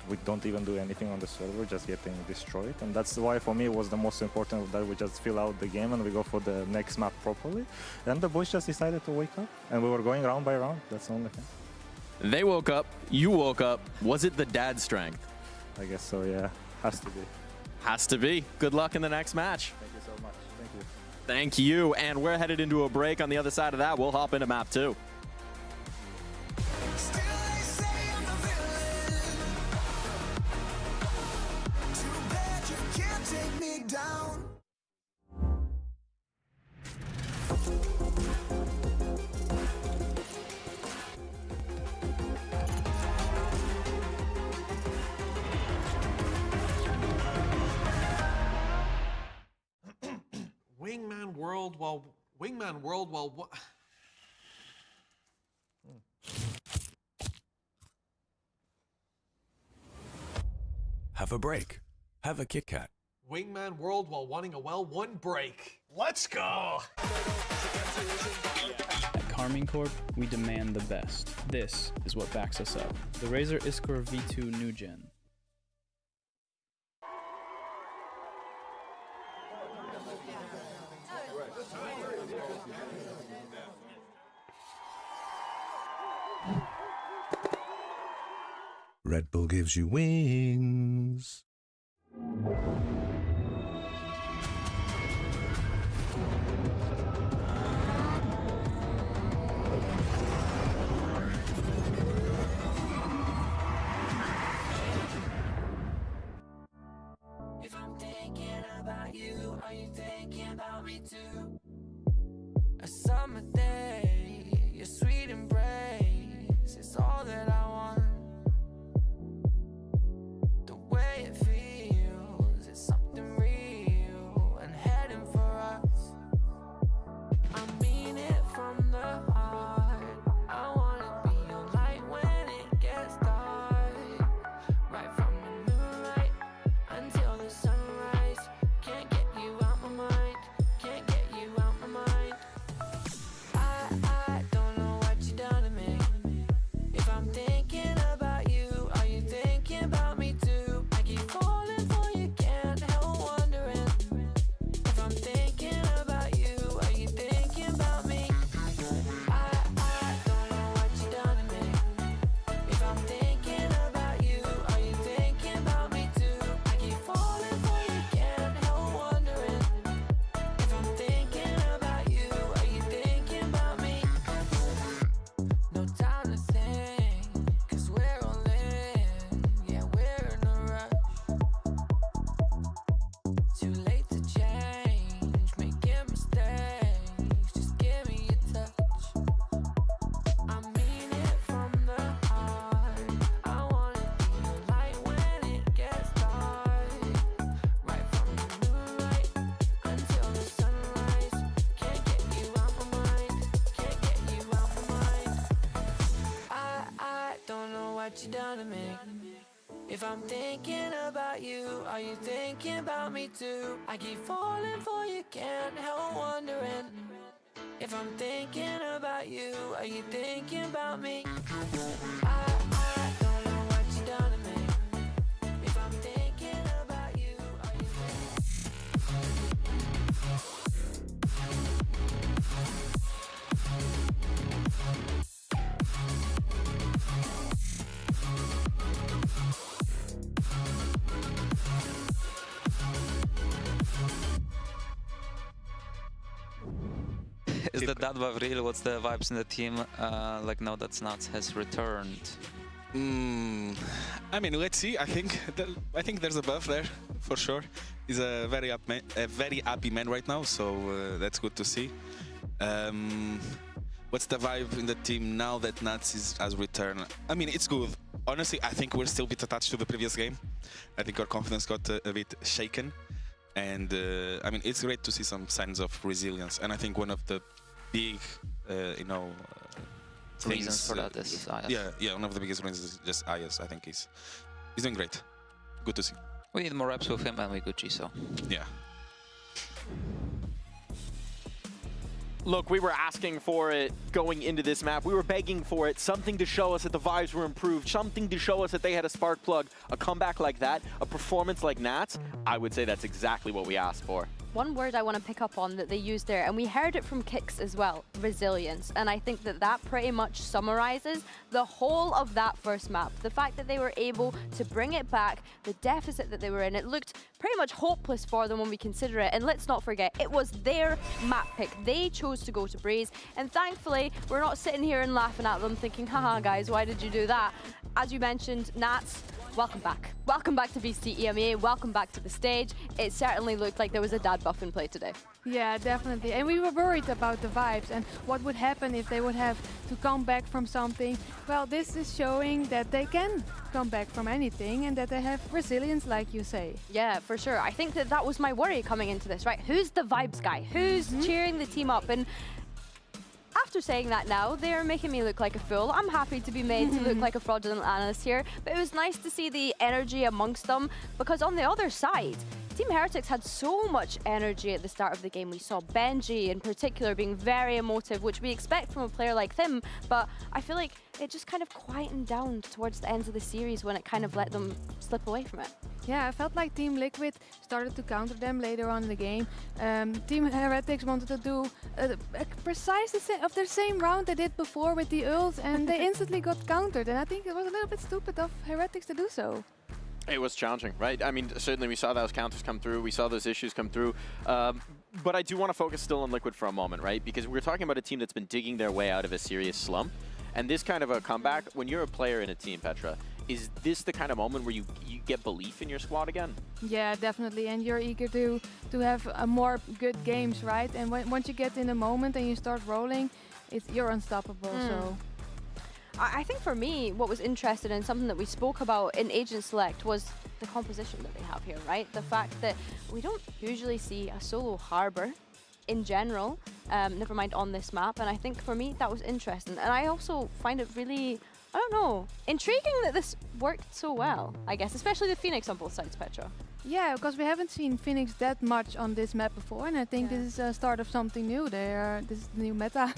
we don't even do anything on the server, just getting destroyed. And that's why, for me, it was the most important that we just fill out the game and we go for the next map properly. Then the boys just decided to wake up, and we were going round by round. That's the only thing. They woke up, you woke up. Was it the dad strength? I guess so, yeah. Has to be. Has to be. Good luck in the next match. Thank you so much. Thank you. Thank you. And we're headed into a break. On the other side of that, we'll hop into map 2. Wingman World while what? Have a break. Have a Kit Kat. Wingman World while wanting a well, 1 break. Let's go! At Carmine Corp, we demand the best. This is what backs us up. The Razer Iskor V2 New Gen. Red Bull gives you wings. If I'm thinking about you, are you thinking about me too? A summer day, your sweet embrace is all that I want. The way it feels is something real and heading for us. I mean it from the heart. I wanna be your light when it gets dark. Right from the moonlight until the sunrise. Can't get you out my mind. Can't get you out my mind. I If I'm thinking about you, are you thinking about me too? I keep falling for you, can't help wondering. If I'm thinking about you, are you thinking about me? I don't know what you done to me. If I'm thinking about you, are you Is that vibe real? What's the vibes in the team? Like now that Nuts has returned. I mean, let's see. I think there's a buff there for sure. He's a very happy man right now, so that's good to see. What's the vibe in the team now that Nuts has returned? I mean, it's good. Honestly, I think we're still a bit attached to the previous game. I think our confidence got a bit shaken. And I mean, it's great to see some signs of resilience. And I think one of the big, Reasons for that is Ayas. Yeah, one of the biggest reasons is just Ayas. I think he's doing great. Good to see. We need more reps with him and we Gucci, so. Yeah. Look, we were asking for it going into this map. We were begging for it, something to show us that the vibes were improved, something to show us that they had a spark plug, a comeback like that, a performance like Nats. I would say that's exactly what we asked for. One word I want to pick up on that they used there, and we heard it from Kicks as well, resilience. And I think that that pretty much summarizes the whole of that first map. The fact that they were able to bring it back, the deficit that they were in, it looked pretty much hopeless for them when we consider it. And let's not forget, it was their map pick. They chose to go to Breeze. And thankfully, we're not sitting here and laughing at them thinking, haha guys, why did you do that? As you mentioned, Nats, welcome back. Welcome back to VCT EMEA, welcome back to the stage. It certainly looked like there was a dad buff in play today. Yeah, definitely. And we were worried about the vibes and what would happen if they would have to come back from something. Well, this is showing that they can come back from anything and that they have resilience, like you say. Yeah, for sure. I think that that was my worry coming into this, right? Who's the vibes guy? Who's cheering the team up? And after saying that now, they're making me look like a fool. I'm happy to be made to look like a fraudulent analyst here, but it was nice to see the energy amongst them, because on the other side, Team Heretics had so much energy at the start of the game. We saw Benji in particular being very emotive, which we expect from a player like them, but I feel like it just kind of quietened down towards the ends of the series when it kind of let them slip away from it. Yeah, I felt like Team Liquid started to counter them later on in the game. Team Heretics wanted to do a precise of their same round they did before with the ult, and they instantly got countered. And I think it was a little bit stupid of Heretics to do so. It was challenging, right? I mean, certainly we saw those counters come through. We saw those issues come through. But I do want to focus still on Liquid for a moment, right? Because we're talking about a team that's been digging their way out of a serious slump. And this kind of a comeback, when you're a player in a team, Petra, is this the kind of moment where you get belief in your squad again? Yeah, definitely. And you're eager to have more good games, right? And once you get in a moment and you start rolling, you're unstoppable. So. I think for me, what was interesting and something that we spoke about in Agent Select was the composition that they have here, right? The fact that we don't usually see a solo Harbor in general, never mind on this map. And I think for me, that was interesting. And I also find it really, I don't know, intriguing that this worked so well, I guess, especially the Phoenix on both sides, Petra. Yeah, because we haven't seen Phoenix that much on this map before, and I think this is a start of something new. This is the new meta.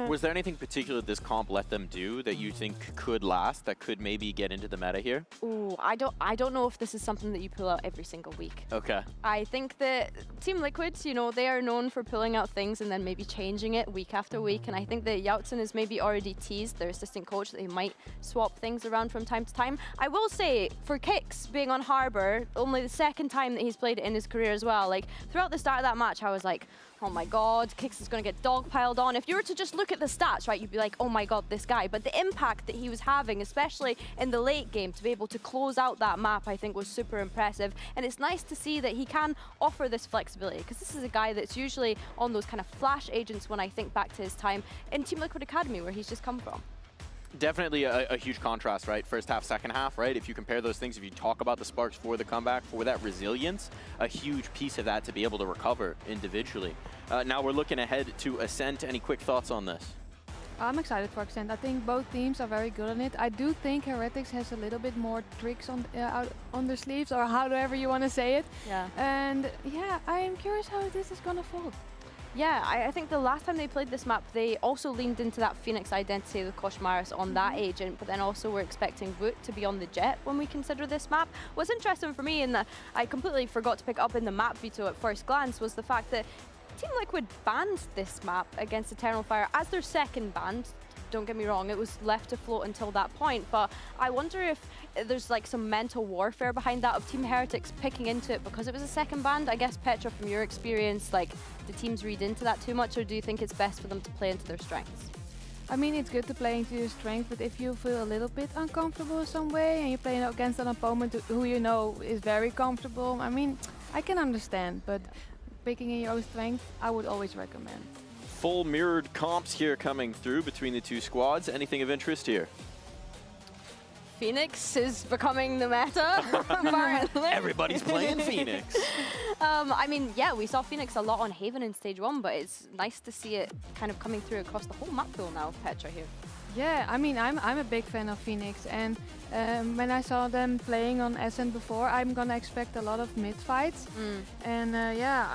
Was there anything particular this comp let them do that you think could last, that could maybe get into the meta here? Ooh, I don't know if this is something that you pull out every single week. Okay. I think that Team Liquids, you know, they are known for pulling out things and then maybe changing it week after week, and I think that Yautsen has maybe already teased their assistant coach that they might swap things around from time to time. I will say, for Kicks being on Harbor, only the second time that he's played it in his career as well. Like, throughout the start of that match, I was like, oh my god, Kicks is going to get dogpiled on. If you were to just look at the stats, right, you'd be like, oh my god, this guy. But the impact that he was having, especially in the late game, to be able to close out that map, I think was super impressive. And it's nice to see that he can offer this flexibility, because this is a guy that's usually on those kind of flash agents when I think back to his time in Team Liquid Academy, where he's just come from. Definitely a huge contrast, right? First half, second half, right? If you compare those things, if you talk about the sparks for the comeback, for that resilience, a huge piece of that to be able to recover individually. Now we're looking ahead to Ascent. Any quick thoughts on this? I'm excited for Accent. I think both teams are very good on it. I do think Heretics has a little bit more tricks on out on their sleeves, or however you want to say it. Yeah. And yeah, I am curious how this is gonna fold. Yeah, I think the last time they played this map, they also leaned into that Phoenix identity with Koshmaris on that agent, but then also we're expecting Woot to be on the Jet when we consider this map. What's interesting for me, and that I completely forgot to pick up in the map veto at first glance, was the fact that Team Liquid banned this map against Eternal Fire as their second ban. Don't get me wrong, it was left to float until that point, but I wonder if there's like some mental warfare behind that of Team Heretics picking into it because it was a second ban. I guess, Petra, from your experience, like, do teams read into that too much, or do you think it's best for them to play into their strengths? I mean, it's good to play into your strength, but if you feel a little bit uncomfortable in some way and you're playing against an opponent who you know is very comfortable, I mean, I can understand, but picking in your own strength, I would always recommend. Full mirrored comps here coming through between the two squads. Anything of interest here? Phoenix is becoming the meta, apparently. Everybody's playing Phoenix. I mean, yeah, we saw Phoenix a lot on Haven in Stage 1, but it's nice to see it kind of coming through across the whole map pool now, Petra, here. Yeah, I mean, I'm a big fan of Phoenix, and when I saw them playing on Ascent before, I'm gonna expect a lot of mid fights. And yeah,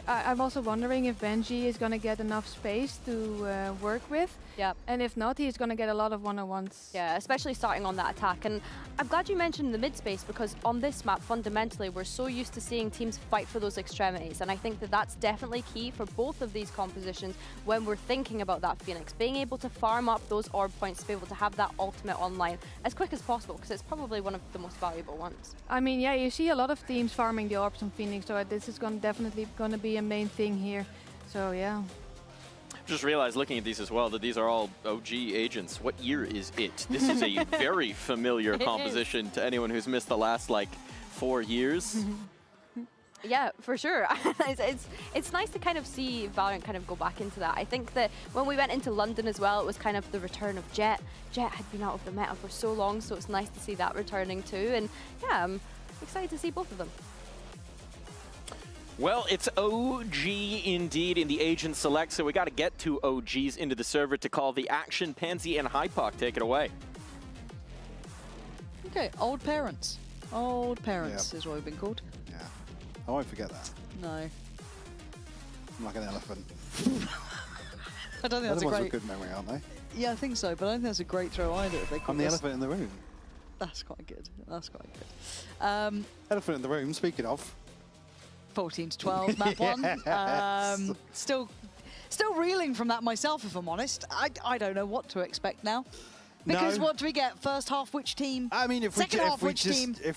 I'm also wondering if Benji is gonna get enough space to work with. Yeah. And if not, he's gonna get a lot of one-on-ones. Yeah, especially starting on that attack. And I'm glad you mentioned the mid space, because on this map, fundamentally, we're so used to seeing teams fight for those extremities. And I think that that's definitely key for both of these compositions when we're thinking about that Phoenix. Being able to farm up those orb points to be able to have that ultimate online as quick as possible, because it's probably one of the most valuable ones. I mean, yeah, you see a lot of teams farming the orbs on Phoenix, so this is definitely gonna be a main thing here. So yeah. Just realized looking at these as well that these are all OG agents. What year is it? This is a very familiar composition to anyone who's missed the last like 4 years. Yeah, for sure. It's nice to kind of see Valorant kind of go back into that. I think that when we went into London as well, it was kind of the return of Jet. Jet had been out of the meta for so long, so it's nice to see that returning too. And yeah, I'm excited to see both of them. Well, it's OG indeed in the agent select, so we got to get 2 OGs into the server to call the action. Pansy and Hypoc, take it away. Okay, old parents. Old parents is what we've been called. Yeah, I won't forget that. No. I'm like an elephant. I don't think that's a great... a good memory, aren't they? Yeah, I think so, but I don't think that's a great throw either. If they I'm the elephant in the room. That's quite good. That's quite good. Elephant in the room, speaking of. 14-12, map one. Still reeling from that myself, if I'm honest. I don't know what to expect now. Because what do we get? First half, which team? I mean, if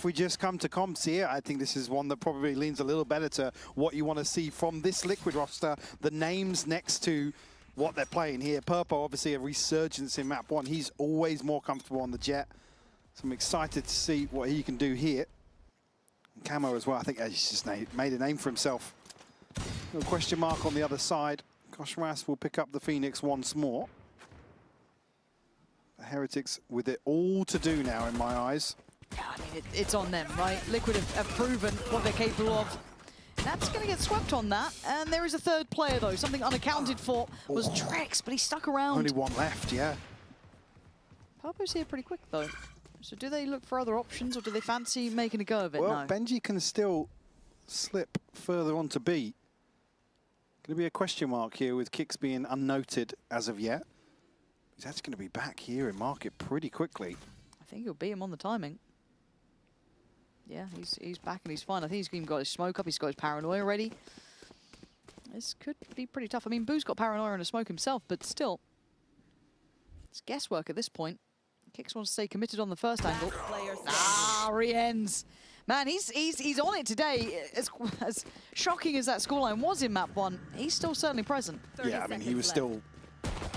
we just come to comps here, I think this is one that probably leans a little better to what you want to see from this Liquid roster. The names next to what they're playing here. Purpo, obviously a resurgence in map one. He's always more comfortable on the Jet. So I'm excited to see what he can do here. Camo as well, I think he's just made a name for himself. No question mark on the other side. Koshmaris will pick up the Phoenix once more. The Heretics with it all to do now in my eyes. Yeah, I mean, it's on them, right? Liquid have proven what they're capable of. That's going to get swept on that. And there is a third player, though. Something unaccounted for was Drex, but he stuck around. Only one left, yeah. Purpo's here pretty quick, though. So do they look for other options, or do they fancy making a go of it? Well, No. Benji can still slip further on to B. Going to be a question mark here with Kicks being unnoted as of yet. He's actually going to be back here in market pretty quickly. I think he'll beat him on the timing. Yeah, he's back and he's fine. I think he's even got his smoke up. He's got his paranoia ready. This could be pretty tough. I mean, Boo's got paranoia and a smoke himself, but still, it's guesswork at this point. Kicks wants to stay committed on the first angle. Riens. Man, he's on it today. As shocking as that scoreline was in map one, he's still certainly present. Yeah, I mean, he was still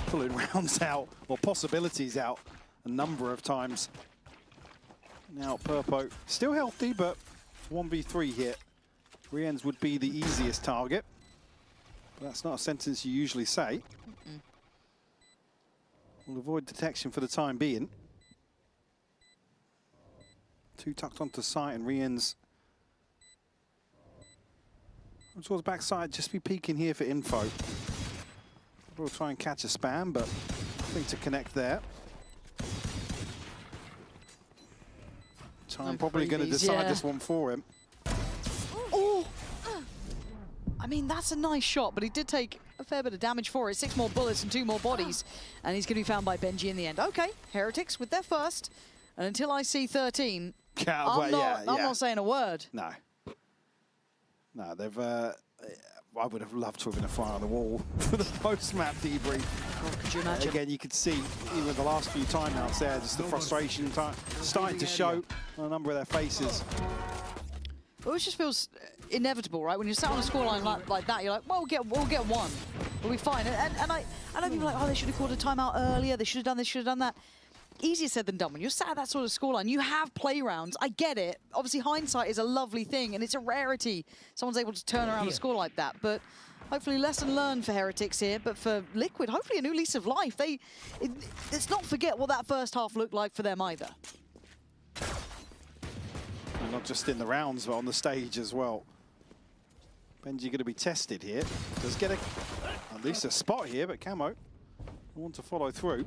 pulling rounds out, or possibilities out, a number of times. Now Purpo still healthy, but 1v3 hit. Riens would be the easiest target. But that's not a sentence you usually say. We'll avoid detection for the time being. 2 tucked onto site, and Riens towards backside. Just be peeking here for info. We'll try and catch a spam, but nothing to connect there. I'm probably going to decide this one for him. Oh! I mean, that's a nice shot, but he did take a fair bit of damage for it. 6 more bullets and 2 more bodies, and he's going to be found by Benji in the end. Okay, Heretics with their first, and until I see 13, I'm not saying a word. No. No, they've... I would have loved to have been a fly on the wall for the post-map debrief. Oh, could you imagine? Again, you could see, even the last few timeouts there, just the frustration starting to show on a number of their faces. Well, it just feels inevitable, right? When you're sat on a scoreline like that, you're like, well, we'll get one. We'll be fine. And I know people are like, oh, they should have called a timeout earlier. They should have done this, should have done that. Easier said than done. When you're sat at that sort of scoreline, you have play rounds. I get it. Obviously, hindsight is a lovely thing, and it's a rarity someone's able to turn around a score like that. But hopefully, lesson learned for Heretics here. But for Liquid, hopefully a new lease of life. Let's not forget what that first half looked like for them either. And not just in the rounds, but on the stage as well. Benji going to be tested here. Does get at least a spot here, but Camo want to follow through.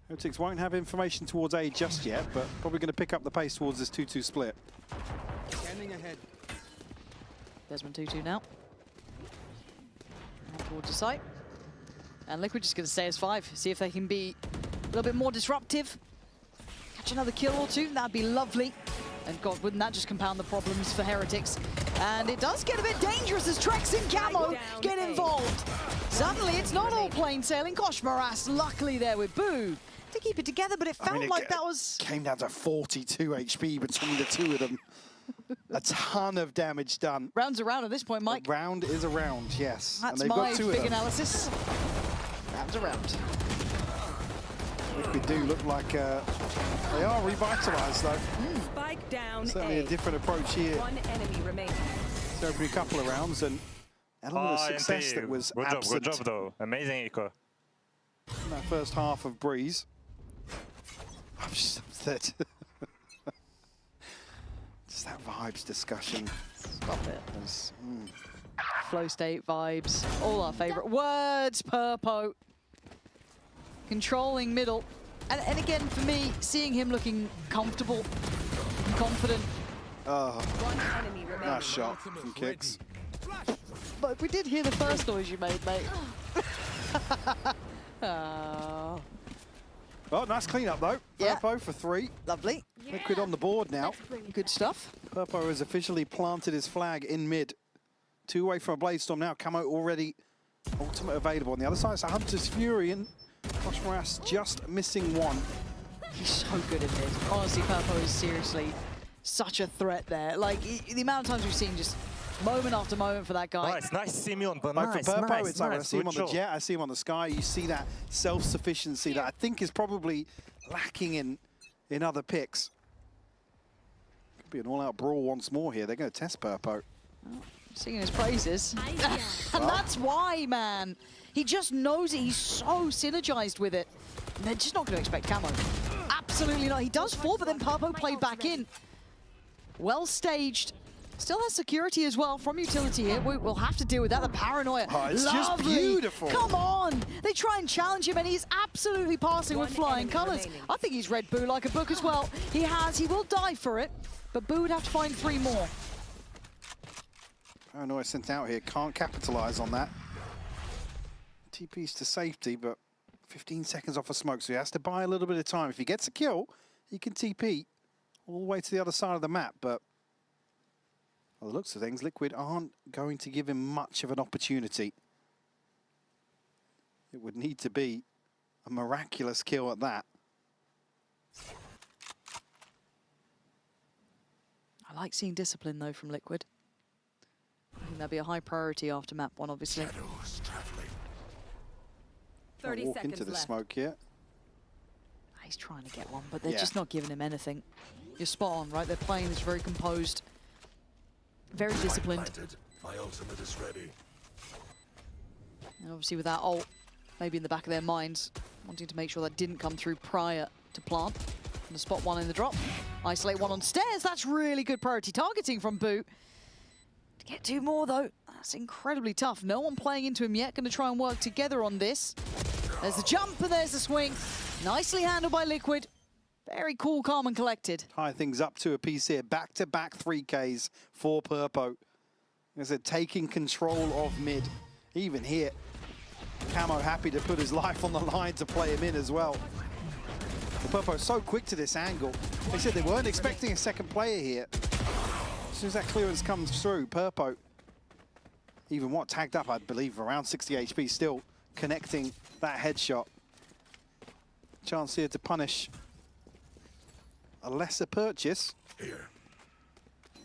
Heretics won't have information towards A just yet, but probably going to pick up the pace towards this 2-2 split. Scanning ahead. Desmond 2-2 now. Towards the site. And Liquid just going to stay as 5. See if they can be a little bit more disruptive. Catch another kill or two, that'd be lovely. And God, wouldn't that just compound the problems for Heretics? And it does get a bit dangerous as Trex and Camo get involved. Suddenly, it's not all plain sailing. Gosh, Morass luckily there with Boo to keep it together, but it felt like that was... Came down to 42 HP between the two of them. A ton of damage done. Round's a round at this point, Mike. A round is a round, yes. That's my big analysis. Round's a round. We do look like they are revitalized, though. Spike down. Certainly a different approach here. One enemy remaining. So every couple of rounds, and element of success that was absent. Good job, though. Amazing eco. In that first half of Breeze. I'm just upset. Just that vibes discussion. Stop it. Flow state vibes. All our favorite words, Purpo. Controlling middle. And again, for me, seeing him looking comfortable and confident. Nice shot from Kicks. But we did hear the first noise you made, mate. Oh. Well, nice cleanup, though. Yeah. Purpo for 3. Lovely. Liquid on the board now. Good stuff. Purpo has officially planted his flag in mid. 2 away from a Blade Storm now. Camo already ultimate available. On the other side, it's a Hunter's Fury, and Josh Morass just missing 1. He's so good at mid. Honestly, Purpo is seriously such a threat there. Like, the amount of times we've seen just moment after moment for that guy. Nice Simeon, but For Purpo, it's like I see him on the jet, I see him on the sky. You see that self-sufficiency that I think is probably lacking in other picks. Could be an all-out brawl once more here. They're going to test Purpo. Singing his praises. And that's why, man. He just knows it. He's so synergized with it. And they're just not going to expect Camo. Absolutely not. He does fall, but then Purpo played back in. Well staged. Still has security as well from utility here. We'll have to deal with that. The paranoia. Oh, it's lovely. just beautiful. Come on. They try and challenge him, and he's absolutely passing with flying colors. I think he's read Boo like a book as well. He has. He will die for it. But Boo would have to find 3 more. Paranoia sent out here. Can't capitalize on that. TP's to safety, but 15 seconds off a smoke, so he has to buy a little bit of time. If he gets a kill, he can TP all the way to the other side of the map, but by the looks of things, Liquid aren't going to give him much of an opportunity. It would need to be a miraculous kill at that. I like seeing discipline, though, from Liquid. I think that'd be a high priority after map 1, obviously. 30 walk seconds into the left. smoke here. He's trying to get one, but they're just not giving him anything. You're spot on, right? They're playing this very composed, very disciplined. My ultimate is ready. And obviously with that ult, maybe in the back of their minds, wanting to make sure that didn't come through prior to plant. And to spot 1 in the drop. Isolate 1 on stairs. That's really good priority targeting from Boo. To get 2 more, though, that's incredibly tough. No one playing into him yet. Going to try and work together on this. There's the jump and there's the swing. Nicely handled by Liquid. Very cool, calm and collected. Tie things up to a piece here. Back-to-back 3Ks for Purpo. As I said, taking control of mid. Even here, Camo happy to put his life on the line to play him in as well. Purpo so quick to this angle. They said they weren't expecting a second player here. As soon as that clearance comes through, Purpo, even what, tagged up, I believe, around 60 HP, still connecting that headshot. Chance here to punish a lesser purchase.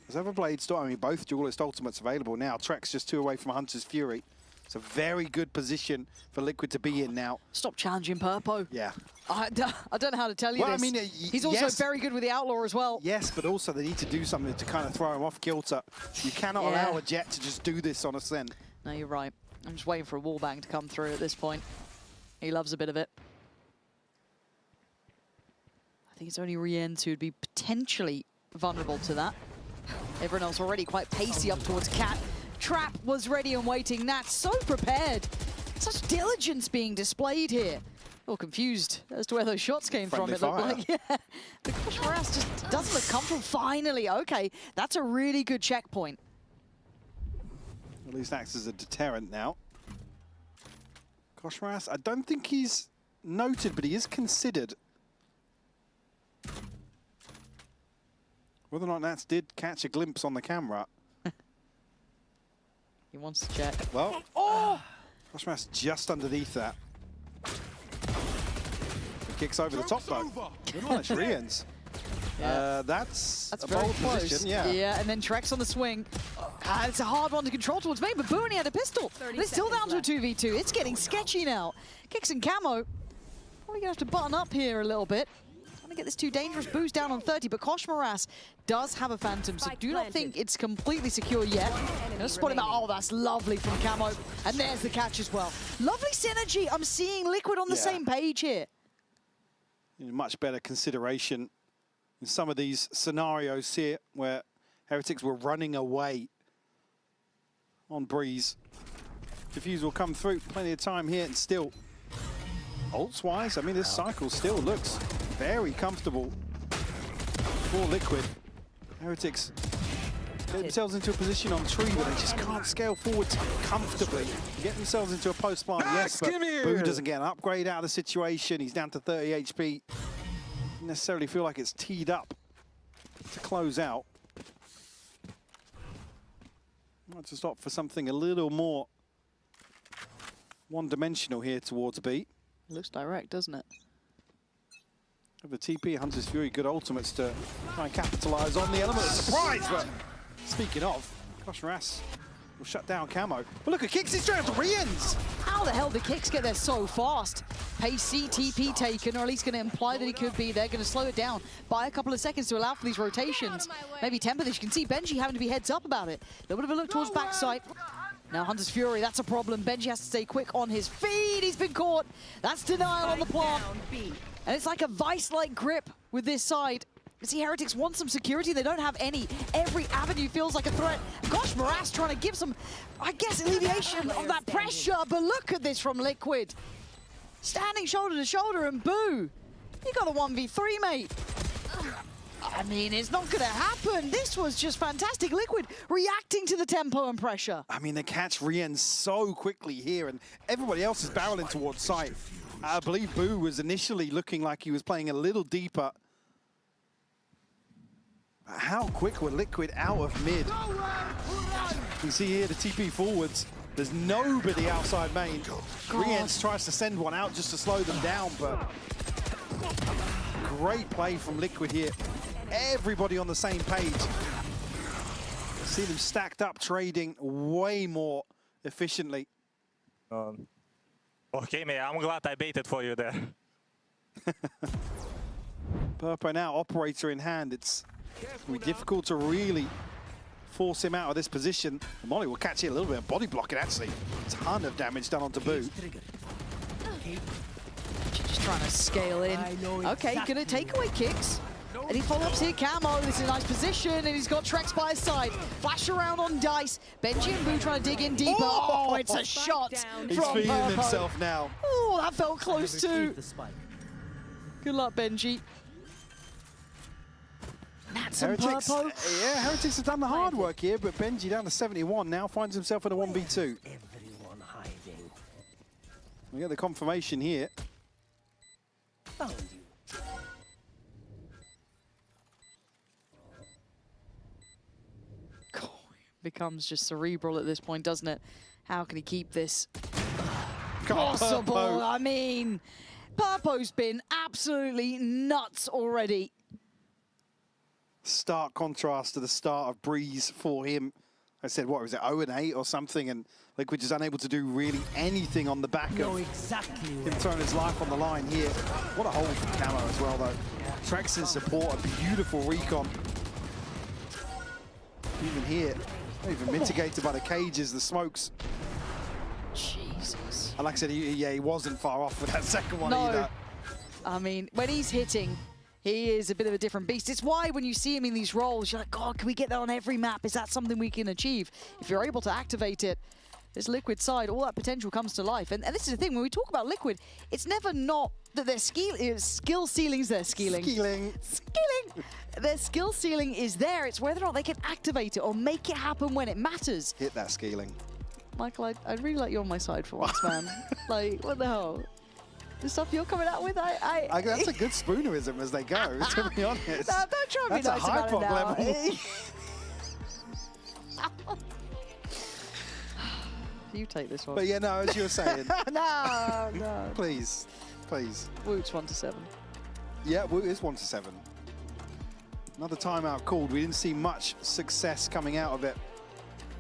As Everblade's, I mean, both duelist ultimates available now. Trek's just 2 away from Hunter's Fury. It's a very good position for Liquid to be in now. Stop challenging Purpo. Yeah. I don't know how to tell you well, this. I mean, he's also very good with the Outlaw as well. Yes, but also they need to do something to kind of throw him off kilter. You cannot allow a Jet to just do this on Ascent. No, you're right. I'm just waiting for a wallbang to come through at this point. He loves a bit of it. I think it's only Rienz who'd be potentially vulnerable to that. Everyone else already quite pacey up towards Cat. Trap was ready and waiting. Nat so prepared. Such diligence being displayed here. A little confused as to where those shots came from, it looked like. Yeah. The Koshmaras just doesn't look comfortable. Finally, okay, that's a really good checkpoint. At least acts as a deterrent now. Koshmaras, I don't think he's noted, but he is considered. Whether or not Nats did catch a glimpse on the camera. He wants to check. Well, Koshmaras just underneath that. He kicks over the top though. Good one, it's Rienz. That's a very bold close. position, yeah. Yeah, and then Trex on the swing. It's a hard one to control towards me, but Boo only had a pistol. But it's still down to a 2v2. It's getting sketchy now. Kicks and Camo. Probably gonna have to button up here a little bit. Trying to get this too dangerous. Boo's down on 30, but Koshmaras does have a Phantom, so do not think it's completely secure yet. Gonna spot him out. Oh, that's lovely from Camo. And there's the catch as well. Lovely synergy. I'm seeing Liquid on the same page here. Much better consideration in some of these scenarios here where Heretics were running away on Breeze. Diffuse will come through, plenty of time here, and still, ults-wise, I mean, this cycle still looks very comfortable for Liquid. Heretics get themselves into a position on tree where they just can't scale forward comfortably. Get themselves into a post plant, yes, but Boo doesn't get an upgrade out of the situation. He's down to 30 HP. Doesn't necessarily feel like it's teed up to close out. Want to stop for something a little more one-dimensional here towards B. Looks direct, doesn't it? The TP, Hunter's Fury, good ultimates to try and capitalize on the element of surprise, but speaking of, Koshmaras will shut down Camo. But look at Kicks, he's trying to Rienz! How the hell did Kicks get there so fast? Pacey, TP taken, or at least going to imply that he could be there. Going to slow it down by a couple of seconds to allow for these rotations. Maybe temper this. You can see Benji having to be heads up about it. A little bit of a look towards backside. Now Hunter's Fury, that's a problem. Benji has to stay quick on his feet. He's been caught. That's denial on the plant. And it's like a vice-like grip with this side. You see, Heretics want some security. They don't have any. Every avenue feels like a threat. Koshmaras trying to give some, I guess, alleviation of that pressure. But look at this from Liquid. Standing shoulder to shoulder, and Boo, you got a 1v3, mate. I mean, it's not going to happen. This was just fantastic. Liquid reacting to the tempo and pressure. I mean, they catch Rienz so quickly here, and everybody else is barreling towards site. I believe Boo was initially looking like he was playing a little deeper. How quick were Liquid out of mid? You can see here the TP forwards. There's nobody outside main. Rienz tries to send one out just to slow them down, but great play from Liquid here. Everybody on the same page. See them stacked up, trading way more efficiently. Okay, man, I'm glad I baited for you there. Purpo now, operator in hand. It's going to be difficult to really force him out of this position. Molly will catch it a little bit of body blocking, actually. A ton of damage done onto Boo. Just trying to scale in. Okay, gonna take away Kicks. And he follow-ups here, Camo. This is a nice position, and he's got Trex by his side. Flash around on Dice. Benji and Boo trying to dig in deeper. Oh, it's a shot He's from feeling Purpo. himself now. Oh, that felt close too. Good luck, Benji. Nats and Heretics, Purpo. yeah, Heretics have done the hard work here, but Benji down to 71 now finds himself in a 1v2. Everyone hiding. We get the confirmation here. Found you. Becomes just cerebral at this point, doesn't it? How can he keep this Come on, possible? Purpo. I mean, Purpo's been absolutely nuts already. Stark contrast to the start of Breeze for him. I said, what was it, 0-8 or something, and Liquid is unable to do really anything on the back of him throwing his life on the line here. What a hold from Camo as well, though. Trex in support, a beautiful recon. Even here, not even mitigated by the cages, the smokes. Jesus. And like I said, he wasn't far off with that second one either. I mean, when he's hitting, he is a bit of a different beast. It's why when you see him in these roles, you're like, God, can we get that on every map? Is that something we can achieve? If you're able to activate it, this Liquid side, all that potential comes to life. And this is the thing, when we talk about Liquid, it's never not that their skill ceilings, their skilling. Their skill ceiling is there. It's whether or not they can activate it or make it happen when it matters. Hit that scaling. Michael, I'd really like you on my side for once, man. Like, what the hell? The stuff you're coming out with, that's a good spoonerism as they go, to be honest. No, don't try and be That's nice a high about pop it now. level. You take this one. But yeah, no, as you were saying. No. Please, please. Woot's 1-7. Yeah, Woot is 1-7. Another timeout called. We didn't see much success coming out of it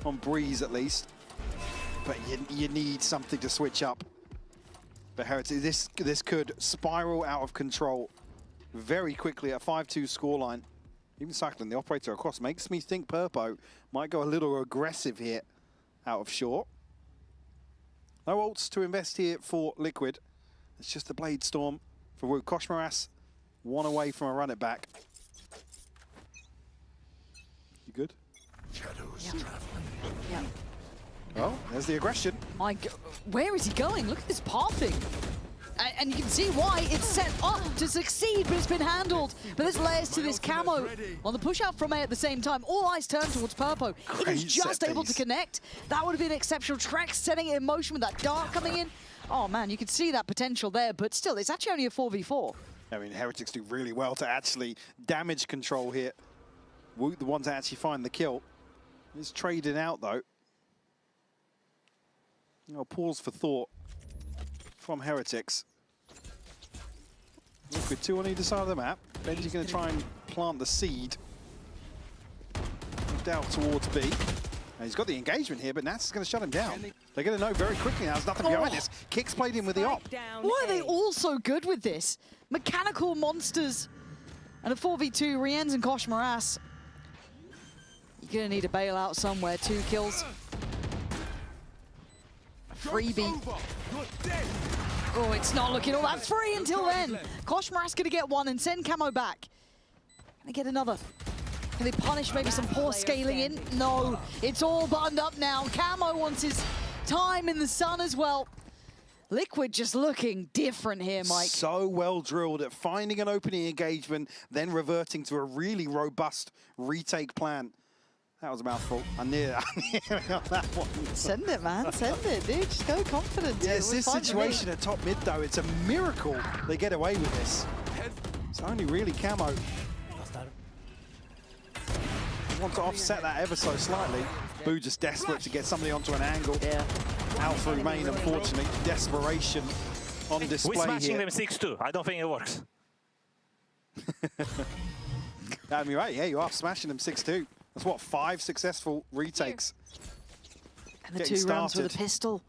on Breeze, at least. But you need something to switch up. But Heretics, this could spiral out of control very quickly at a 5-2 scoreline. Even cycling the operator across makes me think Purpo might go a little aggressive here out of short. No ults to invest here for Liquid. It's just the Blade Storm for Woot. Koshmaras, one away from a run it back. You good? Shadows Yeah. Well, there's the aggression. My God, where is he going? Look at this pathing. And you can see why it's set up to succeed, but it's been handled. But there's layers to this Camo. On the push out from A at the same time, all eyes turn towards Purpo. It is just able to connect. That would have been exceptional. Trex setting it in motion with that dart coming in. Oh man, you could see that potential there, but still, it's actually only a 4v4. I mean, Heretics do really well to actually damage control here. Woot, the one to actually find the kill. He's trading out though. Pause for thought from Heretics. Liquid 2 on either side of the map. Benji's going to try and plant the seed. Moved out towards B. And he's got the engagement here, but Nats is going to shut him down. They're going to know very quickly now there's nothing behind this. Kicks played in with the op. Why are they all so good with this? Mechanical monsters. And a 4v2, Rienz and Koshmaras. You're going to need a bailout somewhere. 2 kills. Freebie. Oh, it's not looking all that free until then. Koshmaras gonna get one and send Camo back. Gonna get another. Can they punish maybe some poor scaling in? No, it's all buttoned up now. Camo wants his time in the sun as well. Liquid just looking different here, Mike. So well drilled at finding an opening engagement, then reverting to a really robust retake plan. That was a mouthful. I'm near on that one. Send it, man. Send it, dude. Just go confident. Yeah, it's this situation at top mid, though. It's a miracle they get away with this. It's only really Camo. Want to offset that ever so slightly. Boo just desperate to get somebody onto an angle. Yeah. Out through main, unfortunately. Desperation on display We're smashing here. them 6-2. I don't think it works. You're right. Yeah, you are smashing them 6-2. That's what, 5 successful retakes. And the 2 rounds with a pistol.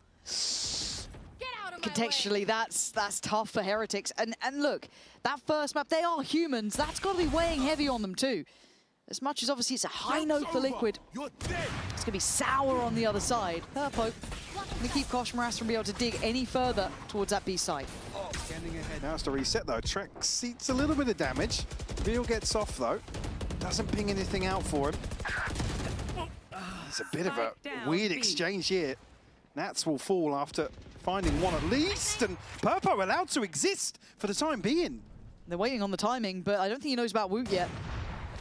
Contextually, that's tough for Heretics. And look, that first map, they are humans. That's got to be weighing heavy on them too. As much as obviously it's a high note for Liquid, it's going to be sour on the other side. Purpo going to keep Koshmaras from being able to dig any further towards that B side. Now it's to reset though. Trek seats a little bit of damage. Veal gets off though. Doesn't ping anything out for him. It's a bit of a weird exchange here. Nats will fall after finding one at least, and Purpo allowed to exist for the time being. They're waiting on the timing, but I don't think he knows about Woot yet.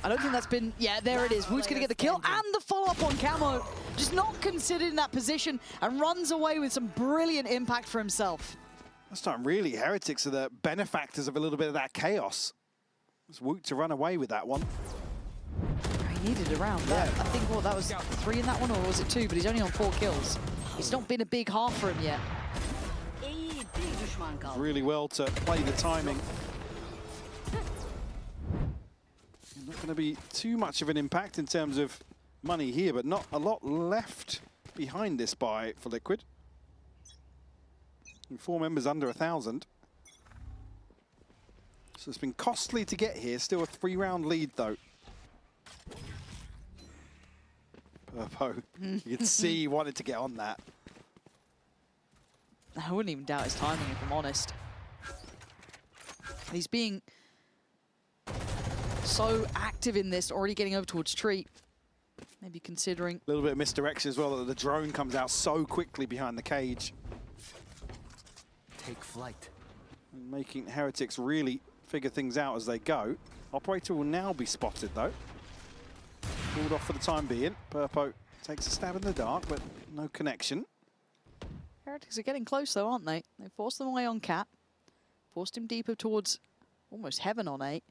I don't think that's been... Yeah, there it is. Woot's going to get the kill and the follow-up on Camo. Just not considered in that position and runs away with some brilliant impact for himself. This time, really, Heretics are the benefactors of a little bit of that chaos. It's Woot to run away with that one. He needed around that. I think, what, that was 3 in that one, or was it 2? But he's only on 4 kills. It's not been a big half for him yet. Really well to play the timing. Not going to be too much of an impact in terms of money here, but not a lot left behind this buy for Liquid. And 4 members under 1,000. So it's been costly to get here. Still a 3-round lead, though. Purpo, you can see he wanted to get on that. I wouldn't even doubt his timing, if I'm honest. He's being so active in this, already getting over towards Tree. Maybe considering... A little bit of misdirection as well, that the drone comes out so quickly behind the cage. Take flight. And making Heretics really figure things out as they go. Operator will now be spotted, though. Pulled off for the time being. Purpo takes a stab in the dark, but no connection. Heretics are getting close, though, aren't they? They forced them away on Cat. Forced him deeper towards almost heaven on 8.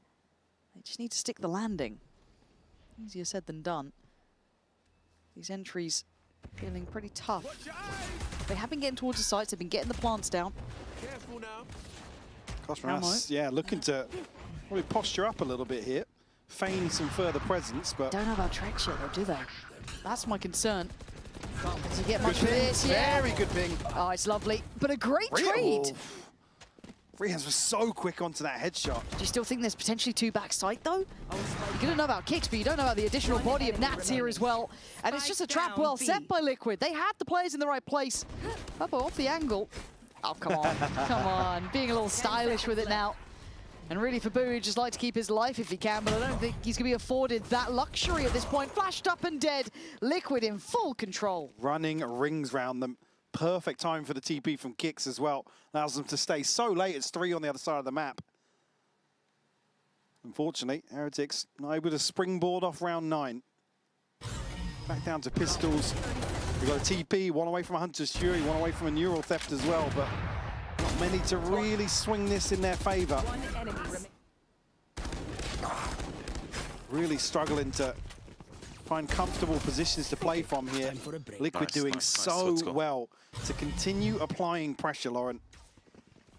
They just need to stick the landing. Easier said than done. These entries feeling pretty tough. They have been getting towards the sites. They've been getting the plants down. Careful now. Cosmos, yeah, looking to probably posture up a little bit here. Feign some further presence, but... Don't know about Trex yet, though, do they? That's my concern. Does he get much Good of ping. this? Yeah. Very good ping. Oh, it's lovely. But a great trade. Rihans was so quick onto that headshot. Do you still think there's potentially 2 backside, though? You don't know about kicks, but you don't know about the additional body of Nats here as well. And it's just a trap well set by Liquid. They had the players in the right place. Purpo off the angle. Oh, come on. Come on. Being a little stylish with it now. And really for Boo, he'd just like to keep his life if he can, but I don't think he's going to be afforded that luxury at this point. Flashed up and dead. Liquid in full control. Running rings round them. Perfect time for the TP from Kicks as well. Allows them to stay so late. It's 3 on the other side of the map. Unfortunately, Heretics not able to springboard off round 9. Back down to pistols. We've got a TP, 1 away from a Hunter's Fury, 1 away from a Neural Theft as well, but not many to really swing this in their favor. Really struggling to find comfortable positions to play from here. Liquid doing so well to continue applying pressure, Lauren.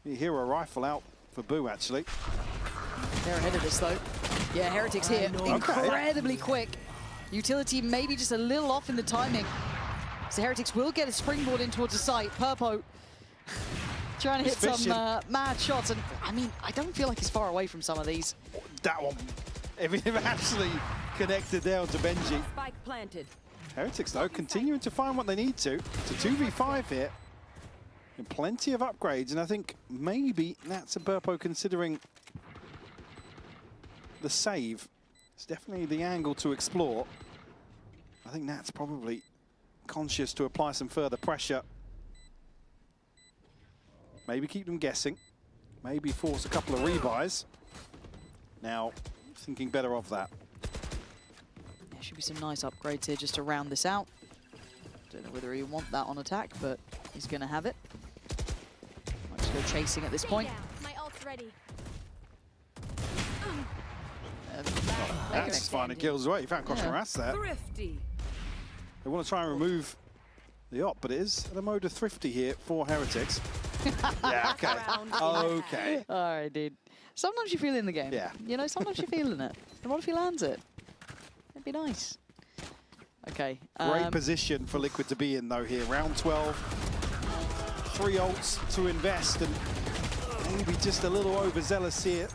You hear a rifle out for Boo, actually. They're ahead of this, though. Yeah, Heretics here. Incredibly quick. Utility maybe just a little off in the timing. So Heretics will get a springboard in towards the site. Purpo trying to hit some mad shots. And, I mean, I don't feel like he's far away from some of these. That one, if it actually connected there onto Benji. Spike planted. Heretics, though, continuing to find what they need to. It's a 2v5 here. And plenty of upgrades, and I think maybe Nats and Purpo considering the save. It's definitely the angle to explore. I think Nats probably conscious to apply some further pressure. Maybe keep them guessing. Maybe force a couple of rebuys. Now, thinking better of that. There should be some nice upgrades here just to round this out. Don't know whether he want that on attack, but he's going to have it. Might just go chasing at this point. My ult's ready. That's finding kills away. You found Koshmaras there. Thrifty. They want to try and remove the op, but it is at a mode of thrifty here for Heretics. Yeah, okay. Okay. All right, dude. Sometimes you feel it in the game. Yeah. You know, sometimes you're feeling it. And what if he lands it? It'd be nice. Okay. Great position for Liquid to be in, though, here. Round 12. 3 ults to invest, and maybe just a little overzealous here.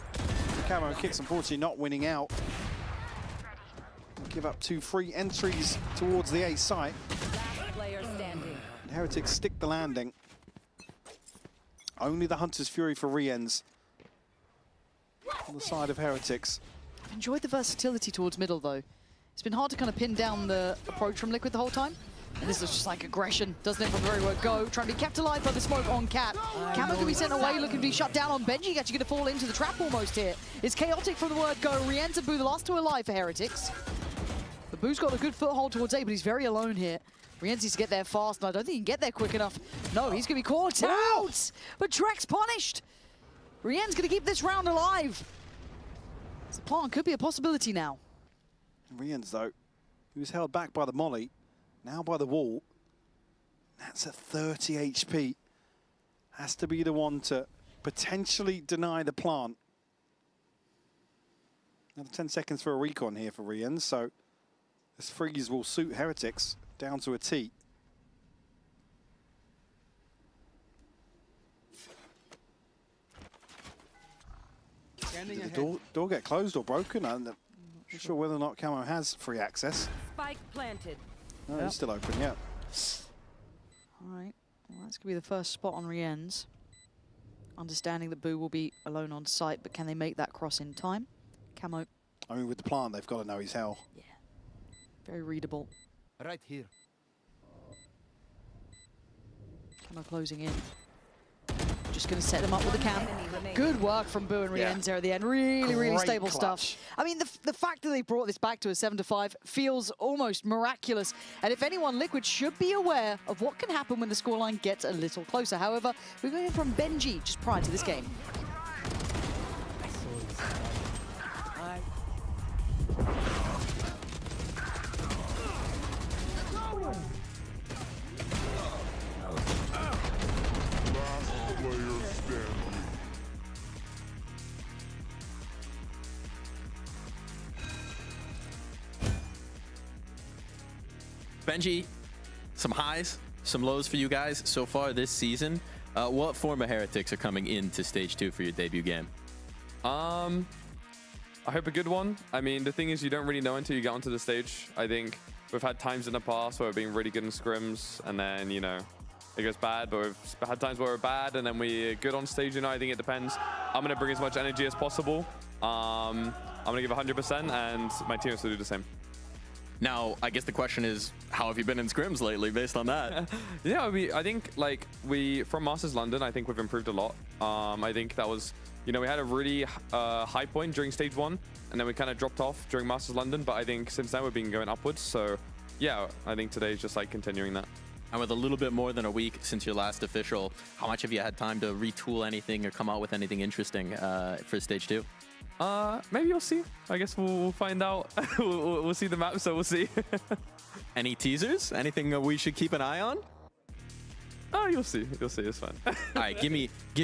Camo and Kicks, unfortunately, not winning out. Give up 2 free entries towards the A site. Last player standing. And Heretics stick the landing. Only the Hunter's Fury for Riens on the side of Heretics. I've enjoyed the versatility towards middle, though. It's been hard to kind of pin down the approach from Liquid the whole time. And this is just like aggression. Doesn't it from the very word go. Trying to be kept alive by the smoke on Cat. Camo can be sent away, looking to be shut down on Benji. Actually going to fall into the trap almost here. It's chaotic from the word go. Riens and Boo, the last two alive for Heretics. But Boo's got a good foothold towards A, but he's very alone here. Riens needs to get there fast, and I don't think he can get there quick enough. No, he's going to be caught out. But Drex punished. Riens going to keep this round alive. The plant could be a possibility now. Riens, though, he was held back by the molly. Now by the wall. That's at 30 HP. Has to be the one to potentially deny the plant. Another 10 seconds for a recon here for Riens, so this freeze will suit Heretics down to a T. Did the door get closed or broken? I'm not sure whether or not Camo has free access. Spike planted. No, it's still open, yeah. All right, well, that's going to be the first spot on Riens. Understanding that Boo will be alone on site, but can they make that cross in time? Camo. I mean, with the plant, they've got to know he's hell. Yeah, very readable. Right here. Camo closing in. Just going to set them up with a cam. Good work from Boo and Riens there at the end. Really stable stuff. I mean, the fact that they brought this back to a 7-5 feels almost miraculous. And if anyone, Liquid should be aware of what can happen when the scoreline gets a little closer. However, we're going in from Benji just prior to this game. Benji, some highs, some lows for you guys so far this season. What form of Heretics are coming into Stage 2 for your debut game? I hope a good one. I mean, the thing is, you don't really know until you get onto the stage. I think we've had times in the past where we're being really good in scrims, and then, you know, it goes bad, but we've had times where we're bad, and then we're good on stage, you know. I think it depends. I'm going to bring as much energy as possible. I'm going to give 100%, and my team has to do the same. Now, I guess the question is, how have you been in scrims lately based on that? Yeah, I think, like, from Masters London, I think we've improved a lot. I think that was, you know, we had a really high point during Stage 1, and then we kind of dropped off during Masters London, but I think since then we've been going upwards. So, yeah, I think today is just, like, continuing that. And with a little bit more than a week since your last official, how much have you had time to retool anything or come out with anything interesting for Stage 2? Maybe you'll see. I guess we'll find out. we'll see the map, so we'll see. Any teasers? Anything we should keep an eye on? Oh, you'll see. You'll see. It's fine. All right, give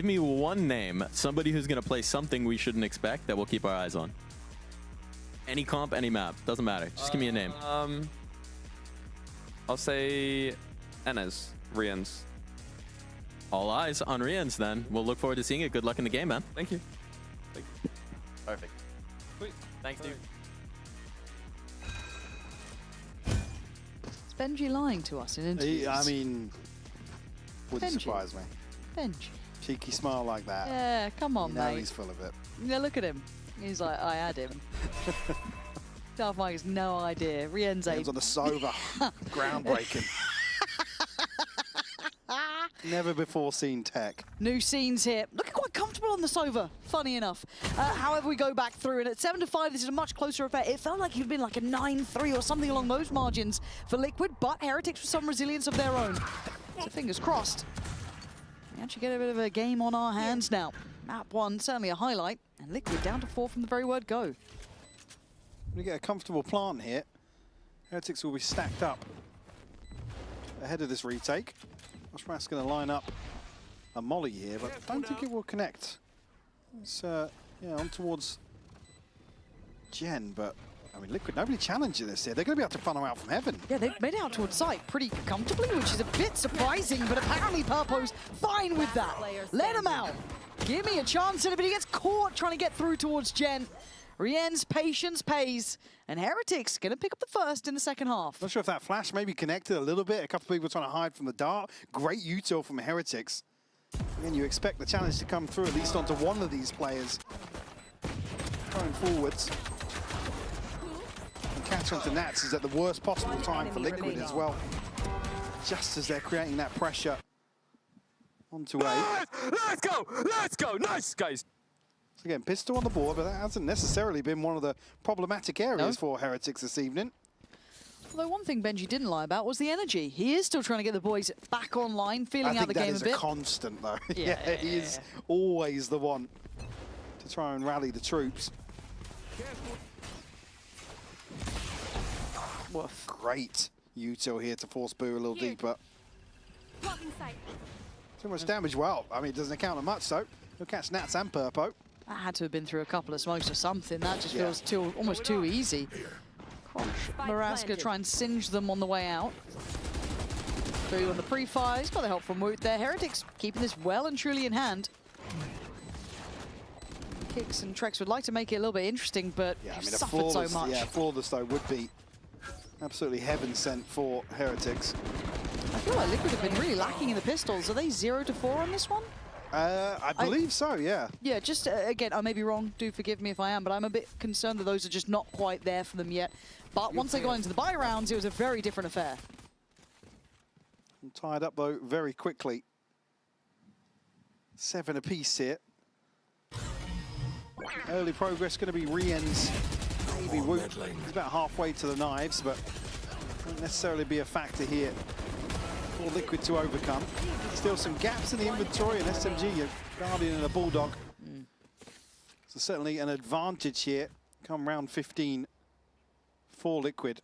me one name. Somebody who's going to play something we shouldn't expect that we'll keep our eyes on. Any comp, any map. Doesn't matter. Just give me a name. I'll say Enes, Riens. All eyes on Riens then. We'll look forward to seeing it. Good luck in the game, man. Thank you. Thank you. Perfect. Sweet. Thanks, dude. Is Benji lying to us in interviews? I mean, wouldn't Benji. surprise me. Benji. Cheeky smile like that. Yeah, come on, Now mate. he's full of it. Yeah, look at him. He's like, I had him. Darth Mike has no idea. Riens Hands on the Sova. Groundbreaking. Never before seen tech. New scenes here. Looking quite comfortable on the Sova, funny enough. However, we go back through, and at 7-5, this is a much closer affair. It felt like it had been like a 9-3 or something along those margins for Liquid, but Heretics with some resilience of their own. So fingers crossed. We actually get a bit of a game on our hands now. Map 1, certainly a highlight, and Liquid down to 4 from the very word go. We get a comfortable plant here. Heretics will be stacked up ahead of this retake. Koshmaras going to line up a molly here, but I don't think it will connect. It's yeah, on towards Gen, but I mean, Liquid, nobody challenging this here. They're going to be able to funnel out from heaven. Yeah, they've made it out towards site pretty comfortably, which is a bit surprising, but apparently Purpo's fine with that. Let him out. Give me a chance, and if he gets caught trying to get through towards Gen, Riens' patience pays, and Heretics going to pick up the first in the second half. Not sure if that flash maybe connected a little bit. A couple of people trying to hide from the dart. Great util from Heretics. Again, you expect the challenge to come through at least onto one of these players. Going forwards. And catch onto Nats is at the worst possible time for Liquid as well. Just as they're creating that pressure onto A. Let's go, nice guys. So again, pistol on the board, but that hasn't necessarily been one of the problematic areas for Heretics this evening. Although one thing Benji didn't lie about was the energy. He is still trying to get the boys back online, feeling out the game a bit. I think that is a constant, though. Yeah, he is always the one to try and rally the troops. Woof. Great util here to force Boo a little deeper. Too much damage. Well, I mean, it doesn't account for much, though. He'll catch Nats and Purpo. That had to have been through a couple of smokes or something. That just feels almost too easy. Maraska try and singe them on the way out. Boo on the pre-fire. He's got the help from Woot there. Heretics keeping this well and truly in hand. Kicks and Trex would like to make it a little bit interesting, but they've suffered so much. Yeah, flawless though would be absolutely heaven sent for Heretics. I feel like Liquid have been really lacking in the pistols. Are they 0 to 4 on this one? I believe so, yeah. Yeah, just again, I may be wrong. Do forgive me if I am, but I'm a bit concerned that those are just not quite there for them yet. But once they got into the buy rounds, it was a very different affair. Tied up though very quickly. 7 apiece here. Early progress going to be Rien's, maybe Woot. He's about halfway to the knives, but won't necessarily be a factor here for Liquid to overcome. Still some gaps in the inventory, an SMG, a Guardian and a Bulldog. So certainly an advantage here come round 15 for Liquid.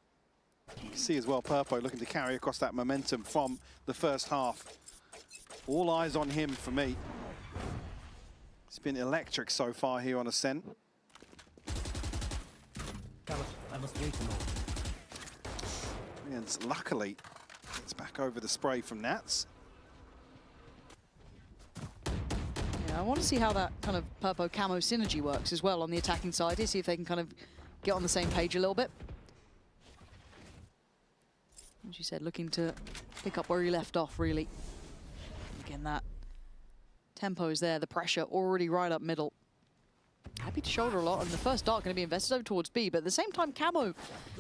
You can see as well Purpo looking to carry across that momentum from the first half. All eyes on him for me. It's been electric so far here on Ascent. I must wait a moment. And luckily, it's back over the spray from Nats. Yeah, I want to see how that kind of Purpo camo synergy works as well on the attacking side. See if they can kind of get on the same page a little bit. As you said, looking to pick up where he left off, really. Again, that tempo is there, the pressure already right up middle. Happy to shoulder a lot, and the first dart going to be invested over towards B, but at the same time, Camo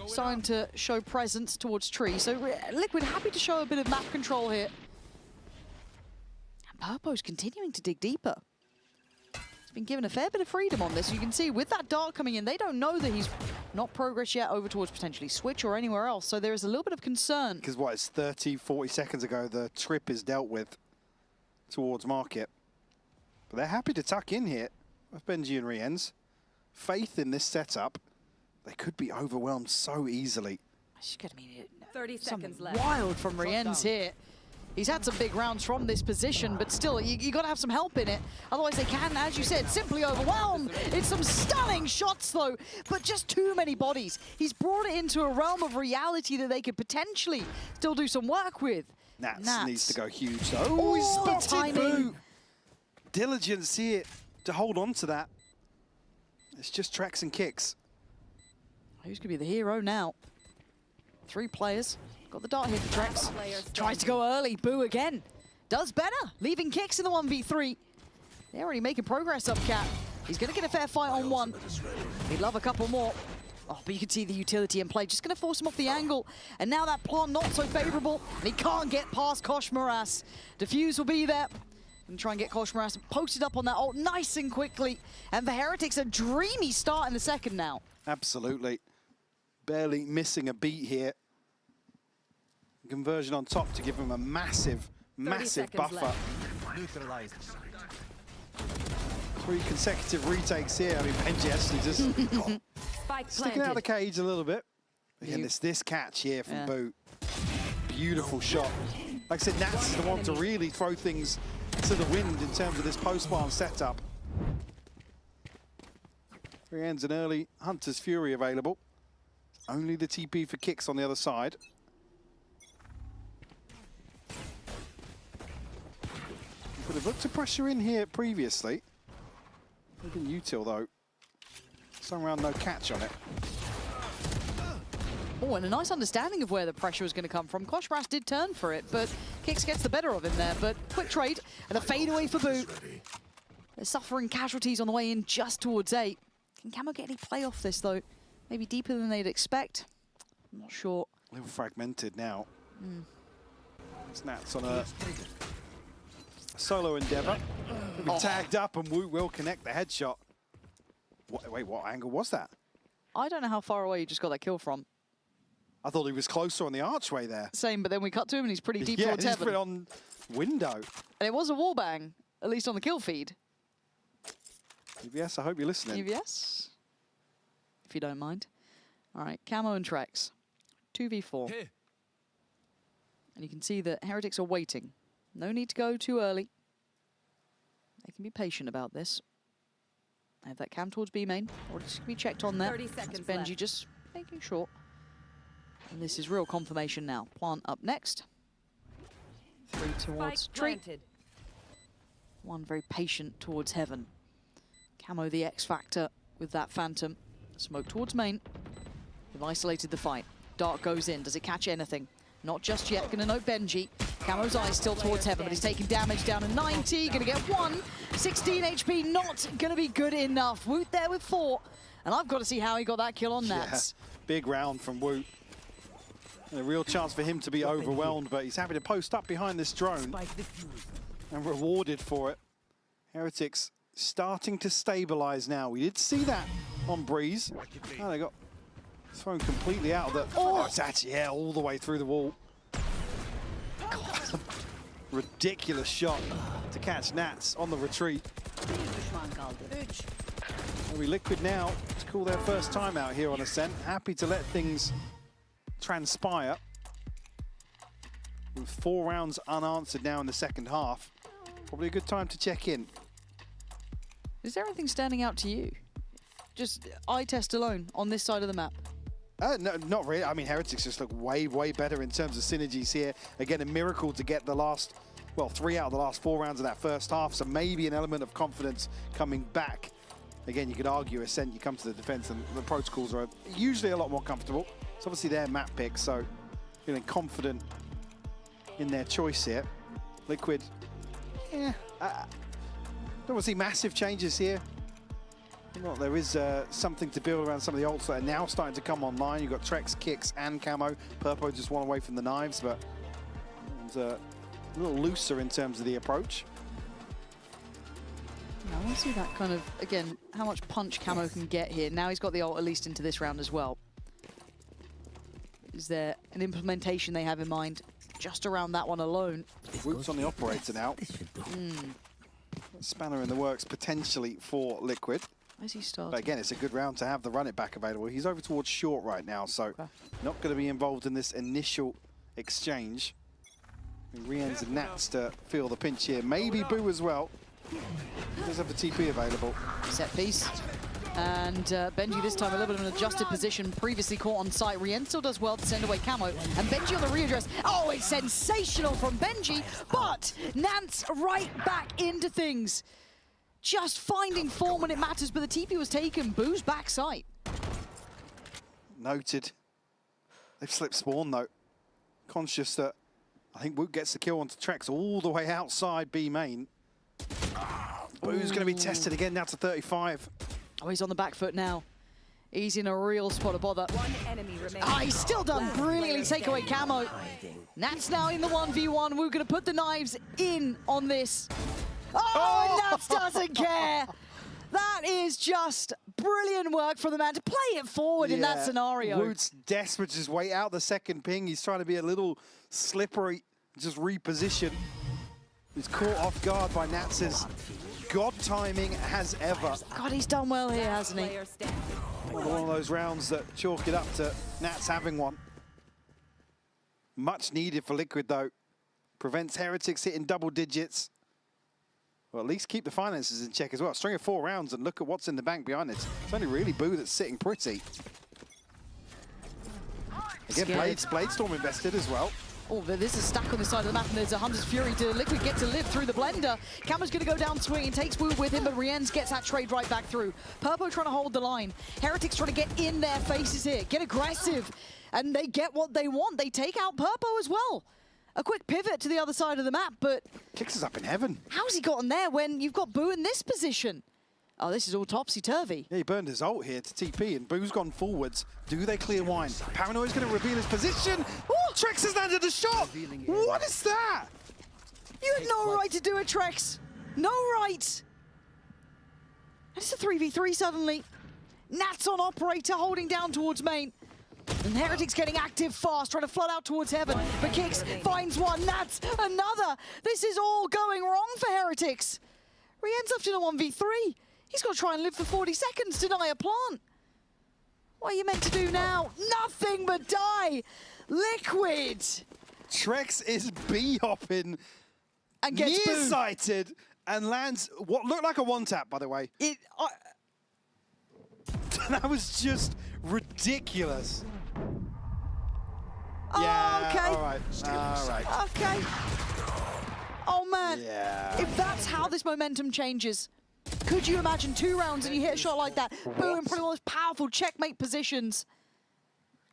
starting to show presence towards Tree. So Liquid happy to show a bit of map control here. And Purpo's continuing to dig deeper. He's been given a fair bit of freedom on this. You can see with that dart coming in, they don't know that he's not progressed yet over towards potentially Switch or anywhere else. So there is a little bit of concern. Because what, it's 30, 40 seconds ago, the trip is dealt with towards Market. But they're happy to tuck in here with Benji and Rien's. Faith in this setup. They could be overwhelmed so easily. She's going to be 30 seconds left. Wild from Rien's here. He's had some big rounds from this position, but still, you got to have some help in it. Otherwise, they can, as you said, simply overwhelm. It's some stunning shots, though, but just too many bodies. He's brought it into a realm of reality that they could potentially still do some work with. Nats needs to go huge, though. Oh, he's spotted Boo. Diligence here to hold on to that. It's just Trex and Kicks. Who's going to be the hero now? 3 players. Got the dart here for Trex. Tries to go early. Boo again. Does better. Leaving Kicks in the 1v3. They're already making progress up, Cat. He's going to get a fair fight on one. He'd love a couple more. Oh, but you can see the utility in play. Just going to force him off the angle. And now that plant not so favorable. And he can't get past Kosh Moras. Defuse will be there. And try and get Kosh Moras posted up on that ult nice and quickly. And the Heretics a dreamy start in the second now. Absolutely. Barely missing a beat here. Conversion on top to give him a massive, massive buffer. Neutralized. 3 consecutive retakes here. I mean, Benji actually just sticking out of the cage a little bit. Again, this catch here from Boo. Beautiful shot. Like I said, Nats is the one to really throw things to the wind in terms of this post-spawn setup. 3 ends an early Hunter's Fury available. Only the TP for Kicks on the other side. Could have looked to pressure in here previously. Even util though. Some round no catch on it. Oh, and a nice understanding of where the pressure was going to come from. Kosh Moras did turn for it, but Kicks gets the better of him there, but quick trade and a fade away for Boo. They're suffering casualties on the way in just towards 8. Can Camo get any play off this though? Maybe deeper than they'd expect. I'm not sure. A little fragmented now. Snats on a solo endeavor. Be tagged up and Wu will connect the headshot. Wait, what angle was that? I don't know how far away you just got that kill from. I thought he was closer on the archway there. Same, but then we cut to him and he's pretty deep yeah, towards he's heaven. put it on window. And it was a wallbang, at least on the kill feed. EVS, I hope you're listening. EVS, if you don't mind. All right, Camo and Trex, 2v4. Here. And you can see that Heretics are waiting. No need to go too early. They can be patient about this. I have that cam towards B main. Or just to be checked on there. 30 seconds That's Benji left. just making sure. And this is real confirmation now. Plant up next. 3 towards Spike tree. planted. 1 very patient towards heaven. Camo the X factor with that Phantom. Smoke towards main. They've isolated the fight. Dart goes in. Does it catch anything? Not just yet. Gonna note Benji. Camo's eyes still towards heaven, but he's taking damage down to 90. Gonna get 1. 16 HP, not gonna be good enough. Woot there with 4. And I've got to see how he got that kill on Nats. Yeah, big round from Woot. And a real chance for him to be overwhelmed, but he's happy to post up behind this drone and rewarded for it. Heretics starting to stabilize now. We did see that on Breeze. Oh, they got thrown completely out of the... Oh, it's actually, yeah, all the way through the wall. God. Ridiculous shot to catch Nats on the retreat. It'll be Liquid now to call their first time out here on Ascent. Happy to let things transpire. With 4 rounds unanswered now in the second half. Probably a good time to check in. Is there anything standing out to you? Just eye test alone on this side of the map? No, not really. I mean, Heretics just look way, way better in terms of synergies here. Again, a miracle to get the last, well, 3 out of the last 4 rounds of that first half. So maybe an element of confidence coming back. Again, you could argue Ascent, you come to the defense and the protocols are usually a lot more comfortable. It's obviously their map pick, so feeling confident in their choice here. Liquid, yeah, don't want to see massive changes here. Well, there is something to build around some of the ults that are now starting to come online. You've got Trex, Kicks, and Camo. Purpo just 1 away from the knives, but it's a little looser in terms of the approach. I want to see that kind of, again, how much punch Camo can get here. Now he's got the ult at least into this round as well. Is there an implementation they have in mind just around that one alone? Woot's on the operator now. Spanner in the works potentially for Liquid. Where's he starting? But again, it's a good round to have the run it back available. He's over towards short right now, so not going to be involved in this initial exchange. Rien's and Nats to feel the pinch here. Maybe Boo as well. He does have the TP available. Set piece. And Benji this time a little bit of an adjusted position, previously caught on site. Rien still does well to send away Camo. And Benji on the readdress. Oh, it's sensational from Benji, but Nance right back into things. Just finding form when it matters, but the TP was taken. Boo's backside. Noted. They've slipped spawn though. Conscious that I think Woot gets the kill onto Trex all the way outside B main. Boo's going to be tested again now to 35. Oh, he's on the back foot now. He's in a real spot of bother. One enemy remaining. Ah, he's still done brilliantly. Take away Camo. Nats now in the 1v1. We're going to put the knives in on this. Oh, and Nats doesn't care. That is just brilliant work from the man to play it forward in that scenario. Woot's desperate to just wait out the second ping. He's trying to be a little slippery, just reposition. He's caught off guard by Nats's god timing as ever. God, he's done well here, hasn't he? One of those rounds that chalk it up to Nats having one. Much needed for Liquid though. Prevents Heretics hitting double digits. Well, at least keep the finances in check as well. String of 4 rounds and look at what's in the bank behind it. It's only really Boo that's sitting pretty. Again, Bladestorm invested as well. Oh, there's a stack on the side of the map, and there's a Hunter's Fury to Liquid get to live through the blender. Camo's going to go down swinging, takes Wu with him, but Rienz gets that trade right back through. Purpo trying to hold the line. Heretics trying to get in their faces here, get aggressive, and they get what they want. They take out Purpo as well. a quick pivot to the other side of the map, but... Kicks us up in heaven. How's he gotten there when you've got Boo in this position? Oh, this is all topsy-turvy. Yeah, he burned his ult here to TP, and Boo's gone forwards. Do they clear wine? Paranoia's going to reveal his position. Oh, Trex has landed a shot. What is that? You had no right to do it, Trex. No right. And it's a 3v3 suddenly. Nats on operator, holding down towards main. And Heretics getting active fast, trying to flood out towards heaven. But Kicks finds one, Nats another. This is all going wrong for Heretics. He ends up in a 1v3. He's got to try and live for 40 seconds, deny a plant. What are you meant to do now? Nothing but die. Liquid. Trex is B-hopping and gets nearsighted and lands what looked like a one-tap, by the way. That was just ridiculous. Oh, yeah, okay. All right. Okay. Oh, man. Yeah. If that's how this momentum changes, could you imagine 2 rounds and you hit a shot like that? Boom, probably one of those powerful checkmate positions.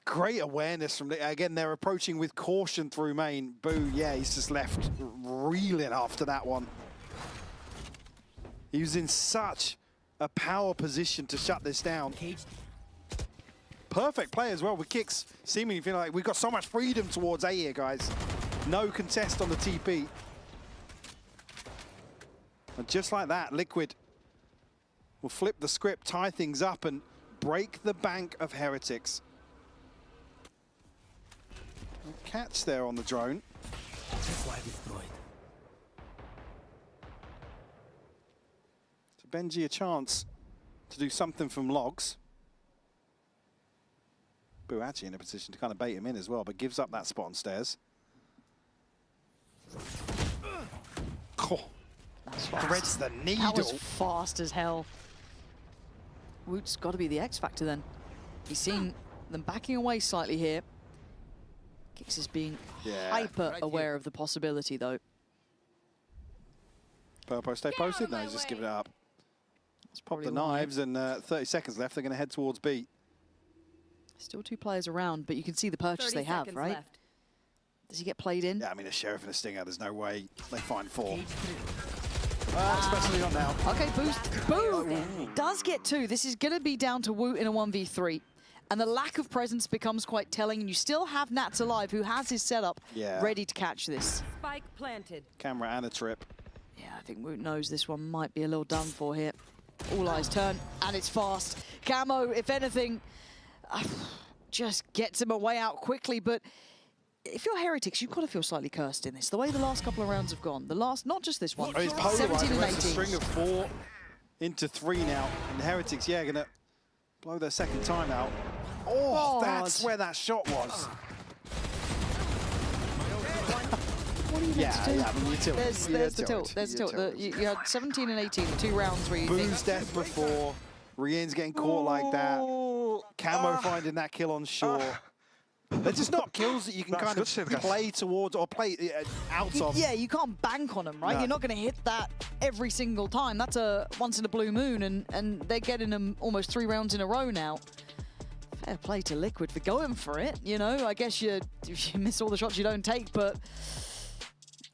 Great awareness from, again, they're approaching with caution through main. Boo, yeah, he's just left reeling after that one. He was in such a power position to shut this down. Perfect play as well with Kicks, seemingly feeling like we've got so much freedom towards A here, guys. No contest on the TP. And just like that, Liquid will flip the script, tie things up, and break the bank of Heretics. Catch there on the drone. So Benji a chance to do something from logs. Boo actually in a position to kind of bait him in as well, but gives up that spot on stairs. Oh, threads the needle. That was fast as hell. Woot's got to be the X factor then. He's seen them backing away slightly here. Kicks is being hyper aware of the possibility though. Purpo stay posted? No, he's just giving it up. It's probably the knives and 30 seconds left. They're going to head towards B. Still 2 players around, but you can see the purchase they have, right? Left. Does he get played in? Yeah, I mean, a Sheriff and a Stinger, there's no way they find 4. Especially not now. Okay, boost. Boom! Does get 2. This is going to be down to Woot in a 1v3. And the lack of presence becomes quite telling. And you still have Nats alive, who has his setup ready to catch this. Spike planted. Camera and a trip. Yeah, I think Woot knows this one might be a little done for here. All eyes turn, and it's fast. Camo, if anything, just gets him a way out quickly. But if you're Heretics, you've got to feel slightly cursed in this. The way the last couple of rounds have gone. The last, not just this one, 17 and 18. A string of 4 into 3 now. And Heretics, yeah, going to blow their second time out. Oh, that's where that shot was. What are you meant to do? Yeah, I mean, you tilt. There's the tilt. There's the tilt. You had 17 and 18, 2 rounds where you Boo's death before. Rien's getting caught like that. Camo finding that kill on shore. They're just not kills that you can kind of play towards or play out of. Yeah, you can't bank on them, right? No. You're not going to hit that every single time. That's a once in a blue moon, and they're getting them almost 3 rounds in a row now. Fair play to Liquid for going for it, you know. I guess if you miss all the shots you don't take, but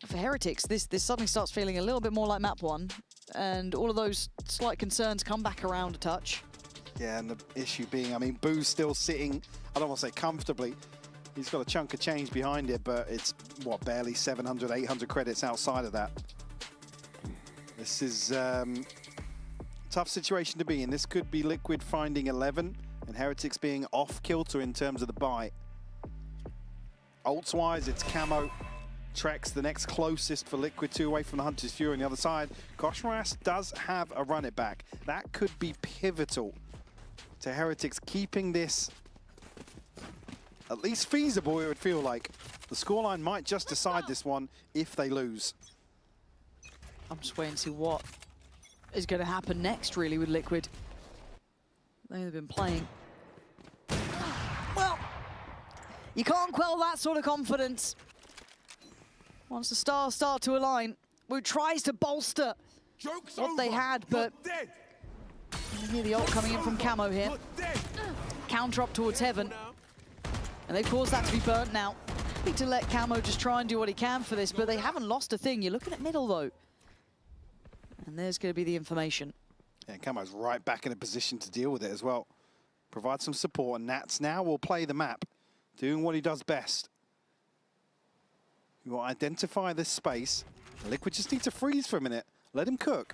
for Heretics, this suddenly starts feeling a little bit more like map 1, and all of those slight concerns come back around a touch. Yeah, and the issue being, I mean, Boo's still sitting, I don't want to say comfortably. He's got a chunk of change behind it, but it's, what, barely 700, 800 credits outside of that. This is a tough situation to be in. This could be Liquid finding 11 and Heretics being off kilter in terms of the buy. Ults-wise, it's Camo. Trex, the next closest for Liquid, 2 away from the Hunter's Fury on the other side. Koshmaras does have a run it back. That could be pivotal to Heretics keeping this at least feasible, it would feel like. The scoreline might just decide this one if they lose. I'm just waiting to see what is going to happen next, really, with Liquid. They've been playing. Well, you can't quell that sort of confidence. Once the stars start to align, Woot tries to bolster what they had, but you hear the ult coming in from Camo here. Counter up towards Heaven. And they've caused that to be burnt now. happy to let Camo just try and do what he can for this, but they haven't lost a thing. You're looking at middle, though. And there's going to be the information. Yeah, Camo's right back in a position to deal with it as well. Provide some support, and Nats now will play the map, doing what he does best. You will identify this space. Liquid just need to freeze for a minute. Let him cook.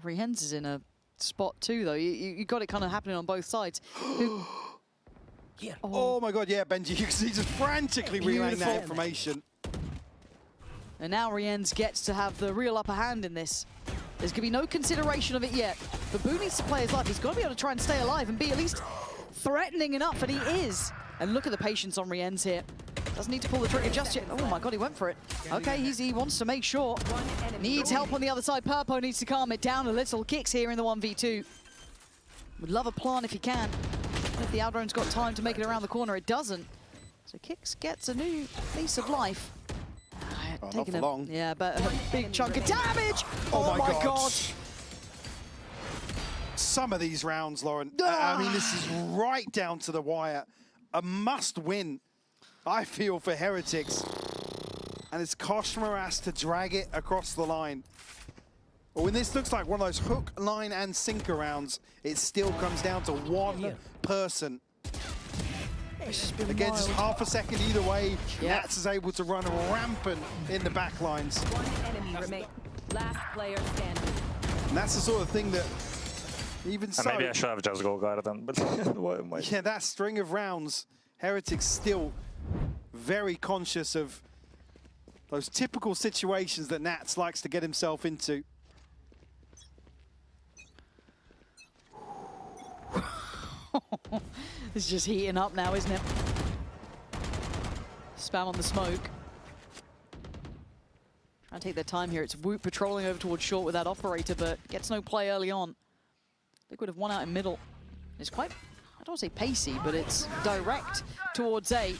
Rehens is in a spot too, though. You got it kind of happening on both sides. Oh my God, yeah, Benji, you can see just frantically relaying that information. And now Rienz gets to have the real upper hand in this. There's going to be no consideration of it yet. But Boo needs to play his life. He's got to be able to try and stay alive and be at least threatening enough, and he is. And look at the patience on Rienz here. Doesn't need to pull the trigger just yet. Oh my God, he went for it. Okay, he wants to make sure. Needs help on the other side. Purpo needs to calm it down a little. Kicks here in the 1v2. Would love a plant if he can. If the Aldron's got time to make it around the corner, it doesn't. So Kicks gets a new lease of life. Not for long. Yeah, but a big chunk of damage. Oh my God. Some of these rounds, Lauren. I mean, this is right down to the wire. A must win, I feel, for Heretics. And it's Koshmaras to drag it across the line. But when this looks like one of those hook, line, and sinker rounds, it still comes down to one person. Again, just half a second either way. Nats is able to run rampant in the back lines. One enemy remains. Last player standing. And that's the sort of thing that, even so... Maybe I should have just go garden, but why am I... Yeah, that string of rounds, Heretics still very conscious of those typical situations that Nats likes to get himself into. It's just heating up now, isn't it? Spam on the smoke. Trying to take their time here. It's Woot patrolling over towards short with that operator, but gets no play early on. Liquid have won out in middle. It's quite, I don't want to say pacey, but it's direct towards A.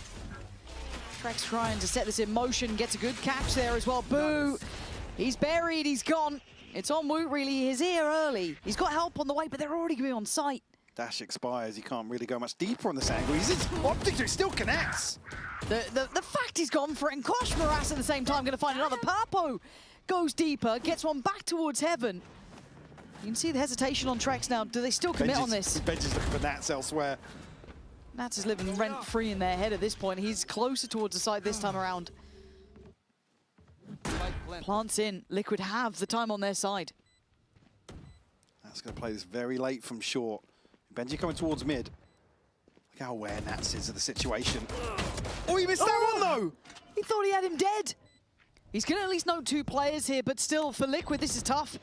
Trex trying to set this in motion, gets a good catch there as well. Boo! He's buried, he's gone. It's on Woot, really. He's here early. He's got help on the way, but they're already going to be on site. Dash expires, he can't really go much deeper on this angle. He's optics, it still connects. The fact he's gone for it, and Koshmaras at the same time going to find another. Papo goes deeper, gets one back towards heaven. You can see the hesitation on Trex now. Do they still commit on this? Benji's looking for Nats elsewhere. Nats is living rent-free in their head at this point. He's closer towards the side this time around. Plants in. Liquid have the time on their side. That's going to play this very late from short. Benji coming towards mid. Look how aware Nats is of the situation. Oh, he missed that one, though! He thought he had him dead. He's going to at least know two players here, but still, for Liquid, this is tough.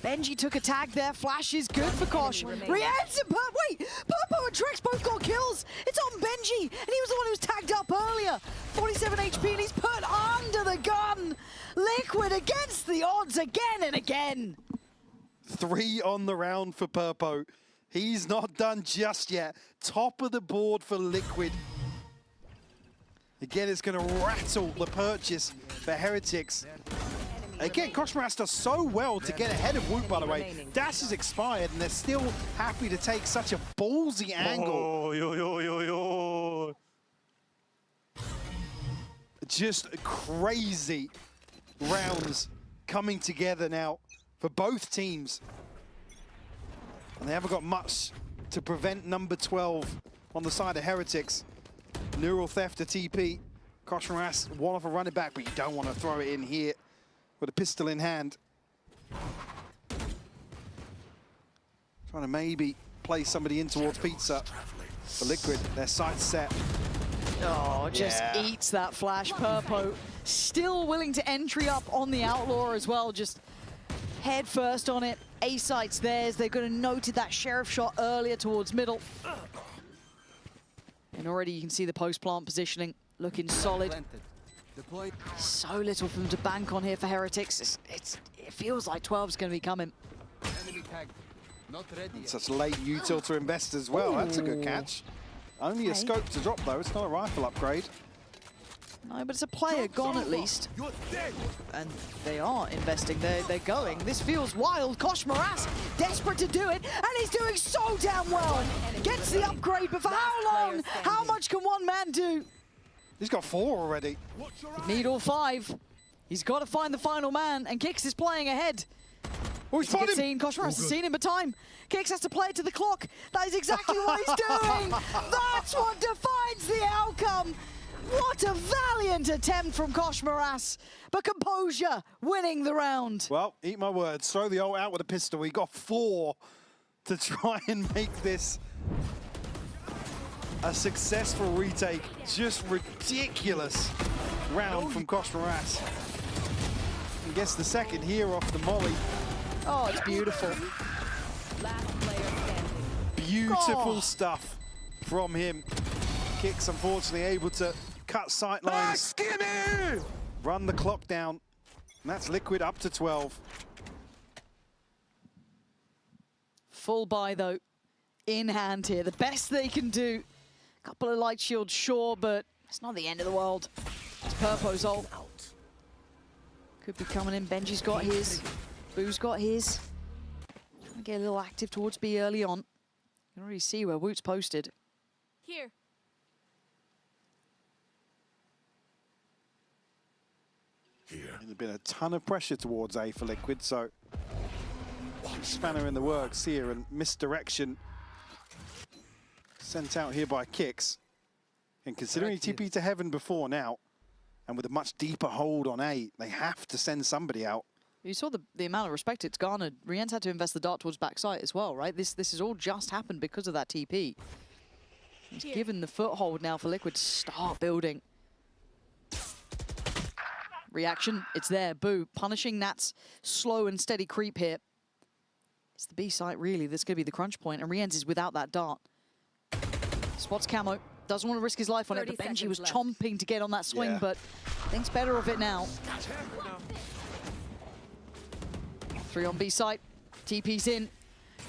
Benji took a tag there. Flash is good for Kosh. Rienz and wait! Purpo and Trex both got kills. It's on Benji, and he was the one who was tagged up earlier. 47 HP, and he's put under the gun. Liquid against the odds again and again. 3 on the round for Purpo. He's not done just yet. Top of the board for Liquid. Again, it's going to rattle the purchase for Heretics. Again, Koshmaras does so well to get ahead of Woot, by the way. Dash is expired, and they're still happy to take such a ballsy angle. Just crazy rounds coming together now for both teams. And they haven't got much to prevent number 12 on the side of Heretics. Neural theft to TP. Koshmaras, one off a running back, but you don't want to throw it in here with a pistol in hand. Trying to maybe play somebody in towards Pizza. For Liquid, their sight's set. Oh, just eats that flash. Purpo still willing to entry up on the Outlaw as well, just head first on it. A site's theirs. They're going to noted that Sheriff shot earlier towards middle. And already you can see the post-plant positioning looking solid. So little for them to bank on here for Heretics. It feels like 12's going to be coming. And such late util to invest as well. Ooh. That's a good catch. Only a scope to drop, though. It's not a rifle upgrade. No, but it's a player gone at least. And they are investing. They're going. This feels wild. Kosh Moras desperate to do it, and he's doing so damn well. Gets the upgrade, but for how long? How much can one man do? He's got 4 already. Need all 5. He's got to find the final man, and Kix is playing ahead. Oh, he's spotted him! Kosh Moras has seen him, but time. Kix has to play it to the clock. That is exactly what he's doing. That's what defines the outcome. What a valiant attempt from Kosh Moras, but composure winning the round. Well, eat my words. Throw the ult out with a pistol. He got 4 to try and make this a successful retake. Just ridiculous round from Kosh Moras. I guess the second here off the molly. Oh, it's beautiful. Last player standing. Beautiful stuff from him. Kix, unfortunately, able to cut sight lines. Run the clock down. And that's Liquid up to 12. Full buy, though, in hand here. The best they can do. Couple of light shields, sure, but it's not the end of the world. It's Purpo's ult. Could be coming in. Benji's got his. Boo's got his. Trying to get a little active towards B early on. You can already see where Woot's posted. Here. There's been a ton of pressure towards A for Liquid, so spanner in the works here, and misdirection sent out here by Kix. And considering he TP to Heaven before now, and with a much deeper hold on A, they have to send somebody out. You saw the amount of respect it's garnered. Rien's had to invest the dart towards backside as well, right? This has all just happened because of that TP. He's given the foothold now for Liquid to start building. Reaction, it's there. Boo, punishing Nat's slow and steady creep here. It's the B site, really. That's going to be the crunch point, and Rien's is without that dart. Spots camo. Doesn't want to risk his life on it, but Benji was chomping to get on that swing, but thinks better of it now. 3 on B site. TP's in.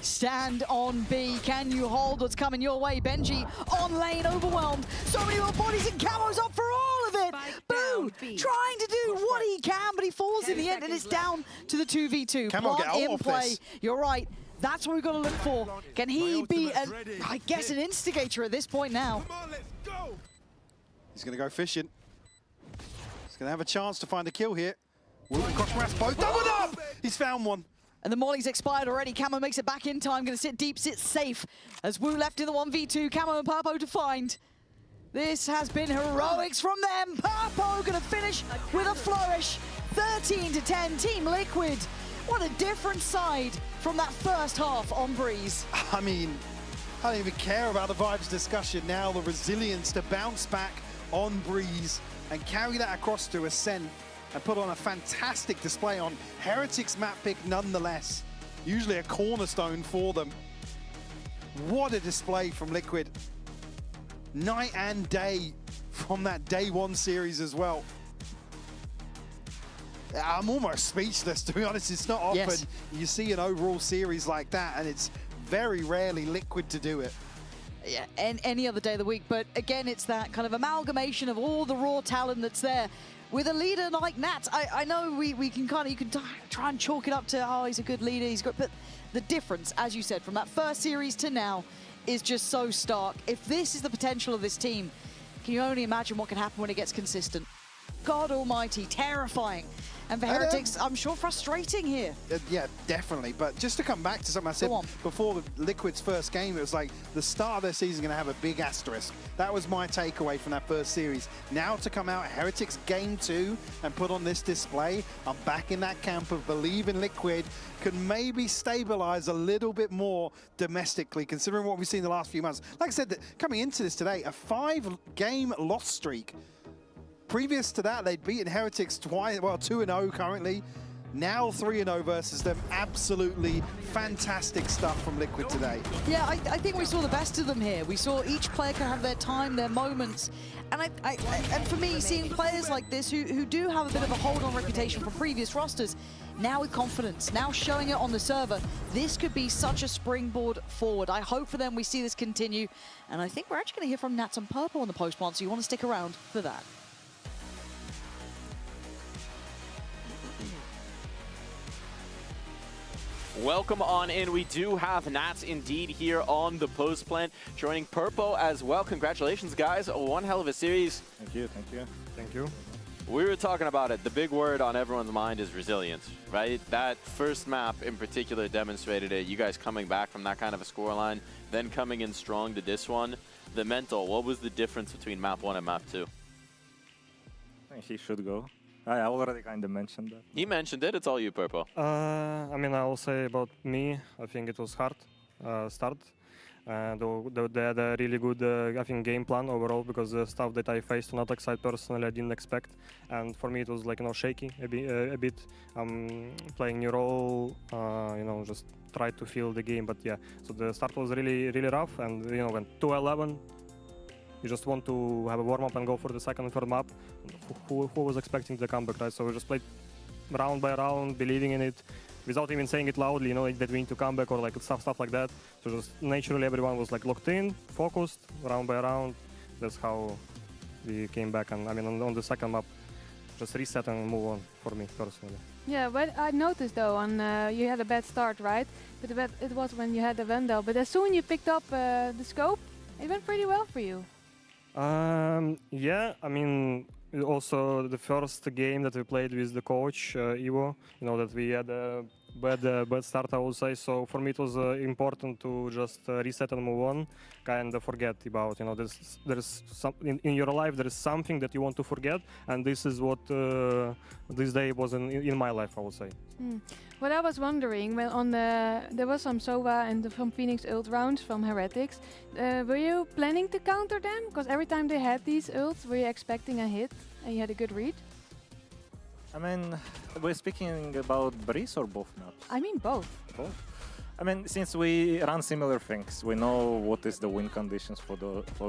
Stand on B. Can you hold what's coming your way? Benji on lane, overwhelmed. So many more bodies, and Camo's up for all of it. Boo! Trying to do what he can, but he falls in the end, and it's down to the 2v2. Camo, get out in of play. this. You're right. That's what we've got to look for. Can he be, I guess, an instigator at this point now? He's going to go fishing. He's going to have a chance to find a kill here. Woot and Kosh Moras both doubled up! He's found one. And the molly's expired already. Camo makes it back in time. Going to sit deep, sit safe. As Wu left in the 1v2. Camo and Purpo to find. This has been heroics from them. Purpo going to finish with a flourish. 13-10, Team Liquid. What a different side from that first half on Breeze. I mean, I don't even care about the vibes discussion now. The resilience to bounce back on Breeze and carry that across to Ascent and put on a fantastic display on Heretics map pick nonetheless. Usually a cornerstone for them. What a display from Liquid. Night and day from that day 1 series as well. I'm almost speechless, to be honest. It's not often you see an overall series like that, and it's very rarely Liquid to do it. Yeah, any other day of the week. But again, it's that kind of amalgamation of all the raw talent that's there. With a leader like Nat, I know we can kind of, you can try and chalk it up to, oh, he's a good leader, he's good, but the difference, as you said, from that first series to now is just so stark. If this is the potential of this team, can you only imagine what can happen when it gets consistent? God almighty, terrifying. And for Heretics, I'm sure frustrating here. Yeah, definitely. But just to come back to something I said before the Liquid's first game, it was like the start of their season is going to have a big asterisk. That was my takeaway from that first series. Now to come out Heretics game 2 and put on this display, I'm back in that camp of believe in Liquid, can maybe stabilize a little bit more domestically, considering what we've seen the last few months. Like I said, coming into this today, a 5-game loss streak. Previous to that, they'd beaten Heretics twice, well, 2-0 currently. Now 3-0 versus them. Absolutely fantastic stuff from Liquid today. Yeah, I think we saw the best of them here. We saw each player can have their time, their moments. And and for me, seeing players like this who do have a bit of a hold-on reputation from previous rosters, now with confidence, now showing it on the server, this could be such a springboard forward. I hope for them we see this continue. And I think we're actually going to hear from Nats and Purple on the post one, so you want to stick around for that. Welcome on in. We do have Nats indeed here on the post plant, joining Purpo as well. Congratulations, guys. One hell of a series. Thank you, thank you. Thank you. We were talking about it. The big word on everyone's mind is resilience, right? That first map in particular demonstrated it. You guys coming back from that kind of a scoreline, then coming in strong to this one. The mental, what was the difference between map 1 and map 2? I think he should go. I already kind of mentioned that. He mentioned it. It's all you, Purpo. I mean, I will say about me, I think it was hard start. They had a really good, I think, game plan overall, because the stuff that I faced on attack side personally I didn't expect. And for me it was like, you know, shaky a bit. Playing new role, you know, just try to feel the game. But yeah, so the start was really, really rough. And, you know, when 2-11, you just want to have a warm-up and go for the second and third map. Who was expecting the comeback, right? So we just played round by round, believing in it, without even saying it loudly, you know, like that we need to come back or like stuff like that. So just naturally everyone was like locked in, focused, round by round. That's how we came back. And I mean, on the second map, just reset and move on for me personally. Yeah, but I noticed though, you had a bad start, right? But it was when you had the Vandal. But as soon as you picked up the scope, it went pretty well for you. Yeah, I mean, also the first game that we played with the coach, Ivo, you know, that we had a bad start, I would say. So for me it was important to just reset and move on, kind of forget about, you know, there's some, in your life there is something that you want to forget, and this is what this day was in my life, I would say. What I was wondering, well, there was some Sova and from Phoenix ult rounds from Heretics. Were you planning to counter them? Because every time they had these ults, were you expecting a hit and you had a good read? I mean, we're speaking about Breeze or both maps? I mean both. Both? I mean, since we run similar things, we know what is the win conditions for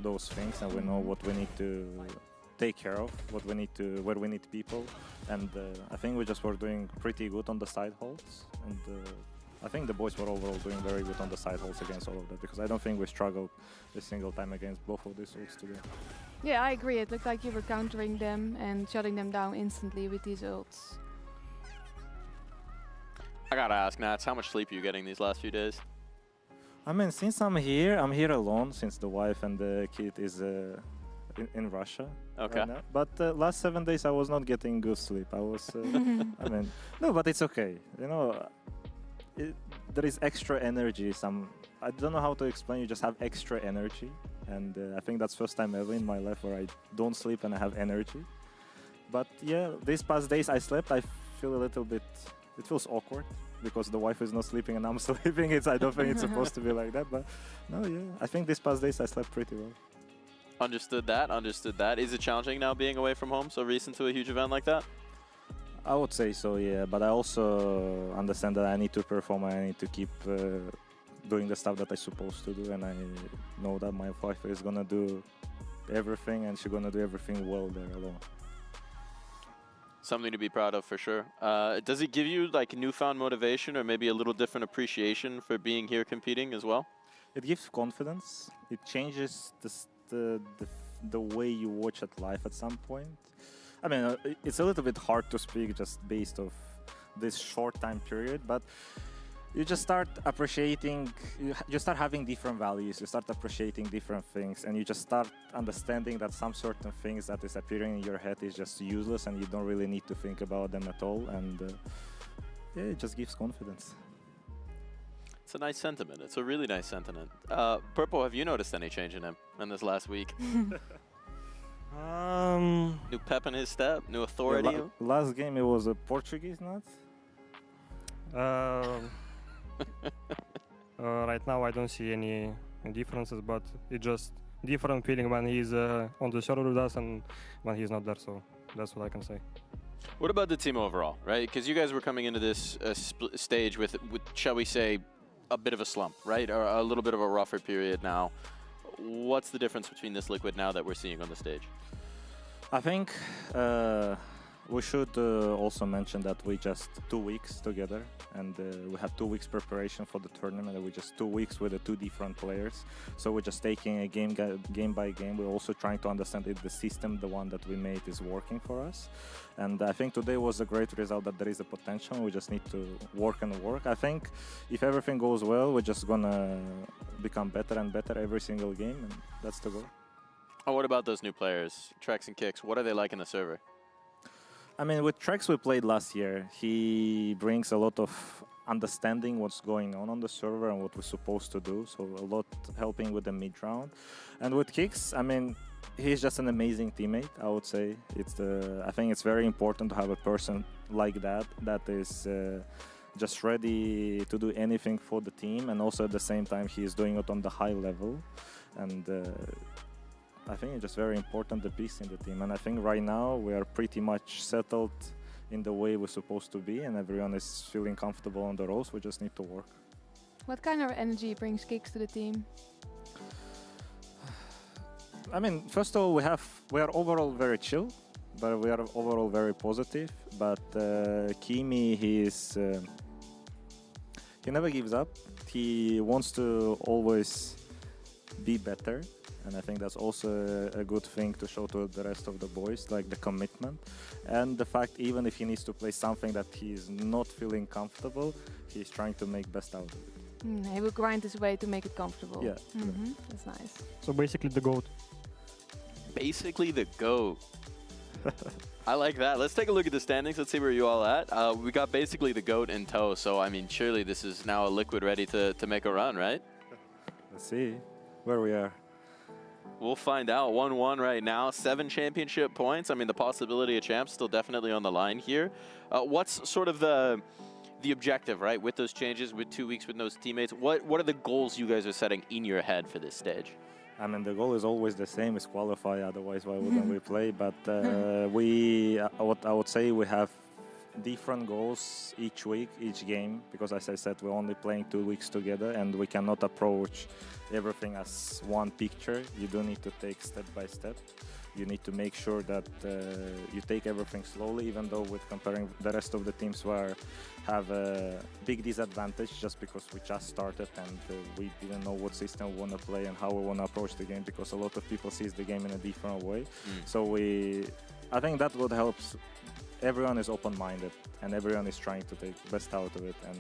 those things, and we know what we need to take care of, where we need people, and I think we just were doing pretty good on the side holds, and I think the boys were overall doing very good on the side holds against all of that, because I don't think we struggled a single time against both of these ults together. Yeah, I agree. It looked like you were countering them and shutting them down instantly with these ults. I gotta ask, Nats, how much sleep are you getting these last few days? I mean, since I'm here alone, since the wife and the kid is in Russia. Okay. Right now. But last 7 days I was not getting good sleep. I was, I mean, no, but it's okay. You know, there is extra energy. I don't know how to explain. You just have extra energy, and I think that's first time ever in my life where I don't sleep and I have energy. But yeah, these past days I slept. I feel a little bit. It feels awkward because the wife is not sleeping and I'm sleeping. I don't think it's supposed to be like that. But no, yeah, I think these past days I slept pretty well. Understood that, understood that. Is it challenging now being away from home so recent to a huge event like that? I would say so, yeah. But I also understand that I need to perform and I need to keep doing the stuff that I'm supposed to do. And I know that my wife is going to do everything, and she's going to do everything well there alone. Something to be proud of for sure. Does it give you like newfound motivation or maybe a little different appreciation for being here competing as well? It gives confidence. It changes the way you watch at life at some point. I mean, it's a little bit hard to speak just based off this short time period, but you just start appreciating, you start having different values, you start appreciating different things, and you just start understanding that some certain things that is appearing in your head is just useless and you don't really need to think about them at all, and yeah, it just gives confidence. It's a nice sentiment. It's a really nice sentiment. Purple, have you noticed any change in him in this last week? New pep in his step, new authority. Yeah, last game it was a Portuguese Nats. Right now I don't see any differences, but it's just different feeling when he's on the server with us and when he's not there, so that's what I can say. What about the team overall, right? Because you guys were coming into this stage with, shall we say, a bit of a slump, right? Or a little bit of a rougher period now. What's the difference between this Liquid now that we're seeing on the stage? I think We should also mention that we just 2 weeks together, and we had 2 weeks preparation for the tournament, and we just 2 weeks with the 2 different players. So we're just taking a game by game. We're also trying to understand if the system, the one that we made, is working for us. And I think today was a great result, that there is a potential. We just need to work and work. I think if everything goes well, we're just gonna become better and better every single game, and that's the goal. Oh, what about those new players, Trex and Kicks? What are they like in the server? I mean, with Trex we played last year. He brings a lot of understanding what's going on the server and what we're supposed to do, so a lot helping with the mid round. And with Kicks, I mean, he's just an amazing teammate, I would say. I think it's very important to have a person like that is just ready to do anything for the team, and also at the same time he is doing it on the high level. And I think it's just very important, the piece in the team. And I think right now we are pretty much settled in the way we're supposed to be, and everyone is feeling comfortable on the roles. We just need to work. What kind of energy brings Kicks to the team? I mean, first of all, we are overall very chill, but we are overall very positive. But Kimi, he never gives up. He wants to always be better. And I think that's also a good thing to show to the rest of the boys, like the commitment. And the fact, even if he needs to play something that he's not feeling comfortable, he's trying to make best out of it. He will grind his way to make it comfortable. Yeah. That's nice. So basically the GOAT. Basically the GOAT. I like that. Let's take a look at the standings. Let's see where you all at. We got basically the GOAT in tow, so I mean, surely this is now a Liquid ready to make a run, right? Let's see where we are. We'll find out. 1-1 right now, 7 championship points. I mean, the possibility of champs still definitely on the line here. What's sort of the objective, right, with those changes, with 2 weeks with those teammates? What are the goals you guys are setting in your head for this stage? I mean, the goal is always the same, is qualify, otherwise why wouldn't we play? But what I would say, we have different goals each week, each game, because as I said, we're only playing 2 weeks together, and we cannot approach everything as one picture. You do need to take step by step. You need to make sure that you take everything slowly, even though with comparing the rest of the teams have a big disadvantage just because we just started and we didn't know what system we want to play and how we want to approach the game, because a lot of people sees the game in a different way. So I think that would help. Everyone is open-minded and everyone is trying to take the best out of it, and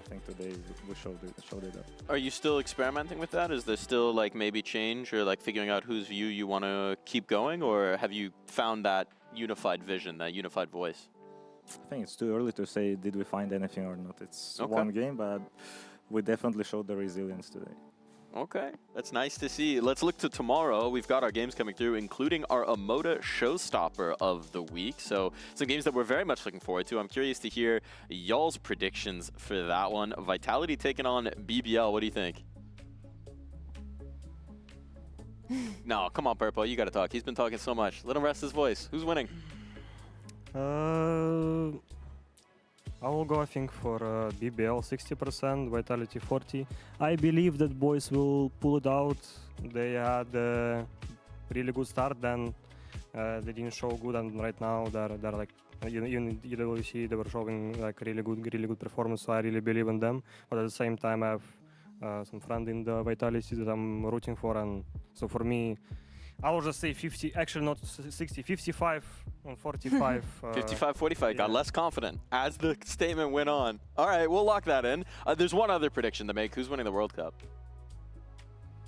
I think today we showed it up. Are you still experimenting with that? Is there still like maybe change or like figuring out whose view you want to keep going, or have you found that unified vision, that unified voice? I think it's too early to say did we find anything or not. It's one game, but we definitely showed the resilience today. Okay, that's nice to see. Let's look to tomorrow. We've got our games coming through, including our Amoda showstopper of the week. So some games that we're very much looking forward to. I'm curious to hear y'all's predictions for that one. Vitality taking on BBL. What do you think? No, come on, Purple. You got to talk. He's been talking so much. Let him rest his voice. Who's winning? I will go, I think, for BBL 60%, Vitality 40%. I believe that boys will pull it out. They had a really good start, then they didn't show good, and right now they're like, in UWC they were showing like really good performance, so I really believe in them. But at the same time, I have some friends in the Vitality that I'm rooting for, and so for me, I will just say 50, actually not 60, 55 and 45. 55-45, got less confident as the statement went on. All right, we'll lock that in. There's one other prediction to make. Who's winning the World Cup?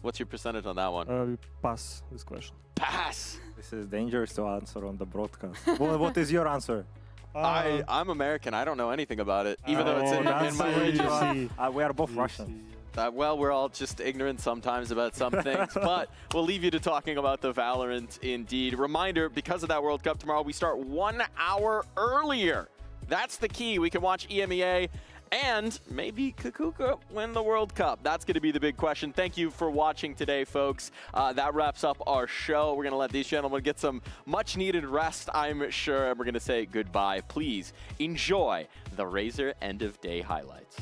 What's your percentage on that one? Pass this question. Pass! This is dangerous to answer on the broadcast. What is your answer? I'm American. I don't know anything about it, even though it's in my region. We are both Russian. Well, we're all just ignorant sometimes about some things, but we'll leave you to talking about the Valorant indeed. Reminder, because of that World Cup tomorrow, we start 1 hour earlier. That's the key. We can watch EMEA and maybe Kakuka win the World Cup. That's going to be the big question. Thank you for watching today, folks. That wraps up our show. We're going to let these gentlemen get some much-needed rest, I'm sure, and we're going to say goodbye. Please enjoy the Razor end-of-day highlights.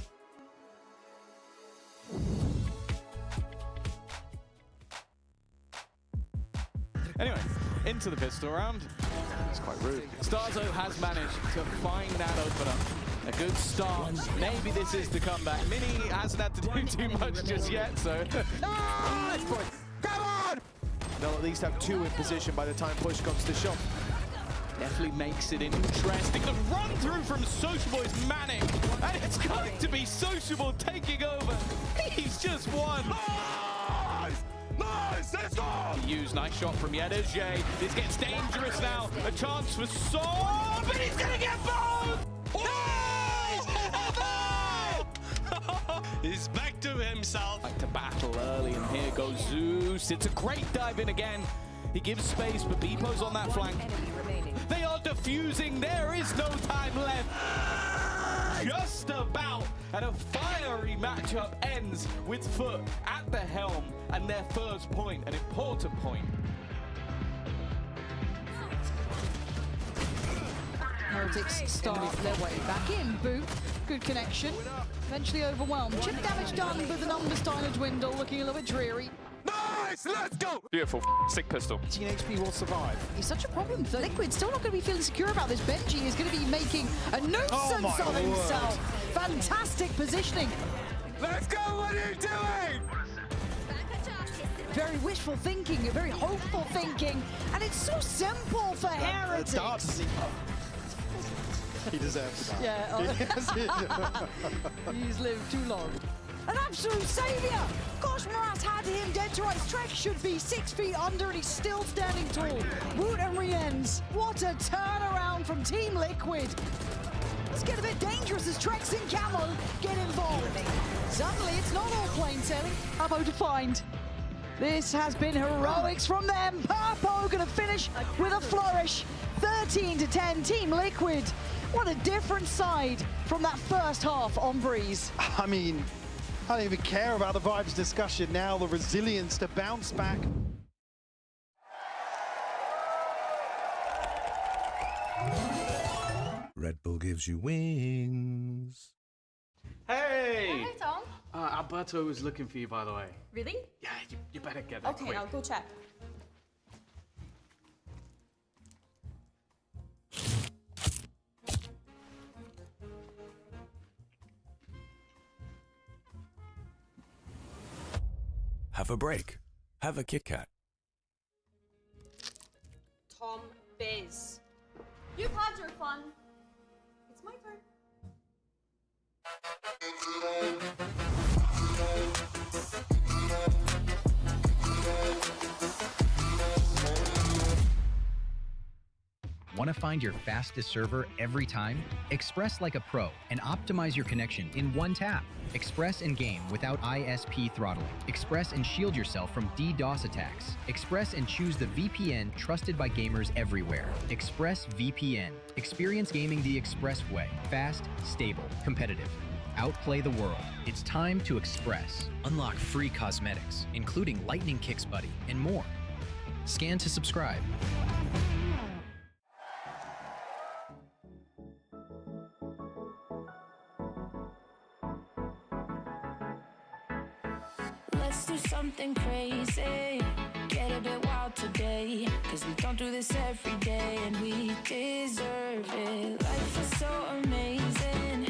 Anyway, into the pistol round. It's quite rude. Starzo has managed to find that opener. A good start. Maybe this is the comeback. Mini hasn't had to do too much just yet, so... Nice point. Come on! They'll at least have 2 in position by the time push comes to shove. Definitely makes it interesting. The run through from Sociable is manic, and it's going to be Sociable taking over. He's just won. Nice, let's go! Nice shot from Yedege. This gets dangerous now. A chance for Sol, but he's gonna get both! He's back to himself. Back to battle early, and here goes Zeus. It's a great dive in again. He gives space, but Beepo's on that flank. They are defusing. There is no time left. Just about. And a fiery matchup ends with Foot at the helm and their first point, an important point. Heretics start their way back in. Boo, good connection. Eventually overwhelmed. Chip damage done, but the numbers starting to dwindle, looking a little bit dreary. Nice, let's go! Beautiful, sick pistol. 18 HP will survive. He's such a problem. The Liquid still not going to be feeling secure about this. Benji is going to be making a nuisance of himself. Fantastic positioning. Let's go, what are you doing? Very wishful thinking, very hopeful thinking, and it's so simple for Heretics. He deserves to die. Yeah, he's lived too long. An absolute saviour! Gosh, Moraz had him dead to rights. Trek should be 6 feet under and he's still standing tall. Woot and Rienz, what a turnaround from Team Liquid. Let's get a bit dangerous as Trex and Camo get involved. Suddenly, it's not all plain sailing. Abo defined. This has been heroics from them. Papo gonna finish with a flourish. 13-10, Team Liquid. What a different side from that first half on Breeze. I mean, I don't even care about the vibes discussion now, the resilience to bounce back. Red Bull gives you wings. Hey! Hey, Tom. Alberto was looking for you, by the way. Really? Yeah, you better get there Okay, quick. I'll go check. Have a break. Have a Kit Kat. Tom Biz. You've had your fun. It's my turn. Want to find your fastest server every time? Express like a pro and optimize your connection in one tap. Express and game without ISP throttling. Express and shield yourself from DDoS attacks. Express and choose the VPN trusted by gamers everywhere. Express VPN. Experience gaming the Express way. Fast, stable, competitive. Outplay the world. It's time to Express. Unlock free cosmetics, including Lightning Kicks Buddy and more. Scan to subscribe. Let's do something crazy, get a bit wild today, cause we don't do this every day and we deserve it. Life is so amazing,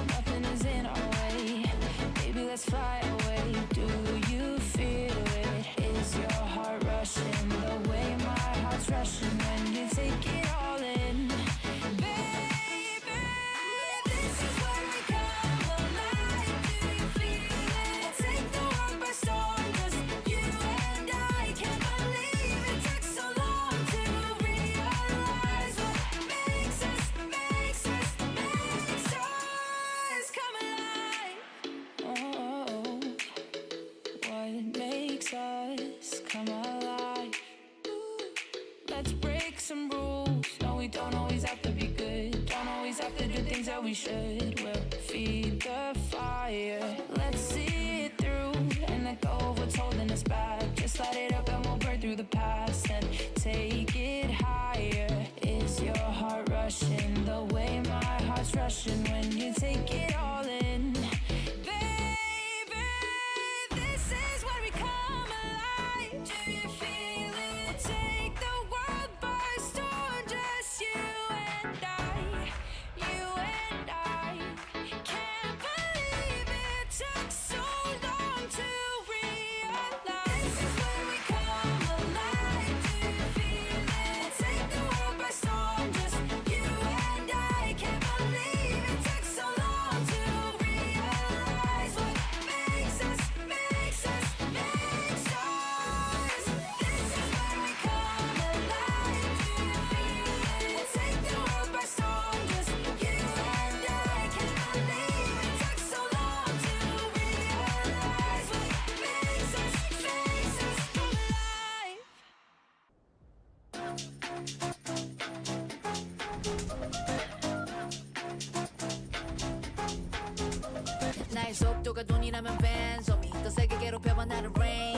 nothing is in our way. Baby, let's fly away. Do you feel it? Is your heart rushing the way my heart's rushing when you take it all in? Baby, this is where we come alive. Do you feel it? Take the world by storm, 'cause you and I can't believe it took so long to realize what makes us come alive. Oh, what makes us come alive? Ooh, let's break some rules. No, we don't always have to be good. Don't always have to do things that we should. We'll feed the fire. Let's see it through and let go of what's holding us back. Just light it up and we'll burn through the past and take it higher. Is your heart rushing the way my heart's rushing when you take it all in? Baby, this is where we come alive. Do you feel it? Take the world 속도가 돈이라면 Vans on me 더 세게 괴롭혀봐 나를 rain